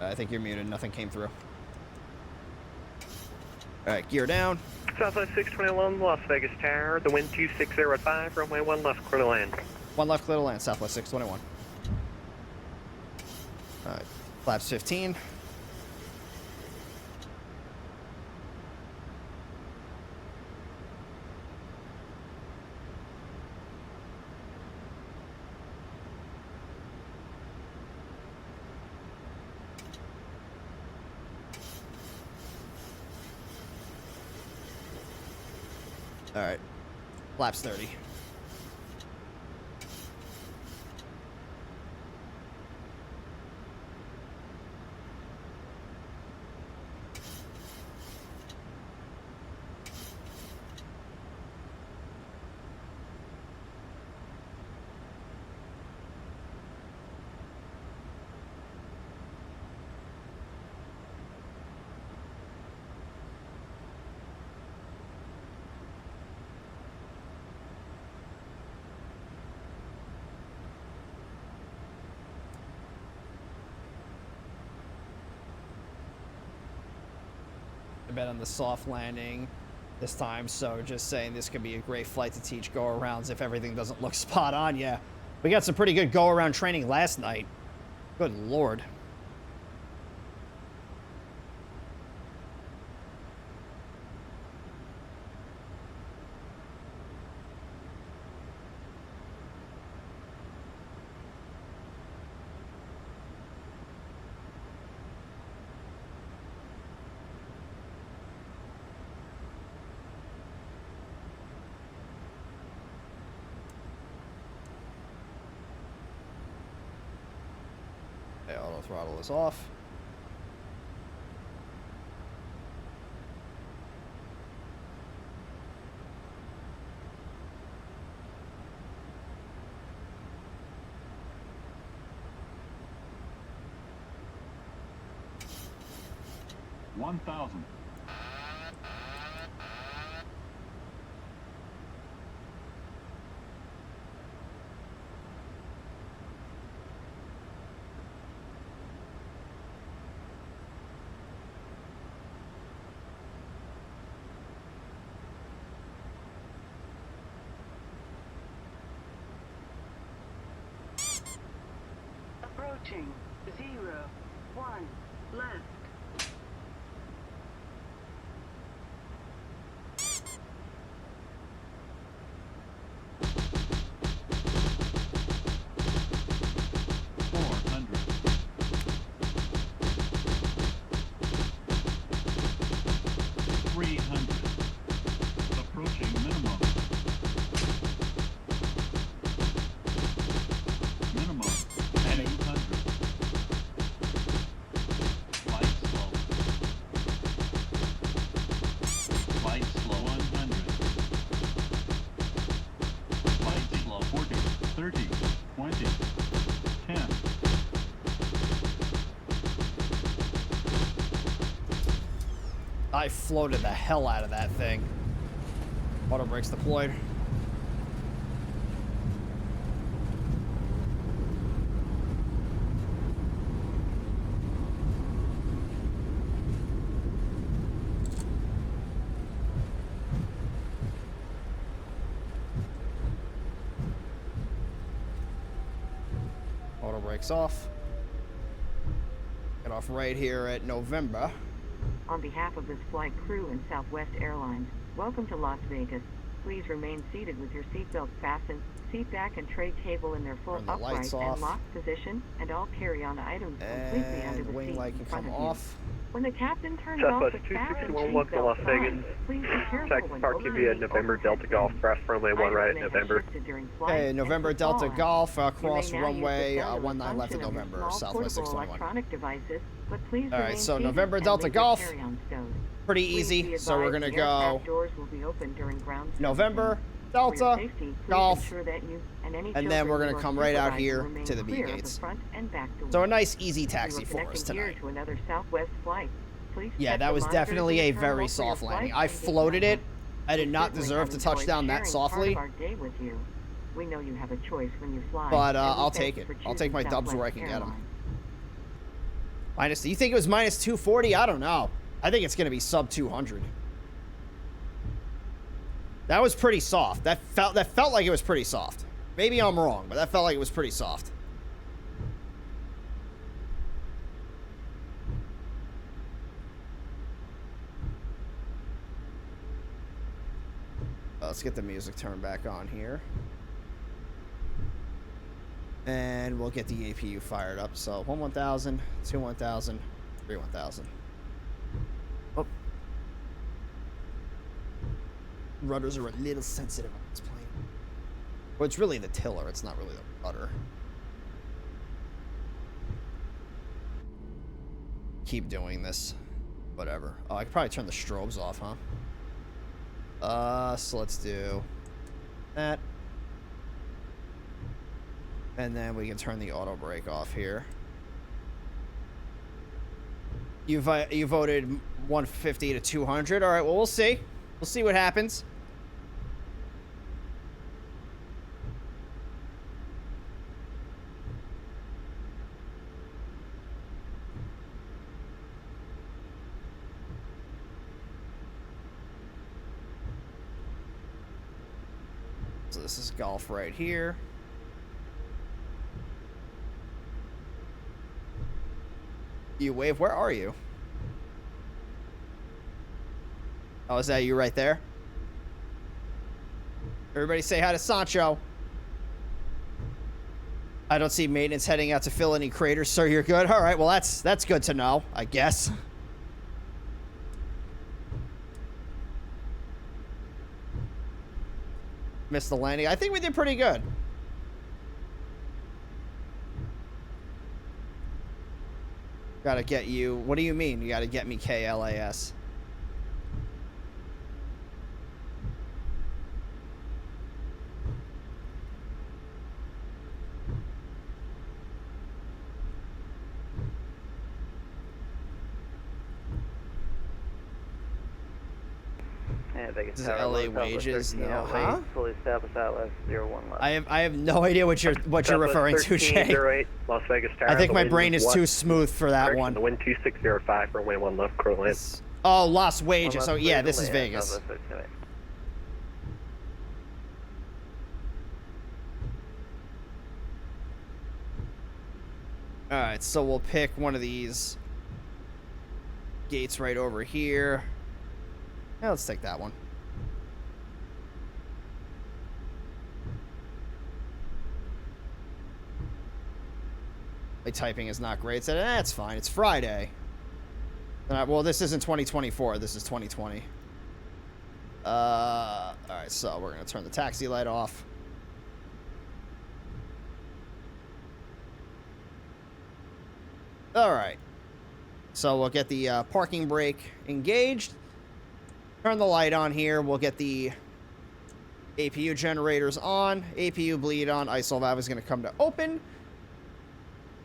I think you're muted. Nothing came through. Alright, gear down. Southwest 621, Las Vegas Tower, the wind 260 at 5, runway 1 left, clear to land. 1 left, clear to land, Southwest 621. Alright, flaps 15. Alright, flaps 30. I bet on the soft landing this time, so just saying this could be a great flight to teach go-arounds if everything doesn't look spot on. Yeah, we got some pretty good go-around training last night. Good lord. Okay, auto throttle is off. $1,000. Approaching 0, 1, left. Approaching minimum. Minimum. 200. Flight slow. Flight slow. 100. Flight slow. 40, 30, 20, 10. I floated the hell out of that thing. Auto brakes deployed. Auto brakes off. Get off right here at November. On behalf of this flight crew and Southwest Airlines, welcome to Las Vegas. Please remain seated with your seatbelt fastened, seat back and tray table in their full Turn the upright lights and off. locked position, and all carry-on items completely under And the wing seat light in can front come of you. off. When the captain turns off Southwest the fasten 261, welcome to Las seatbelt Vegas. sign, please be careful Taxi when Park opening QB at the November overhead Delta Golf, bins. press runway 1 right at Items may have November. shifted during flight Okay, and November for Delta fallout. Golf, You may cross now use the runway sound or 19 left function at of your November, small Southwest portable 621. electronic devices, but please All right, remain so seated November and Delta leave your Golf. carry-on stowed. Pretty Please easy, be so we're advised gonna the go aircraft doors will be open during ground November servicing. Delta For your safety, please Golf, ensure that you and any and then we're children gonna you are come right out supervising here remain to the B clear of gates. the front and back doors. So a nice easy If you are taxi for us connecting here tonight. to another Southwest flight, please Yeah, check that the was monitors definitely in a the terminal very for your soft landing. flight I and gate floated it. number. I did We not certainly deserve to have touch enjoyed down that sharing softly, part of our day with you. We know you have a choice when you fly, but and we I'll thank take you it. for I'll take my choosing dubs where I Southwest can get them. Airlines. Minus, you think it was minus 240? I don't know. I think it's gonna be sub 200. That was pretty soft. That felt like it was pretty soft. Maybe I'm wrong, but that felt like it was pretty soft. Let's get the music turned back on here. And we'll get the APU fired up. So 1 1000, 2 1000, 3 1000. Oh. Rudders are a little sensitive on this plane. Well, it's really the tiller. It's not really the rudder. Keep doing this. Whatever. Oh, I could probably turn the strobes off, huh? So let's do that. And then we can turn the auto brake off here. You voted 150 to 200. All right, well, we'll see. We'll see what happens. So this is golf right here. You wave, where are you? Oh, is that you right there? Everybody say hi to Sancho. I don't see maintenance heading out to fill any craters, sir. You're good? All right, well, that's good to know, I guess. Missed the landing. I think we did pretty good. Gotta get you. What do you mean? You gotta get me KLAS. This is LA wages, no, huh? Fully established Atlas 01 left. I have no idea what you're referring to, Jay. Las Vegas Tower. I think my brain is too smooth for that one. The wind 2605 for wind 1 left, current land. Oh, Las Wages. Oh, yeah, this is Vegas. Alright, so we'll pick one of these gates right over here. Yeah, let's take that one. My typing is not great. So that's fine. It's Friday. Well, this isn't 2024. This is 2020. All right, so we're going to turn the taxi light off. All right. So we'll get the parking brake engaged. Turn the light on here. We'll get the APU generators on. APU bleed on. ISO valve is going to come to open.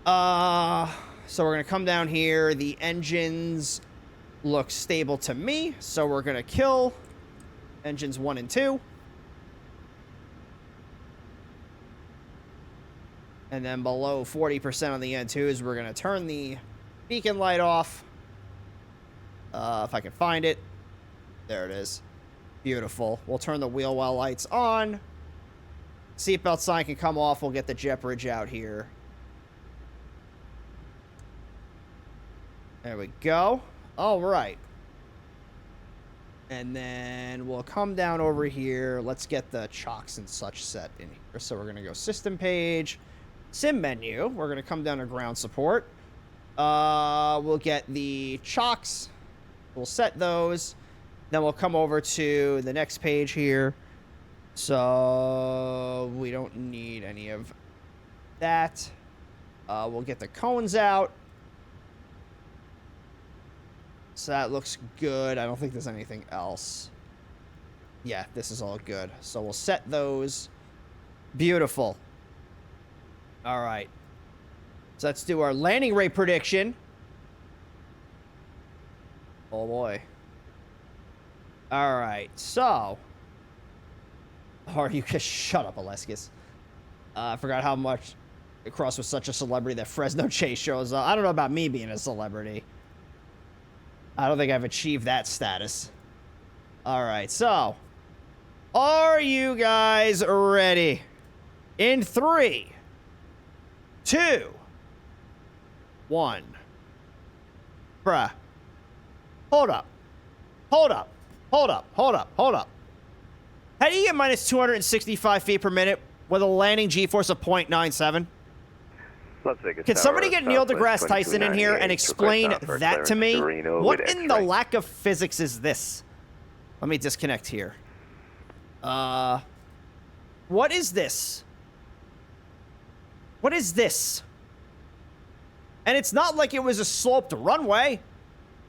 So we're going to come down here. The engines look stable to me. So we're going to kill engines 1 and 2. And then below 40% on the N2s, we're going to turn the beacon light off. If I can find it. There it is. Beautiful. We'll turn the wheel well lights on. Seatbelt sign can come off. We'll get the jet bridge out here. There we go. All right. And then we'll come down over here. Let's get the chocks and such set in here. So we're going to go system page, sim menu. We're going to come down to ground support. We'll get the chocks. We'll set those. Then we'll come over to the next page here. So we don't need any of that. We'll get the cones out. So that looks good. I don't think there's anything else. Yeah, this is all good. So we'll set those. Beautiful. All right. So let's do our landing rate prediction. Oh, boy. All right. So. Or you just shut up, Aleskis. I forgot how much Cross was such a celebrity that Fresno Chase shows up. I don't know about me being a celebrity. I don't think I've achieved that status. All right, so are you guys ready? In 3, 2, 1. Bruh. Hold up. Hold up. Hold up. Hold up. Hold up. How do you get minus 265 feet per minute with a landing G-force of 0.97? Can somebody get Neil deGrasse Tyson in here and explain that to me? What in the lack of physics is this? Let me disconnect here. What is this? What is this? And it's not like it was a sloped runway.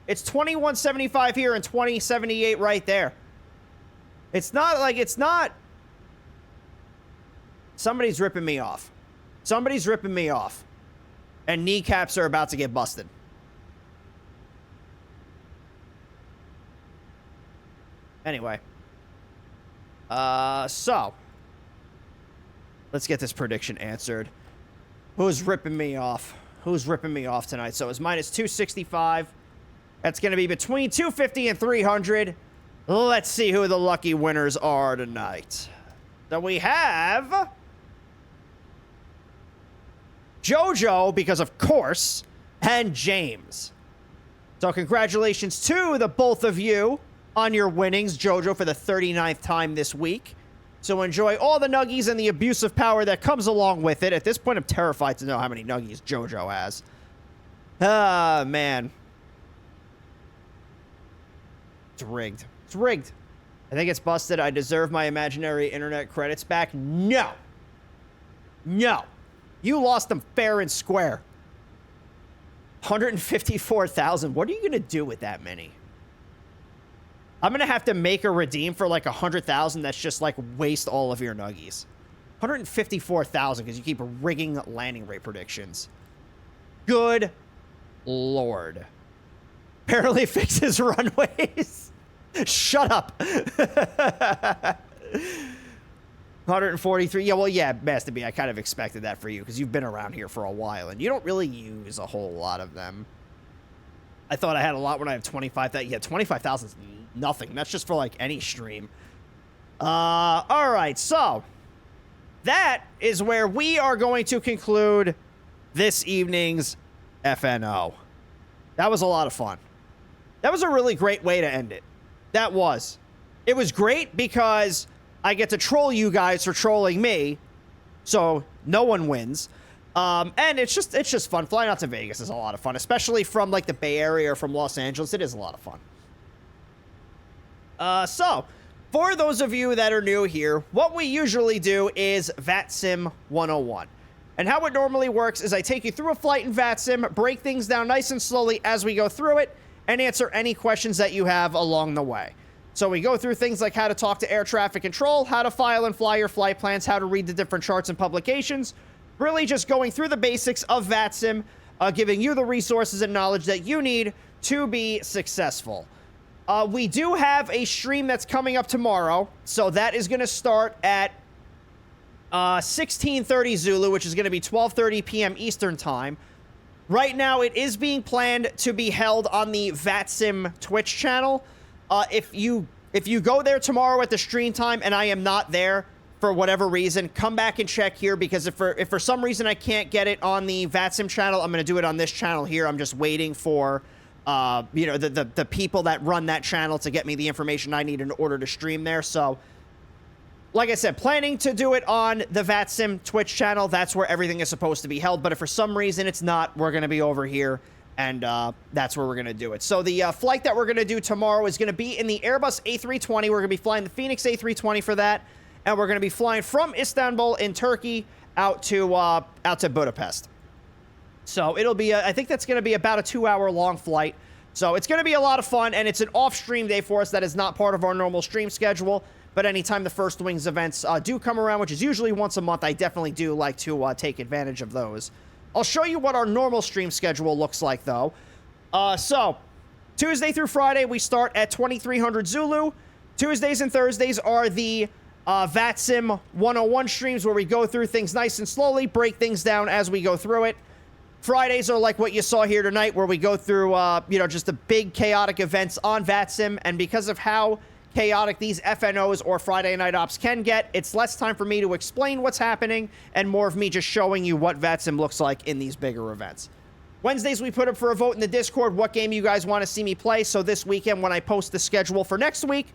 It's 2175 here and 2078 right there. It's not like it's not. Somebody's ripping me off. Somebody's ripping me off. And kneecaps are about to get busted. Anyway. So. Let's get this prediction answered. Who's ripping me off? Who's ripping me off tonight? So it's minus 265. That's going to be between 250 and 300. Let's see who the lucky winners are tonight. So we have JoJo, because of course, and James. So congratulations to the both of you on your winnings. JoJo for the 39th time this week. So enjoy all the nuggies and the abuse of power that comes along with it. At this point, I'm terrified to know how many nuggies JoJo has. Ah, man. It's rigged. It's rigged. I think it's busted. I deserve my imaginary internet credits back. No. No. You lost them fair and square. 154,000. What are you going to do with that many? I'm going to have to make a redeem for like 100,000 that's just like waste all of your nuggies. 154,000 because you keep rigging landing rate predictions. Good Lord. Barely fixes runways. Shut up. 143. Yeah, well, yeah, Master B, I kind of expected that for you because you've been around here for a while and you don't really use a whole lot of them. I thought I had a lot when I have 25,000. Yeah, 25,000 is nothing. That's just for like any stream. All right, so that is where we are going to conclude this evening's FNO. That was a lot of fun. That was a really great way to end it. That was. It was great because I get to troll you guys for trolling me, so no one wins. And it's just fun. Flying out to Vegas is a lot of fun, especially from like the Bay Area or from Los Angeles. It is a lot of fun. So for those of you that are new here, what we usually do is VATSIM 101. And how it normally works is I take you through a flight in VATSIM, break things down nice and slowly as we go through it, and answer any questions that you have along the way. So we go through things like how to talk to air traffic control, how to file and fly your flight plans, how to read the different charts and publications, really just going through the basics of VATSIM, giving you the resources and knowledge that you need to be successful. We do have a stream that's coming up tomorrow, so that is going to start at 16:30 Zulu, which is going to be 12:30 p.m. Eastern Time. Right now, it is being planned to be held on the VATSIM Twitch channel. If you go there tomorrow at the stream time and I am not there for whatever reason, come back and check here, because if for some reason I can't get it on the VATSIM channel, I'm going to do it on this channel here. I'm just waiting for the people that run that channel to get me the information I need in order to stream there. So like I said, planning to do it on the VATSIM Twitch channel. That's where everything is supposed to be held. But if for some reason it's not, we're going to be over here, and that's where we're going to do it. So the flight that we're going to do tomorrow is going to be in the Airbus A320. We're going to be flying the Phoenix A320 for that. And we're going to be flying from Istanbul in Turkey out to Budapest. So it'll be, I think that's going to be about a 2-hour long flight. So it's going to be a lot of fun, and it's an off-stream day for us that is not part of our normal stream schedule. But anytime the First Wings events do come around, which is usually once a month, I definitely do like to take advantage of those. I'll show you what our normal stream schedule looks like, though. So, Tuesday through Friday, we start at 2300 Zulu. Tuesdays and Thursdays are the VATSIM 101 streams, where we go through things nice and slowly, break things down as we go through it. Fridays are like what you saw here tonight, where we go through, just the big chaotic events on VATSIM, and because of how chaotic these FNOs or Friday Night Ops can get, it's less time for me to explain what's happening and more of me just showing you what VATSIM looks like in these bigger events. Wednesdays, we put up for a vote in the Discord what game you guys want to see me play. So this weekend, when I post the schedule for next week,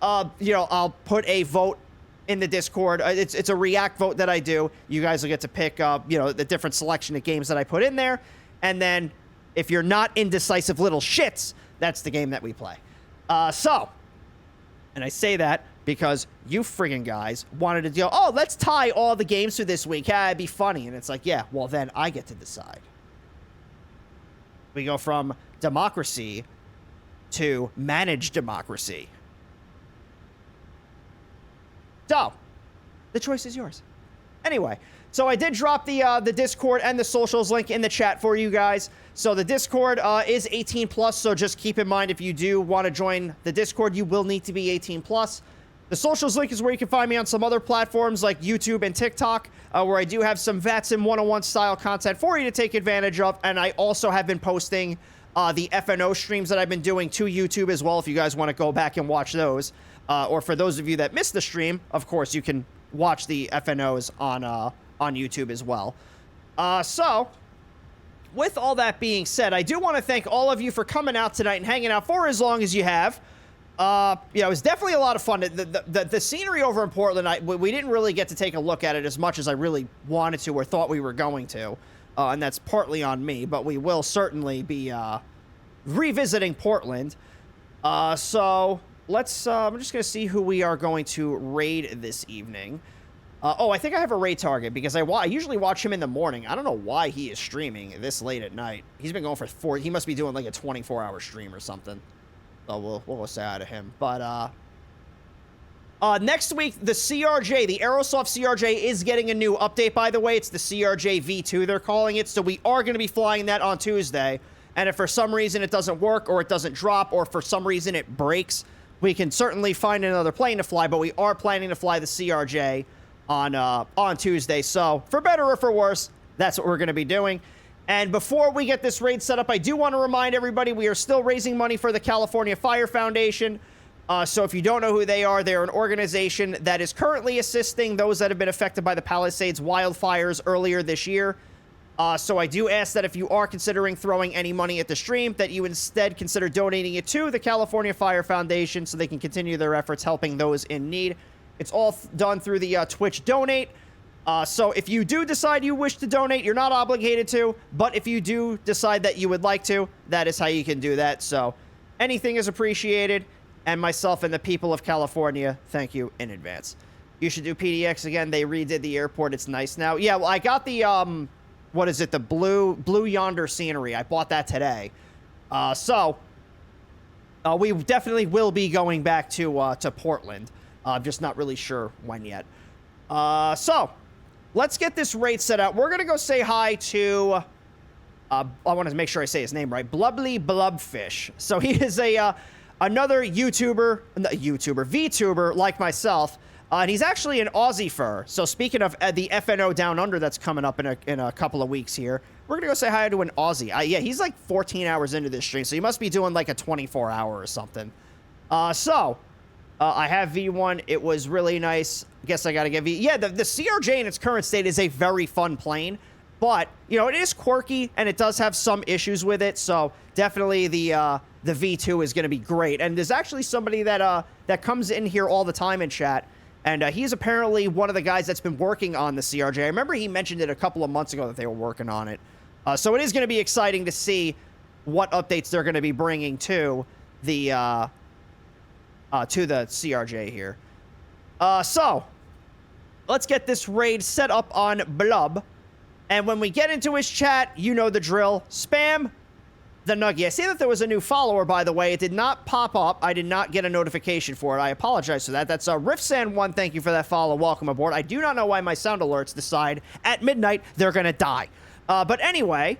I'll put a vote in the Discord. It's a react vote that I do. You guys will get to pick, the different selection of games that I put in there. And then if you're not indecisive little shits, that's the game that we play. And I say that because you friggin' guys wanted to go, oh, let's tie all the games for this week. Yeah, it'd be funny. And it's like, yeah, well, then I get to decide. We go from democracy to managed democracy. So, the choice is yours. Anyway, so I did drop the Discord and the socials link in the chat for you guys. So the Discord is 18+, so just keep in mind if you do want to join the Discord, you will need to be 18+. The socials link is where you can find me on some other platforms like YouTube and TikTok, where I do have some VATSIM 101 style content for you to take advantage of, and I also have been posting the FNO streams that I've been doing to YouTube as well, if you guys want to go back and watch those. Or for those of you that missed the stream, of course, you can watch the FNOs on YouTube as well. So, with all that being said, I do want to thank all of you for coming out tonight and hanging out for as long as you have. Yeah, it was definitely a lot of fun. The scenery over in Portland, we didn't really get to take a look at it as much as I really wanted to or thought we were going to. And that's partly on me, but we will certainly be revisiting Portland. So let's, I'm just going to see who we are going to raid this evening. Oh, I think I have a raid target because I usually watch him in the morning. I don't know why he is streaming this late at night. He's been going for he must be doing like a 24-hour stream or something. So we'll say hi to him. But next week, the CRJ, the Aerosoft CRJ is getting a new update, by the way. It's the CRJ V2, they're calling it. So we are going to be flying that on Tuesday. And if for some reason it doesn't work or it doesn't drop or for some reason it breaks, we can certainly find another plane to fly. But we are planning to fly the CRJ on Tuesday. So for better or for worse, that's what we're going to be doing. And before we get this raid set up, I do want to remind everybody we are still raising money for the California Fire Foundation. So if you don't know who they are an organization that is currently assisting those that have been affected by the Palisades wildfires earlier this year. So I do ask that if you are considering throwing any money at the stream, that you instead consider donating it to the California Fire Foundation so they can continue their efforts helping those in need. It's all done through the Twitch donate. So if you do decide you wish to donate, you're not obligated to. But if you do decide that you would like to, that is how you can do that. So anything is appreciated. And myself and the people of California, thank you in advance. You should do PDX again. They redid the airport. It's nice now. Yeah, well, I got the, what is it? The Blue Yonder scenery. I bought that today. So we definitely will be going back to Portland. I'm just not really sure when yet. So, let's get this raid set up. We're going to go say hi to, I want to make sure I say his name right, Blubbly Blubfish. So, he is another VTuber like myself, and he's actually an Aussie fur. So, speaking of the FNO Down Under that's coming up in a couple of weeks here, we're going to go say hi to an Aussie. Yeah, he's like 14 hours into this stream, so he must be doing like a 24-hour or something. I have V1. It was really nice. I guess I got to give V. Yeah, the CRJ in its current state is a very fun plane. But, you know, it is quirky, and it does have some issues with it. So, definitely the V2 is going to be great. And there's actually somebody that comes in here all the time in chat. And he's apparently one of the guys that's been working on the CRJ. I remember he mentioned it a couple of months ago that they were working on it. So, it is going to be exciting to see what updates they're going to be bringing to the CRJ here. So, let's get this raid set up on Blub. And when we get into his chat, you know the drill. Spam the Nuggie. I see that there was a new follower, by the way. It did not pop up. I did not get a notification for it. I apologize for that. That's Riffsan1. Thank you for that follow. Welcome aboard. I do not know why my sound alerts decide at midnight they're going to die. But anyway,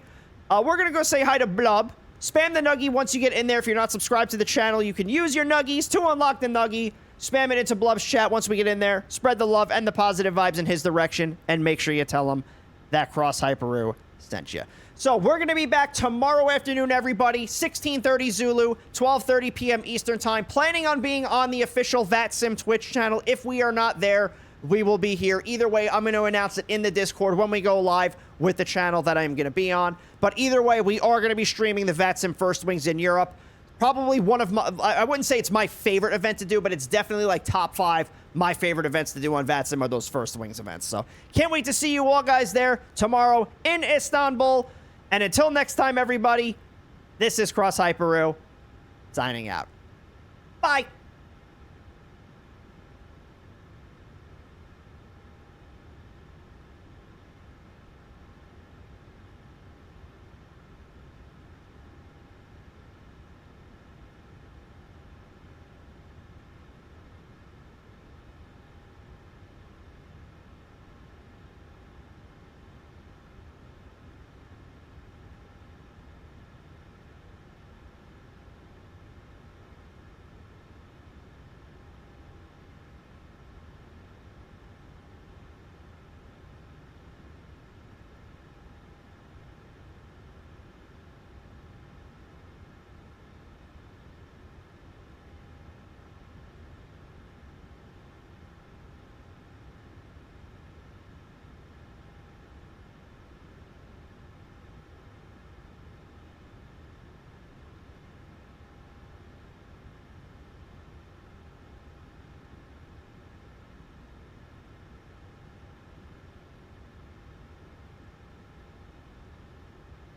we're going to go say hi to Blub. Spam the Nuggie once you get in there. If you're not subscribed to the channel, you can use your Nuggies to unlock the Nuggie. Spam it into Blub's chat once we get in there. Spread the love and the positive vibes in his direction. And make sure you tell him that Cross Hyperu sent you. So we're going to be back tomorrow afternoon, everybody. 16:30 Zulu, 12:30 p.m. Eastern Time. Planning on being on the official VATSIM Twitch channel. If we are not there, we will be here. Either way, I'm going to announce it in the Discord when we go live with the channel that I'm going to be on. But either way, we are going to be streaming the VATSIM First Wings in Europe. Probably one of my, I wouldn't say it's my favorite event to do, but it's definitely like top 5 my favorite events to do on VATSIM are those First Wings events. So can't wait to see you all guys there tomorrow in Istanbul. And until next time, everybody, this is Cross Hyperu signing out. Bye.